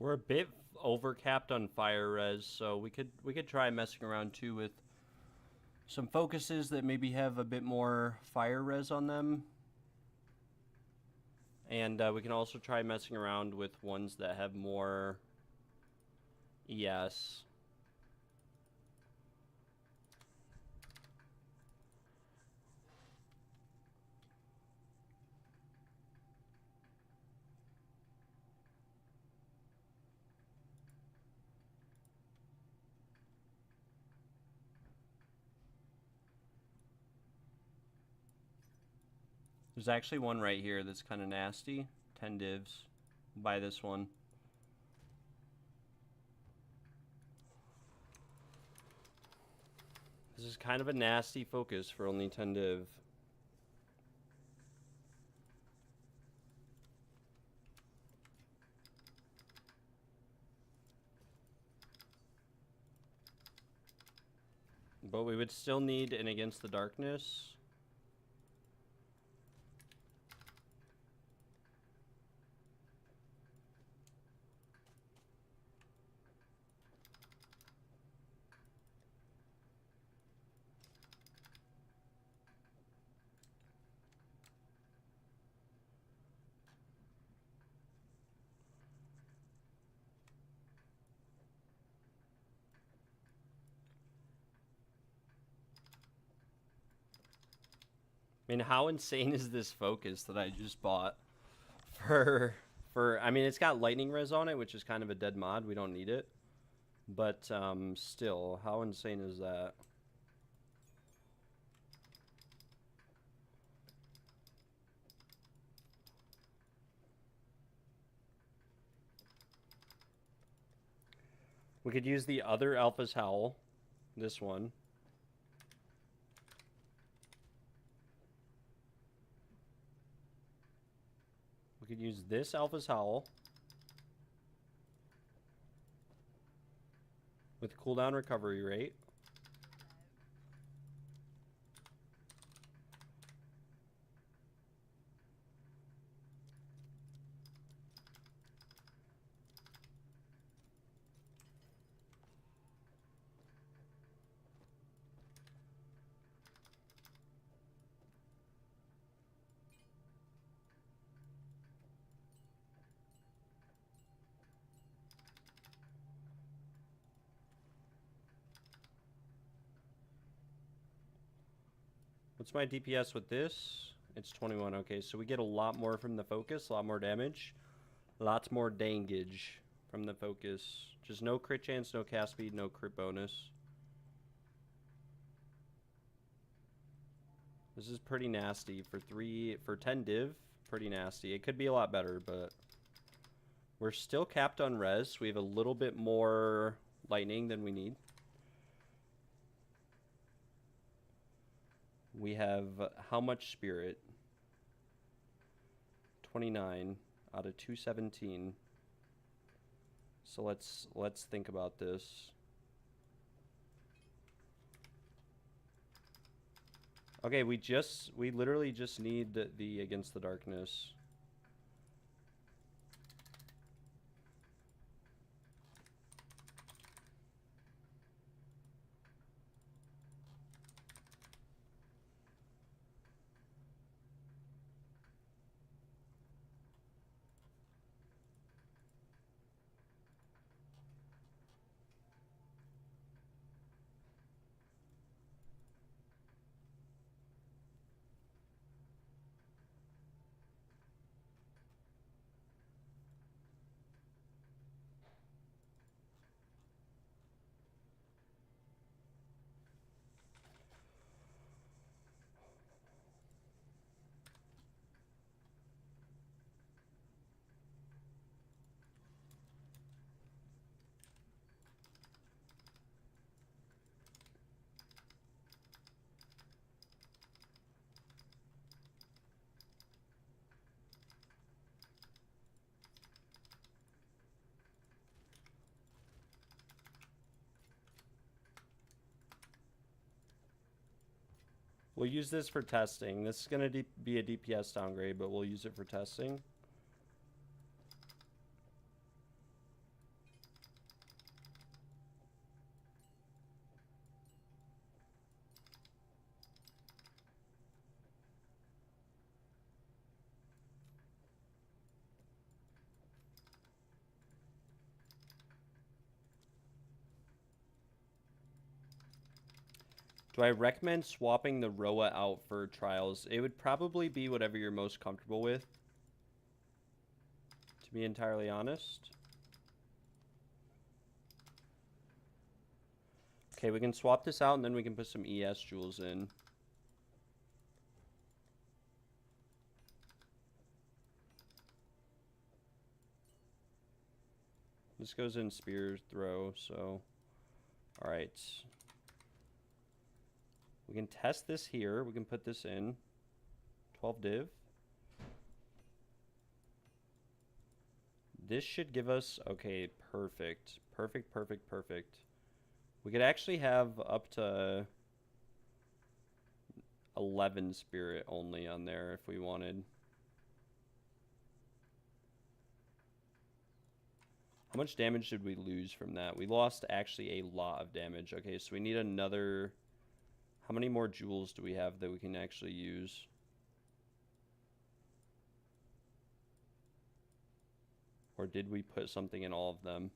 We're a bit overcapped on fire res, so we could try messing around too with some focuses that maybe have a bit more fire res on them. And we can also try messing around with ones that have more ES. There's actually one right here that's kind of nasty. 10 divs. Buy this one. This is kind of a nasty focus for only 10 div. But we would still need an Against the Darkness. I mean, how insane is this focus that I just bought for I mean, it's got lightning res on it, which is kind of a dead mod. We don't need it. But still, how insane is that? We could use the other Alpha's Howl, this one. We could use this Alpha's Howl with cooldown recovery rate. What's my DPS with this? It's 21. Okay, so we get a lot more from the focus, a lot more damage. Lots more dangage from the focus. Just no crit chance, no cast speed, no crit bonus. This is pretty nasty for 10 div. Pretty nasty. It could be a lot better, but we're still capped on res. We have a little bit more lightning than we need. We have how much spirit? 29 out of 217. So let's think about this. Okay, we literally just need the Against the Darkness. We'll use this for testing. This is going to be a DPS downgrade, but we'll use it for testing. Do I recommend swapping the Roa out for trials? It would probably be whatever you're most comfortable with, to be entirely honest. Okay, we can swap this out and then we can put some ES jewels in. This goes in spear throw, so alright. We can test this here. We can put this in. 12 div. This should give us, okay, perfect. Perfect, perfect, perfect. We could actually have up to 11 spirit only on there if we wanted. How much damage did we lose from that? We lost actually a lot of damage. Okay, so we need another... How many more jewels do we have that we can actually use? Or did we put something in all of them?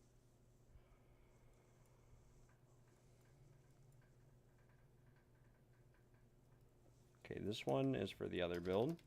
Okay, this one is for the other build.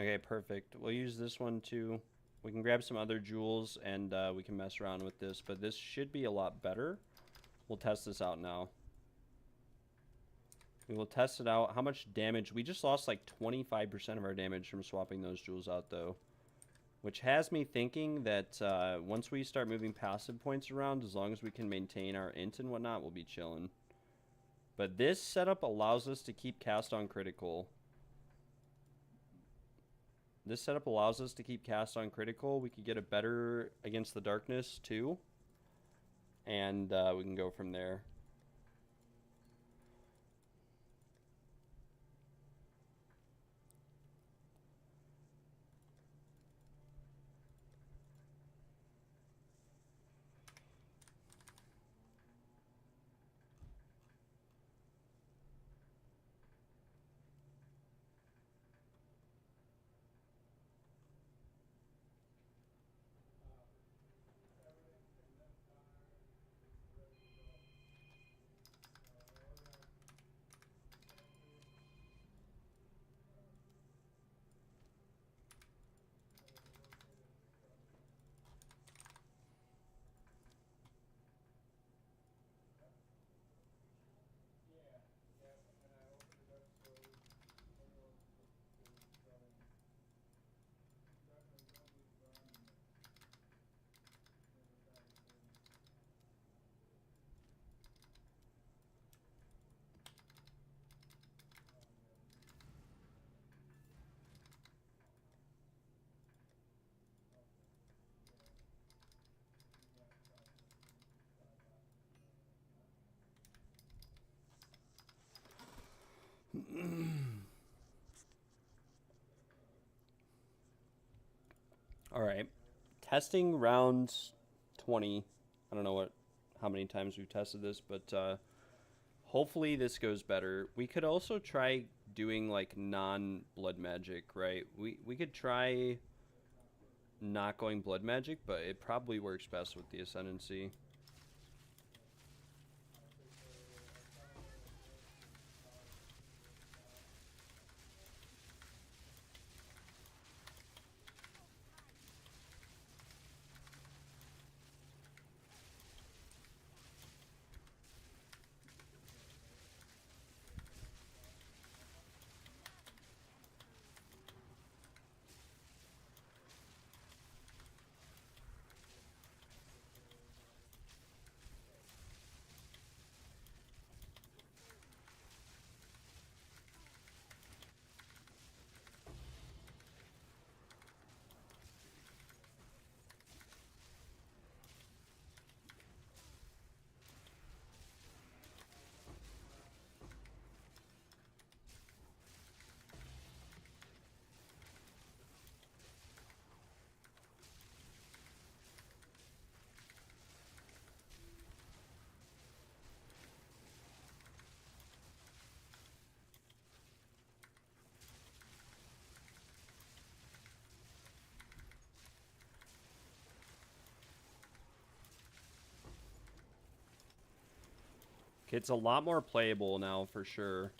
Okay, perfect. We'll use this one too. We can grab some other jewels and we can mess around with this, but this should be a lot better. We'll test this out now. We will test it out. How much damage? We just lost like 25% of our damage from swapping those jewels out though. Which has me thinking that once we start moving passive points around, as long as we can maintain our int and whatnot, we'll be chilling. But this setup allows us to keep cast on critical. This setup allows us to keep cast on critical. We could get a better Against the Darkness too. And we can go from there. All right. Testing round 20. I don't know how many times we've tested this, but hopefully this goes better. We could also try doing like non-blood magic, right? We could try not going blood magic, but it probably works best with the Ascendancy. It's a lot more playable now for sure.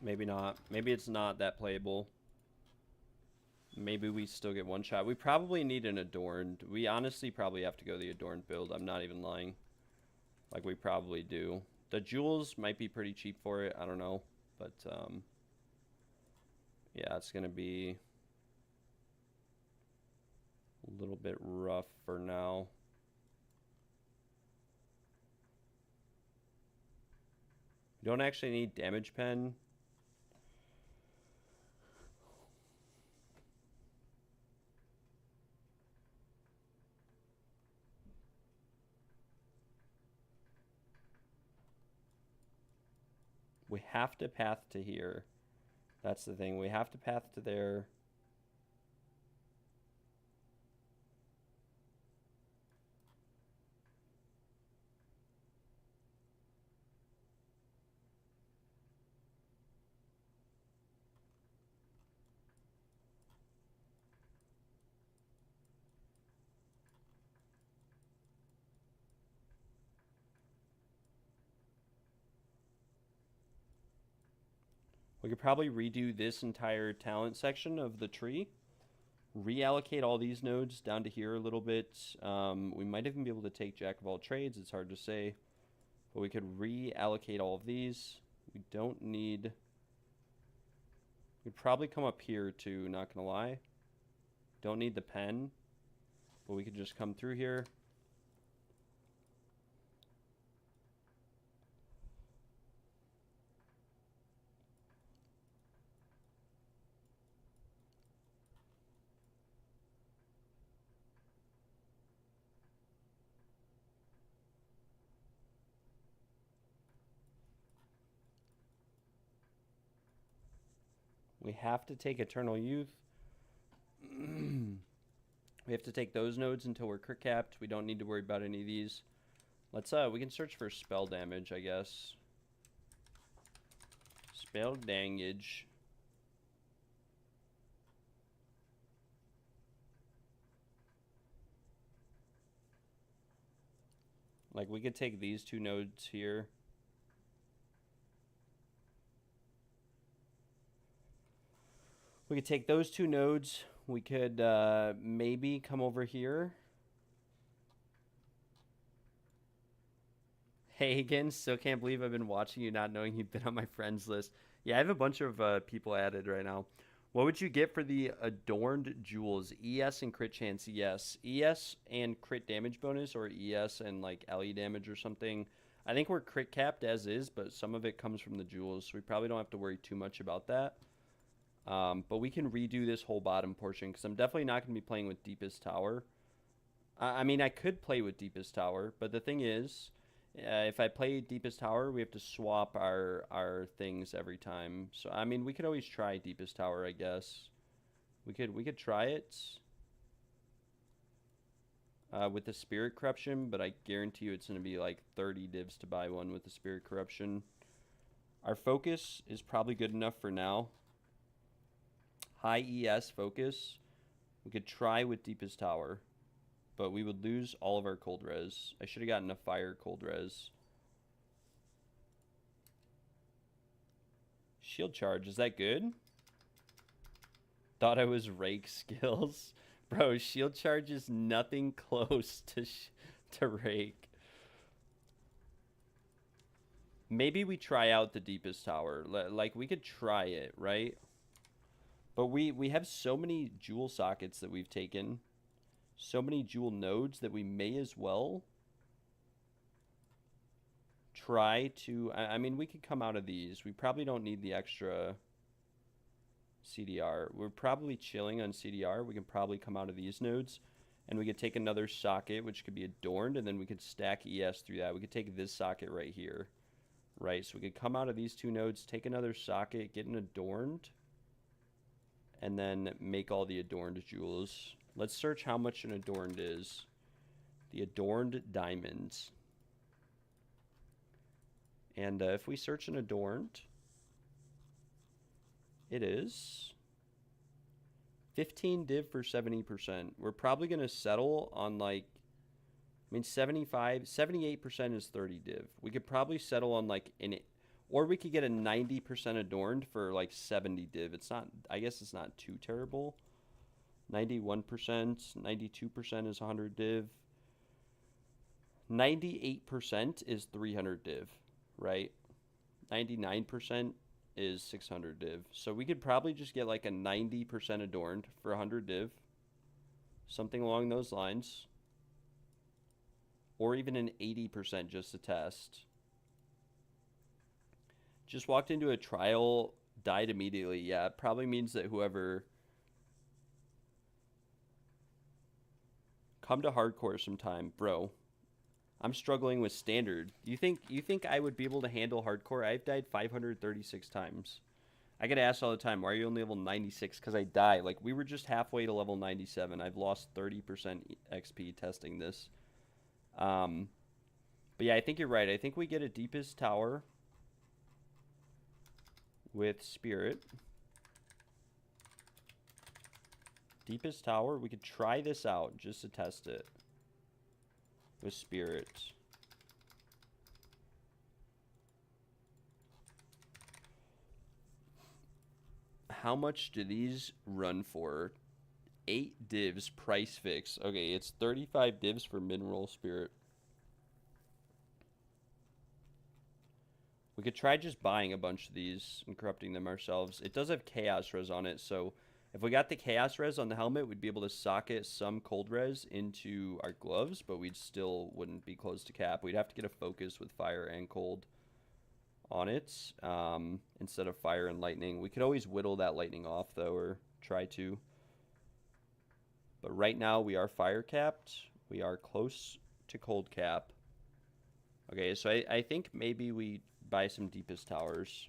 Maybe not. Maybe it's not that playable. Maybe we still get one shot. We probably need an adorned. We honestly probably have to go the adorned build. I'm not even lying. Like, we probably do. The jewels might be pretty cheap for it. I don't know. But, yeah, it's going to be a little bit rough for now. You don't actually need damage pen. We have to path to here. That's the thing. We have to path to there. We could probably redo this entire talent section of the tree. Reallocate all these nodes down to here a little bit. We might even be able to take Jack of all trades. It's hard to say. But we could reallocate all of these. We don't need... We'd probably come up here too, not gonna lie. Don't need the pen. But we could just come through here. We have to take Eternal Youth. We have to take those nodes until we're crit capped. We don't need to worry about any of these. Let's we can search for spell damage, I guess. Spell damage. Like, we could take these two nodes here. We could take those two nodes. We could maybe come over here. Hey, again, still can't believe I've been watching you not knowing you've been on my friends list. Yeah, I have a bunch of people added right now. What would you get for the adorned jewels? ES and crit chance, yes. ES and crit damage bonus, or ES and like LE damage or something. I think we're crit capped as is, but some of it comes from the jewels, so we probably don't have to worry too much about that. But we can redo this whole bottom portion, because I'm definitely not going to be playing with Deepest Tower. I mean, I could play with Deepest Tower, but the thing is, if I play Deepest Tower, we have to swap our things every time. So, I mean, we could always try Deepest Tower, I guess. We could try it with the Spirit Corruption, but I guarantee you it's going to be like 30 divs to buy one with the Spirit Corruption. Our focus is probably good enough for now. High ES focus. We could try with Deepest Tower, but we would lose all of our cold res. I should have gotten a fire cold res. Shield charge, is that good? Thought I was rake skills. Bro, shield charge is nothing close to rake. Maybe we try out the Deepest Tower. Like, we could try it, right? But we have so many jewel sockets that we've taken. So many jewel nodes that we may as well try to... I mean, we could come out of these. We probably don't need the extra CDR. We're probably chilling on CDR. We can probably come out of these nodes. And we could take another socket, which could be adorned. And then we could stack ES through that. We could take this socket right here. Right? So we could come out of these two nodes, take another socket, get an adorned, and then make all the adorned jewels. Let's search how much an adorned is. The adorned diamonds. And if we search an adorned, it is 15 div for 70%. We're probably going to settle on like, I mean, 78% is 30 div. We could probably settle on like or we could get a 90% adorned for like 70 div. It's not, I guess it's not too terrible. 91%, 92% is 100 div. 98% is 300 div, right? 99% is 600 div. So we could probably just get like a 90% adorned for 100 div. Something along those lines. Or even an 80% just to test. Just walked into a trial, died immediately. Yeah, it probably means that whoever... Come to hardcore sometime, bro. I'm struggling with standard. You think I would be able to handle hardcore? I've died 536 times. I get asked all the time, why are you only level 96? Because I die. Like, we were just halfway to level 97. I've lost 30% XP testing this. But yeah, I think you're right. I think we get a Deepest Tower with Spirit. Deepest Tower. We could try this out just to test it with Spirit. How much do these run for? 8 divs, price fix. Okay, it's 35 divs for Mineral Spirit. We could try just buying a bunch of these and corrupting them ourselves. It does have Chaos Res on it, so if we got the Chaos Res on the helmet, we'd be able to socket some Cold Res into our gloves, but we'd still wouldn't be close to cap. We'd have to get a focus with Fire and Cold on it instead of Fire and Lightning. We could always whittle that Lightning off, though, or try to. But right now, we are Fire capped. We are close to Cold cap. Okay, so I think maybe we buy some Deepest Towers.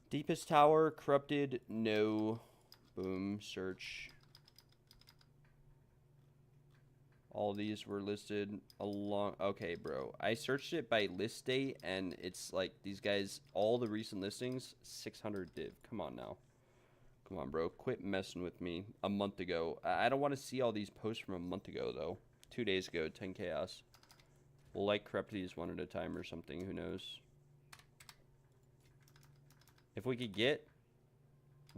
Deepest Tower, corrupted, no. Boom, search. All these were listed along. Okay, bro. I searched it by list date, and it's like these guys, all the recent listings, 600 div. Come on now. Come on, bro. Quit messing with me a month ago. I don't want to see all these posts from a month ago, though. 2 days ago, 10 chaos. We'll like corrupt these one at a time or something. Who knows? If we could get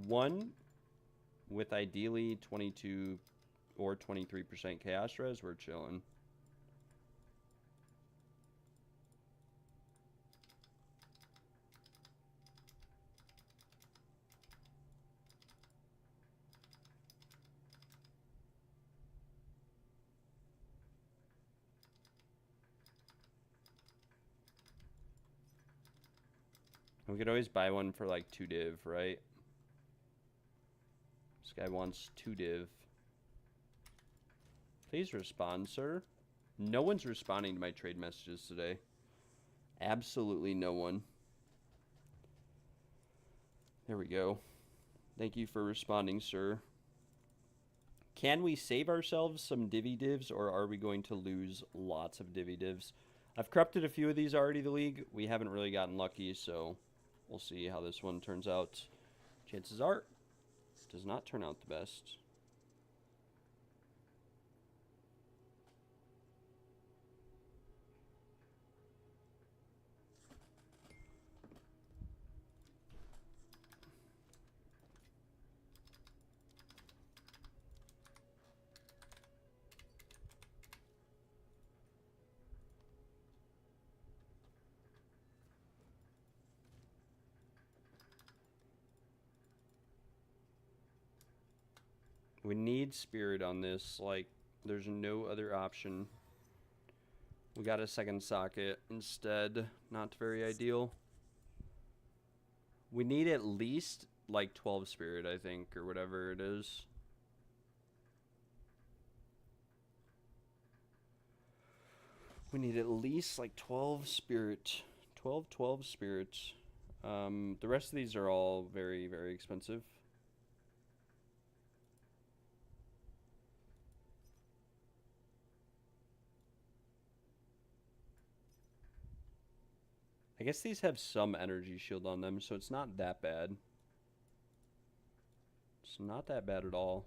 one with ideally 22 or 23% chaos res, we're chilling. We could always buy one for like 2 div, right? This guy wants 2 div. Please respond, sir. No one's responding to my trade messages today. Absolutely no one. There we go. Thank you for responding, sir. Can we save ourselves some divvy divs, or are we going to lose lots of divvy divs? I've corrupted a few of these already, the league. We haven't really gotten lucky, so we'll see how this one turns out. Chances are, it does not turn out the best. We need spirit on this. Like, there's no other option. We got a second socket instead. Not very ideal. We need at least, like, 12 spirit, I think, or whatever it is. We need at least, like, 12 spirit. 12 spirit. The rest of these are all very, very expensive. I guess these have some energy shield on them, so it's not that bad. It's not that bad at all.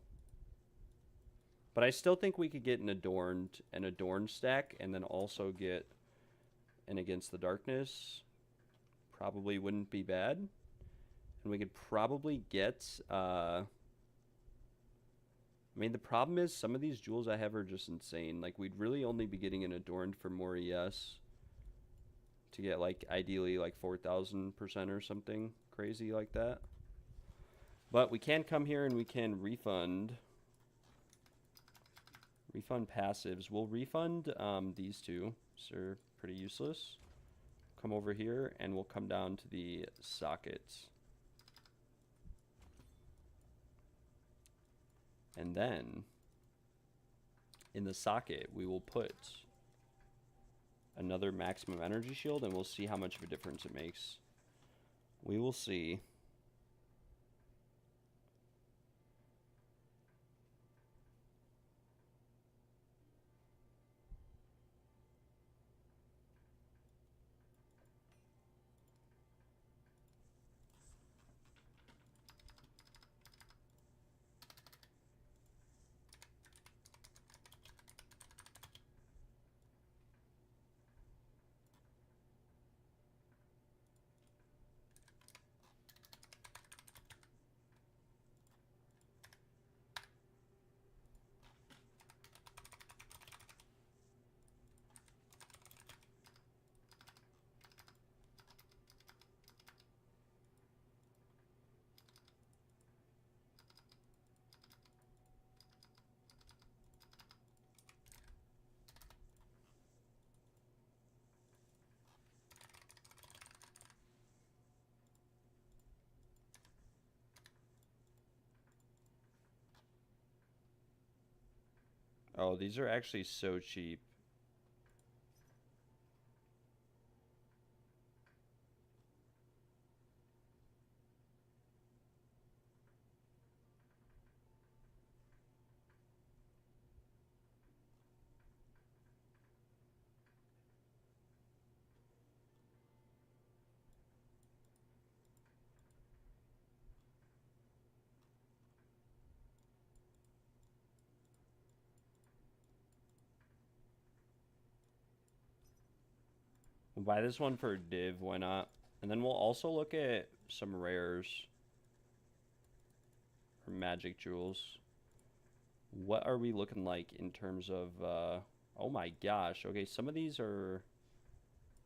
But I still think we could get an adorned stack, and then also get an Against the Darkness. Probably wouldn't be bad. And we could probably get... I mean, the problem is some of these jewels I have are just insane. Like, we'd really only be getting an adorned for more ES. To get, like, ideally, like, 4,000% or something crazy like that. But we can come here and we can refund passives. We'll refund these two. So they're pretty useless. Come over here and we'll come down to the sockets. And then in the socket we will put another maximum energy shield, and we'll see how much of a difference it makes. We will see. Oh, these are actually so cheap. We'll buy this one for div, why not? And then we'll also look at some rares. Or magic jewels. What are we looking like in terms of... oh my gosh. Okay, some of these are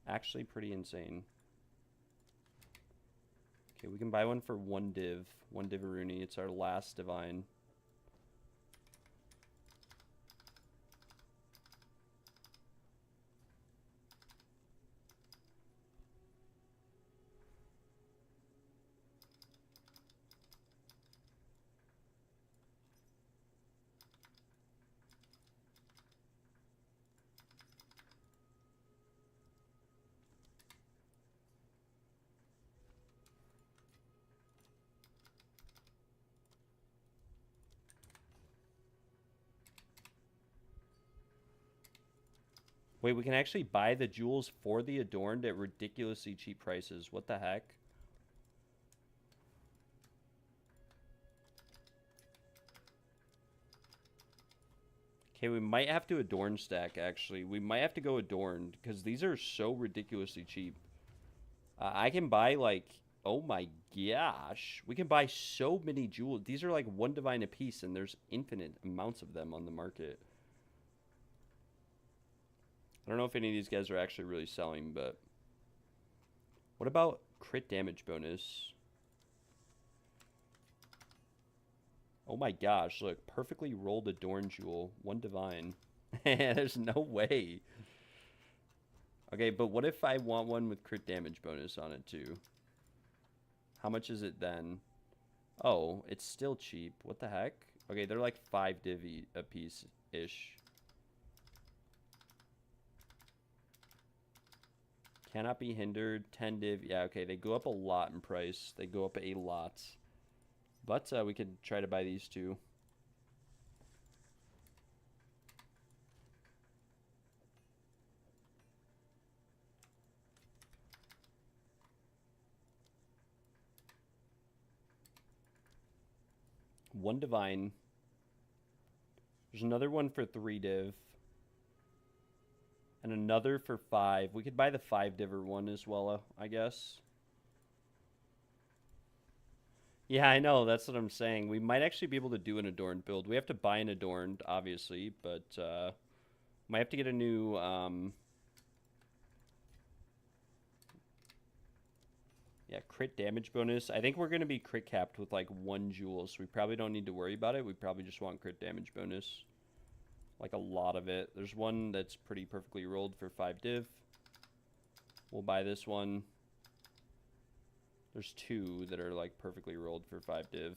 actually pretty insane. Okay, we can buy one for 1 div. 1 Divaruni. It's our last divine. Wait, we can actually buy the jewels for the adorned at ridiculously cheap prices. What the heck? Okay, we might have to adorn stack, actually. We might have to go adorned, because these are so ridiculously cheap. I can buy, like, oh my gosh. We can buy so many jewels. These are like 1 divine a piece, and there's infinite amounts of them on the market. I don't know if any of these guys are actually really selling, but... What about crit damage bonus? Oh my gosh, look. Perfectly rolled adorn jewel. 1 divine. There's no way. Okay, but what if I want one with crit damage bonus on it too? How much is it then? Oh, it's still cheap. What the heck? Okay, they're like 5 div a piece-ish. Cannot be hindered. 10 div. Yeah, okay, they go up a lot in price. They go up a lot. But we could try to buy these two. One divine. There's another one for 3 div. And another for 5. We could buy the 5 diver one as well, I guess. Yeah, I know. That's what I'm saying. We might actually be able to do an adorned build. We have to buy an adorned, obviously, but might have to get a new... Yeah, crit damage bonus. I think we're going to be crit capped with like 1 jewel, so we probably don't need to worry about it. We probably just want crit damage bonus. Like a lot of it. There's one that's pretty perfectly rolled for 5 div. We'll buy this one. There's 2 that are like perfectly rolled for 5 div.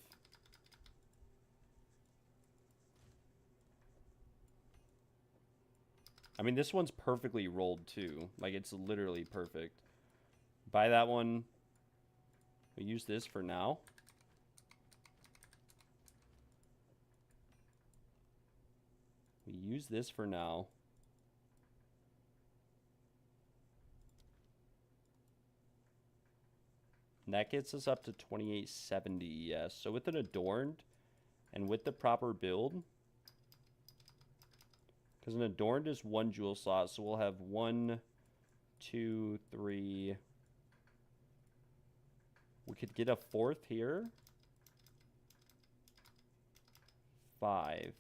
I mean, this one's perfectly rolled too. Like, it's literally perfect. Buy that one. We use this for now. We use this for now. And that gets us up to 2870, yes. So with an adorned and with the proper build, because an adorned is 1 jewel slot, so we'll have 1, 2, 3. We could get a 4th here. 5.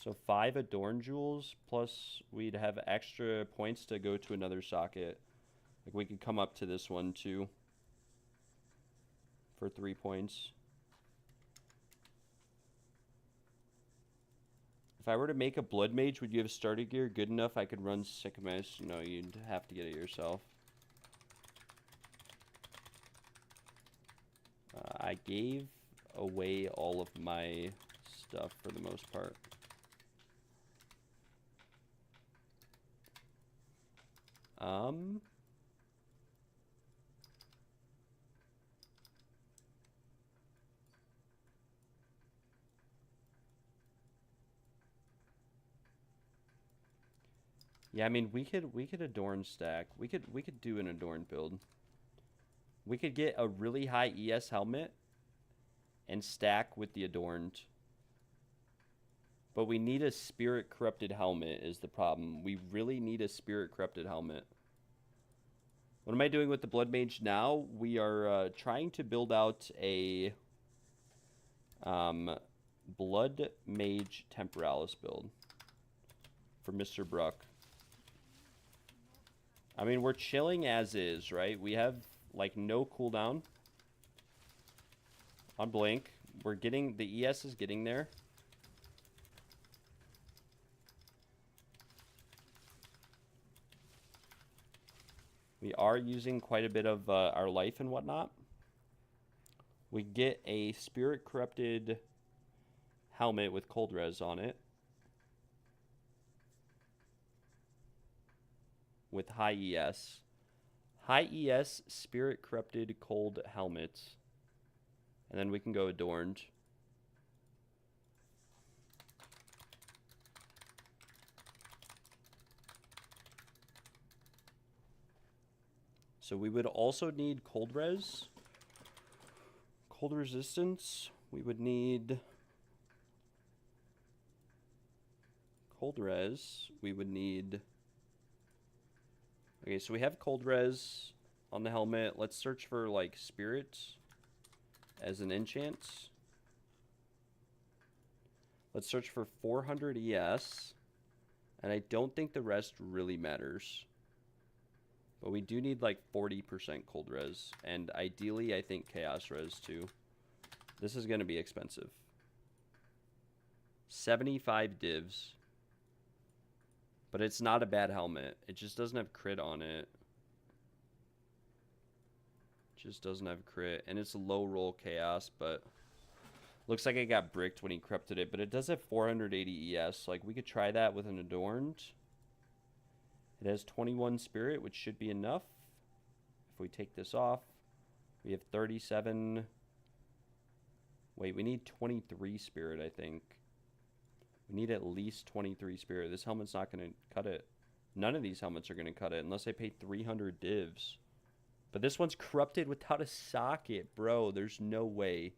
So 5 adorned jewels, plus we'd have extra points to go to another socket. Like we could come up to this one too. For 3 points. If I were to make a blood mage, would you have starter gear good enough I could run Sycomesh? No, you'd have to get it yourself. I gave away all of my stuff for the most part. Yeah, I mean we could adorn stack. We could do an adorn build. We could get a really high ES helmet and stack with the adorned. But we need a spirit corrupted helmet is the problem. We really need a spirit corrupted helmet. What am I doing with the blood mage now? We are trying to build out a blood mage temporalis build for Mr. Bruck. I mean, we're chilling as is, right? We have like no cooldown on blink. We're getting, the ES is getting there. We are using quite a bit of our life and whatnot. We get a spirit corrupted helmet with cold res on it. With high ES. High ES spirit corrupted cold helmet. And then we can go adorned. So we would also need cold res. Cold resistance. We would need cold res. We would need... Okay, so we have cold res on the helmet. Let's search for, like, spirit as an enchant. Let's search for 400 ES. And I don't think the rest really matters. But we do need like 40% cold res. And ideally, I think chaos res too. This is going to be expensive. 75 divs. But it's not a bad helmet. It just doesn't have crit on it. Just doesn't have crit. And it's low roll chaos, but... Looks like it got bricked when he corrupted it, but it does have 480 ES. Like, we could try that with an adorned. It has 21 spirit, which should be enough. If we take this off, we have 37. Wait, we need 23 spirit, I think. We need at least 23 spirit. This helmet's not going to cut it. None of these helmets are going to cut it unless I pay 300 divs. But this one's corrupted without a socket, bro. There's no way.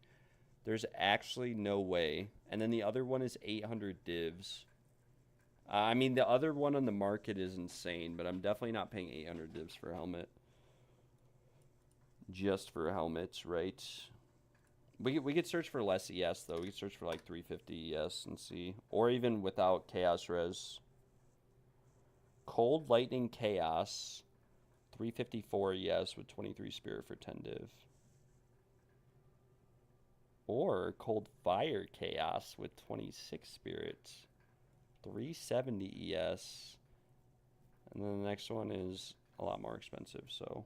There's actually no way. And then the other one is 800 divs. I mean, the other one on the market is insane, but I'm definitely not paying 800 divs for a helmet. Just for helmets, right? We could search for less ES, though. We could search for like 350 ES and see. Or even without Chaos Res. Cold Lightning Chaos. 354 ES with 23 Spirit for 10 div. Or Cold Fire Chaos with 26 Spirits. 370 ES. And then the next one is a lot more expensive, so...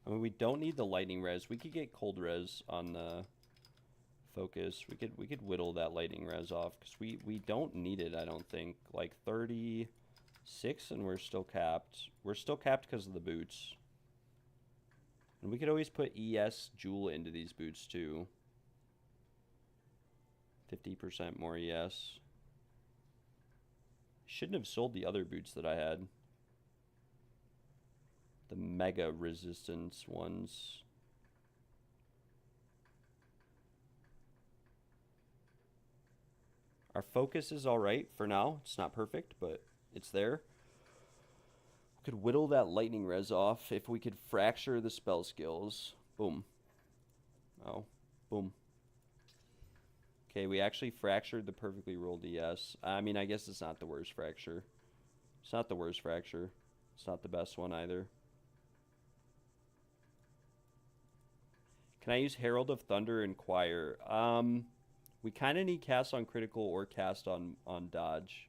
I mean, we don't need the lightning res. We could get cold res on the focus. We could whittle that lightning res off because we don't need it. I don't think. Like 36, and we're still capped. We're still capped because of the boots. And we could always put ES Jewel into these boots too. 50% more ES. Shouldn't have sold the other boots that I had. The mega resistance ones. Our focus is alright for now. It's not perfect, but it's there. We could whittle that lightning res off if we could fracture the spell skills. Boom. Oh, boom. Okay, we actually fractured the perfectly rolled ES. I mean, I guess it's not the worst fracture. It's not the worst fracture. It's not the best one either. Can I use Herald of Thunder and Choir? We kind of need cast on critical or cast on dodge.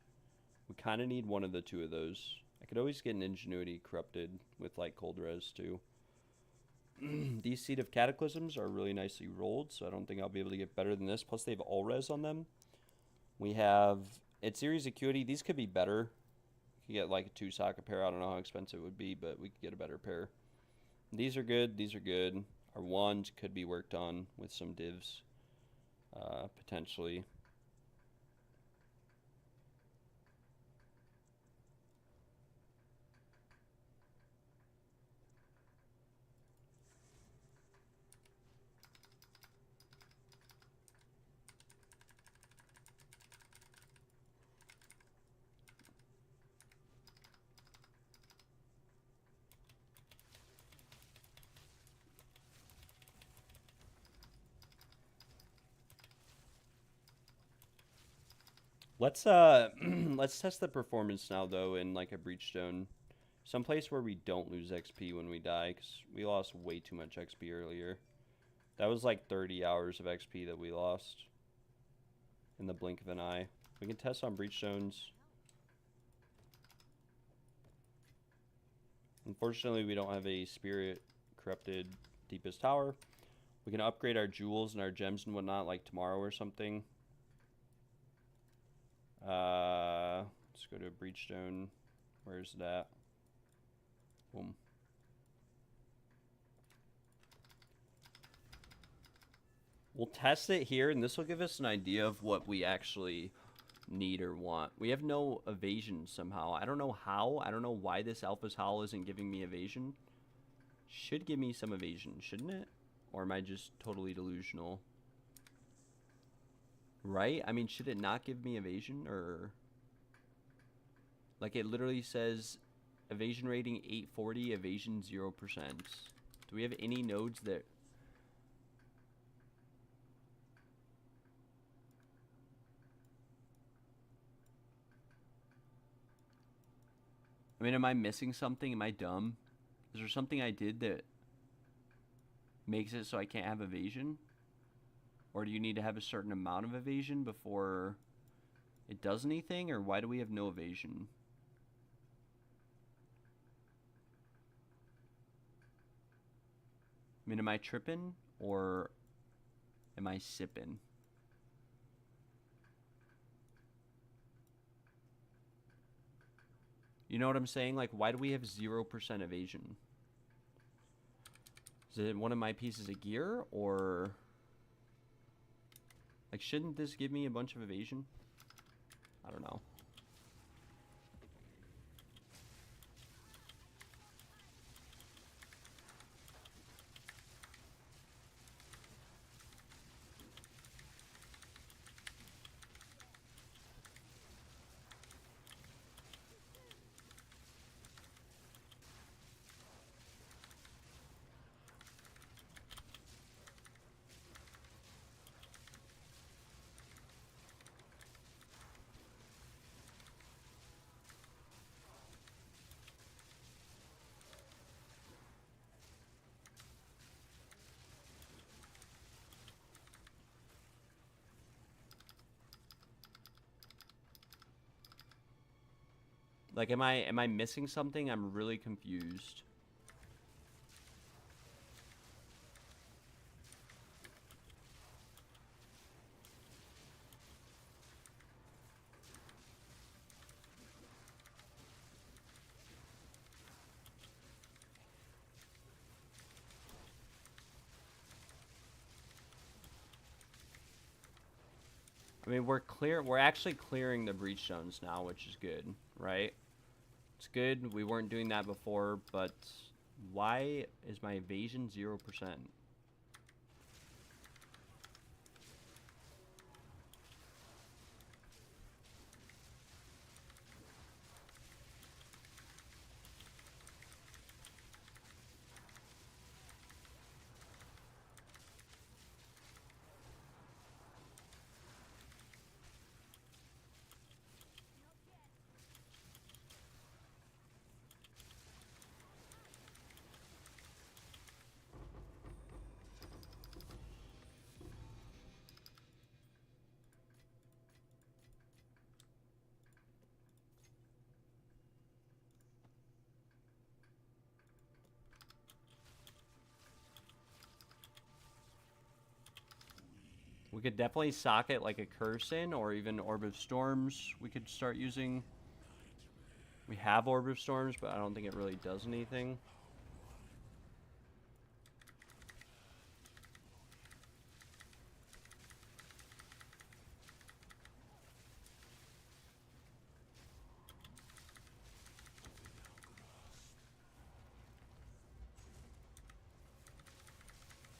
We kind of need one of the two of those. I could always get an Ingenuity corrupted with like cold res too. These Seed of Cataclysms are really nicely rolled, so I don't think I'll be able to get better than this. Plus they have all res on them. We have at Series Acuity. These could be better. You could get like a 2-socket pair. I don't know how expensive it would be, but we could get a better pair. These are good. These are good. Our wand could be worked on with some divs, potentially. Let's let's test the performance now though in like a Breachstone, someplace where we don't lose XP when we die, because we lost way too much XP earlier. That was like 30 hours of XP that we lost in the blink of an eye. We can test on Breachstones. Unfortunately, we don't have a Spirit Corrupted Deepest Tower. We can upgrade our jewels and our gems and whatnot like tomorrow or something. Let's go to a Breachstone. Where's that? Boom. We'll test it here, and this will give us an idea of what we actually need or want. We have no evasion somehow. I don't know how. I don't know why this Alpha's Howl isn't giving me evasion. Should give me some evasion, shouldn't it? Or am I just totally delusional? Right? I mean, should it not give me evasion? Or... like, it literally says evasion rating 840, evasion 0%. Do we have any nodes that... I mean, am I missing something? Am I dumb? Is there something I did that makes it so I can't have evasion? Or do you need to have a certain amount of evasion before it does anything? Or why do we have no evasion? I mean, am I tripping? Or am I sipping? You know what I'm saying? Like, why do we have 0% evasion? Is it one of my pieces of gear? Or... like, shouldn't this give me a bunch of evasion? I don't know. Like, am I missing something? I'm really confused. I mean, we're actually clearing the breach zones now, which is good, right? It's good. We weren't doing that before, but why is my evasion 0%? We could definitely socket like a curse in, or even Orb of Storms we could start using. We have Orb of Storms, but I don't think it really does anything.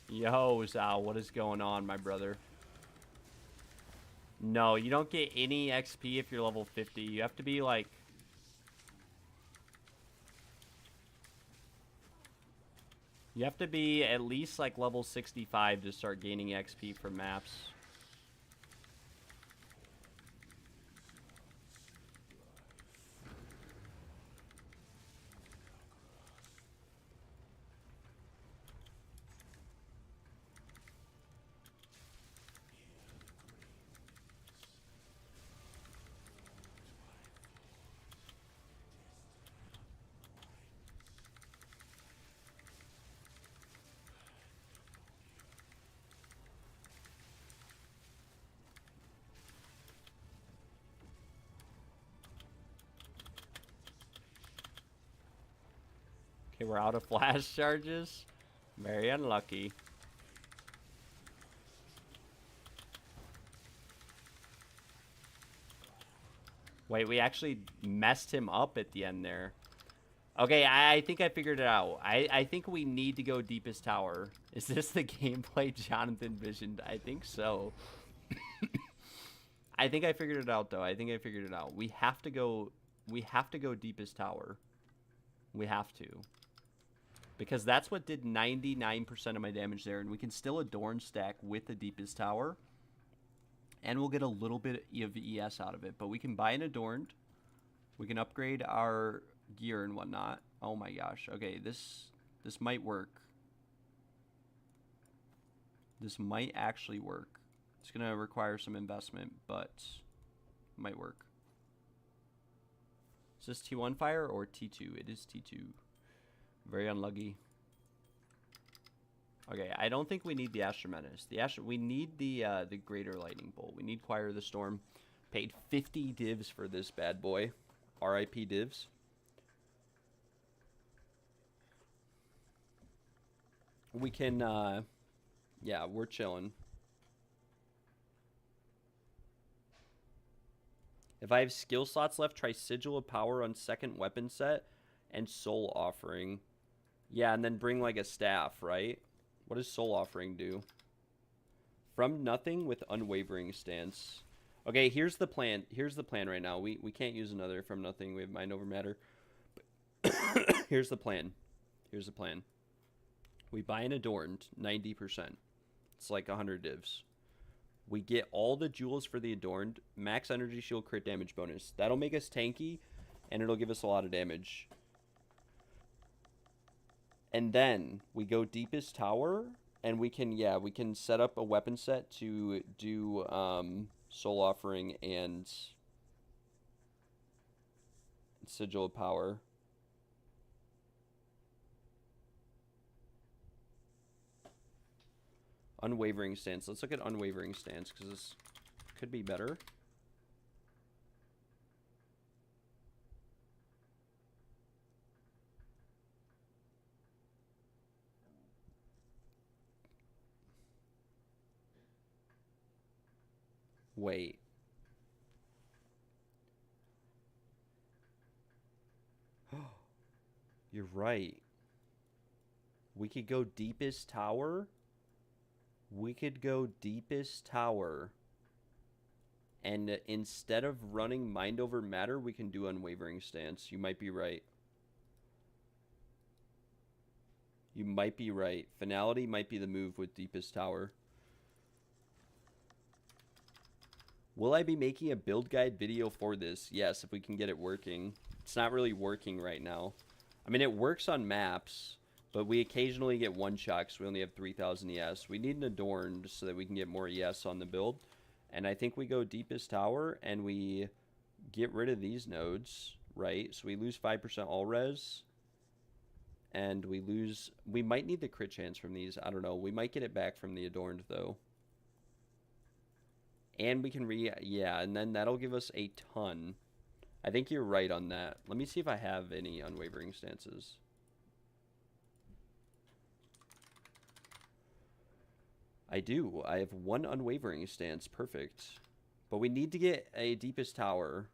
Yo, Zao, what is going on, my brother? No, you don't get any XP if you're level 50. You have to be like... you have to be at least like level 65 to start gaining XP from maps. Okay, we're out of flash charges. Very unlucky. Wait, we actually messed him up at the end there. Okay, I think I figured it out. I think we need to go deepest tower. Is this the gameplay Jonathan visioned? I think so. I think I figured it out though. I think I figured it out. We have to go deepest tower. We have to. Because that's what did 99% of my damage there, and we can still adorn stack with the deepest tower. And we'll get a little bit of ES out of it, but we can buy an adorned. We can upgrade our gear and whatnot. Oh my gosh. Okay, this might work. This might actually work. It's going to require some investment, but it might work. Is this T1 fire or T2? It is T2. Very unlucky. Okay, I don't think we need the Astro Menace. We need the Greater Lightning Bolt. We need Choir of the Storm. Paid 50 divs for this bad boy. RIP divs. We can, yeah, we're chilling. If I have skill slots left, try Sigil of Power on second weapon set and Soul Offering. Yeah, and then bring like a staff, right? What does Soul Offering do? From nothing with Unwavering Stance. Okay, here's the plan. Here's the plan right now. We can't use another From Nothing. We have Mind Over Matter. But here's the plan. Here's the plan. We buy an Adorned, 90%. It's like 100 divs. We get all the jewels for the Adorned. Max Energy Shield crit damage bonus. That'll make us tanky, and it'll give us a lot of damage. And then we go deepest tower, and we can, yeah, we can set up a weapon set to do Soul Offering and Sigil of Power. Unwavering Stance. Let's look at Unwavering Stance, because this could be better. Wait. You're right. We could go deepest tower. We could go deepest tower. And instead of running Mind Over Matter, we can do Unwavering Stance. You might be right. You might be right. Finality might be the move with deepest tower. Will I be making a build guide video for this? Yes, if we can get it working. It's not really working right now. I mean, it works on maps, but we occasionally get one shot because we only have 3,000 ES. We need an Adorned so that we can get more ES on the build. And I think we go deepest tower and we get rid of these nodes, right? So we lose 5% all res. And we might need the crit chance from these. I don't know. We might get it back from the Adorned though. And we can yeah, and then that'll give us a ton. I think you're right on that. Let me see if I have any Unwavering Stances. I do. I have one Unwavering Stance. Perfect. But we need to get a deepest tower.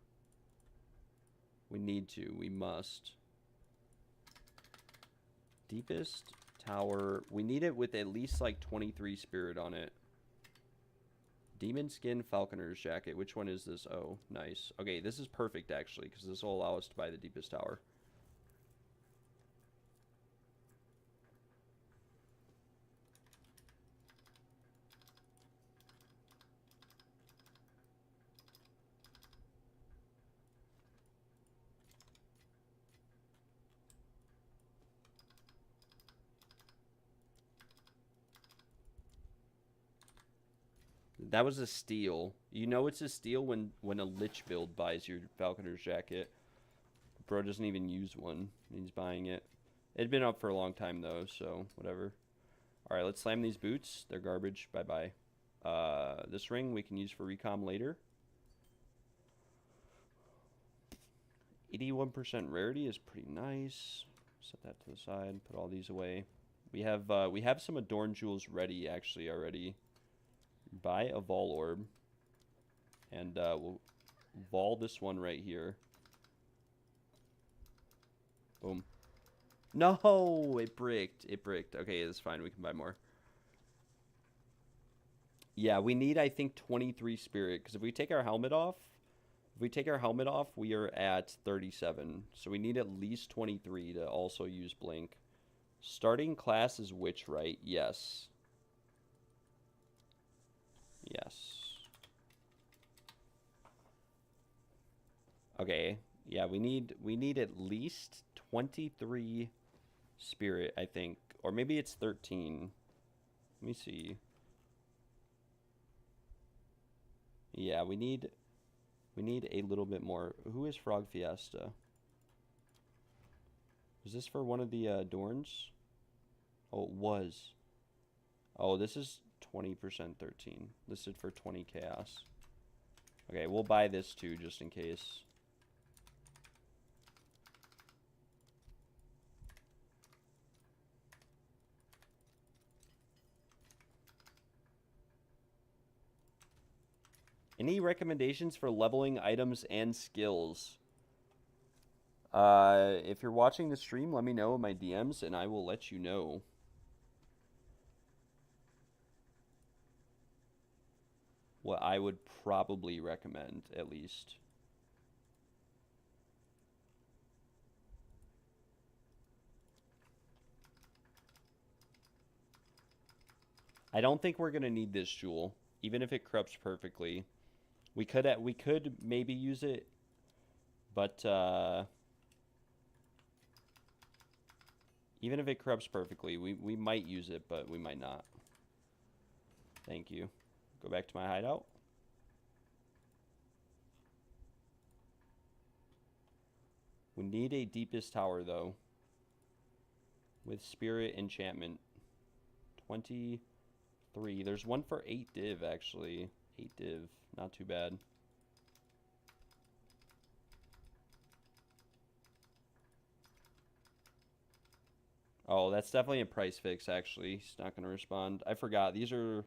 We need to. We must. Deepest tower. We need it with at least like 23 spirit on it. Demon Skin, Falconer's Jacket. Which one is this? Oh, nice. Okay, this is perfect, actually, because this will allow us to buy the deepest tower. That was a steal. You know it's a steal when a Lich build buys your Falconer's Jacket. Bro doesn't even use one. He's buying it. It'd been up for a long time, though, so whatever. Alright, let's slam these boots. They're garbage. Bye-bye. This ring we can use for recom later. 81% rarity is pretty nice. Set that to the side. Put all these away. We have some Adorned Jewels ready, actually, already. Buy a Vol Orb. And we'll vol this one right here. Boom. No, it bricked. It bricked. Okay, it's fine. We can buy more. Yeah, we need, I think, 23 spirit. Because if we take our helmet off, we are at 37. So we need at least 23 to also use blink. Starting class is witch, right? Yes. Yes. Okay. Yeah, we need at least 23 spirit, I think. Or maybe it's 13. Let me see. Yeah, we need a little bit more. Who is Frog Fiesta? Is this for one of the Dorns? Oh, it was. Oh, this is 20% 13. Listed for 20 chaos. Okay, we'll buy this too, just in case. Any recommendations for leveling items and skills? If you're watching the stream, let me know in my DMs, and I will let you know. What I would probably recommend, at least. I don't think we're gonna need this jewel, even if it corrupts perfectly. We could maybe use it, but even if it corrupts perfectly, we might use it, but we might not. Thank you. Go back to my hideout. We need a deepest tower, though. With spirit enchantment. 23. There's one for 8 div, actually. 8 div. Not too bad. Oh, that's definitely a price fix, actually. He's not going to respond. I forgot. These are...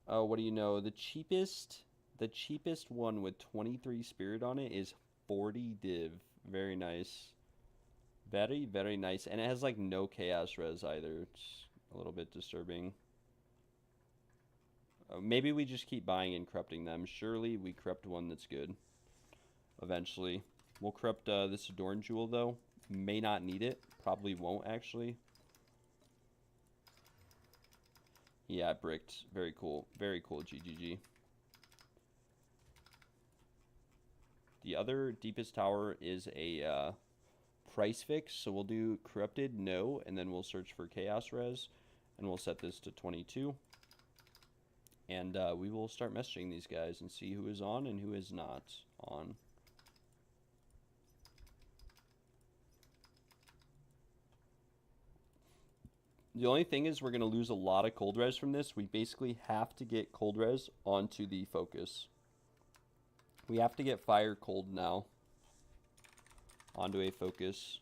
Oh, what do you know? The cheapest one with 23 spirit on it is 40 div. Very nice. Very, very nice. And it has, like, no chaos res either. It's a little bit disturbing. Maybe we just keep buying and corrupting them. Surely we corrupt one that's good. Eventually. We'll corrupt this Adorn Jewel, though. May not need it. Probably won't, actually. Yeah, bricked. Very cool. Very cool, GGG. The other deepest tower is a price fix. So we'll do corrupted, no. And then we'll search for chaos res. And we'll set this to 22. And we will start messaging these guys and see who is on and who is not on. The only thing is we're going to lose a lot of cold res from this. We basically have to get cold res onto the focus. We have to get fire cold now onto a focus.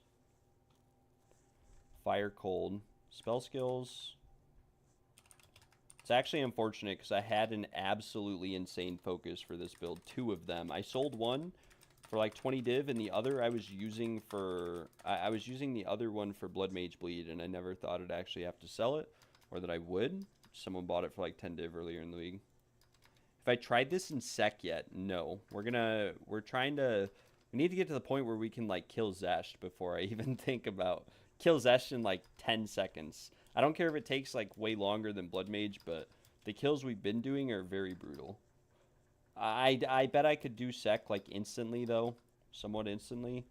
Fire cold. Spell skills. It's actually unfortunate because I had an absolutely insane focus for this build. 2 of them. I sold one for like 20 div, and the other I was using for... I was using the other one for Blood Mage Bleed, and I never thought I'd actually have to sell it, or that I would. Someone bought it for like 10 div earlier in the league. If I tried this in sec yet, no. We're trying to... We need to get to the point where we can like kill Zesht before I even think about... Kill Zesht in like 10 seconds. I don't care if it takes like way longer than Blood Mage, but the kills we've been doing are very brutal. I bet I could do sec like instantly though, somewhat instantly.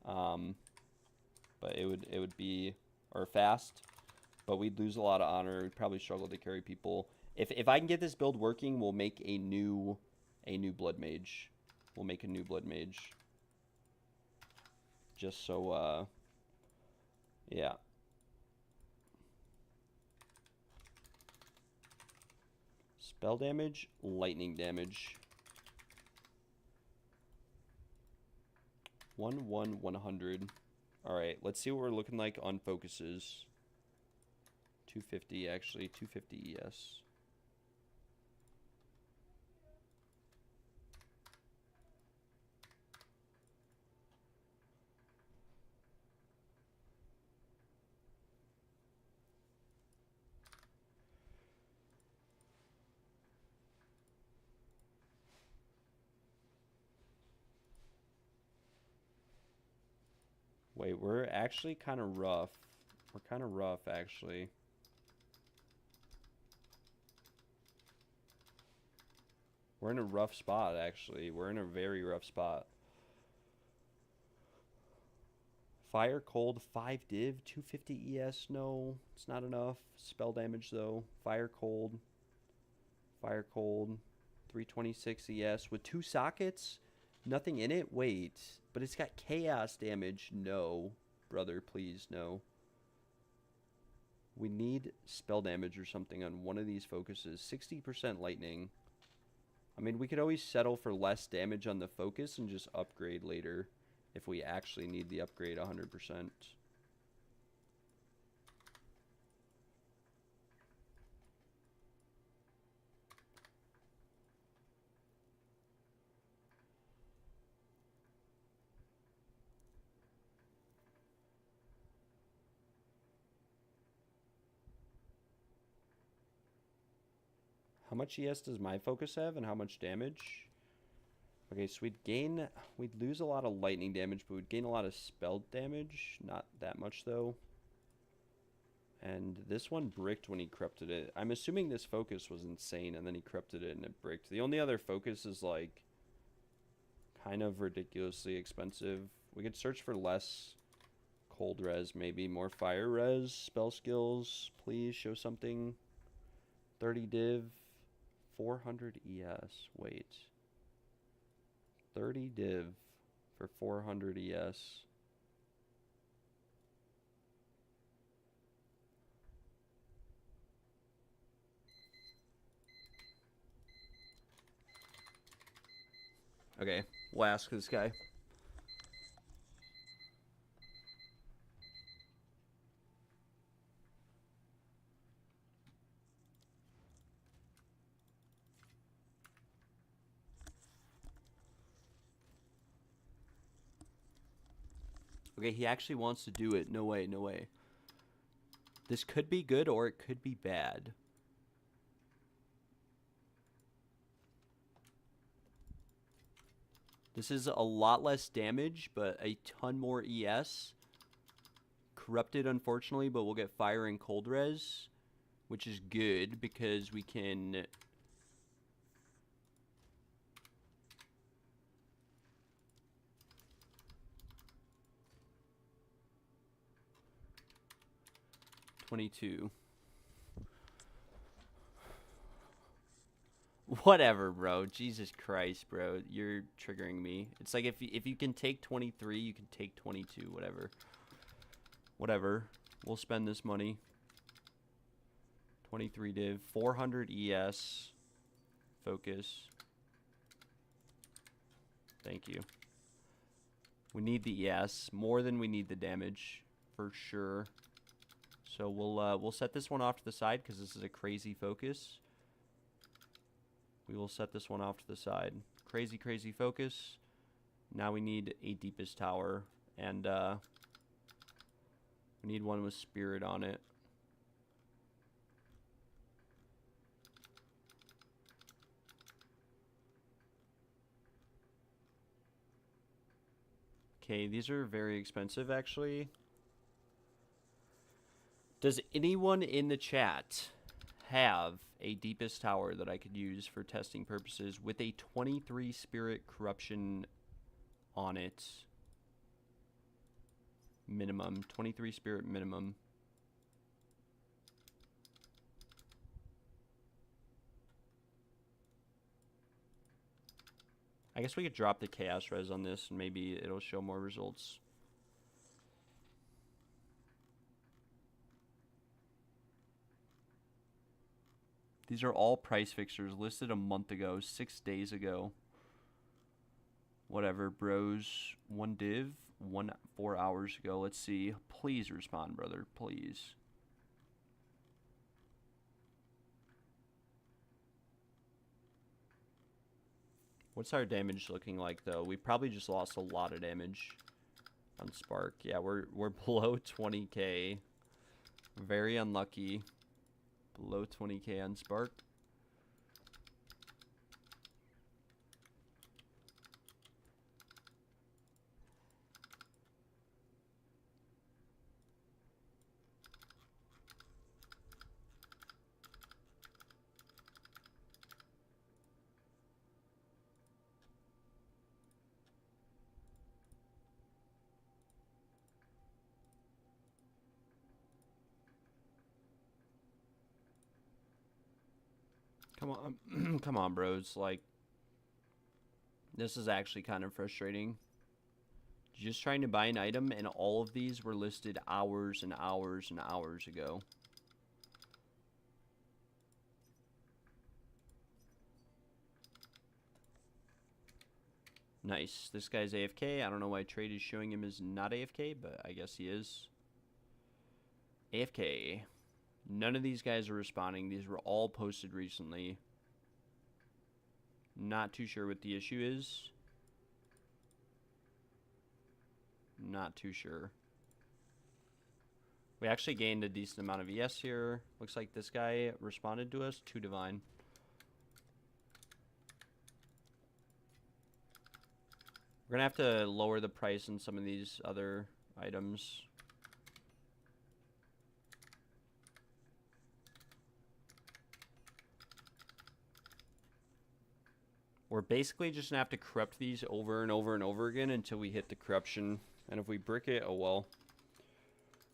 But it would be or fast, but we'd lose a lot of honor. We'd probably struggle to carry people. If I can get this build working, we'll make a new Blood Mage. We'll make a new Blood Mage. Just so yeah. Spell damage, lightning damage. 100. Alright, let's see what we're looking like on focuses. 250, actually. 250 ES. Wait, we're actually kind of rough. We're kind of rough, actually. We're in a rough spot, actually. We're in a very rough spot. Fire, cold, 5 div, 250 ES. No, it's not enough. Spell damage, though. Fire, cold. Fire, cold. 326 ES with 2 sockets. Nothing in it? Wait. But it's got chaos damage. No. Brother, please, no. We need spell damage or something on one of these focuses. 60% lightning. I mean, we could always settle for less damage on the focus and just upgrade later if we actually need the upgrade 100%. How much ES does my focus have and how much damage? Okay, so we'd lose a lot of lightning damage, but we'd gain a lot of spell damage. Not that much, though. And this one bricked when he corrupted it. I'm assuming this focus was insane, and then he corrupted it and it bricked. The only other focus is, like, kind of ridiculously expensive. We could search for less cold res, maybe. More fire res, spell skills. Please show something. 30 div, 400 ES. Wait. 30 div for 400 ES. Okay, we'll ask this guy. Okay, he actually wants to do it. No way, no way. This could be good or it could be bad. This is a lot less damage, but a ton more ES. Corrupted, unfortunately, but we'll get fire and cold res, which is good because we can... $22. Whatever, bro. Jesus Christ, bro. You're triggering me. It's like if you can take 23, you can take 22. Whatever. Whatever. We'll spend this money. 23 div. 400 ES. Focus. Thank you. We need the ES more than we need the damage, for sure. So we'll set this one off to the side because this is a crazy focus. We will set this one off to the side. Crazy, crazy focus. Now we need a deepest tower, and we need one with spirit on it. Okay, these are very expensive, actually. Does anyone in the chat have a deepest tower that I could use for testing purposes with a 23 spirit corruption on it? Minimum. 23 spirit minimum. I guess we could drop the chaos res on this and maybe it'll show more results. These are all price fixers listed a month ago, 6 days ago. Whatever, bros. 1 div, 4 hours ago. Let's see. Please respond, brother. Please. What's our damage looking like, though? We probably just lost a lot of damage on Spark. Yeah, we're below 20k. Very unlucky. Below 20k on Spark. Come on. Come on, bros. Like, this is actually kind of frustrating. Just trying to buy an item, and all of these were listed hours and hours and hours ago. Nice. This guy's AFK. I don't know why trade is showing him as not AFK, but I guess he is. AFK. None of these guys are responding. These were all posted recently. Not too sure what the issue is. Not too sure. We actually gained a decent amount of ES here. Looks like this guy responded to us. 2 divine. We're gonna have to lower the price in some of these other items. We're basically just gonna have to corrupt these over and over and over again until we hit the corruption. And if we brick it, oh well.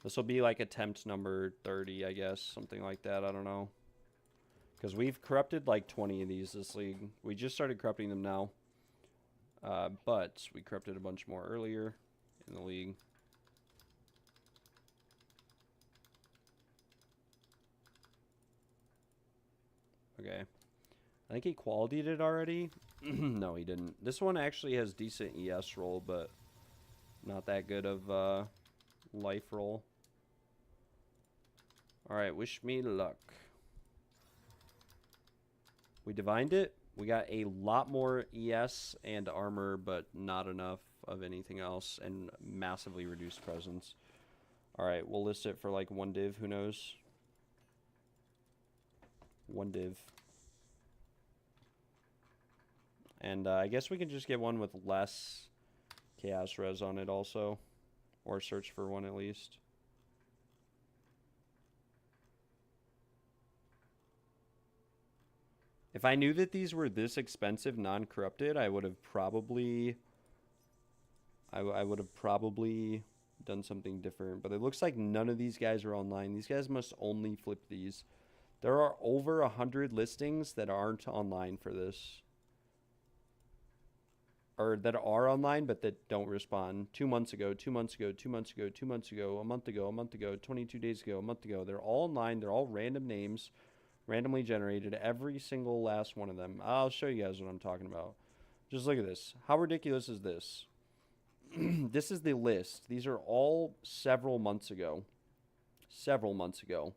This will be like attempt number 30, I guess. Something like that, I don't know. Because we've corrupted like 20 of these this league. We just started corrupting them now. But we corrupted a bunch more earlier in the league. Okay. I think he quality'd it already. No, he didn't. This one actually has decent ES roll, but not that good of life roll. Alright, wish me luck. We divined it. We got a lot more ES and armor, but not enough of anything else, and massively reduced presence. Alright, we'll list it for like 1 div, who knows? 1 div. And I guess we can just get one with less chaos res on it also. Or search for one at least. If I knew that these were this expensive, non-corrupted, I would have probably... I would have probably done something different. But it looks like none of these guys are online. These guys must only flip these. There are over 100 listings that aren't online for this. Or that are online, but that don't respond. 2 months ago, 2 months ago, 2 months ago, 2 months ago, a month ago, 22 days ago, a month ago. They're all online. They're all random names, randomly generated. Every single last one of them. I'll show you guys what I'm talking about. Just look at this. How ridiculous is this? This is the list. These are all several months ago. Several months ago.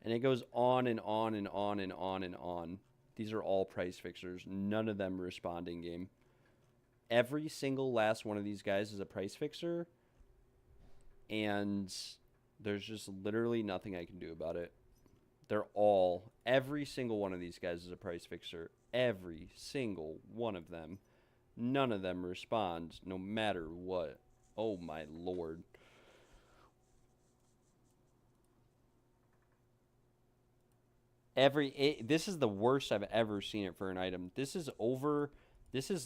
And it goes on and on and on and on and on. These are all price fixers. None of them responding game. Every single last one of these guys is a price fixer. And there's just literally nothing I can do about it. They're all, every single one of these guys is a price fixer. Every single one of them. None of them respond, no matter what. Oh my lord. This is the worst I've ever seen it for an item. This is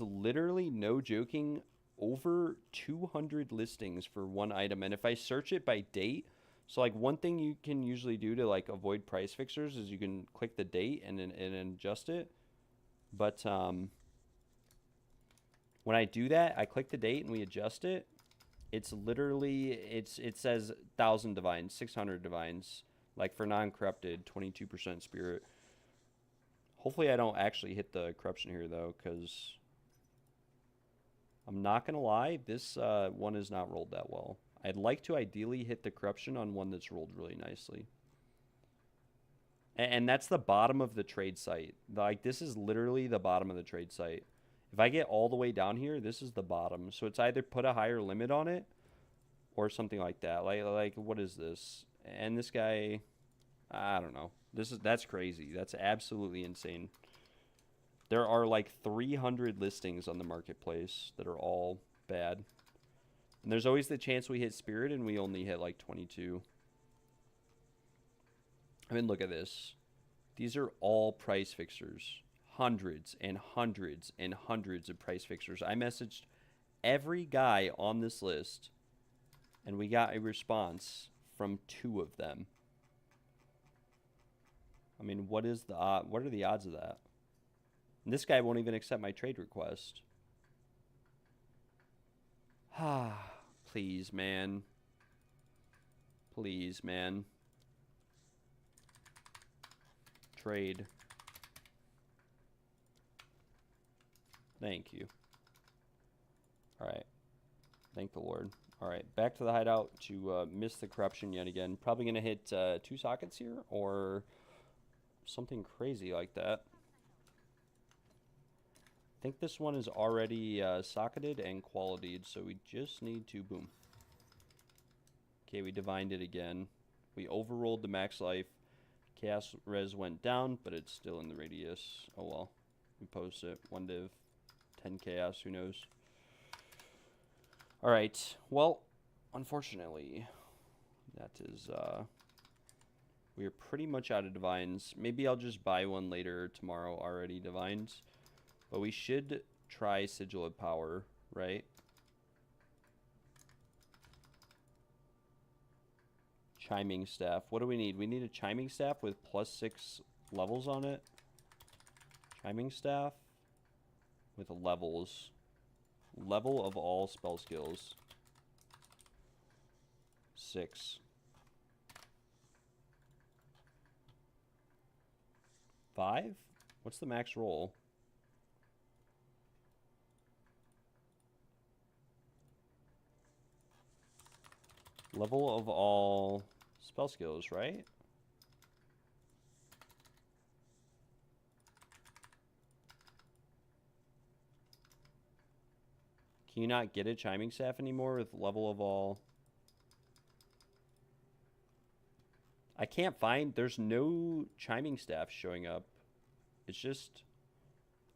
literally, no joking, over 200 listings for one item. And if I search it by date, so like one thing you can usually do to like avoid price fixers is you can click the date and adjust it. But when I do that, I click the date and we adjust it. It's literally, it says 1,000 divines, 600 divines. Like for non-corrupted, 22% spirit. Hopefully I don't actually hit the corruption here though, because I'm not going to lie, this one is not rolled that well. I'd like to ideally hit the corruption on one that's rolled really nicely. And that's the bottom of the trade site. Like, this is literally the bottom of the trade site. If I get all the way down here, this is the bottom. So it's either put a higher limit on it or something like that. Like what is this? And this guy, I don't know. That's crazy. That's absolutely insane. There are like 300 listings on the marketplace that are all bad. And there's always the chance we hit spirit and we only hit like 22. I mean, look at this. These are all price fixers. Hundreds and hundreds and hundreds of price fixers. I messaged every guy on this list and we got a response from 2 of them. I mean, what are the odds of that? And this guy won't even accept my trade request. Ah, please, man. Please, man. Trade. Thank you. Alright. Thank the Lord. Alright, back to the hideout to miss the corruption yet again. Probably going to hit 2 sockets here, or something crazy like that. I think this one is already socketed and qualityed, so we just need to boom. Okay, we divined it again. We overrolled the max life. Chaos res went down, but it's still in the radius. Oh well. We post it. 1 div. 10 chaos, who knows. Alright, well, unfortunately, that is, we are pretty much out of divines. Maybe I'll just buy one later tomorrow already divines. But we should try Sigil of Power, right? Chiming Staff. What do we need? We need a Chiming Staff with +6 levels on it. Chiming Staff with levels. Level of all spell skills. 6. 5? What's the max roll? Level of all spell skills, right? Can you not get a Chiming Staff anymore with level of all? I can't find, there's no Chiming Staff showing up. It's just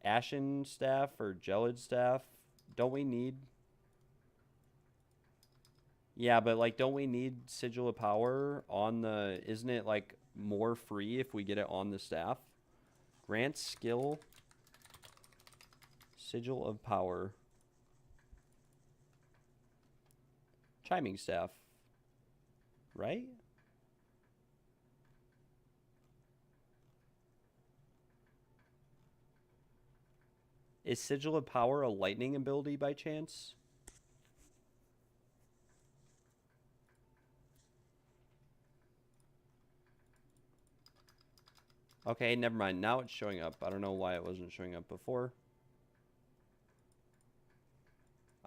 Ashen Staff or Gelid Staff. Don't we need... Yeah, but like, don't we need Sigil of Power on the... Isn't it like more free if we get it on the staff? Grant skill. Sigil of Power. Chiming Staff. Right? Is Sigil of Power a lightning ability by chance? Okay, never mind. Now it's showing up. I don't know why it wasn't showing up before.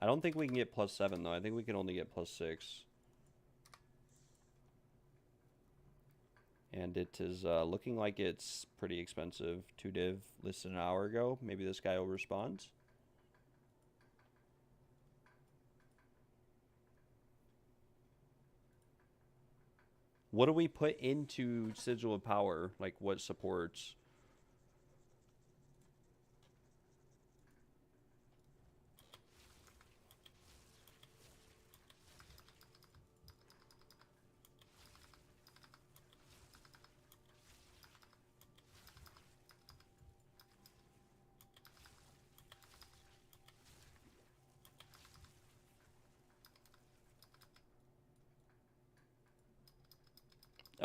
I don't think we can get +7 though. I think we can only get +6. And it is looking like it's pretty expensive. 2 div listed an hour ago. Maybe this guy will respond. What do we put into Sigil of Power? Like, what supports?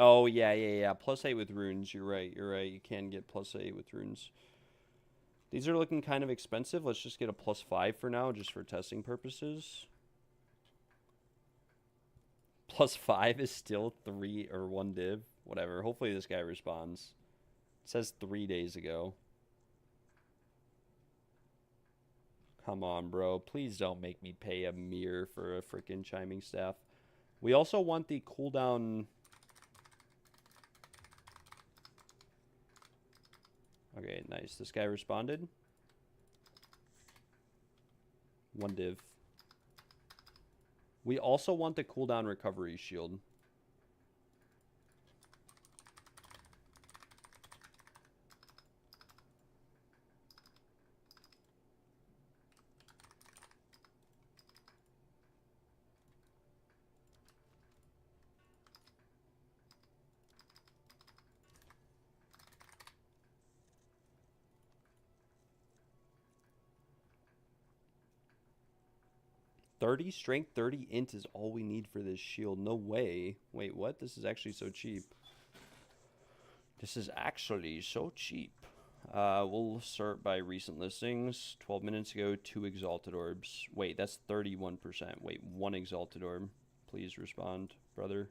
Oh, yeah. +8 with runes. You're right. You can get +8 with runes. These are looking kind of expensive. Let's just get a +5 for now, just for testing purposes. +5 is still 3 or 1 div. Whatever. Hopefully this guy responds. It says 3 days ago. Come on, bro. Please don't make me pay a mirror for a freaking Chiming Staff. We also want the cooldown... Okay, nice. This guy responded. 1 div. We also want the cooldown recovery shield. Strength 30 int is all we need for this shield. No way. Wait, what? This is actually so cheap. This is actually so cheap. We'll start by recent listings. 12 minutes ago, 2 Exalted Orbs. Wait, that's 31%. Wait, 1 Exalted Orb. Please respond, brother.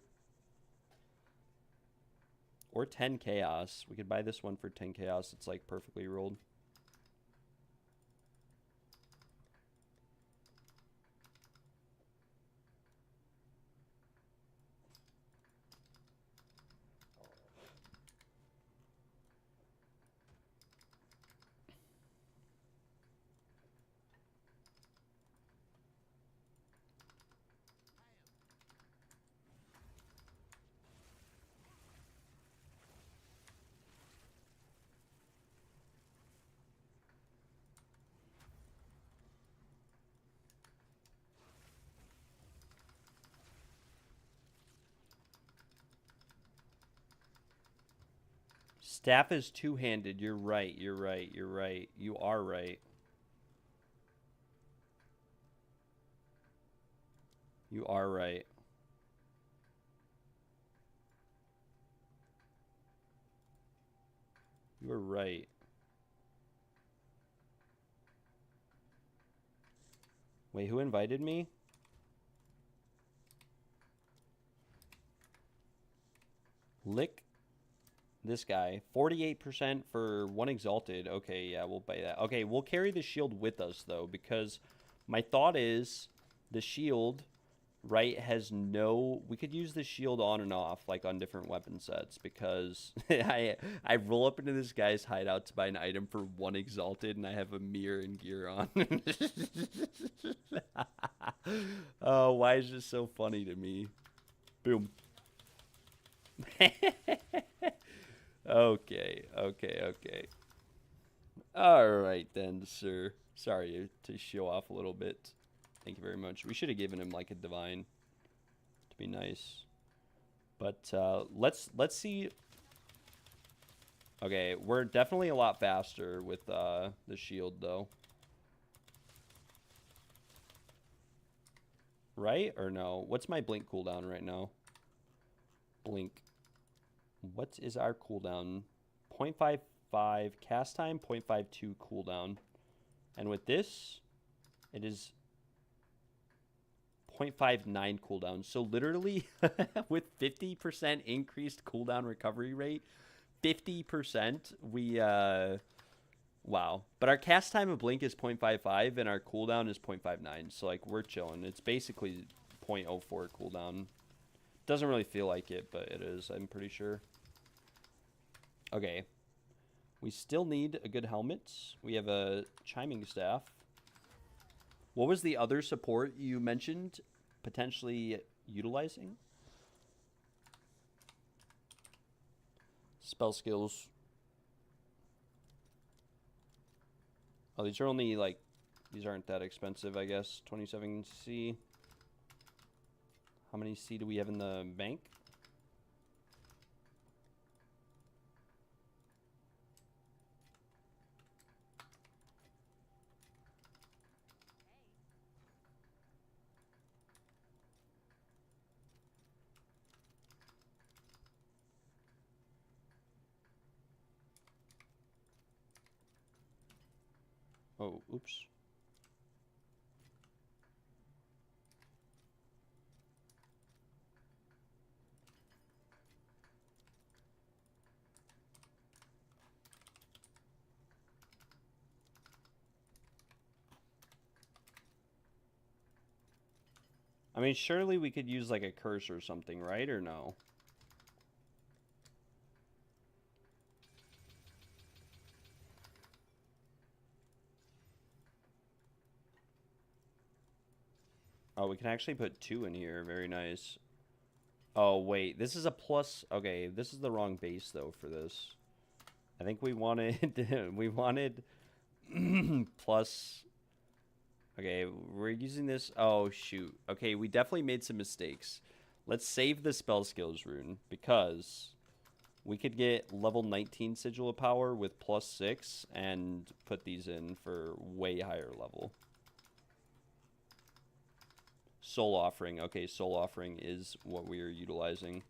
Or 10 Chaos. We could buy this one for 10 Chaos. It's like perfectly rolled. Staff is two-handed. You're right. You're right. You're right. You are right. You are right. You are right. Wait, who invited me? Lick this guy. 48% for 1 Exalted. Okay, yeah, we'll buy that. Okay, we'll carry the shield with us, though, because my thought is the shield, right, has no... We could use the shield on and off, like, on different weapon sets, because I roll up into this guy's hideout to buy an item for 1 Exalted, and I have a mirror and gear on. Oh, why is this so funny to me? Boom. Okay. Alright then, sir. Sorry to show off a little bit. Thank you very much. We should have given him like a divine to be nice. But let's see. Okay, we're definitely a lot faster with the shield though. Right or no? What's my blink cooldown right now? Blink. What is our cooldown? 0.55 cast time, 0.52 cooldown. And with this, it is 0.59 cooldown. So literally, with 50% increased cooldown recovery rate, 50%, we, wow. But our cast time of blink is 0.55, and our cooldown is 0.59. So, like, we're chilling. It's basically 0.04 cooldown. Doesn't really feel like it, but it is, I'm pretty sure. Okay. We still need a good helmet. We have a chiming staff. What was the other support you mentioned potentially utilizing? Spell skills. Oh, these are only like, these aren't that expensive, I guess. 27 C. How many C do we have in the bank? Oh, oops. I mean, surely we could use like a curse or something, right? Or no? Oh, we can actually put 2 in here. Very nice. Oh, wait. This is a plus. Okay, this is the wrong base, though, for this. I think we wanted... we wanted plus... Okay, we're using this... Oh, shoot. Okay, we definitely made some mistakes. Let's save the spell skills rune, because we could get level 19 Sigil of Power with plus 6 and put these in for way higher level. Soul Offering. Okay, Soul Offering is what we are utilizing.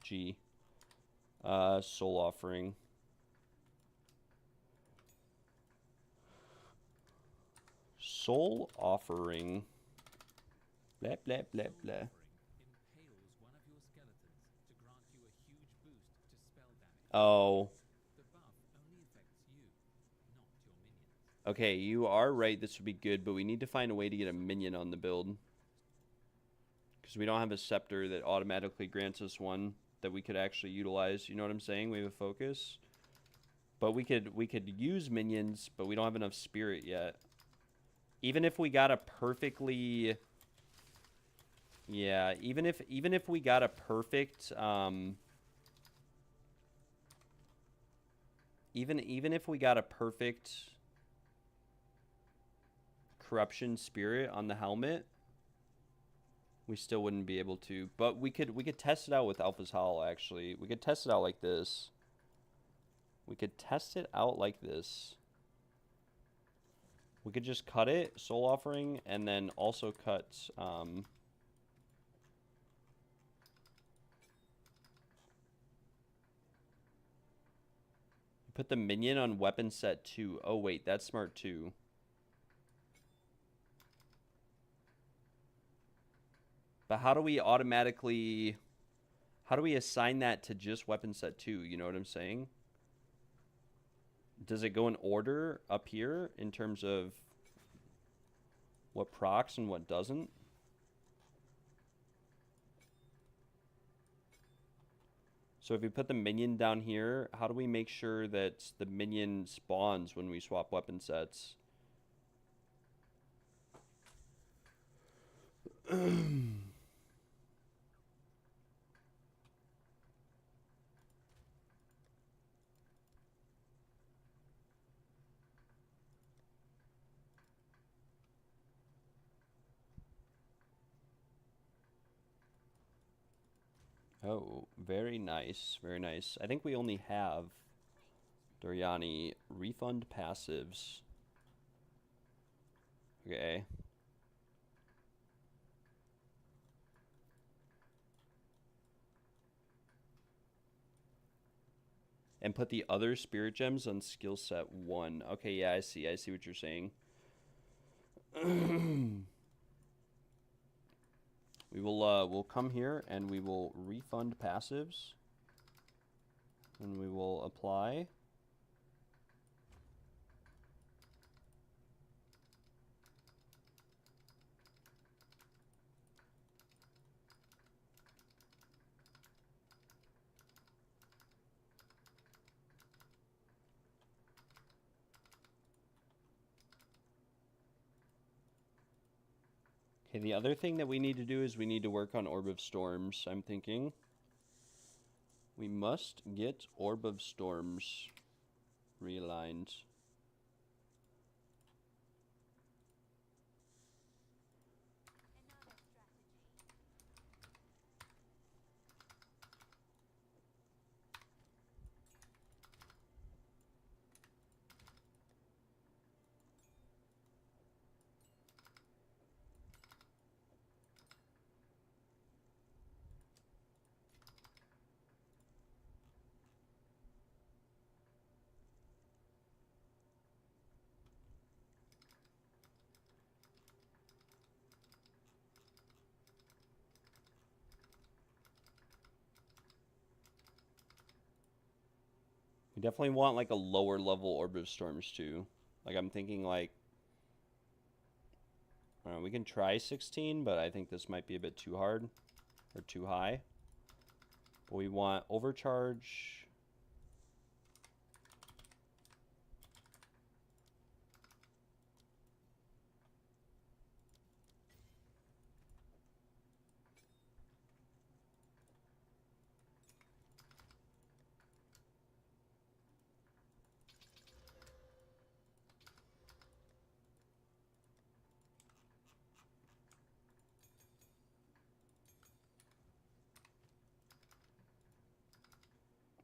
G. Soul Offering. Soul offering. Blah, blah, blah, blah. Oh. Okay, you are right. This would be good, but we need to find a way to get a minion on the build. Because we don't have a scepter that automatically grants us one that we could actually utilize. You know what I'm saying? We have a focus. But we could use minions, but we don't have enough spirit yet. Even if we got a perfectly... Yeah, even if we got a perfect... Even if we got a perfect corruption spirit on the helmet, we still wouldn't be able to. But we could test it out with Alpha's Howl, actually. We could test it out like this. We could test it out like this. We could just cut it, soul offering, and then also cut put the minion on weapon set 2. Oh wait, that's smart too. But how do we automatically... How do we assign that to just weapon set 2? You know what I'm saying? Does it go in order up here in terms of what procs and what doesn't? So if we put the minion down here, how do we make sure that the minion spawns when we swap weapon sets? Oh, very nice, very nice. I think we only have, Doriani, refund passives. Okay. And put the other spirit gems on skill set 1. Okay, yeah, I see what you're saying. We will we'll come here and we will refund passives. And we will apply. Okay, the other thing that we need to do is we need to work on Orb of Storms, I'm thinking. We must get Orb of Storms realigned. We definitely want like a lower level Orb of Storms too. Like I'm thinking like, we can try 16, but I think this might be a bit too hard or too high. But we want overcharge.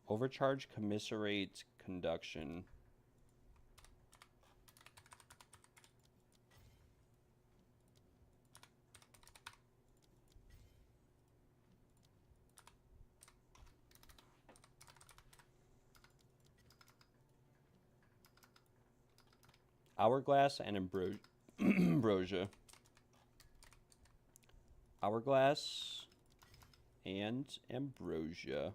Overcharge, commiserate, conduction. Hourglass and Ambrosia. Hourglass and Ambrosia.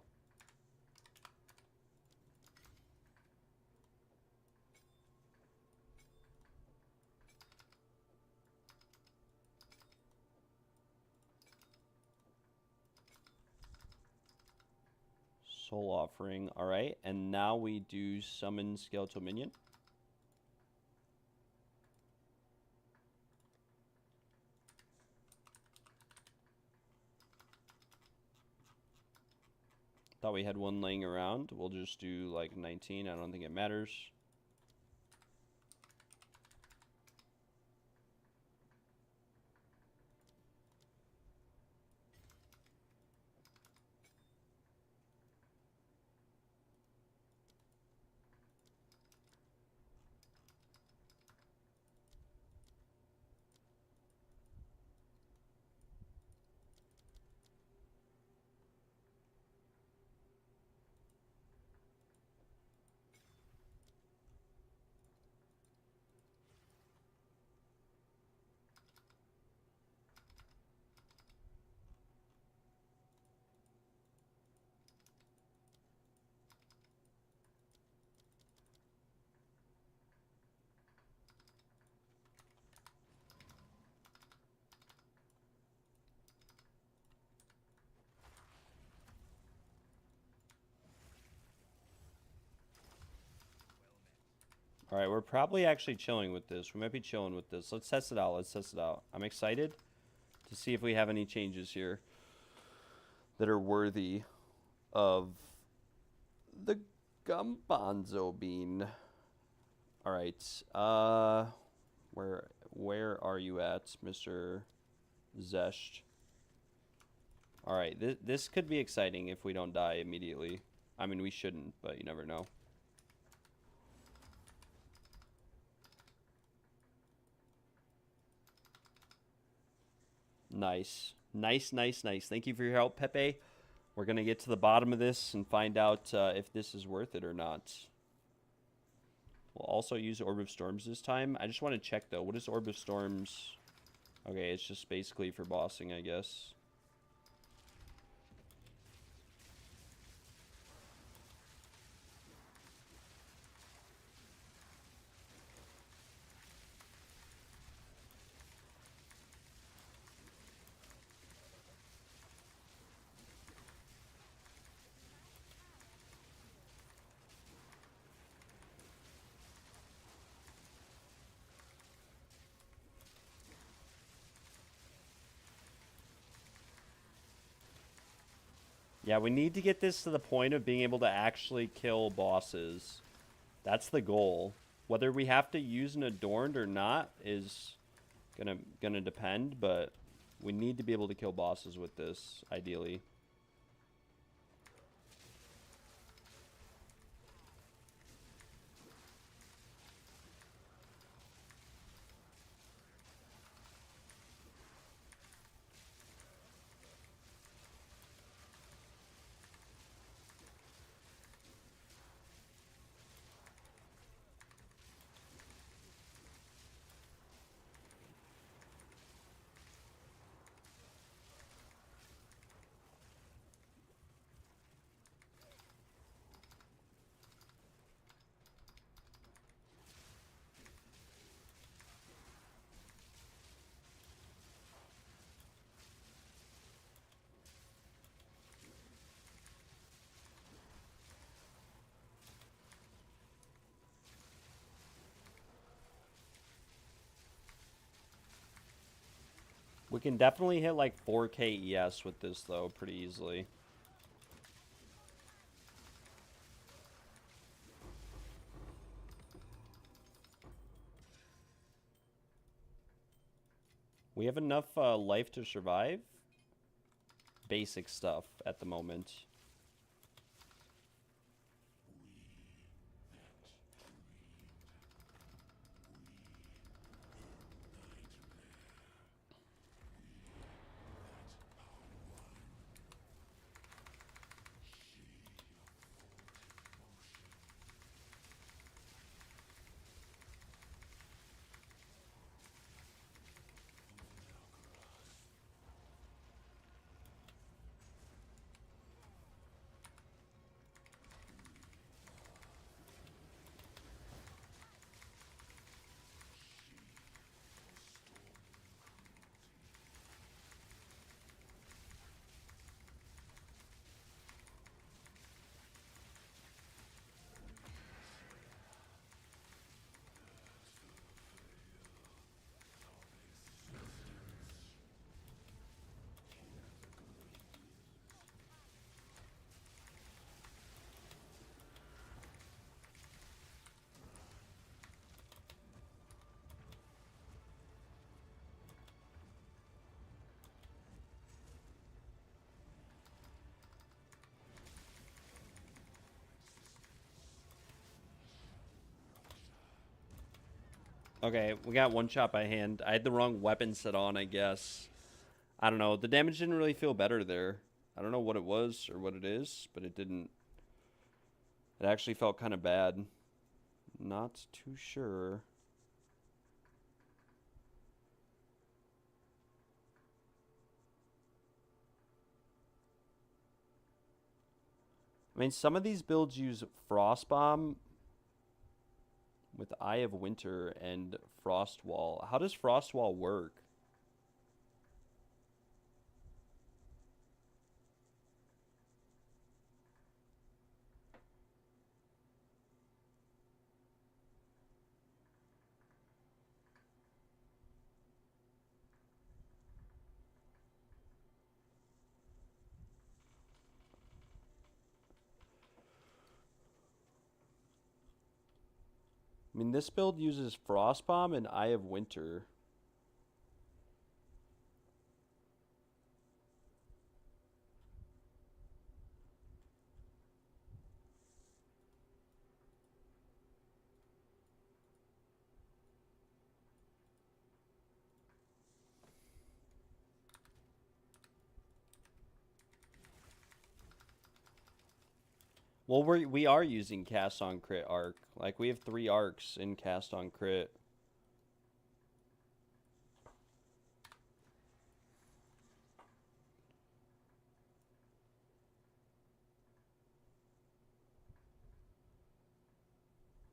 Soul Offering. All right, and now we do Summon Skeletal Minion. Thought we had one laying around. We'll just do like 19. I don't think it matters. All right, we're probably actually chilling with this. We might be chilling with this. Let's test it out. Let's test it out. I'm excited to see if we have any changes here that are worthy of the Gumbanzo bean. All right. Where are you at, Mr. Zesht? All right. This could be exciting if we don't die immediately. I mean, we shouldn't, but you never know. Nice. Nice, nice, nice. Thank you for your help, Pepe. We're going to get to the bottom of this and find out if this is worth it or not. We'll also use Orb of Storms this time. I just want to check, though. What is Orb of Storms? Okay, it's just basically for bossing, I guess. Yeah, we need to get this to the point of being able to actually kill bosses. That's the goal. Whether we have to use an Adorned or not is gonna depend, but we need to be able to kill bosses with this, ideally. We can definitely hit like 4K ES with this, though, pretty easily. We have enough life to survive. Basic stuff at the moment. Okay, we got one shot by hand. I had the wrong weapon set on, I guess. I don't know. The damage didn't really feel better there. I don't know what it was or what it is, but it didn't. It actually felt kind of bad. Not too sure. I mean, some of these builds use Frost Bomb with Eye of Winter and Frost Wall. How does Frost Wall work? I mean, this build uses Frost Bomb and Eye of Winter. Well, we are using Cast on Crit arc. Like, we have 3 arcs in Cast on Crit.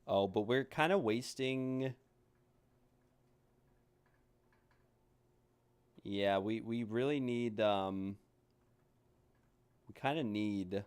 Oh, but we're kind of wasting... Yeah, we really need, we kind of need...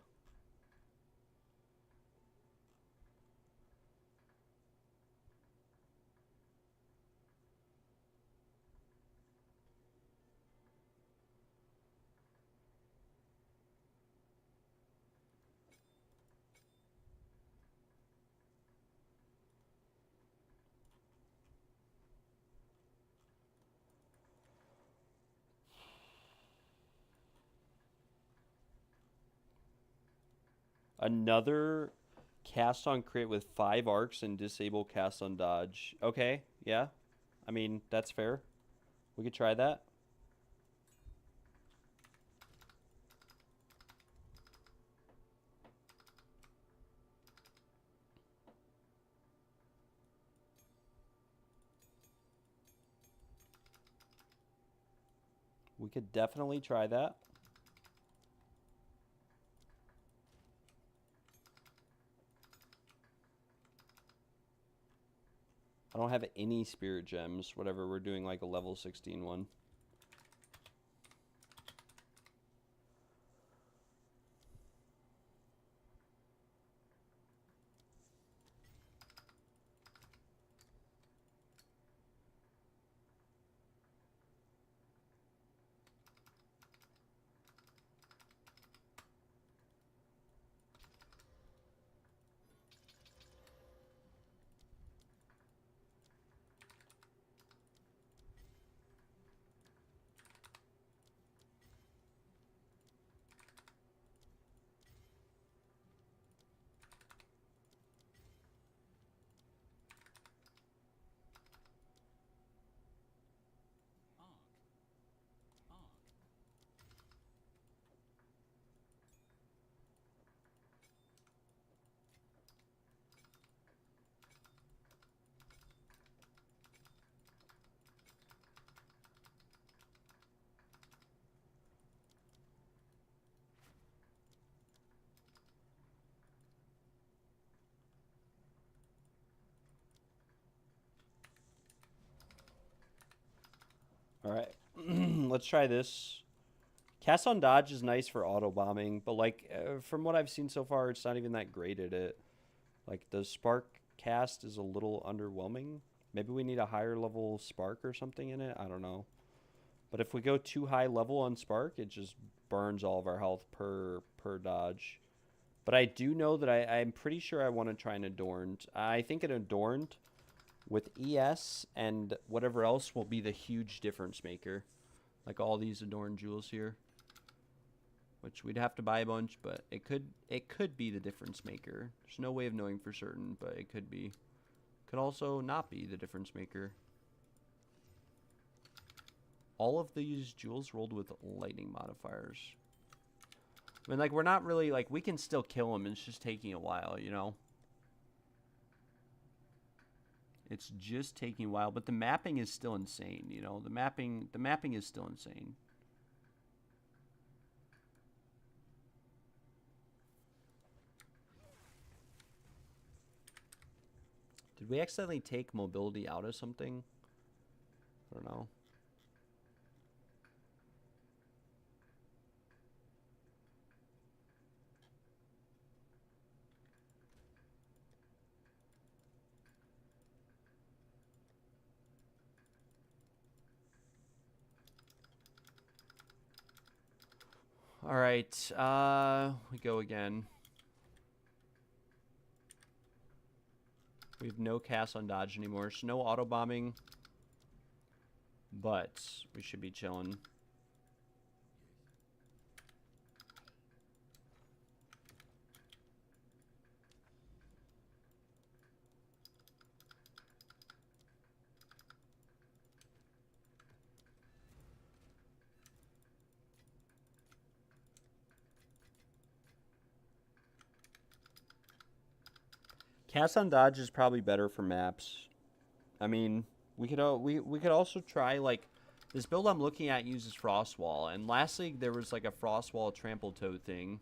Another Cast on Crit with 5 arcs and disable Cast on Dodge. Okay, yeah. I mean, that's fair. We could try that. We could definitely try that. I don't have any spirit gems, whatever. We're doing like a level 16 one. All right, let's try this. Cast on Dodge is nice for auto bombing, but like from what I've seen so far, it's not even that great at it. Like the Spark cast is a little underwhelming. Maybe we need a higher level Spark or something in it. I don't know. But if we go too high level on Spark, it just burns all of our health per dodge. But I do know that I'm pretty sure I want to try an Adorned. I think an Adorned with ES and whatever else will be the huge difference maker. Like all these Adorned jewels here. Which we'd have to buy a bunch, but it could be the difference maker. There's no way of knowing for certain, but it could be. could also not be the difference maker. All of these jewels rolled with lightning modifiers. I mean, like, we're not really, like, we can still kill him. It's just taking a while, you know? It's just taking a while, but the mapping is still insane, you know? The mapping is still insane. Did we accidentally take mobility out of something? I don't know. All right, we go again. We have no cast on dodge anymore, so no auto bombing. But we should be chilling. Cast on dodge is probably better for maps. I mean, we could also try, like, this build I'm looking at uses frost wall, and last league there was like a frost wall trample toe thing.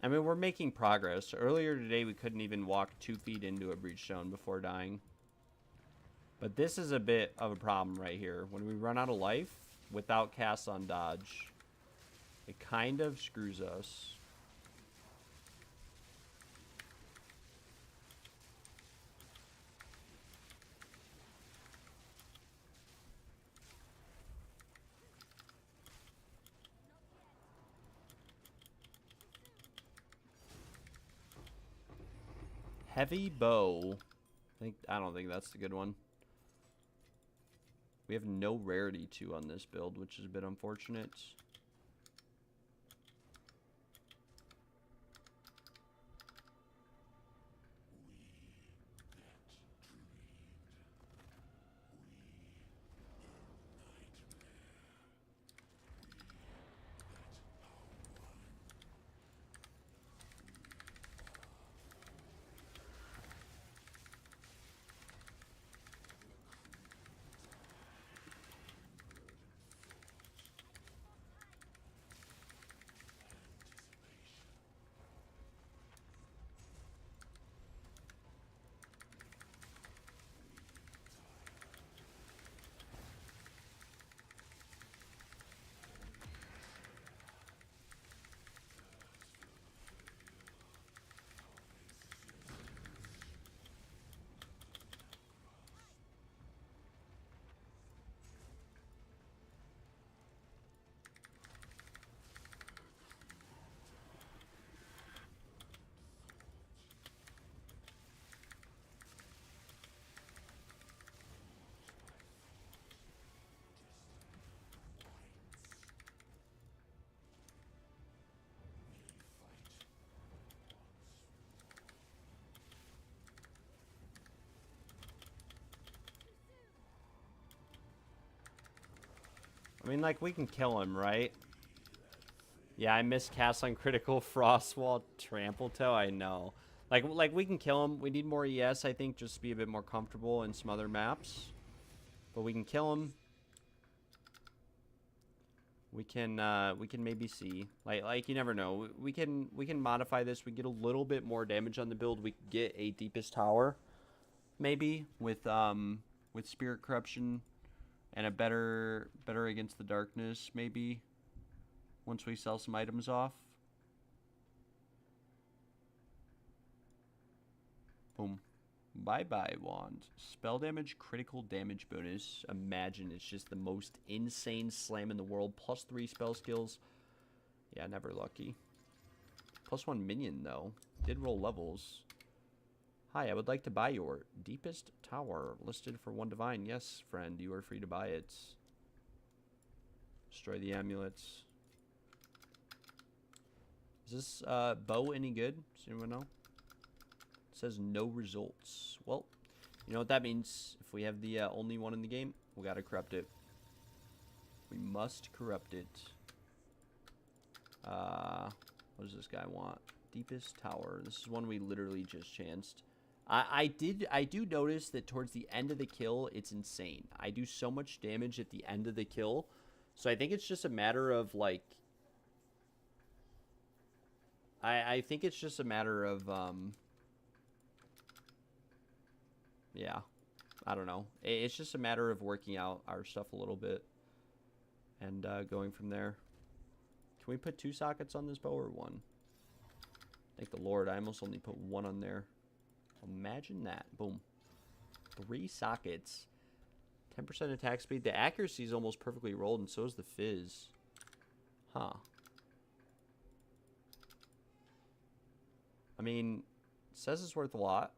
I mean, we're making progress. Earlier today, we couldn't even walk 2 feet into a breach zone before dying. But this is a bit of a problem right here. When we run out of life without cast on dodge, it kind of screws us. Heavy bow. I don't think that's the good one. We have no rarity 2 on this build, which is a bit unfortunate. I mean, like, we can kill him, right? Yeah, I miscast on critical Frostwall Trample Toe. I know. Like we can kill him. We need more ES, I think, just to be a bit more comfortable in some other maps. But we can kill him. We can maybe see. Like you never know. We can modify this. We get a little bit more damage on the build. We could get a deepest tower, maybe with Spirit Corruption and a better against the darkness, maybe. Once we sell some items off. Boom. Bye-bye, wand. Spell damage, critical damage bonus. Imagine it's just the most insane slam in the world. +3 spell skills. Yeah, never lucky. +1 minion, though. Did roll levels. Hi, I would like to buy your deepest tower. Listed for 1 divine. Yes, friend, you are free to buy it. Destroy the amulets. Is this bow any good? Does anyone know? It says no results. Well, you know what that means. If we have the only one in the game, we gotta corrupt it. We must corrupt it. What does this guy want? Deepest tower. This is one we literally just chanced. I do notice that towards the end of the kill, it's insane. I do so much damage at the end of the kill. So I think it's just a matter of, like... I think it's just a matter of, yeah, I don't know. It's just a matter of working out our stuff a little bit and going from there. Can we put 2 sockets on this bow or 1? Thank the Lord, I almost only put 1 on there. Imagine that. Boom. 3 sockets. 10% attack speed. The accuracy is almost perfectly rolled, and so is the fizz. Huh. I mean, it says it's worth a lot.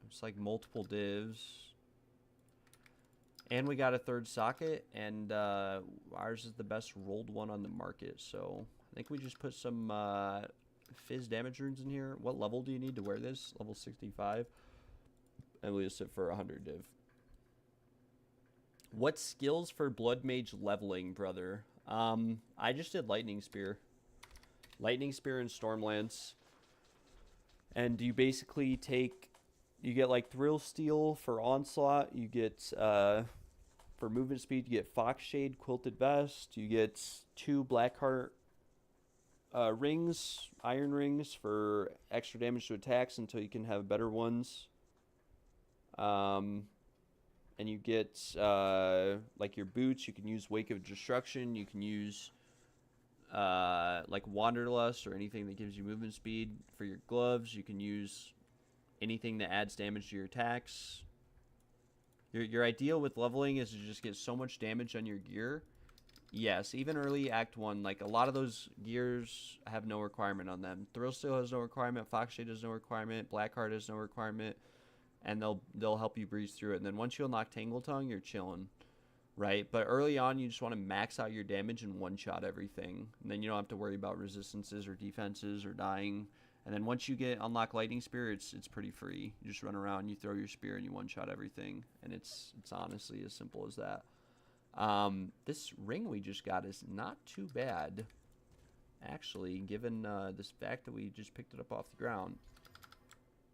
It's like multiple divs. And we got a 3rd socket, and ours is the best rolled one on the market. So I think we just put some fizz damage runes in here. What level do you need to wear this? Level 65. And we just sit for 100 div. What skills for Blood Mage leveling, brother? I just did Lightning Spear. Lightning Spear and Stormlance. And you basically take... You get, like, Thrill Steel for Onslaught. You get, for movement speed, you get Fox Shade, Quilted Vest. You get 2 Blackheart rings, Iron Rings, for extra damage to attacks until you can have better ones. And you get, like, your boots. You can use Wake of Destruction. You can use, like, Wanderlust or anything that gives you movement speed. For your gloves, you can use anything that adds damage to your attacks. Your ideal with leveling is to just get so much damage on your gear. Yes, even early Act 1, like, a lot of those gears have no requirement on them. Thrill Steel has no requirement. Fox Shade has no requirement. Blackheart has no requirement. And they'll help you breeze through it. And then once you unlock Tangle Tongue, you're chilling, right? But early on, you just want to max out your damage and one-shot everything. And then you don't have to worry about resistances or defenses or dying. And then once you unlock Lightning Spear, it's pretty free. You just run around, you throw your spear, and you one-shot everything. And it's honestly as simple as that. This ring we just got is not too bad, actually, given this fact that we just picked it up off the ground.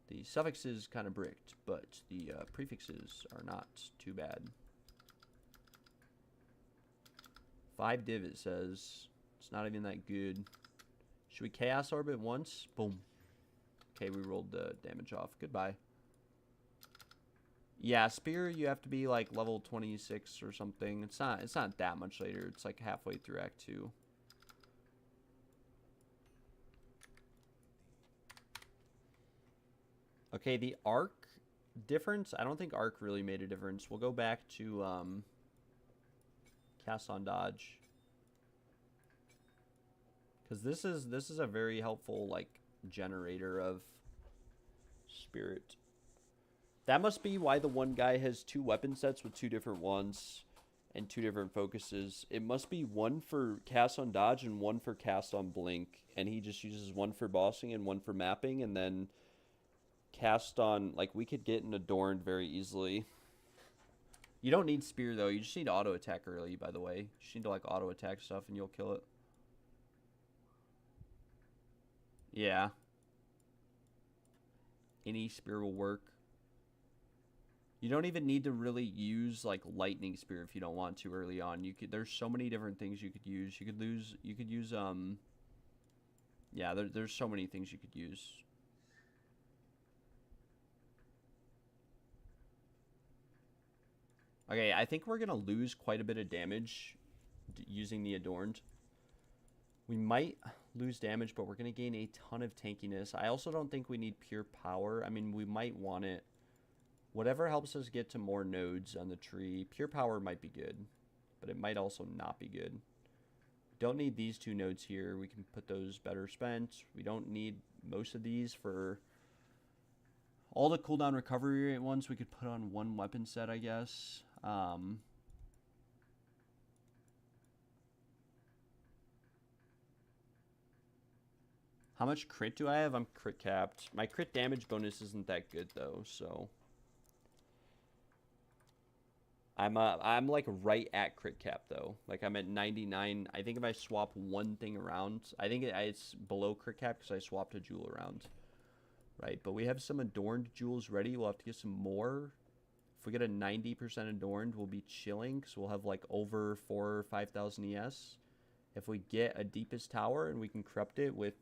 The suffixes kind of bricked, but the prefixes are not too bad. 5 div, it says. It's not even that good. Should we Chaos Orbit once? Boom. Okay, we rolled the damage off. Goodbye. Yeah, Spear, you have to be like level 26 or something. It's not that much later. It's like halfway through Act 2. Okay, the arc difference, I don't think arc really made a difference. We'll go back to cast on dodge. Because this is a very helpful, like, generator of spirit. That must be why the one guy has 2 weapon sets with 2 different wands and 2 different focuses. It must be one for cast on dodge and one for cast on blink. And he just uses one for bossing and one for mapping, and then cast on, like, we could get an adorned very easily. You don't need spear, though. You just need auto attack early, by the way. You just need to, like, auto attack stuff, and you'll kill it. Yeah. Any spear will work. You don't even need to really use, like, lightning spear if you don't want to early on. You could. There's so many different things you could use. You could use, yeah, there's so many things you could use. Okay, I think we're going to lose quite a bit of damage using the Adorned. We might lose damage, but we're going to gain a ton of tankiness. I also don't think we need pure power. I mean, we might want it. Whatever helps us get to more nodes on the tree. Pure power might be good, but it might also not be good. Don't need these 2 nodes here. We can put those better spent. We don't need most of these for all the cooldown recovery ones. We could put on 1 weapon set, I guess. How much crit do I have? I'm crit capped. My crit damage bonus isn't that good though, so I'm like right at crit cap though. Like I'm at 99. I think if I swap one thing around, I think it's below crit cap because I swapped a jewel around. Right, but we have some adorned jewels ready. We'll have to get some more. If we get a 90% adorned, we'll be chilling because we'll have like over 4,000 or 5,000 ES. If we get a deepest tower and we can corrupt it with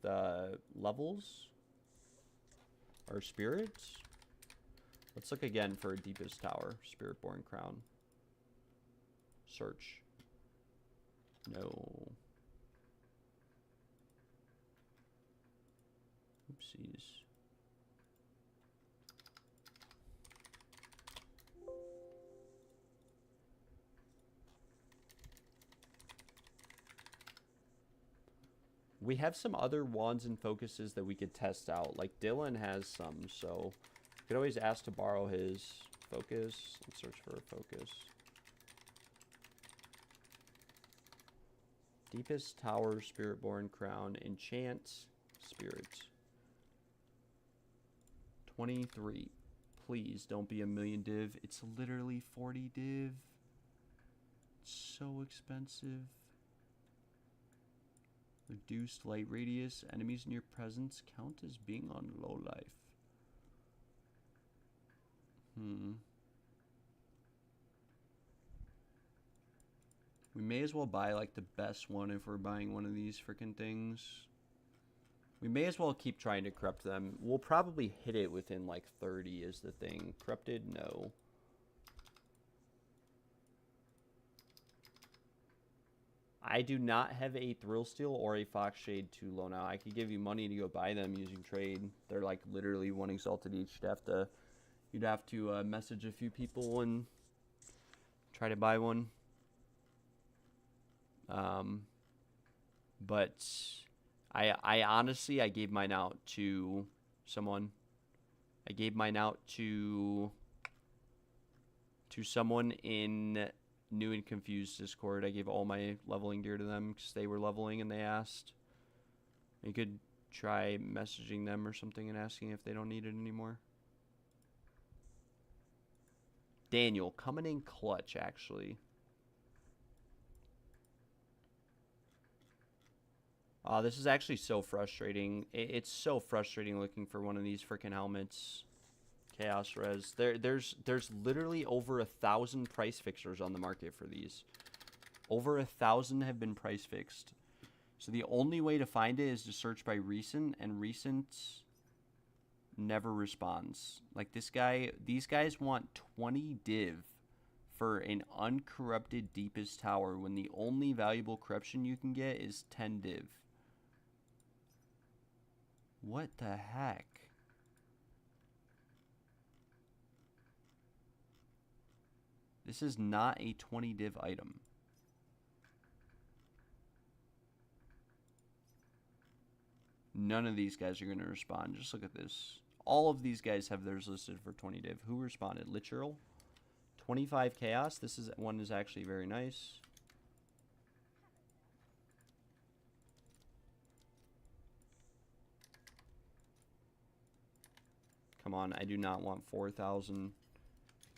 levels or spirits. Let's look again for a deepest tower. Spiritborn Crown. Search. No. Oopsies. We have some other wands and focuses that we could test out. Like Dylan has some, so you could always ask to borrow his focus. Let's search for a focus. Deepest Tower, Spiritborn Crown, Enchant, Spirit. 23. Please don't be a million div. It's literally 40 div. It's so expensive. Reduced light radius. Enemies in your presence count as being on low life. We may as well buy like the best one if we're buying one of these freaking things. We may as well keep trying to corrupt them. We'll probably hit it within like 30 is the thing. Corrupted? No. I do not have a Thrill Steel or a Fox Shade too low now. I could give you money to go buy them using trade. They're like literally 1 exalted each. You'd have to message a few people and try to buy one. But I honestly, I gave mine out to someone. I gave mine out to someone in New and Confused Discord. I gave all my leveling gear to them because they were leveling and they asked. You could try messaging them or something and asking if they don't need it anymore. Daniel, coming in clutch, actually. This is actually so frustrating. It's so frustrating looking for one of these freaking helmets. Chaos Res. There's literally over 1,000 price fixers on the market for these. Over 1,000 have been price fixed. So the only way to find it is to search by recent, and recent never responds. Like this guy, these guys want 20 div for an uncorrupted deepest tower when the only valuable corruption you can get is 10 div. What the heck? This is not a 20 div item. None of these guys are going to respond. Just look at this. All of these guys have theirs listed for 20 div. Who responded? Literal. 25 chaos. This one is actually very nice. Come on, I do not want 4,000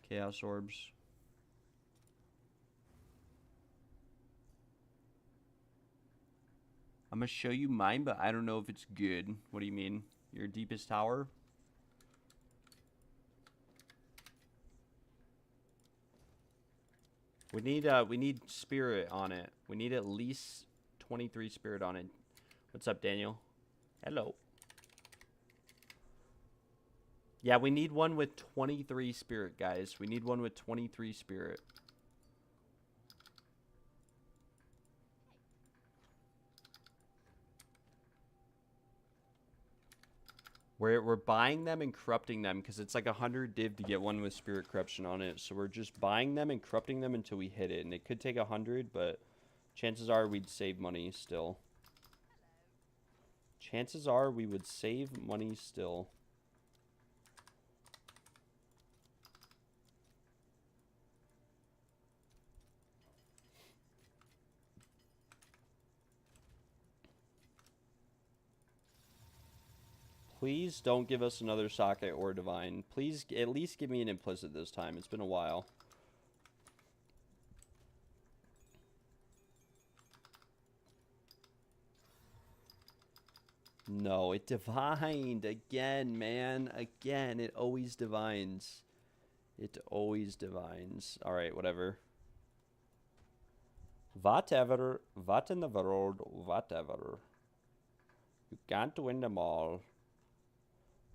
chaos orbs. I'm gonna show you mine, but I don't know if it's good. What do you mean? Your deepest tower? We need spirit on it. We need at least 23 spirit on it. What's up, Daniel? Hello. Yeah, we need one with 23 spirit, guys. We need one with 23 spirit. We're buying them and corrupting them because it's like 100 div to get one with spirit corruption on it. So we're just buying them and corrupting them until we hit it. And it could take 100, but chances are we'd save money still. Chances are we would save money still. Please don't give us another socket or divine. Please at least give me an implicit this time. It's been a while. No, it divined again, man. Again, it always divines. It always divines. All right, whatever. Whatever. What in the world? Whatever. You can't win them all.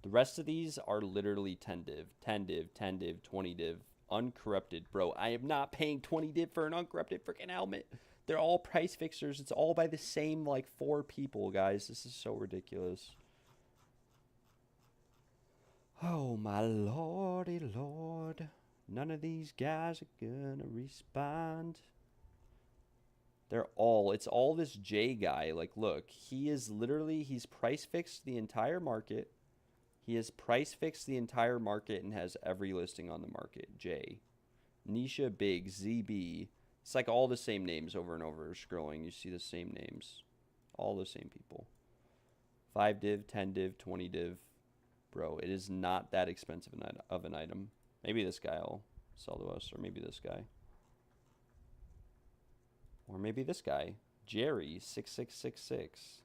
The rest of these are literally 10 div, 10 div, 10 div, 20 div, uncorrupted. Bro, I am not paying 20 div for an uncorrupted freaking helmet. They're all price fixers. It's all by the same, like, 4 people, guys. This is so ridiculous. Oh, my lordy lord. None of these guys are gonna respond. They're all, it's all this J guy. Like, look, he is literally, he's price fixed the entire market. He has price fixed the entire market and has every listing on the market. J. Nisha Big, ZB. It's like all the same names over and over. Scrolling, you see the same names. All the same people. 5 div, 10 div, 20 div. Bro, it is not that expensive of an item. Maybe this guy will sell to us, or maybe this guy. Or maybe this guy. Jerry, 6666.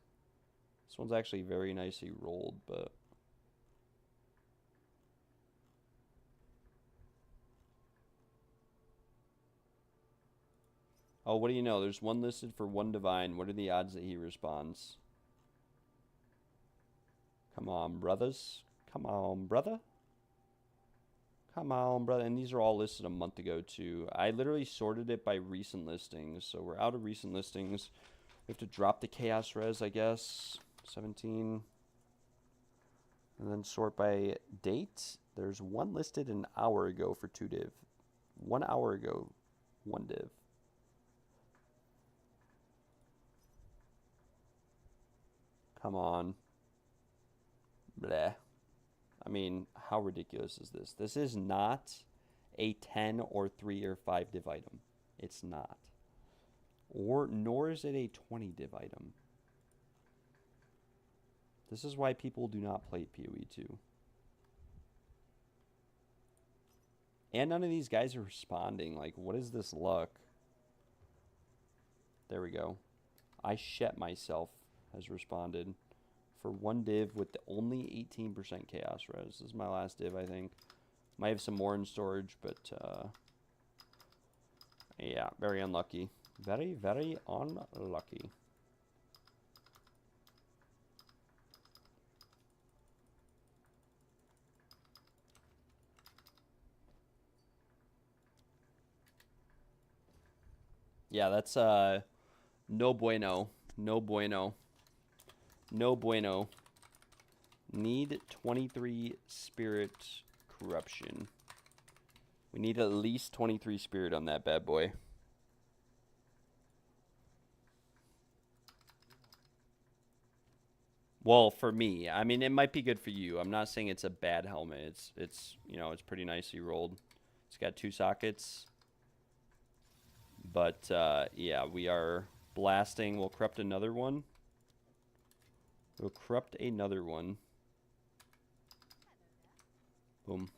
This one's actually very nicely rolled, but... Oh, what do you know? There's one listed for 1 divine. What are the odds that he responds? Come on, brothers. Come on, brother. Come on, brother. And these are all listed a month ago, too. I literally sorted it by recent listings. So we're out of recent listings. We have to drop the chaos res, I guess. 17. And then sort by date. There's one listed an hour ago for 2 div. 1 hour ago, 1 div. Come on. Bleh. I mean, how ridiculous is this? This is not a 10 or 3 or 5 div item. It's not. Nor is it a 20 div item. This is why people do not play PoE2. And none of these guys are responding. Like, what is this luck? There we go. I shet myself has responded for 1 div with the only 18% chaos res. This is my last div, I think. Might have some more in storage, but yeah, very unlucky. Very, very unlucky. Yeah, that's no bueno. No bueno. No bueno. Need 23 spirit corruption. We need at least 23 spirit on that bad boy. Well, for me, I mean, it might be good for you. I'm not saying it's a bad helmet. It's you know, it's pretty nicely rolled. It's got 2 sockets. But yeah, we are blasting. We'll corrupt another one. We'll corrupt another one. Boom.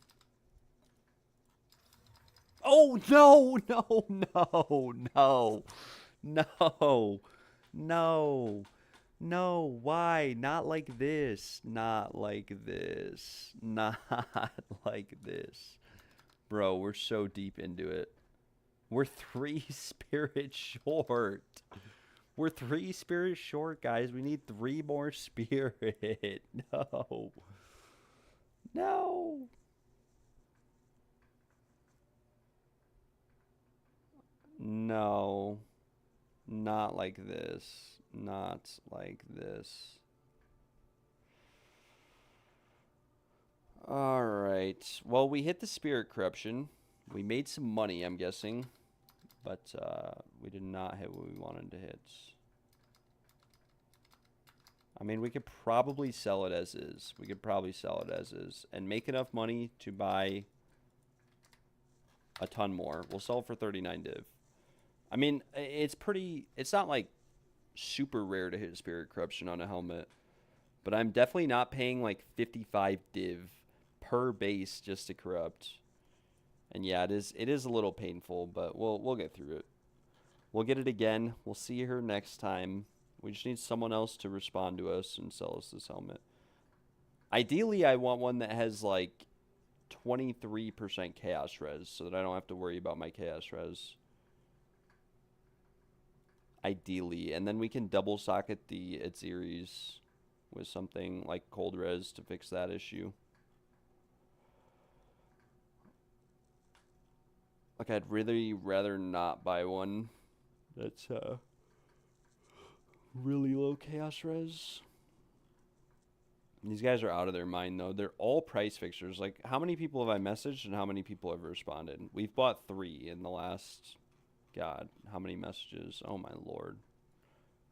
Oh, no, no, no, no, no, no. No, why? Not like this. Not like this. Not like this. Bro, we're so deep into it. We're 3 spirit short. We're 3 spirit short, guys. We need 3 more spirit. No. No. No. Not like this. Not like this. Alright. Well, we hit the spirit corruption. We made some money, I'm guessing. But we did not hit what we wanted to hit. I mean, we could probably sell it as is. We could probably sell it as is. And make enough money to buy a ton more. We'll sell it for 39 div. I mean, it's not like super rare to hit spirit corruption on a helmet. But I'm definitely not paying like 55 div per base just to corrupt. And yeah, it is a little painful, but we'll get through it. We'll get it again. We'll see her next time. We just need someone else to respond to us and sell us this helmet. Ideally, I want one that has like 23% chaos res so that I don't have to worry about my chaos res. Ideally. And then we can double socket the Aziris with something like cold res to fix that issue. Like, I'd really rather not buy one that's really low chaos res. These guys are out of their mind, though. They're all price fixtures. Like, how many people have I messaged and how many people have responded? We've bought 3 in the last... God, how many messages? Oh, my lord.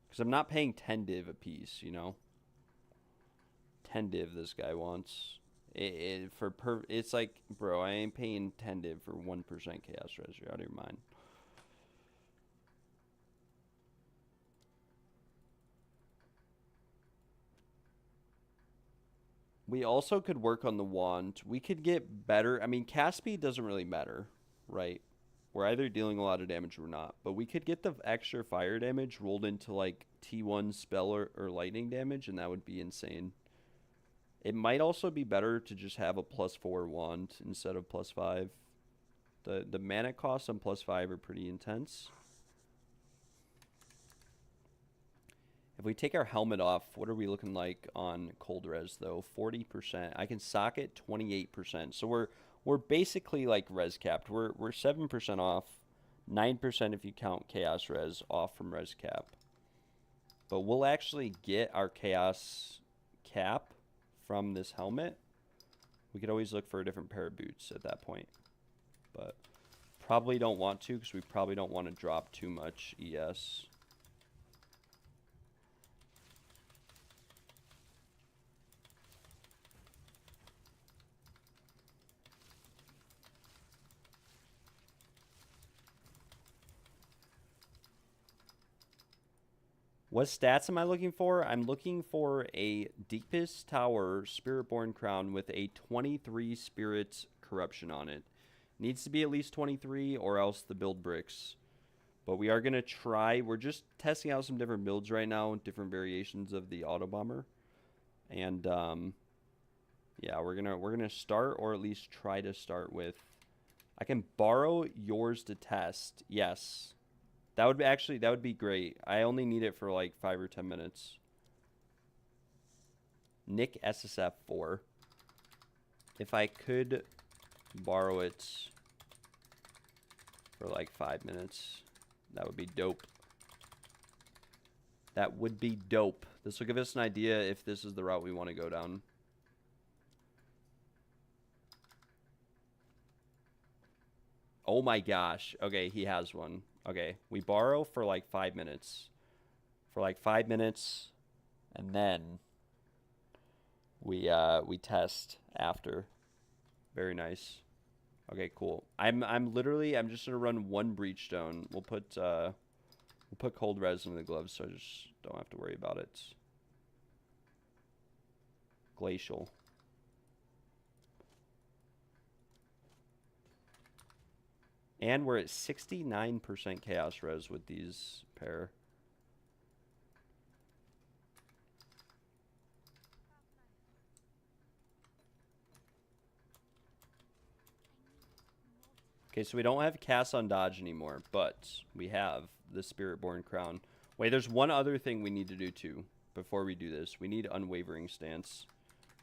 Because I'm not paying 10 div a piece, you know? 10 div this guy wants. It's like, bro, I ain't paying 10 div for 1% chaos res. You're out of your mind. We also could work on the wand. We could get better. I mean, cast speed doesn't really matter, right? We're either dealing a lot of damage or not. But we could get the extra fire damage rolled into, like, T1 spell or lightning damage, and that would be insane. It might also be better to just have a +4 wand instead of +5. The mana costs on +5 are pretty intense. If we take our helmet off, what are we looking like on cold res, though? 40%. I can socket 28%. So we're basically like res capped. We're 7% off, 9% if you count chaos res off from res cap. But we'll actually get our chaos cap from this helmet. We could always look for a different pair of boots at that point. But probably don't want to because we probably don't want to drop too much ES. What stats am I looking for? I'm looking for a Deepest Tower Spiritborn Crown with a 23 Spirit Corruption on it. Needs to be at least 23 or else the build bricks. But we are going to try. We're just testing out some different builds right now, different variations of the Autobomber. And yeah, we're gonna start, or at least try to start with. I can borrow yours to test. Yes. That would be great. I only need it for like 5 or 10 minutes. Nick SSF 4. If I could borrow it for like 5 minutes, that would be dope. That would be dope. This will give us an idea if this is the route we want to go down. Oh my gosh. Okay, he has one. Okay, we borrow for like 5 minutes. For like 5 minutes, and then we test after. Very nice. Okay, cool. I'm just gonna run 1 breachstone. We'll put cold res in the gloves, so I just don't have to worry about it. Glacial. And we're at 69% chaos res with these pair. Okay, so we don't have cast on dodge anymore, but we have the Spiritborn Crown. Wait, there's one other thing we need to do too before we do this. We need Unwavering Stance.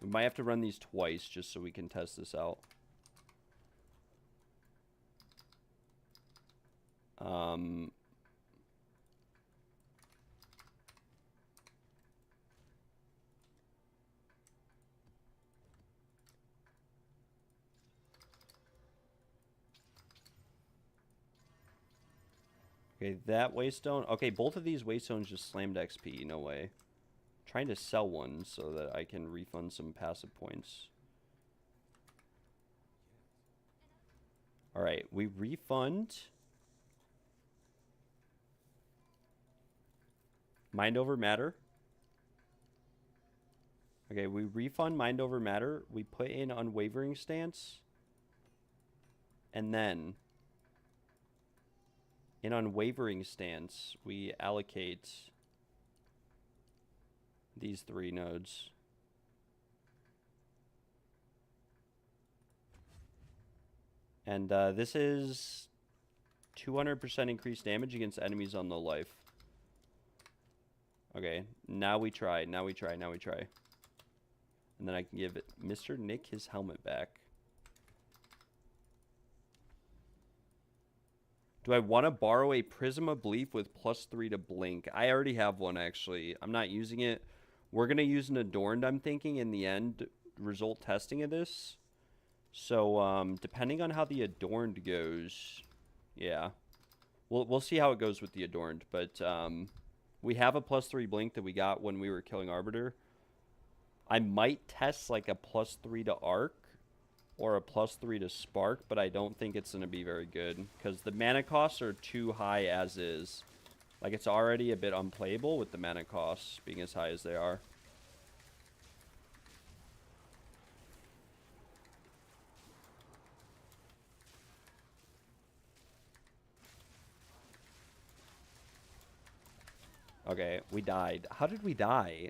We might have to run these twice just so we can test this out. Okay, that waystone. Okay, both of these waystones just slammed XP. No way. I'm trying to sell one so that I can refund some passive points. Alright, we refund. Mind over matter. Okay, we refund mind over matter. We put in Unwavering Stance. And then in Unwavering Stance, we allocate these 3 nodes. And this is 200% increased damage against enemies on low life. Okay, now we try, now we try, now we try. And then I can give Mr. Nick his helmet back. Do I want to borrow a Prism of Belief with +3 to blink? I already have one, actually. I'm not using it. We're going to use an Adorned, I'm thinking, in the end result testing of this. So, depending on how the Adorned goes, yeah. We'll see how it goes with the Adorned. But we have a +3 blink that we got when we were killing Arbiter. I might test like a +3 to Arc or a +3 to Spark, but I don't think it's going to be very good because the mana costs are too high as is. Like, it's already a bit unplayable with the mana costs being as high as they are. Okay, we died. How did we die?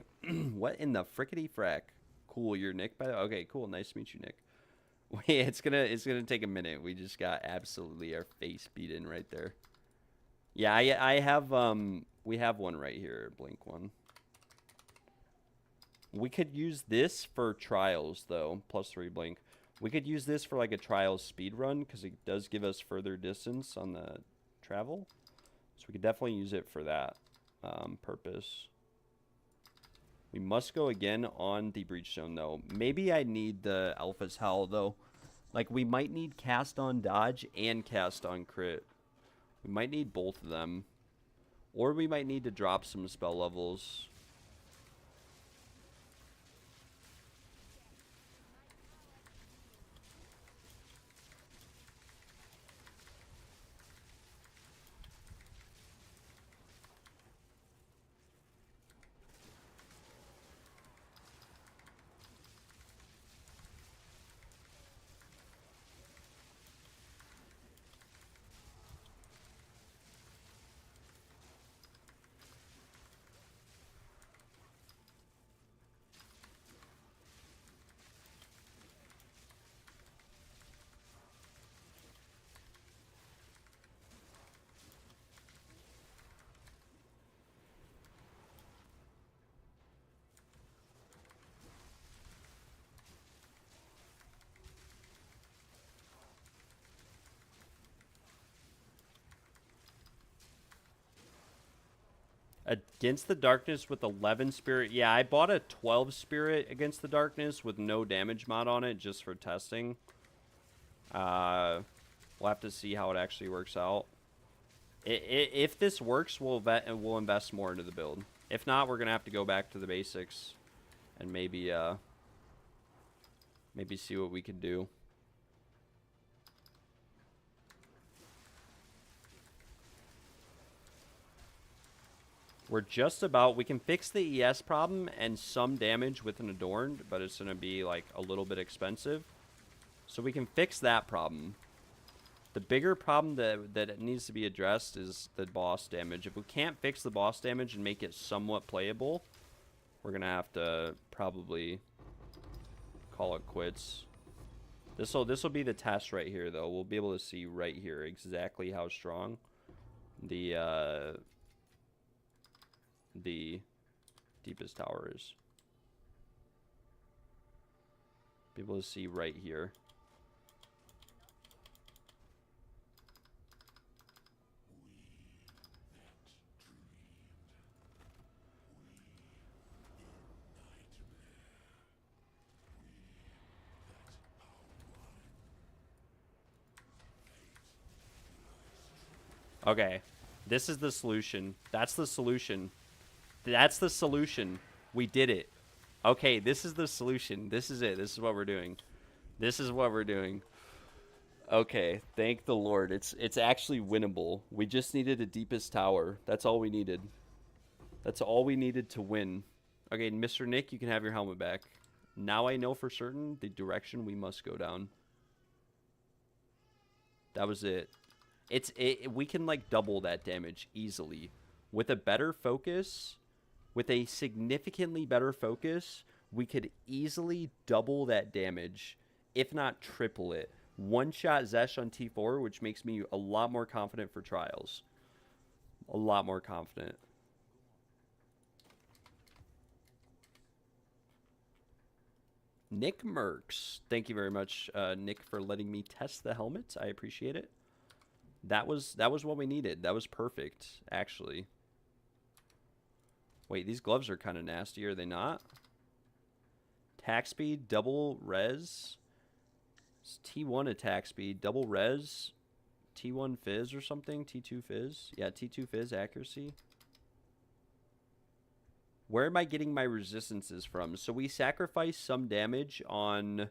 What in the frickety frack? Cool, you're Nick by the... Okay, cool. Nice to meet you, Nick. Wait, it's gonna take a minute. We just got absolutely our face beat in right there. Yeah, I have we have one right here, blink one. We could use this for trials though, +3 blink. We could use this for like a trials speed run because it does give us further distance on the travel. So we could definitely use it for that purpose. We must go again on the Breachstone, though. Maybe I need the Alpha's Howl, though. Like, we might need Cast on Dodge and Cast on Crit. We might need both of them. Or we might need to drop some spell levels. Against the Darkness with 11 Spirit. Yeah, I bought a 12 Spirit Against the Darkness with no damage mod on it just for testing. We'll have to see how it actually works out. If this works, we'll invest more into the build. If not, we're going to have to go back to the basics and maybe see what we can do. We're just about... We can fix the ES problem and some damage with an Adorned, but it's going to be, like, a little bit expensive. So we can fix that problem. The bigger problem that it needs to be addressed is the boss damage. If we can't fix the boss damage and make it somewhat playable, we're going to have to probably call it quits. This'll be the test right here, though. We'll be able to see right here exactly how strong the deepest tower is. Be able to see right here. Okay, this is the solution. That's the solution. That's the solution. We did it. Okay, this is the solution. This is it. This is what we're doing. This is what we're doing. Okay, thank the Lord. It's actually winnable. We just needed a deepest tower. That's all we needed. That's all we needed to win. Okay, Mr. Nick, you can have your helmet back. Now I know for certain the direction we must go down. That was it. We can like double that damage easily with a better focus, with a significantly better focus. We could easily double that damage, if not triple it. One shot Zesh on T4, which makes me a lot more confident for trials. A lot more confident. Nick Merks, thank you very much, Nick, for letting me test the helmets. I appreciate it. That was what we needed. That was perfect, actually. Wait, these gloves are kind of nasty, are they not? Attack speed, double res. It's T1 attack speed, double res. T1 fizz or something? T2 fizz? Yeah, T2 fizz accuracy. Where am I getting my resistances from? So we sacrificed some damage on...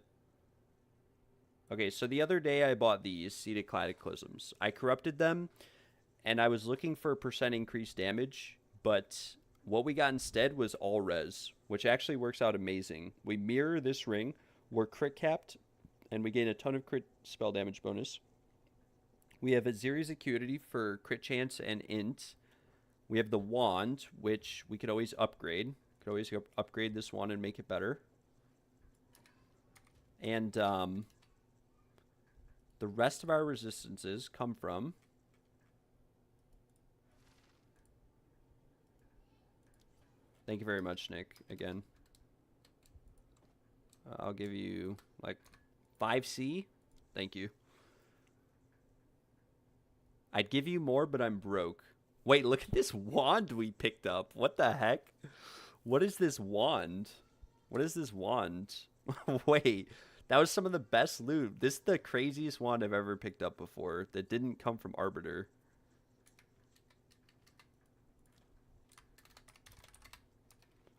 Okay, so the other day I bought these Seeded Cataclysms. I corrupted them, and I was looking for percent increased damage, but what we got instead was all res, which actually works out amazing. We mirror this ring, we're crit capped, and we gain a ton of crit spell damage bonus. We have a Zeri's Acuity for crit chance and int. We have the wand, which we could always upgrade. Could always upgrade this wand and make it better. And the rest of our resistances come from... Thank you very much, Nick, again. I'll give you, like, 5C. Thank you. I'd give you more, but I'm broke. Wait, look at this wand we picked up. What the heck? What is this wand? What is this wand? Wait, that was some of the best loot. This is the craziest wand I've ever picked up before that didn't come from Arbiter.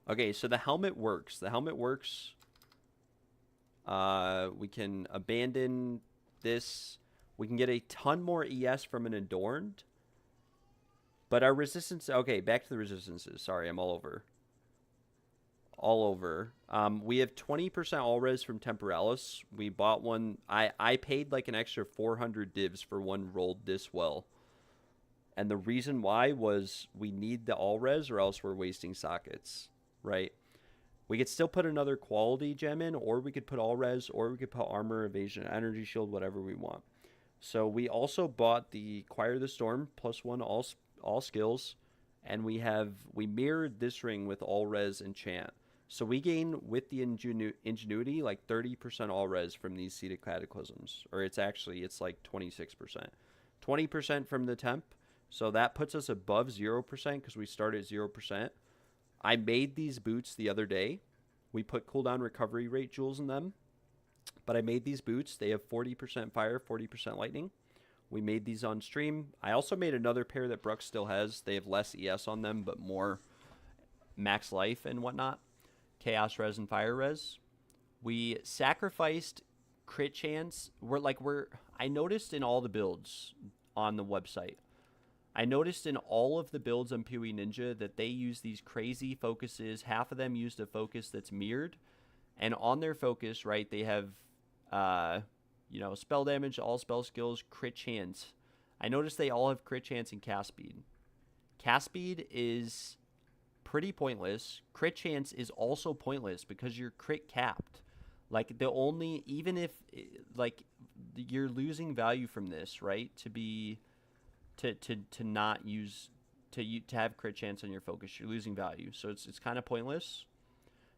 Okay, so the helmet works. The helmet works. We can abandon this. We can get a ton more ES from an Adorned. But our resistance... Okay, back to the resistances. Sorry, I'm all over. All over. We have 20% all res from Temporalis. We bought one. I paid like an extra 400 divs for one rolled this well. And the reason why was we need the all res or else we're wasting sockets. Right? We could still put another quality gem in, or we could put all res, or we could put armor, evasion, energy shield, whatever we want. So we also bought the Choir of the Storm, +1 all skills, and we mirrored this ring with all res and chant. So we gain with the ingenuity like 30% all res from these Seeded Cataclysms, or it's like 26%. 20% from the temp, so that puts us above 0% because we start at 0%. I made these boots the other day. We put cooldown recovery rate jewels in them. But I made these boots. They have 40% fire, 40% lightning. We made these on stream. I also made another pair that Brooks still has. They have less ES on them, but more max life and whatnot. Chaos res and fire res. We sacrificed crit chance. I noticed in all the builds on the website, I noticed in all of the builds on PoE Ninja that they use these crazy focuses. Half of them used a focus that's mirrored. And on their focus, right, they have, spell damage, all spell skills, crit chance. I noticed they all have crit chance and cast speed. Cast speed is pretty pointless. Crit chance is also pointless because you're crit capped. Like the only, even if like you're losing value from this, right? To not use to have crit chance on your focus, you're losing value. So it's kind of pointless.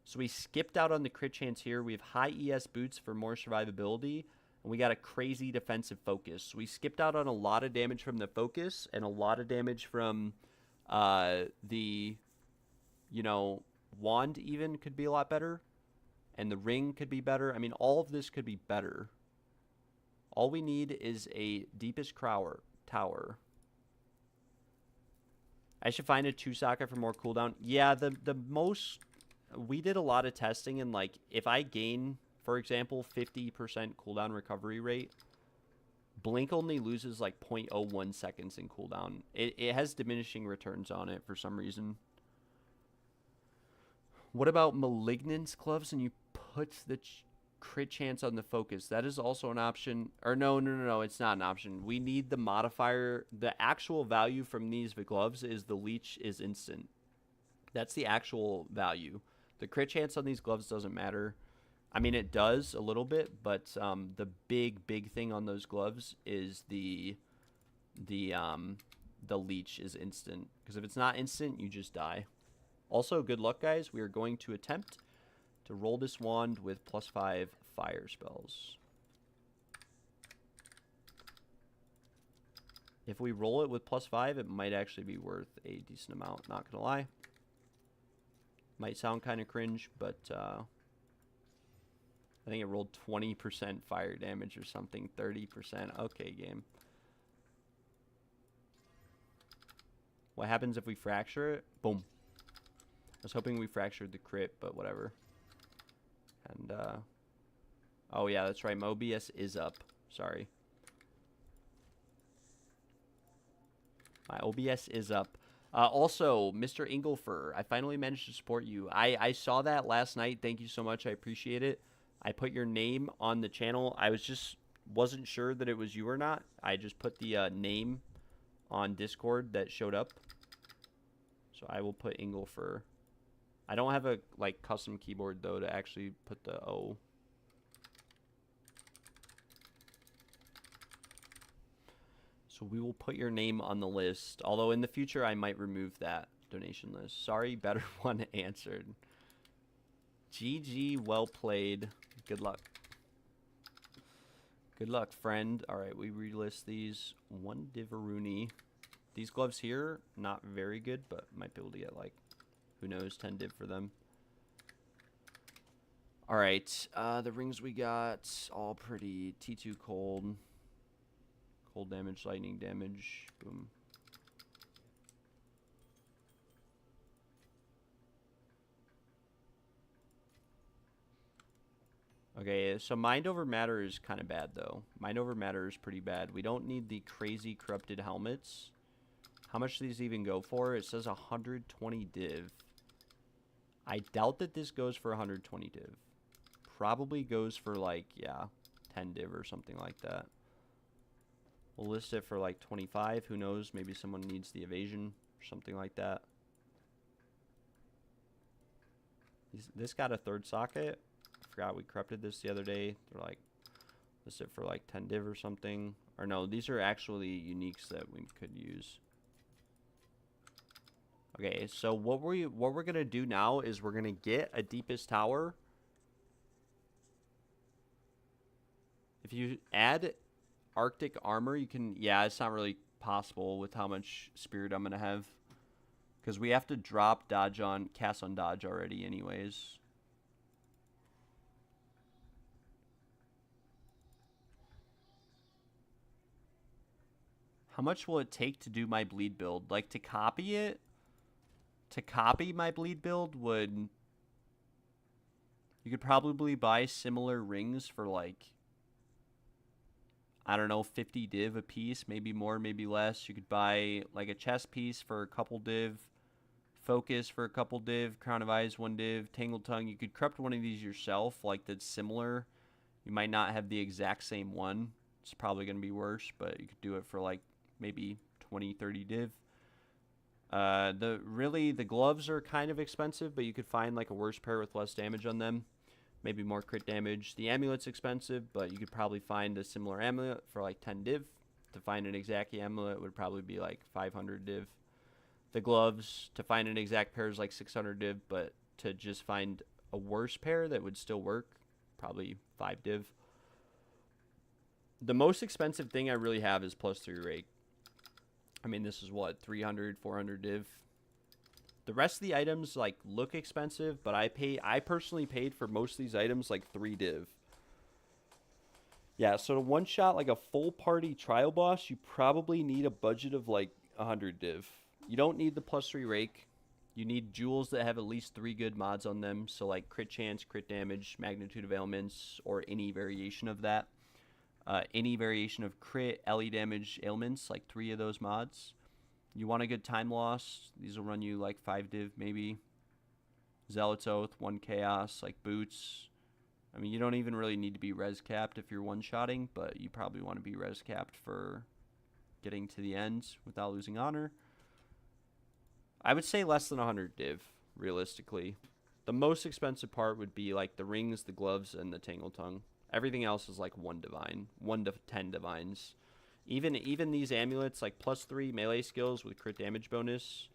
So we skipped out on the crit chance here. We have high ES boots for more survivability, and we got a crazy defensive focus. So we skipped out on a lot of damage from the focus and a lot of damage from the, you know, wand even could be a lot better. And the ring could be better. I mean, all of this could be better. All we need is a deepest tower. I should find a 2-socket for more cooldown. Yeah, the most... We did a lot of testing, and, like, if I gain, for example, 50% cooldown recovery rate, Blink only loses, like, 0.01 seconds in cooldown. It has diminishing returns on it for some reason. What about Malignance gloves, and you put the crit chance on the focus? That is also an option. Or no, it's not an option. We need the modifier. The actual value from these gloves is the leech is instant. That's the actual value. The crit chance on these gloves doesn't matter. I mean, it does a little bit, but the big thing on those gloves is the leech is instant. Because if it's not instant, you just die. Also, good luck, guys. We are going to attempt to roll this wand with +5 fire spells. If we roll it with +5, it might actually be worth a decent amount. Not gonna lie. Might sound kind of cringe, but I think it rolled 20% fire damage or something. 30%. Okay, game. What happens if we fracture it? Boom. I was hoping we fractured the crit, but whatever. And, oh yeah, that's right. My OBS is up. Sorry. My OBS is up. Also, Mr. Inglefer, I finally managed to support you. I saw that last night. Thank you so much. I appreciate it. I put your name on the channel. I wasn't sure that it was you or not. I just put the name on Discord that showed up. So I will put Inglefer. I don't have a like custom keyboard though to actually put the O. So we will put your name on the list. Although in the future I might remove that donation list. Sorry, better one answered. GG, well played. Good luck. Good luck, friend. Alright, we relist these. 1 Diveruni. These gloves here, not very good, but might be able to get like, who knows, 10 div for them. Alright, the rings we got, all pretty. T2 cold. Cold damage, lightning damage. Boom. Okay, so Mind Over Matter is kind of bad, though. Mind Over Matter is pretty bad. We don't need the crazy corrupted helmets. How much do these even go for? It says 120 div. I doubt that this goes for 120 div. Probably goes for, like, yeah, 10 div or something like that. We'll list it for, like, 25. Who knows? Maybe someone needs the evasion or something like that. This got a 3rd socket. I forgot we corrupted this the other day. They're like, list it for like 10 div or something. Or no, these are actually uniques that we could use. Okay, so what we're gonna do now is we're gonna get a deepest tower. If you add Arctic armor, you can, yeah, it's not really possible with how much spirit I'm gonna have. Because we have to drop dodge on, cast on dodge already anyways. How much will it take to do my bleed build? Like, to copy it? To copy my bleed build would... You could probably buy similar rings for, like... I don't know, 50 div a piece. Maybe more, maybe less. You could buy, like, a chest piece for a couple div. Focus for a couple div. Crown of Eyes, 1 div. Tangled Tongue. You could corrupt one of these yourself, like, that's similar. You might not have the exact same one. It's probably going to be worse, but you could do it for, like, maybe 20, 30 div. The gloves are kind of expensive, but you could find like a worse pair with less damage on them. maybe more crit damage. The amulet's expensive, but you could probably find a similar amulet for like 10 div. To find an exact amulet would probably be like 500 div. The gloves, to find an exact pair is like 600 div, but to just find a worse pair that would still work, probably 5 div. The most expensive thing I really have is +3 rake. I mean, this is what, 300, 400 div. The rest of the items like look expensive, but I personally paid for most of these items like 3 div. Yeah, so to one shot like a full party trial boss, you probably need a budget of like 100 div. You don't need the +3 rake. You need jewels that have at least 3 good mods on them. So like crit chance, crit damage, magnitude of ailments, or any variation of that. Any variation of crit, LE damage, ailments, like 3 of those mods. You want a good time loss. These will run you like 5 div maybe. Zealot's Oath, 1 chaos, like boots. I mean, you don't even really need to be res capped if you're one-shotting, but you probably want to be res capped for getting to the end without losing honor. I would say less than 100 div, realistically. The most expensive part would be like the rings, the gloves, and the Tangle Tongue. Everything else is like 1 divine, 1 to 10 divines. Even these amulets, like +3 melee skills with crit damage bonus.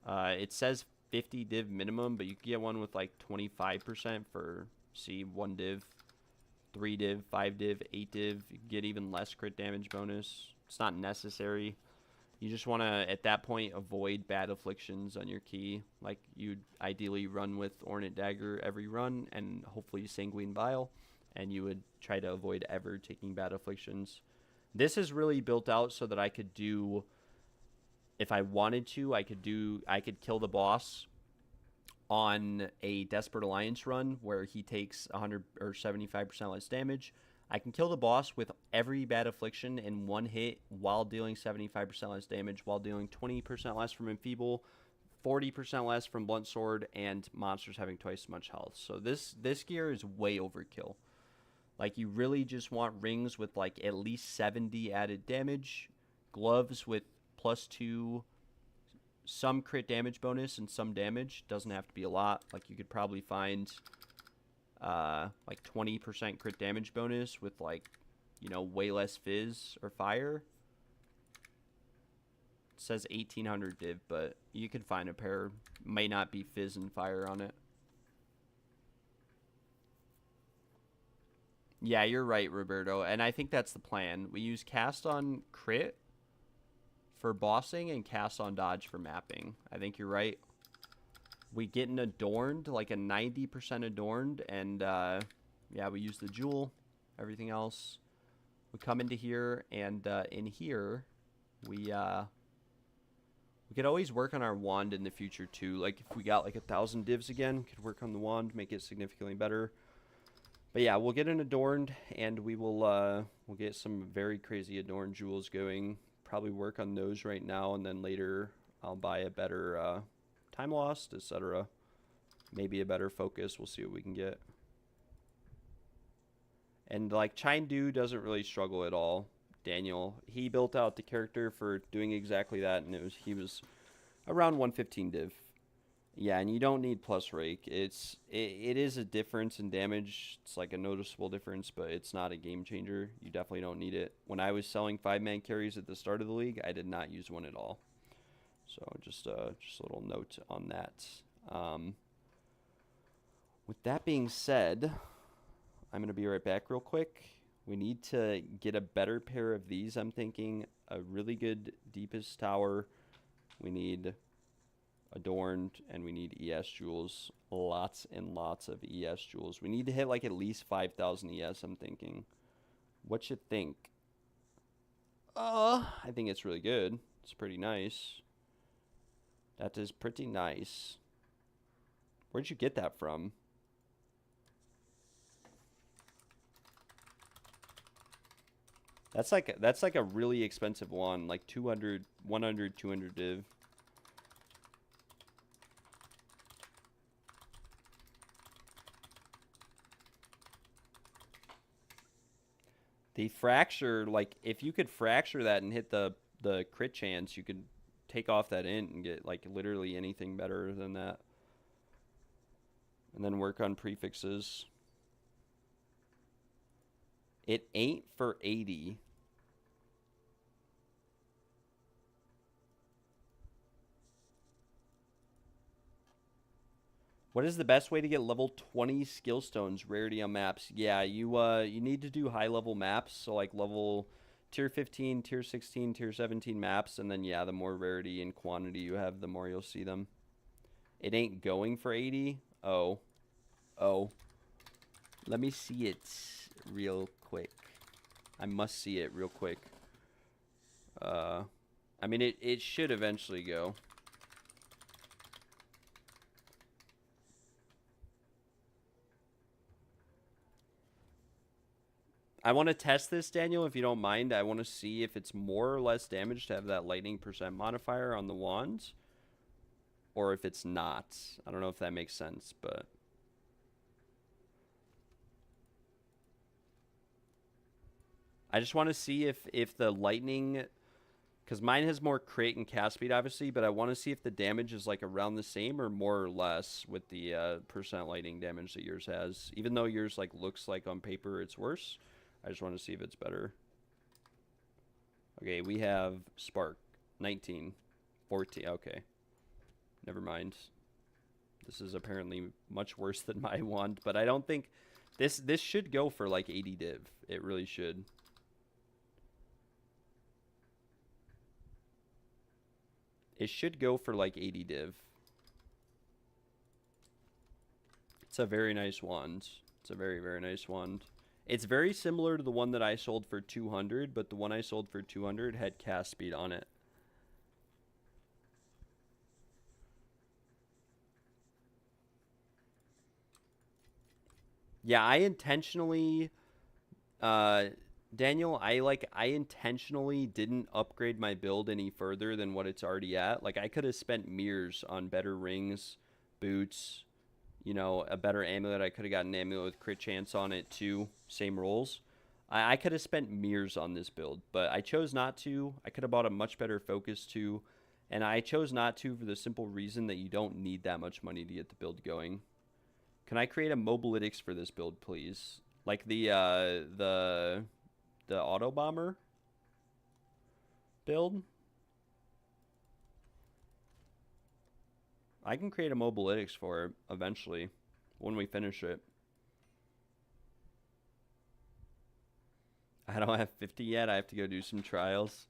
It says 50 div minimum, but you can get one with like 25% for, see, 1 div, 3 div, 5 div, 8 div. You can get even less crit damage bonus. It's not necessary. You just want to, at that point, avoid bad afflictions on your key. Like, you'd ideally run with Ornate Dagger every run, and hopefully Sanguine Vial, and you would try to avoid ever taking bad afflictions. This is really built out so that I could do, if I wanted to, I could kill the boss on a Desperate Alliance run where he takes 100 or 75% less damage. I can kill the boss with every bad affliction in 1 hit while dealing 75% less damage, while dealing 20% less from Enfeeble, 40% less from Blunt Sword, and monsters having twice as much health. So this gear is way overkill. Like, you really just want rings with like at least 70 added damage, gloves with +2, some crit damage bonus and some damage. Doesn't have to be a lot. Like, you could probably find like 20% crit damage bonus with like, you know, way less fizz or fire. It says 1800 div, but you can find a pair. May not be fizz and fire on it. Yeah, you're right, Roberto, and I think that's the plan. We use cast on crit for bossing and cast on dodge for mapping. I think you're right. We get an adorned, like a 90% adorned, and yeah, we use the jewel. Everything else, we come into here, and in here, we could always work on our wand in the future too. Like if we got like 1,000 divs again, could work on the wand, make it significantly better. But yeah, we'll get an adorned, and we will we'll get some very crazy adorned jewels going. Probably work on those right now, and then later I'll buy a better time lost, etc. Maybe a better focus. We'll see what we can get. And like Chindu doesn't really struggle at all. Daniel, he built out the character for doing exactly that, and he was around 115 div. Yeah, and you don't need plus rake. It is a difference in damage. It's like a noticeable difference, but it's not a game changer. You definitely don't need it. When I was selling 5-man carries at the start of the league, I did not use one at all. So just a little note on that. With that being said, I'm going to be right back real quick. We need to get a better pair of these, I'm thinking. A really good deepest tower. We need adorned, and we need ES jewels. Lots and lots of ES jewels. We need to hit like at least 5,000 ES, I'm thinking. What you think? I think it's really good. It's pretty nice. That is pretty nice. Where'd you get that from? That's like a really expensive one, like 200, 100, 200 div. The fracture, like if you could fracture that and hit the crit chance, you could take off that int and get like literally anything better than that. And then work on prefixes. It ain't for 80. What is the best way to get level 20 skill stones rarity on maps? Yeah, you need to do high level maps, so like level tier 15, tier 16, tier 17 maps, and then yeah, the more rarity and quantity you have, the more you'll see them. It ain't going for 80. Oh. Oh. Let me see it real quick. I must see it real quick. I mean, it should eventually go. I want to test this, Daniel, if you don't mind. I want to see if it's more or less damage to have that lightning percent modifier on the wands, or if it's not. I don't know if that makes sense, but... I just want to see if the lightning... Because mine has more crit and cast speed, obviously, but I want to see if the damage is like around the same or more or less with the percent lightning damage that yours has. Even though yours like looks like on paper it's worse, I just want to see if it's better. Okay, we have Spark. 19. 14. Okay. Never mind. This is apparently much worse than my wand, but I don't think... This should go for like 80 div. It really should. It should go for like 80 div. It's a very nice wand. It's a very, very nice wand. It's very similar to the one that I sold for 200, but the one I sold for 200 had cast speed on it. Yeah, I intentionally... Daniel, I intentionally didn't upgrade my build any further than what it's already at. Like, I could have spent mirrors on better rings, boots, you know, a better amulet. I could have gotten an amulet with crit chance on it too. Same rolls. I could have spent mirrors on this build, but I chose not to. I could have bought a much better focus too. And I chose not to for the simple reason that you don't need that much money to get the build going. Can I create a mobilytics for this build, please? Like the Autobomber build. I can create a mobilytics for it eventually when we finish it. I don't have 50 yet. I have to go do some trials.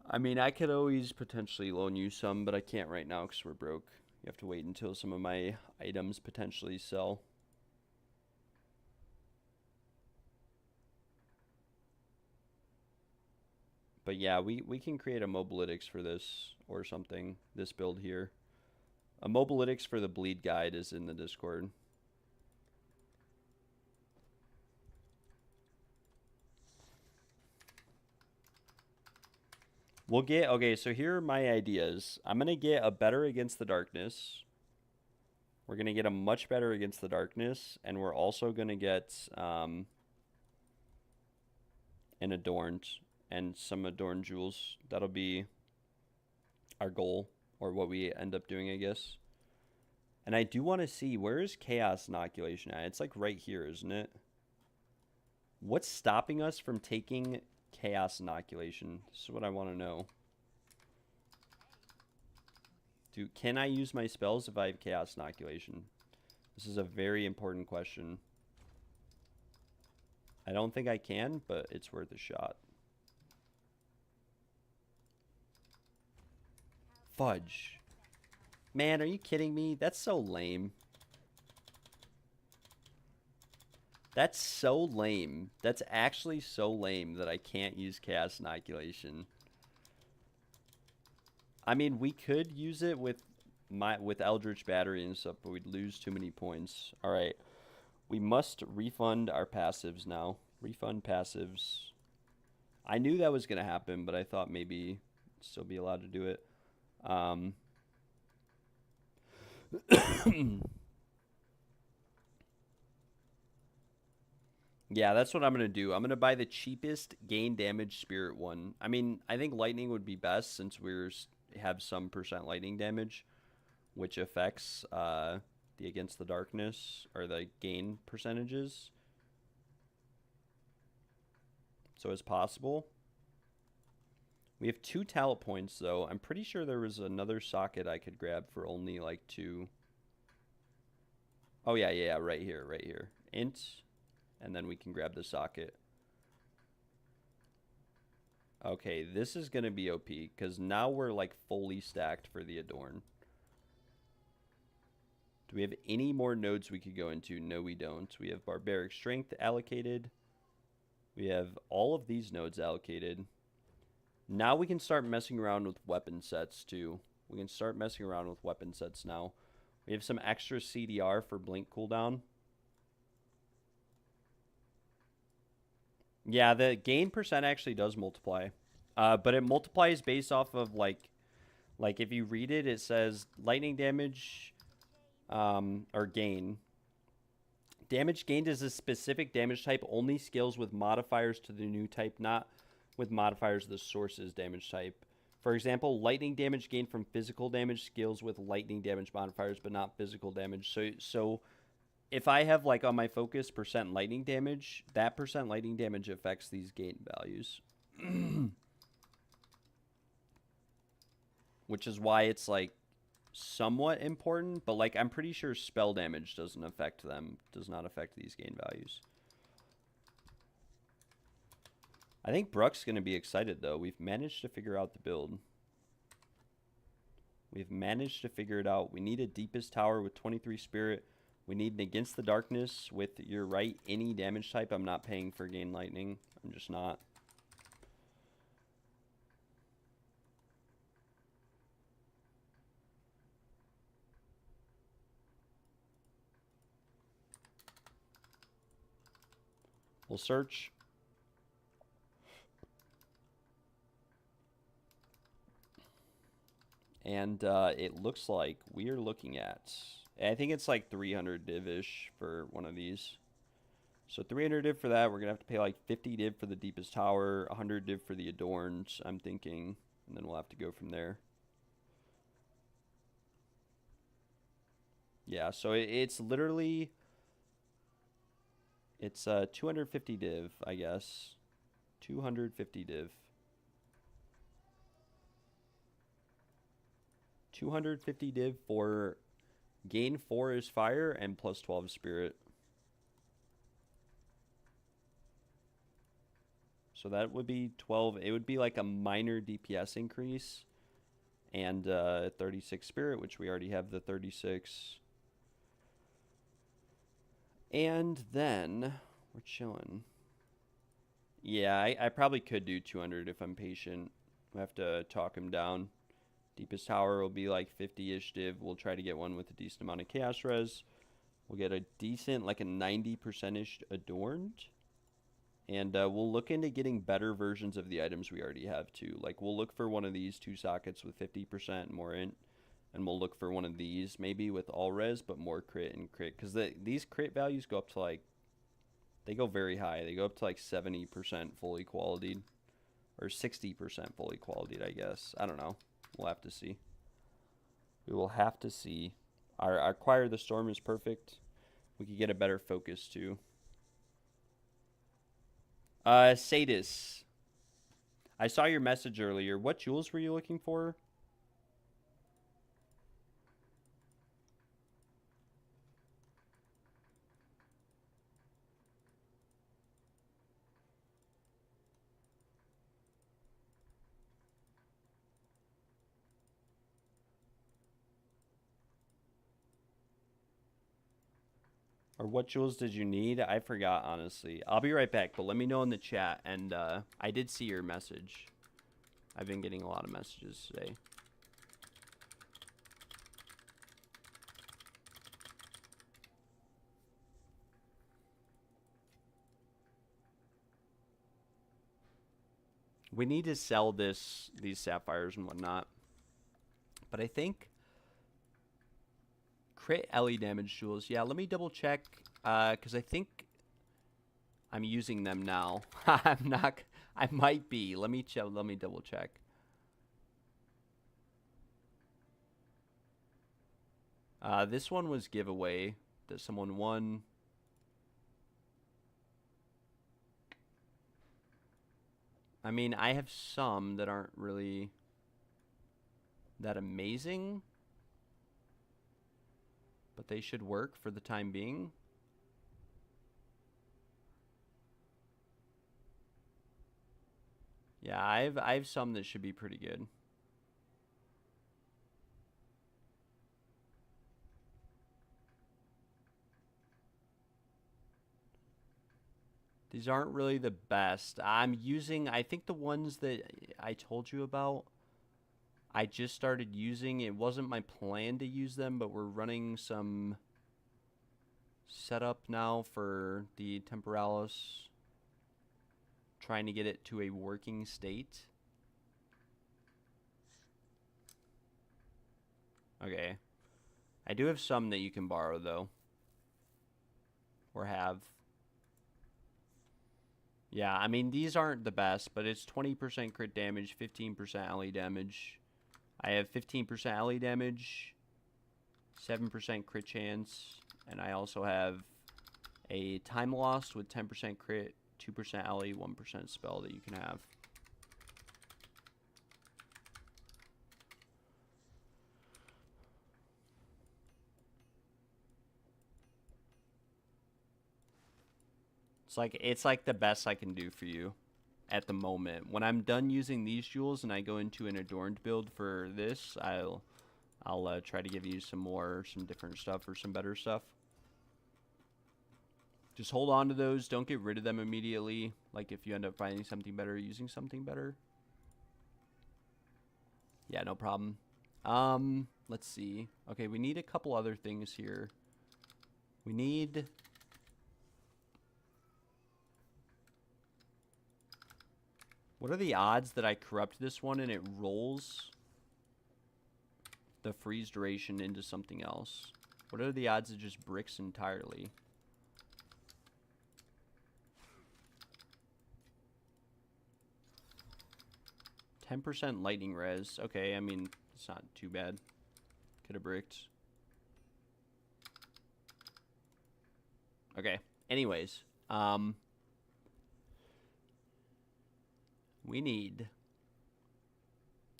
I mean, I could always potentially loan you some, but I can't right now because we're broke. You have to wait until some of my items potentially sell. But yeah, we can create a mobilytics for this or something, this build here. A mobilytics for the bleed guide is in the Discord. We'll get, okay, so here are my ideas. I'm going to get a better against the darkness. We're going to get a much better against the darkness. And we're also going to get an adorned and some adorned jewels. That'll be our goal, or what we end up doing, I guess. And I do want to see, where is chaos inoculation at? It's like right here, isn't it? What's stopping us from taking chaos inoculation? This is what I want to know. Can I use my spells if I have chaos inoculation? This is a very important question. I don't think I can, but it's worth a shot. Fudge. Man, are you kidding me? That's so lame. That's so lame. That's actually so lame that I can't use chaos inoculation. I mean, we could use it with Eldritch Battery and stuff, but we'd lose too many points. All right. We must refund our passives now. Refund passives. I knew that was going to happen, but I thought maybe still be allowed to do it. Yeah, that's what I'm going to do. I'm going to buy the cheapest gain damage spirit one. I mean, I think lightning would be best since we have some percent lightning damage, which affects the against the darkness or the gain percentages. So it's possible. We have 2 talent points, though. I'm pretty sure there was another socket I could grab for only, like, 2. Oh, yeah, right here. Int, and then we can grab the socket. Okay, this is going to be OP, because now we're, like, fully stacked for the Adorn. Do we have any more nodes we could go into? No, we don't. We have Barbaric Strength allocated. We have all of these nodes allocated. Now we can start messing around with weapon sets, too. We can start messing around with weapon sets now. We have some extra CDR for blink cooldown. Yeah, the gain percent actually does multiply. But it multiplies based off of, like if you read it, it says lightning damage, or gain. Damage gained is a specific damage type, only scales with modifiers to the new type, not with modifiers to the source's damage type. For example, lightning damage gained from physical damage scales with lightning damage modifiers, but not physical damage. So if I have, like, on my focus percent lightning damage, that percent lightning damage affects these gain values. Which is why it's, like, somewhat important, but, like, I'm pretty sure spell damage doesn't affect them, does not affect these gain values. I think Bruck's going to be excited, though. We've managed to figure out the build. We've managed to figure it out. We need a Deepest Tower with 23 Spirit. We need an Against the Darkness with, you're right, any damage type. I'm not paying for gain lightning. I'm just not. We'll search. And it looks like we are looking at, I think it's like 300 div-ish for one of these. So 300 div for that. We're going to have to pay like 50 div for the Deepest Tower, 100 div for the Adorns, I'm thinking. And then we'll have to go from there. Yeah, so it's literally, it's 250 div, I guess. 250 div. 250 div for gain 4 is fire and plus 12 spirit. So that would be 12. It would be like a minor DPS increase and 36 spirit, which we already have the 36. And then we're chilling. Yeah, I probably could do 200 if I'm patient. I have to talk him down. Deepest Tower will be like 50-ish div. We'll try to get one with a decent amount of chaos res. We'll get a decent, like a 90%-ish adorned. And we'll look into getting better versions of the items we already have too. Like we'll look for one of these 2 sockets with 50% more int. And we'll look for one of these maybe with all res, but more crit and crit. Because these crit values go up to like, they go very high. They go up to like 70% fully qualityed. Or 60% fully qualityed, I guess. I don't know. We'll have to see. We will have to see. Our Choir of the Storm is perfect. We could get a better focus too. Sadis. I saw your message earlier. What jewels were you looking for? Or what jewels did you need? I forgot, honestly. I'll be right back, but let me know in the chat. And I did see your message. I've been getting a lot of messages today. We need to sell these sapphires and whatnot. But I think crit LE damage jewels. Yeah, let me double check. Because I think I'm using them now. I'm not. I might be. Let me check. Let me double check. This one was giveaway that someone won. I mean, I have some that aren't really that amazing, but they should work for the time being. Yeah, I have some that should be pretty good. These aren't really the best. I'm using, I think the ones that I told you about, I just started using. It wasn't my plan to use them, but we're running some setup now for the Temporalis, trying to get it to a working state. Okay. I do have some that you can borrow, though. Or have. Yeah, I mean, these aren't the best, but it's 20% crit damage, 15% ally damage. I have 15% ally damage, 7% crit chance, and I also have a time loss with 10% crit, 2% ally, 1% spell that you can have. It's like the best I can do for you at the moment. When I'm done using these jewels and I go into an adorned build for this, I'll try to give you some different stuff or some better stuff. Just hold on to those. Don't get rid of them immediately. Like if you end up finding something better, using something better. Yeah, no problem. Let's see. Okay, we need a couple other things here. We need... What are the odds that I corrupt this one and it rolls the freeze duration into something else? What are the odds it just bricks entirely? %, lightning res. Okay, I mean, it's not too bad. Could have bricked. Okay, anyways. We need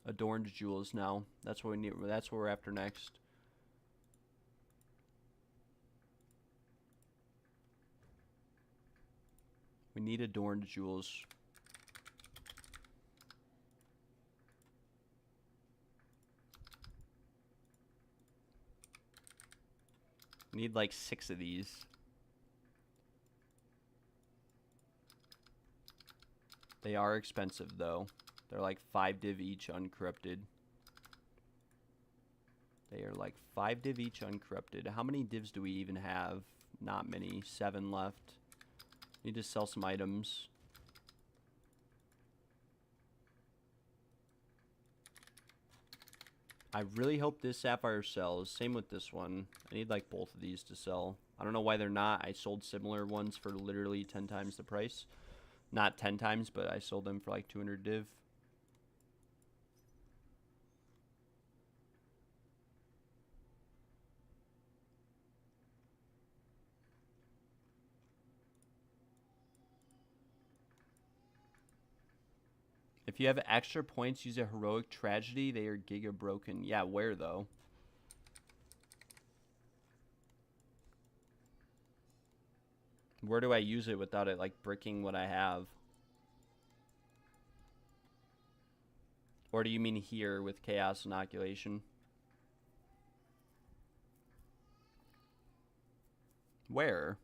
adorned jewels now. That's what we need. That's what we're after next. We need adorned jewels. We need like 6 of these. They are expensive though. They're like 5 div each uncorrupted. They are like 5 div each uncorrupted. How many divs do we even have? Not many. 7 left. Need to sell some items. I really hope this sapphire sells. Same with this one. I need like both of these to sell. I don't know why they're not. I sold similar ones for literally 10 times the price. Not 10 times, but I sold them for like 200 div. If you have extra points, use a heroic tragedy. They are giga broken. Yeah, where though? Where do I use it without it like bricking what I have? Or do you mean here with chaos inoculation? Where?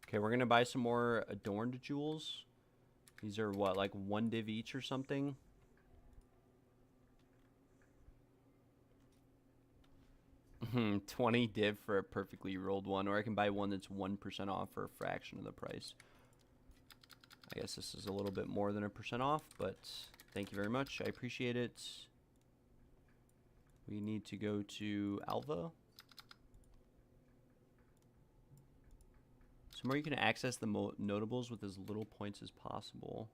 Okay, we're gonna buy some more adorned jewels. These are what, like 1 div each or something? 20 div for a perfectly rolled one, or I can buy one that's 1% off for a fraction of the price. I guess this is a little bit more than 1% off, but thank you very much. I appreciate it. We need to go to Alva. Somewhere you can access the notables with as little points as possible.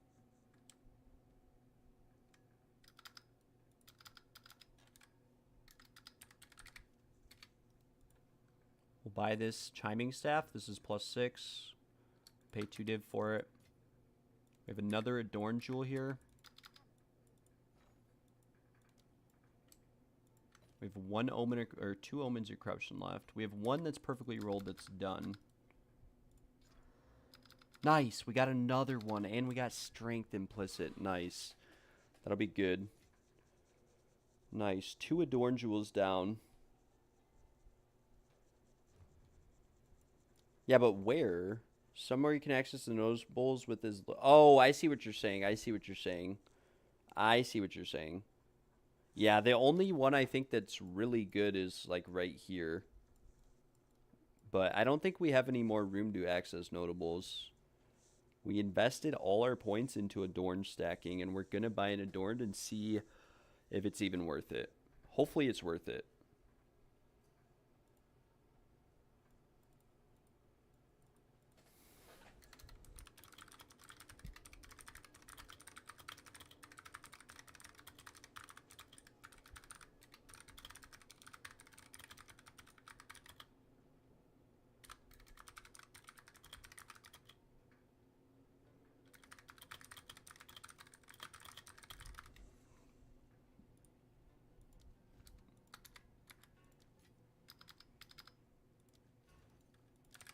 We'll buy this chiming staff. This is +6. Pay 2 div for it. We have another adorned jewel here. We have 1 omen or 2 omens of corruption left. We have one that's perfectly rolled that's done. Nice. We got another one, and we got strength implicit. Nice. That'll be good. Nice. 2 adorned jewels down. Yeah, but where? Somewhere you can access the notables with this. Oh, I see what you're saying. I see what you're saying. I see what you're saying. Yeah, the only one I think that's really good is like right here. But I don't think we have any more room to access notables. We invested all our points into adorned stacking, and we're going to buy an adorned and see if it's even worth it. Hopefully it's worth it.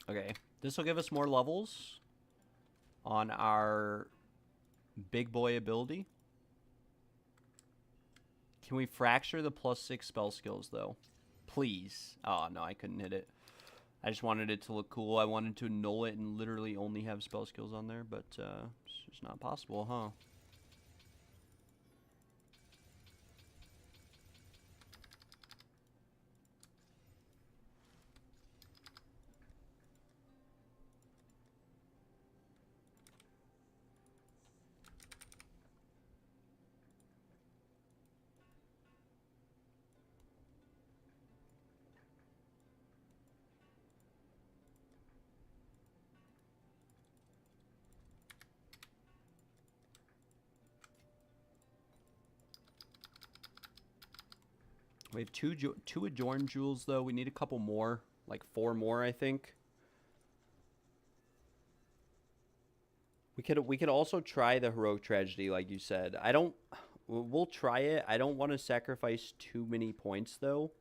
Okay, this will give us more levels on our big boy ability. Can we fracture the +6 spell skills, though? Please. Oh, no, I couldn't hit it. I just wanted it to look cool. I wanted to null it and literally only have spell skills on there, but it's just not possible, huh? We have two adorned jewels, though. We need a couple more, like 4 more, I think. We could also try the heroic tragedy, like you said. We'll try it. I don't want to sacrifice too many points, though.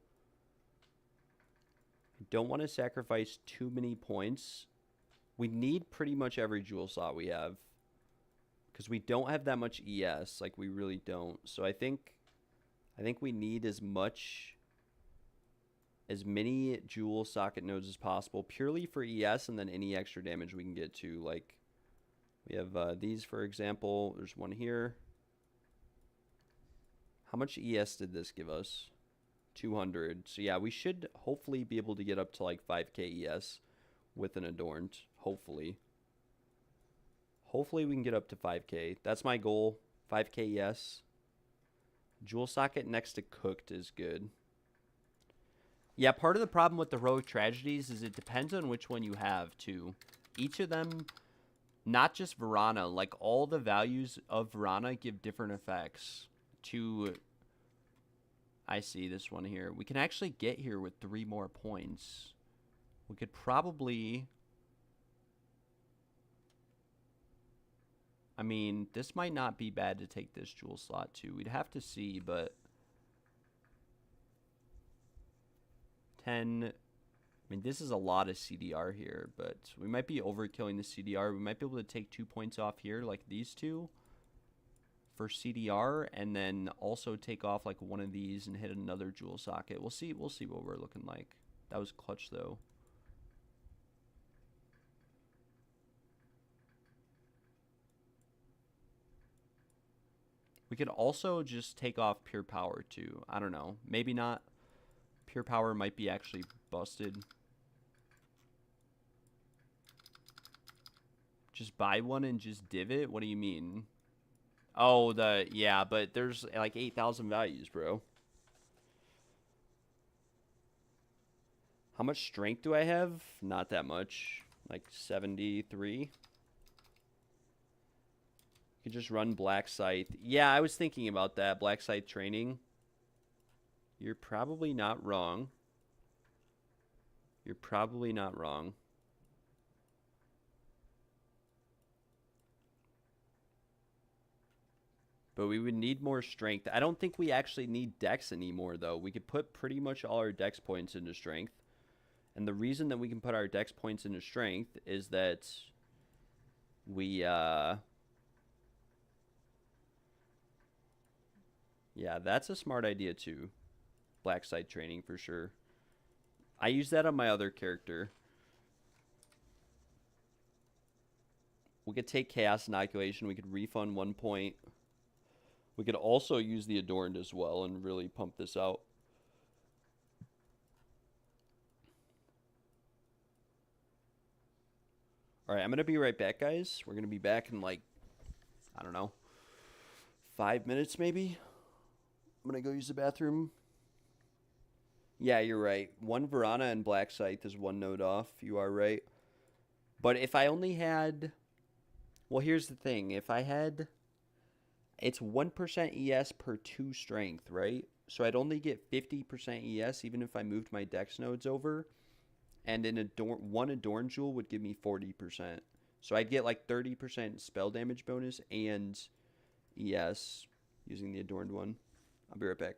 I don't want to sacrifice too many points. We need pretty much every jewel slot we have, because we don't have that much ES. Like, we really don't. So I think we need as many jewel socket nodes as possible, purely for ES, and then any extra damage we can get to. Like, we have these, for example. There's one here. How much ES did this give us? 200. So yeah, we should hopefully be able to get up to like 5k ES with an adorned. Hopefully we can get up to 5k. That's my goal. 5k ES. Jewel socket next to cooked is good. Yeah, part of the problem with the heroic tragedies is it depends on which one you have too. Each of them, not just Verana, like all the values of Verana give different effects to... I see this one here. We can actually get here with 3 more points. We could probably... I mean, this might not be bad to take this jewel slot too. We'd have to see, but... 10... I mean, this is a lot of CDR here, but we might be overkilling the CDR. We might be able to take 2 points off here, like these two, for CDR, and then also take off like one of these and hit another jewel socket. We'll see what we're looking like. That was clutch, though. We could also just take off pure power, too. I don't know. Maybe not Pure power might be actually busted. Just buy one and just div it? What do you mean? Oh, yeah, but there's like 8,000 values, bro. How much strength do I have? Not that much. Like 73. You could just run Black Scythe. Yeah, I was thinking about that. Black Scythe training. You're probably not wrong. You're probably not wrong. But we would need more strength. I don't think we actually need dex anymore, though. We could put pretty much all our dex points into strength. And the reason that we can put our dex points into strength is that we, yeah, that's a smart idea, too. Black Scythe training, for sure. I use that on my other character. We could take Chaos Inoculation. We could refund 1 point. We could also use the Adorned as well and really pump this out. All right, I'm going to be right back, guys. We're going to be back in like, I don't know, 5 minutes maybe. I'm going to go use the bathroom. Yeah, you're right. 1 Verana and Black Scythe is 1 node off. You are right. But if I only had... Well, here's the thing. If I had... It's 1% ES per 2 strength, right? So I'd only get 50% ES even if I moved my dex nodes over. And one Adorn Jewel would give me 40%. So I'd get like 30% spell damage bonus and ES using the Adorned one. I'll be right back.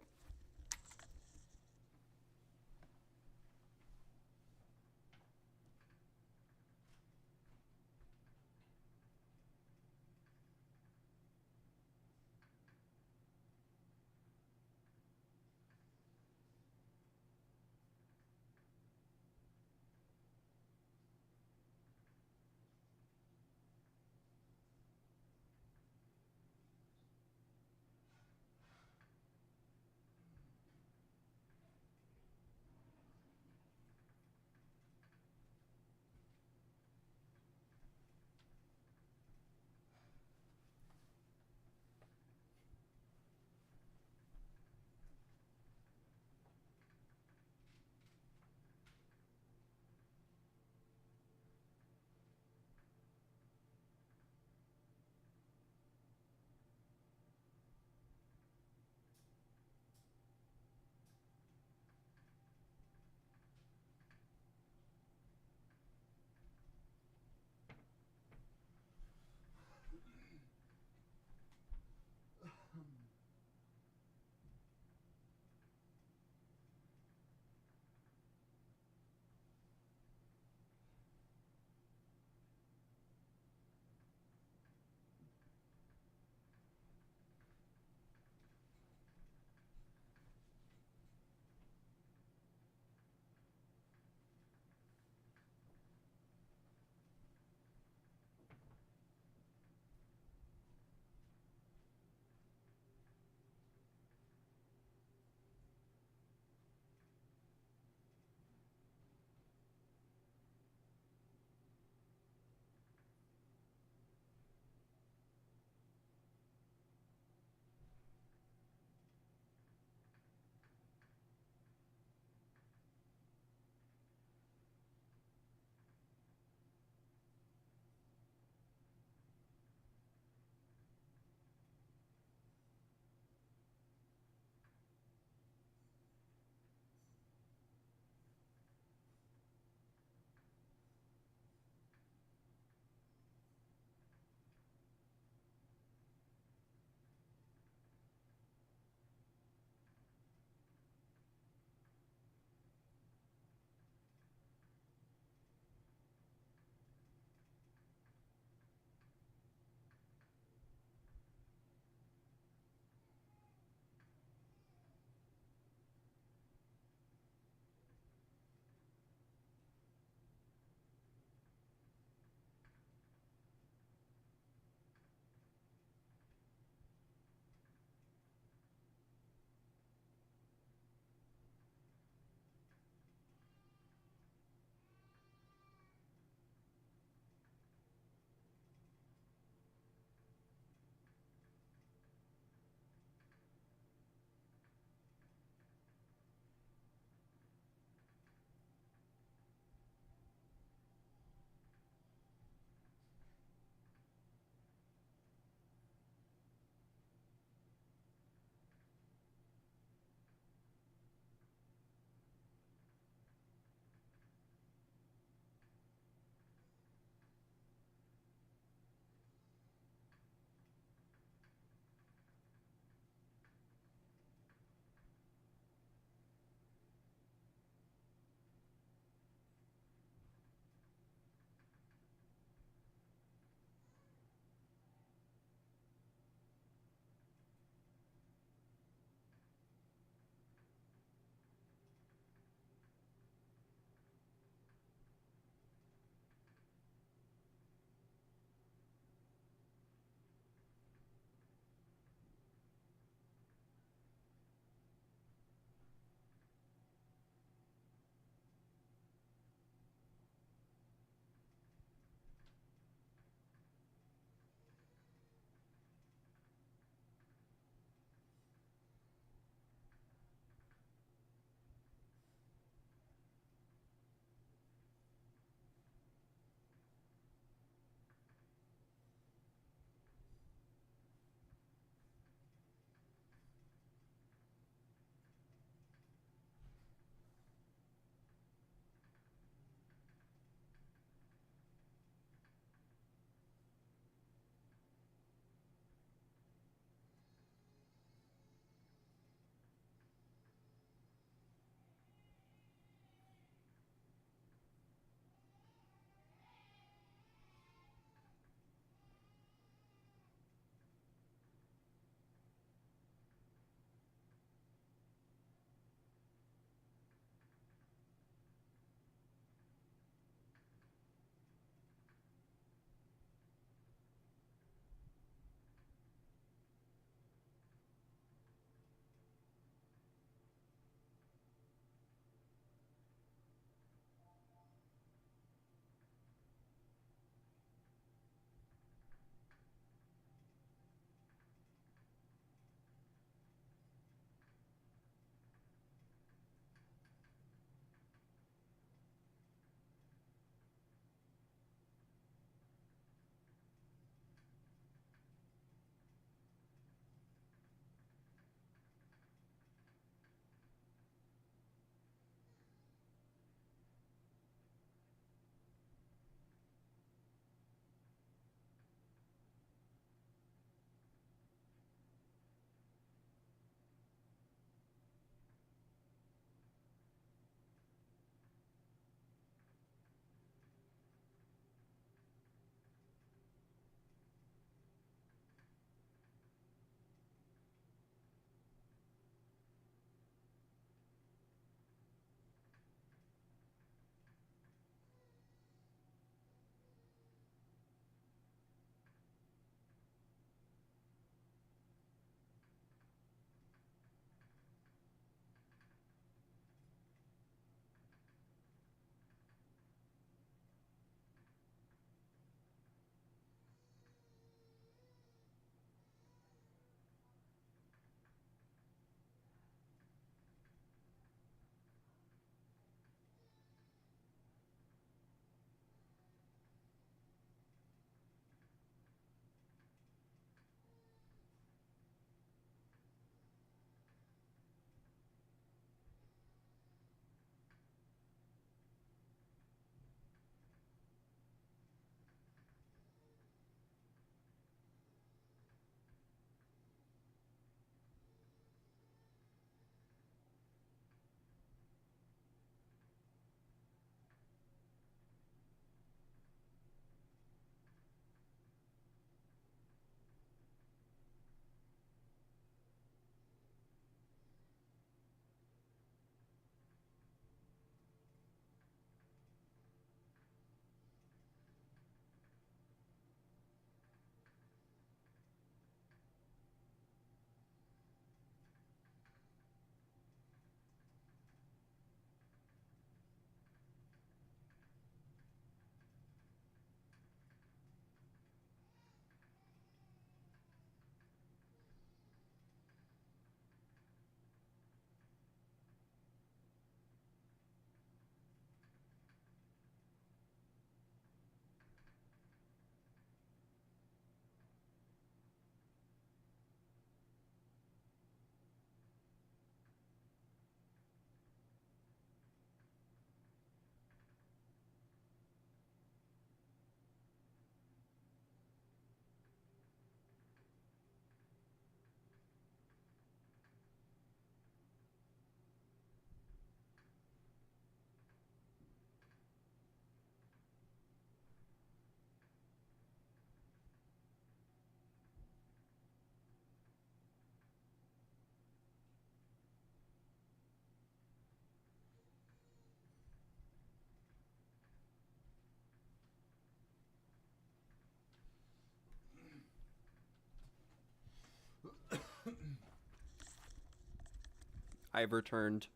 I've returned.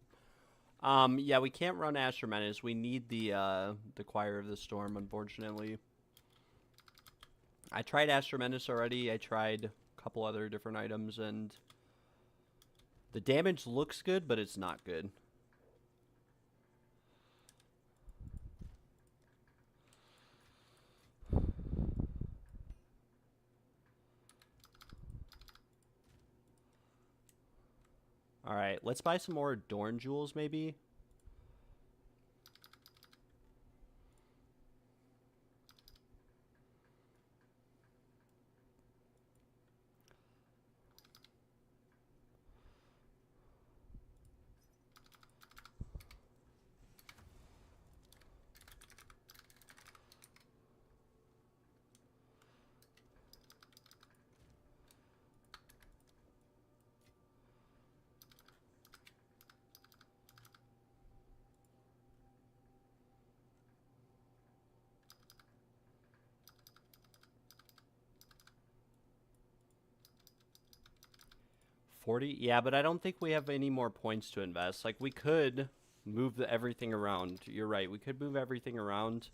Yeah, we can't run Asher Menace. We need the Choir of the Storm, unfortunately. I tried Asher Menace already. I tried a couple other different items, and the damage looks good, but it's not good. Alright, let's buy some more Adorn Jewels, maybe. Yeah, but I don't think we have any more points to invest. Like, we could move everything around. You're right. We could move everything around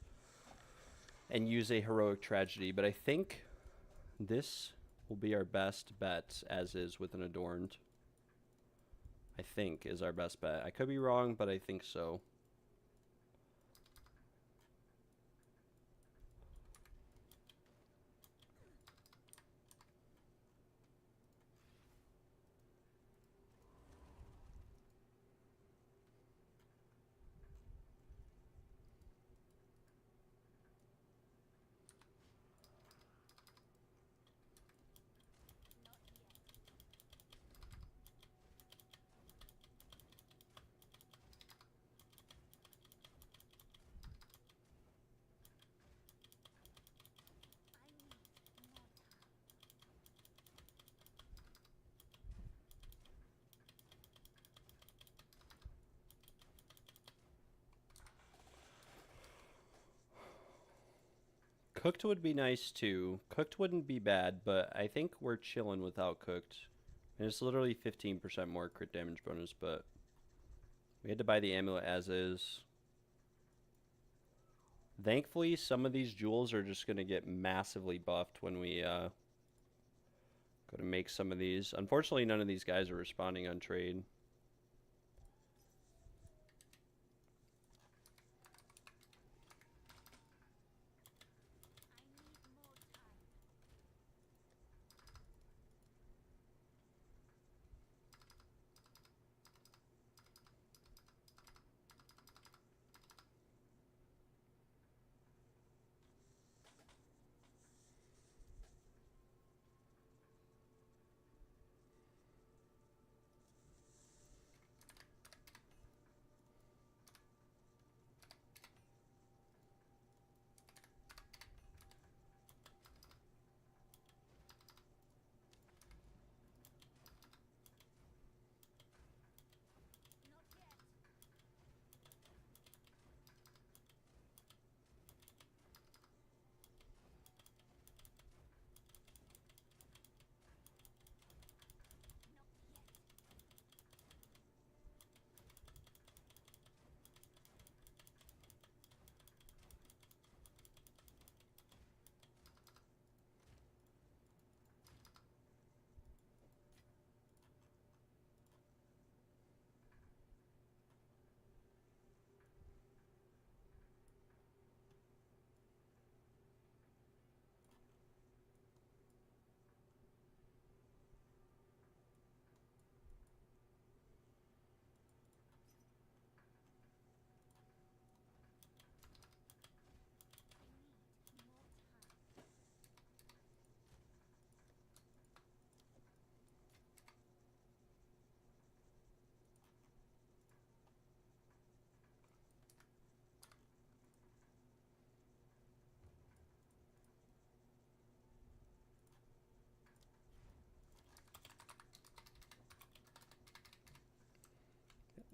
and use a Heroic Tragedy, but I think this will be our best bet, as is with an Adorned. I think is our best bet. I could be wrong, but I think so. Cooked would be nice too. Cooked wouldn't be bad, but I think we're chilling without cooked. And it's literally 15% more crit damage bonus, but we had to buy the amulet as is. Thankfully, some of these jewels are just going to get massively buffed when we go to make some of these. Unfortunately, none of these guys are responding on trade.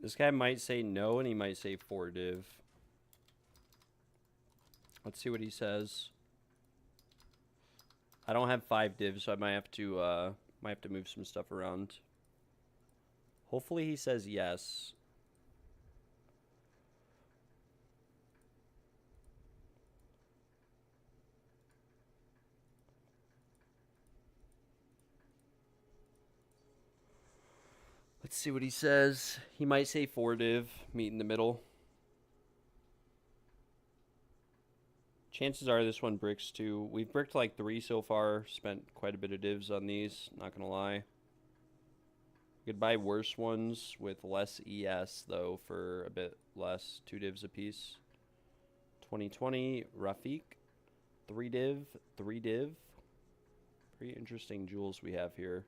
This guy might say no, and he might say 4 div. Let's see what he says. I don't have 5 divs, so I might have to move some stuff around. Hopefully he says yes. Let's see what he says. He might say 4 div, meet in the middle. Chances are this one bricks too. We've bricked like 3 so far. Spent quite a bit of divs on these, not gonna lie. We could buy worse ones with less ES though for a bit less. 2 divs a piece. 2020 Rafiq. 3 div, 3 div. Pretty interesting jewels we have here.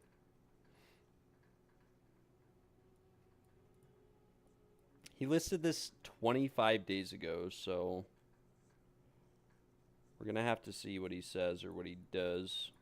He listed this 25 days ago, so we're going to have to see what he says or what he does.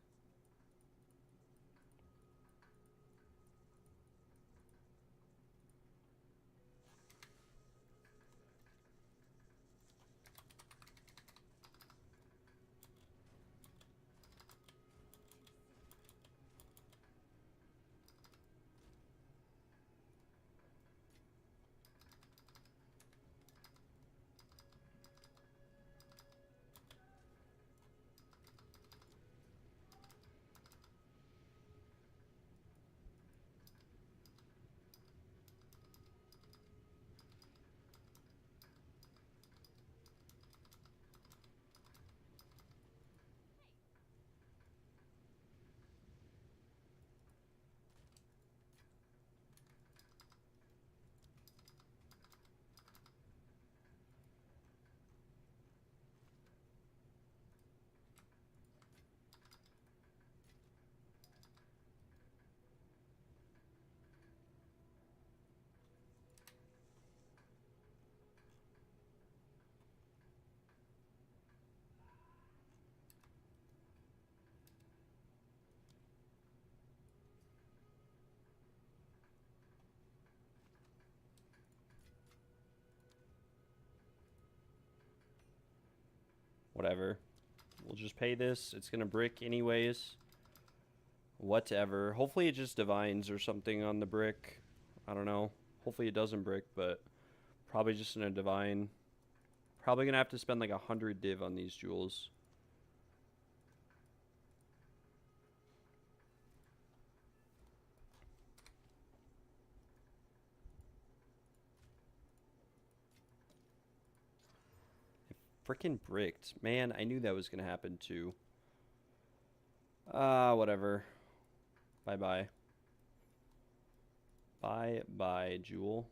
Whatever. We'll just pay this. It's going to brick anyways. Whatever. Hopefully it just divines or something on the brick. I don't know. Hopefully it doesn't brick, but probably just in a divine. Probably going to have to spend like 100 div on these jewels. Freaking bricked. Man, I knew that was going to happen too. Whatever. Bye-bye. Bye-bye, Jewel.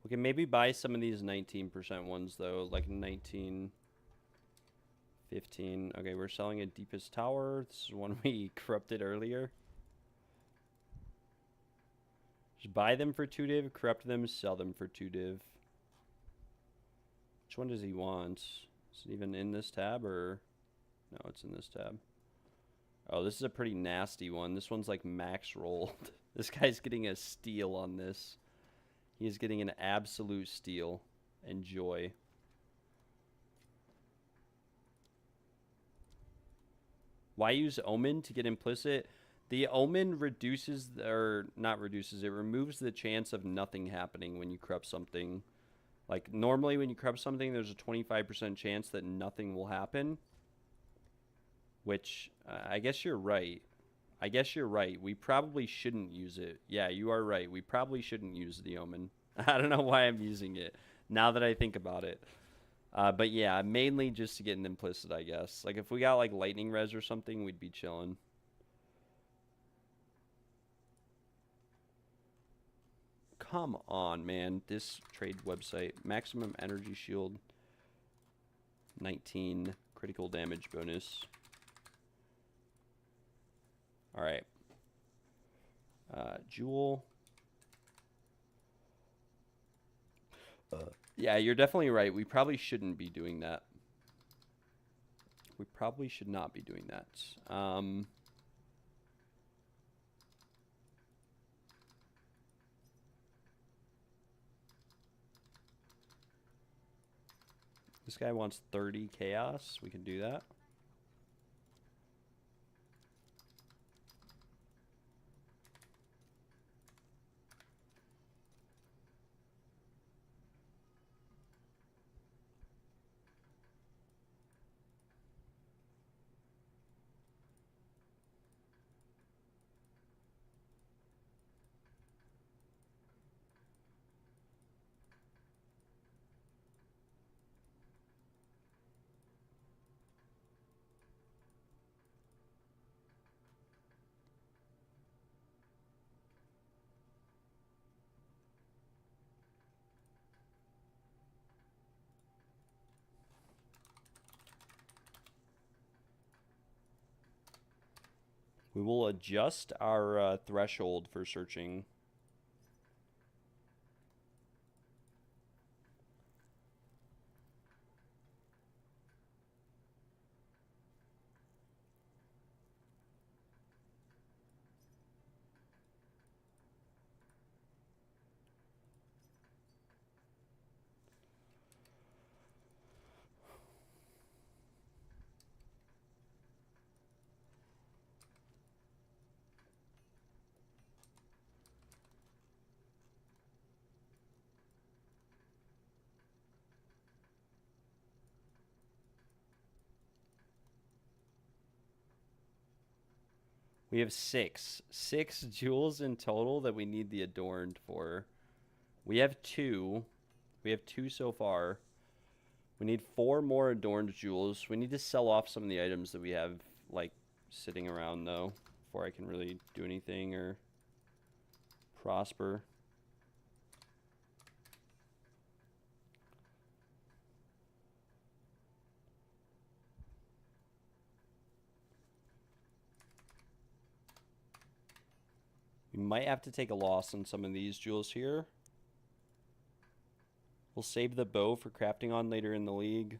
We can maybe buy some of these 19% ones, though. Like 19... 15. Okay, we're selling a Deepest Tower. This is one we corrupted earlier. Just buy them for 2 div, corrupt them, sell them for 2 div. Which one does he want? Is it even in this tab or... No, it's in this tab. Oh, this is a pretty nasty one. This one's like max rolled. This guy's getting a steal on this. He is getting an absolute steal. Enjoy. Why use Omen to get implicit? The Omen reduces, or not reduces, it removes the chance of nothing happening when you corrupt something. Like, normally when you corrupt something, there's a 25% chance that nothing will happen. Which, I guess you're right. I guess you're right. We probably shouldn't use it. Yeah, you are right. We probably shouldn't use the Omen. I don't know why I'm using it, now that I think about it. But yeah, mainly just to get an implicit, I guess. Like, if we got, like, lightning res or something, we'd be chilling. Come on, man. This trade website. Maximum energy shield. 19. Critical damage bonus. Alright. Jewel. Yeah, you're definitely right. We probably shouldn't be doing that. We probably should not be doing that. This guy wants 30 chaos. We can do that. We will adjust our threshold for searching. We have six jewels in total that we need the adorned for. We have two. We have two so far. We need 4 more adorned jewels. We need to sell off some of the items that we have, like, sitting around, though, before I can really do anything or prosper. We might have to take a loss on some of these jewels here. We'll save the bow for crafting on later in the league.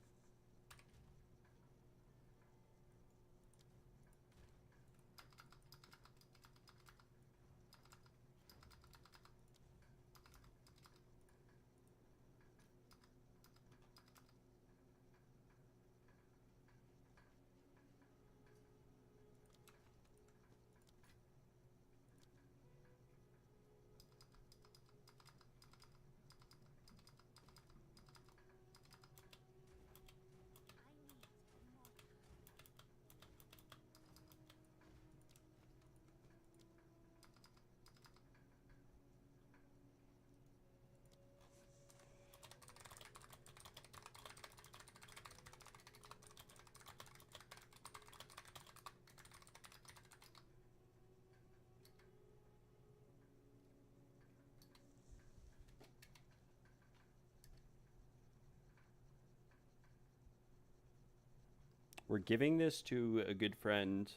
We're giving this to a good friend.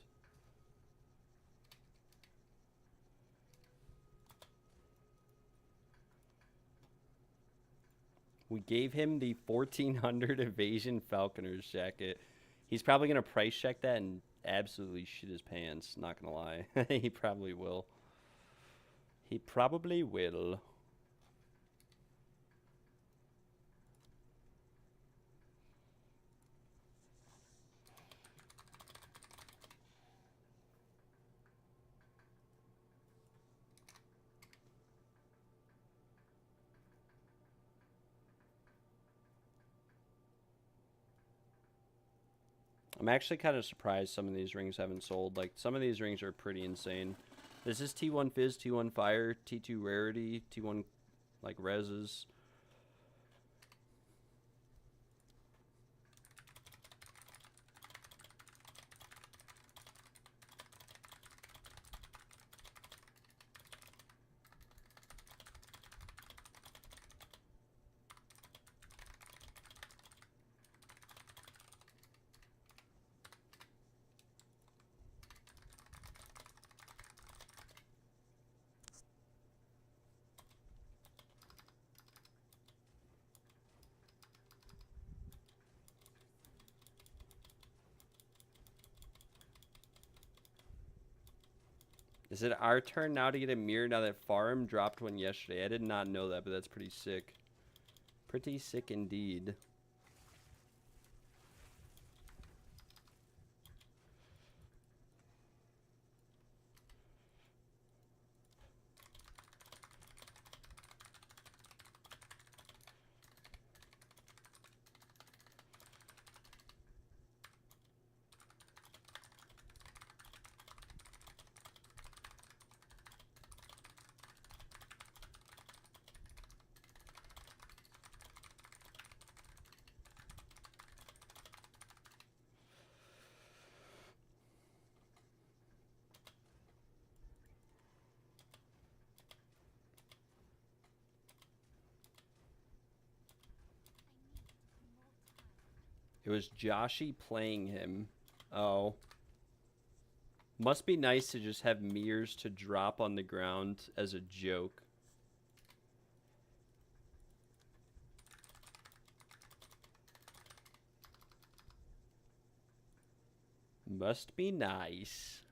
We gave him the 1400 evasion falconer's jacket. He's probably going to price check that and absolutely shit his pants, not going to lie. He probably will. He probably will. I'm actually kind of surprised some of these rings haven't sold. Like, some of these rings are pretty insane. This is T1 Fizz, T1 Fire, T2 Rarity, T1, like, Reses. Is it our turn now to get a mirror now that Farm dropped one yesterday? I did not know that, but that's pretty sick. Pretty sick indeed. It was Joshy playing him. Oh. Must be nice to just have mirrors to drop on the ground as a joke. Must be nice.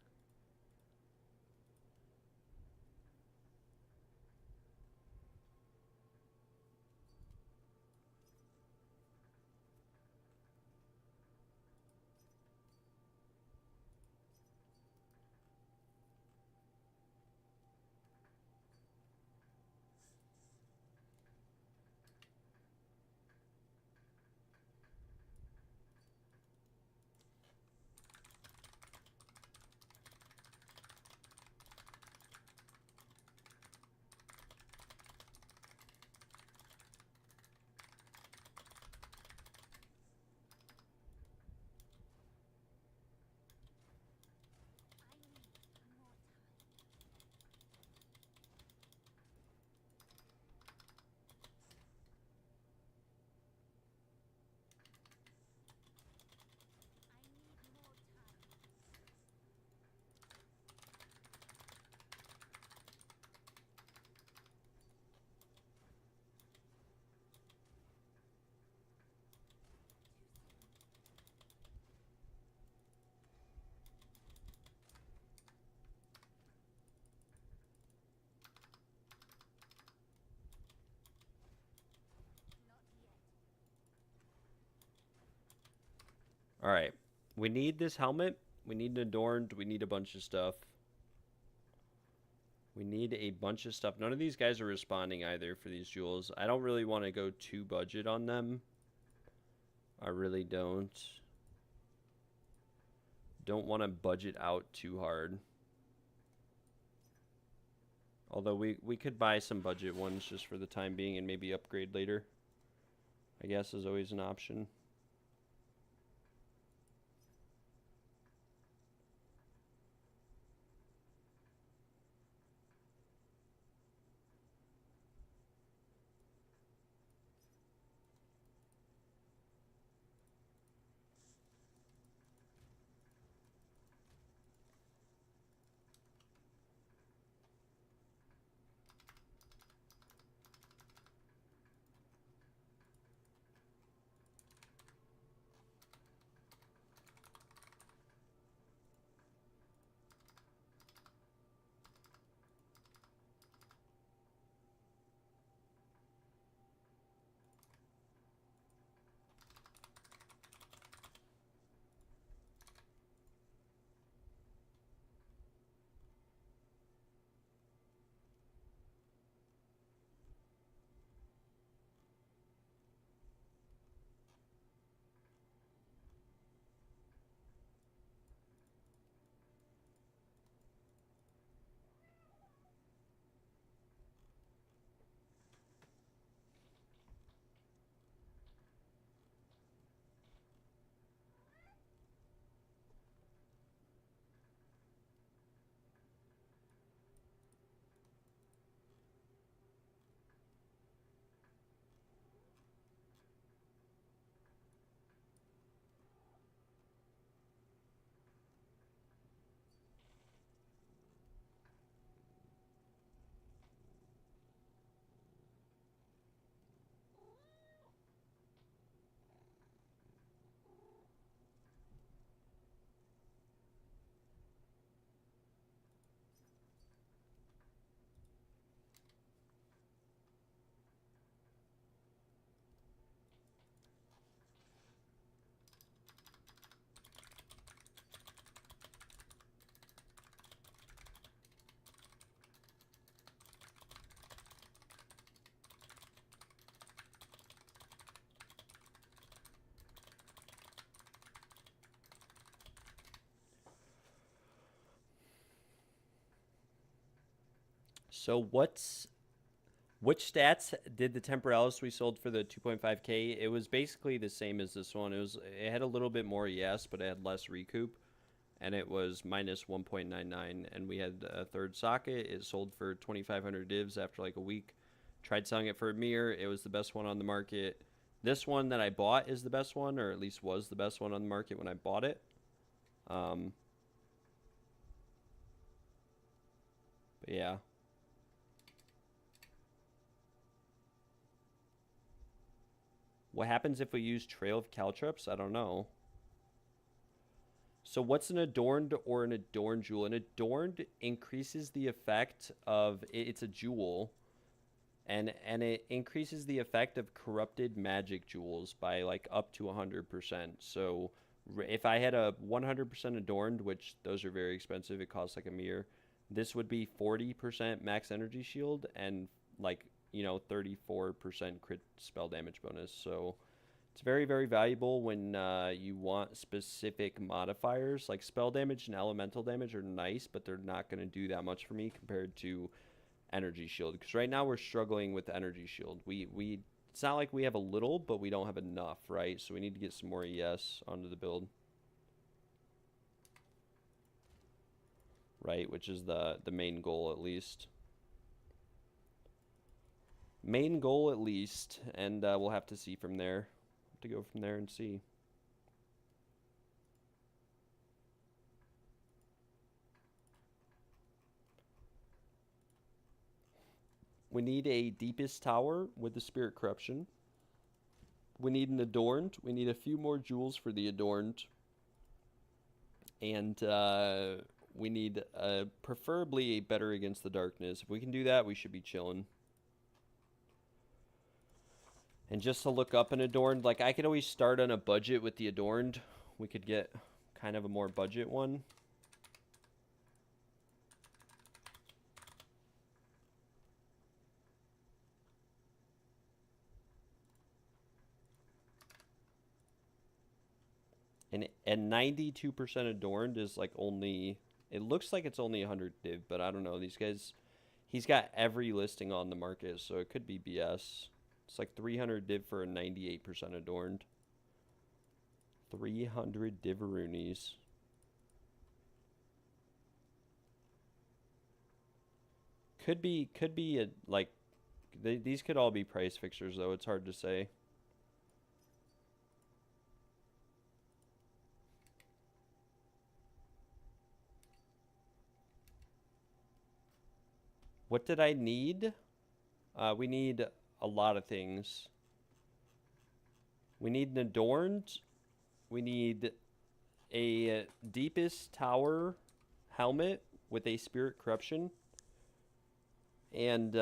All right. We need this helmet. We need it adorned. We need a bunch of stuff. We need a bunch of stuff. None of these guys are responding either for these jewels. I don't really want to go too budget on them. I really don't. Don't want to budget out too hard. Although we could buy some budget ones just for the time being and maybe upgrade later. I guess is always an option. So which stats did the Temporalis we sold for the 2.5K? It was basically the same as this one. It had a little bit more, yes, but it had less recoup, and it was minus 1.99. And we had a third socket. It sold for 2,500 divs after like a week. Tried selling it for a mirror. It was the best one on the market. This one that I bought is the best one, or at least was the best one on the market when I bought it. But yeah. What happens if we use Trail of Caltrops? I don't know. So what's an adorned or an adorned jewel? An adorned increases the effect of it's a jewel, and it increases the effect of corrupted magic jewels by like up to 100%. So if I had a 100% adorned, which those are very expensive, it costs like a mirror, this would be 40% max energy shield and like, you know, 34% crit spell damage bonus. So it's very, very valuable when you want specific modifiers. Like spell damage and elemental damage are nice, but they're not going to do that much for me compared to energy shield. Because right now we're struggling with energy shield. It's not like we have a little, but we don't have enough, right? So we need to get some more ES onto the build. Right, which is the main goal at least. Main goal at least, and we'll have to see from there. To go from there and see. We need a deepest tower with the spirit corruption. We need an adorned. We need a few more jewels for the adorned. And we need preferably a better against the darkness. If we can do that, we should be chilling. And just to look up an adorned, like I could always start on a budget with the adorned. We could get kind of a more budget one. And 92% adorned is like only, it looks like it's only 100 div, but I don't know. These guys, he's got every listing on the market, so it could be BS. It's like 300 div for a 98% adorned. 300 divaroonies. Could be a, like, these could all be price fixtures, though. It's hard to say. What did I need? We need a lot of things. We need an adorned. We need a deepest tower helmet with a spirit corruption. And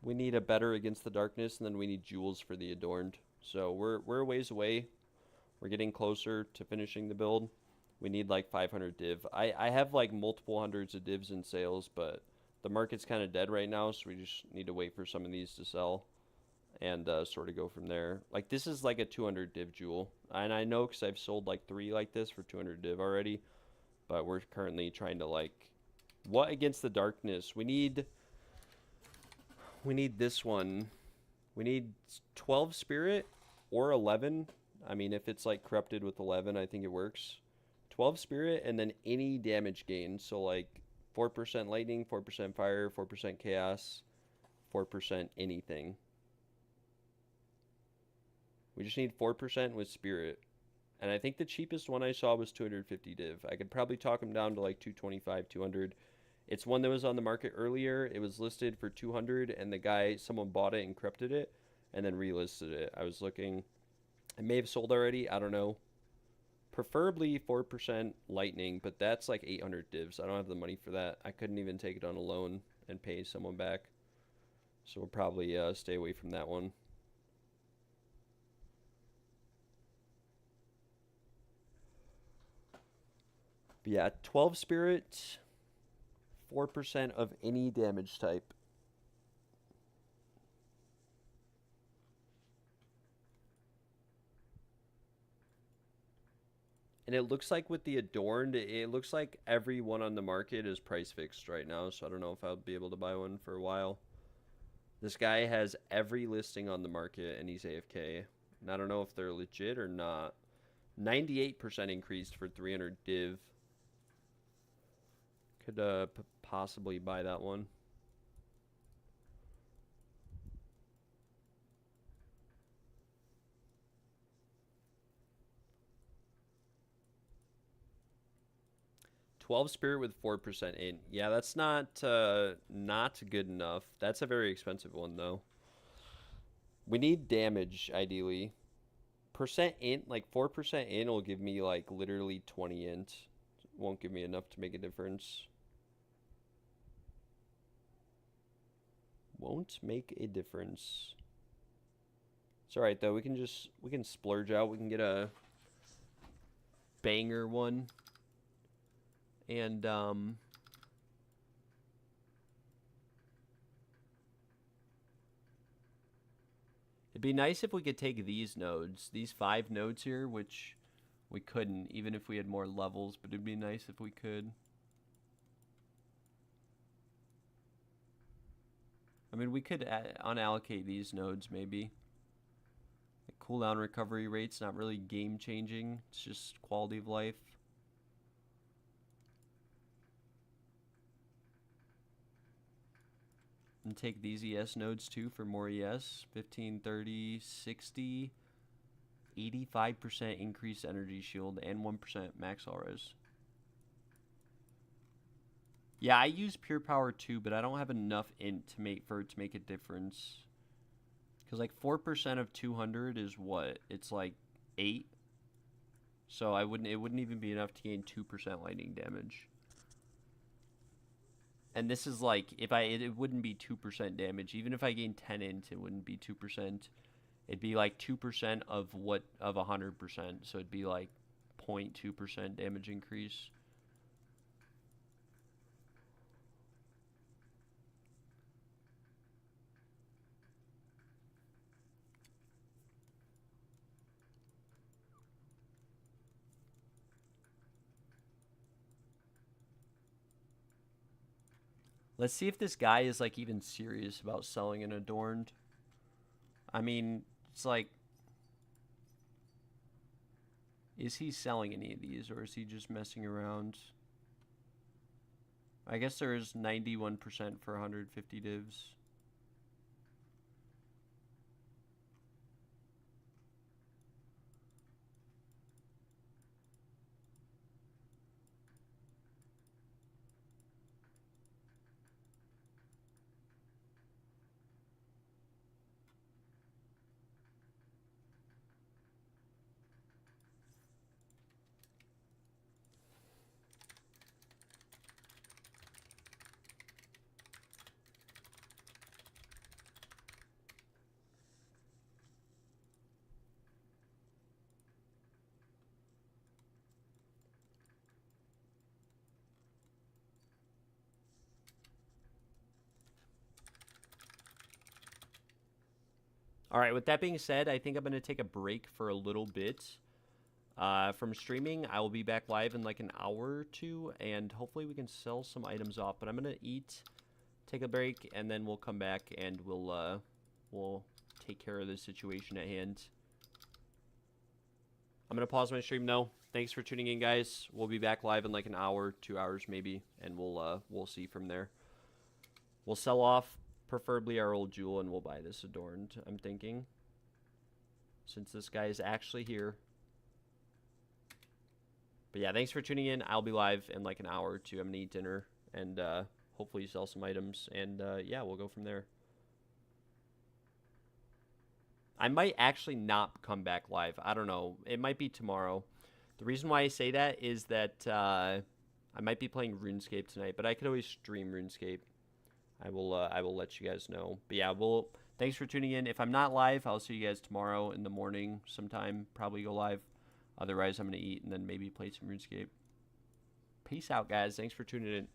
we need a better against the darkness, and then we need jewels for the adorned. So we're a ways away. We're getting closer to finishing the build. We need like 500 div. I have like multiple hundreds of divs in sales, but the market's kind of dead right now, so we just need to wait for some of these to sell and sort of go from there. Like this is like a 200 div jewel, and I know because I've sold like 3 like this for 200 div already, but we're currently trying to like, what against the darkness? We need this one. We need 12 spirit or 11. I mean, if it's like corrupted with 11, I think it works. 12 spirit and then any damage gain. So like 4% lightning, 4% fire, 4% chaos, 4% anything. We just need 4% with spirit. And I think the cheapest one I saw was 250 div. I could probably talk him down to like 225, 200. It's one that was on the market earlier. It was listed for 200 and the guy, someone bought it and corrupted it and then relisted it. I was looking, it may have sold already. I don't know. Preferably 4% lightning, but that's like 800 divs. I don't have the money for that. I couldn't even take it on a loan and pay someone back. So we'll probably stay away from that one. But yeah, 12 spirit, 4% of any damage type. And it looks like with the adorned, it looks like every one on the market is price fixed right now. So I don't know if I'll be able to buy one for a while. This guy has every listing on the market and he's AFK. And I don't know if they're legit or not. 98% increased for 300 div. Could possibly buy that one. 12 spirit with 4% int. Yeah, that's not good enough. That's a very expensive one though. We need damage ideally. Percent int, like 4% int will give me like literally 20 int. Won't give me enough to make a difference. Won't make a difference. It's alright though, we can splurge out, we can get a banger one. And it'd be nice if we could take these nodes, these 5 nodes here, which we couldn't, even if we had more levels, but it'd be nice if we could. I mean, we could unallocate these nodes, maybe. The cooldown recovery rate's not really game-changing. It's just quality of life. And take these ES nodes, too, for more ES. 15, 30, 60, 85% increased energy shield, and 1% max all res. Yeah, I use pure power too, but I don't have enough int to make for it to make a difference. Because like 4% of 200 is what? It's like 8. So it wouldn't even be enough to gain 2% lightning damage. And this is like it wouldn't be 2% damage. Even if I gain 10 int, it wouldn't be 2%. It'd be like 2% of 100%. So it'd be like 0.2% damage increase. Let's see if this guy is like even serious about selling an adorned. I mean, it's like, is he selling any of these or is he just messing around? I guess there is 91% for 150 divs. All right, with that being said, I think I'm going to take a break for a little bit from streaming. I will be back live in like an hour or two, and hopefully we can sell some items off. But I'm going to eat, take a break, and then we'll come back and we'll take care of the situation at hand. I'm going to pause my stream now. Thanks for tuning in, guys. We'll be back live in like an hour, 2 hours maybe, and we'll see from there. We'll sell off preferably our old jewel, and we'll buy this adorned, I'm thinking, since this guy is actually here. But yeah, thanks for tuning in. I'll be live in like an hour or two. I'm gonna eat dinner and hopefully sell some items, and yeah, we'll go from there. I might actually not come back live. I don't know. It might be tomorrow. The reason why I say that is that I might be playing RuneScape tonight, but I could always stream RuneScape. I will let you guys know. But yeah, thanks for tuning in. If I'm not live, I'll see you guys tomorrow in the morning sometime. Probably go live. Otherwise, I'm going to eat and then maybe play some RuneScape. Peace out, guys. Thanks for tuning in.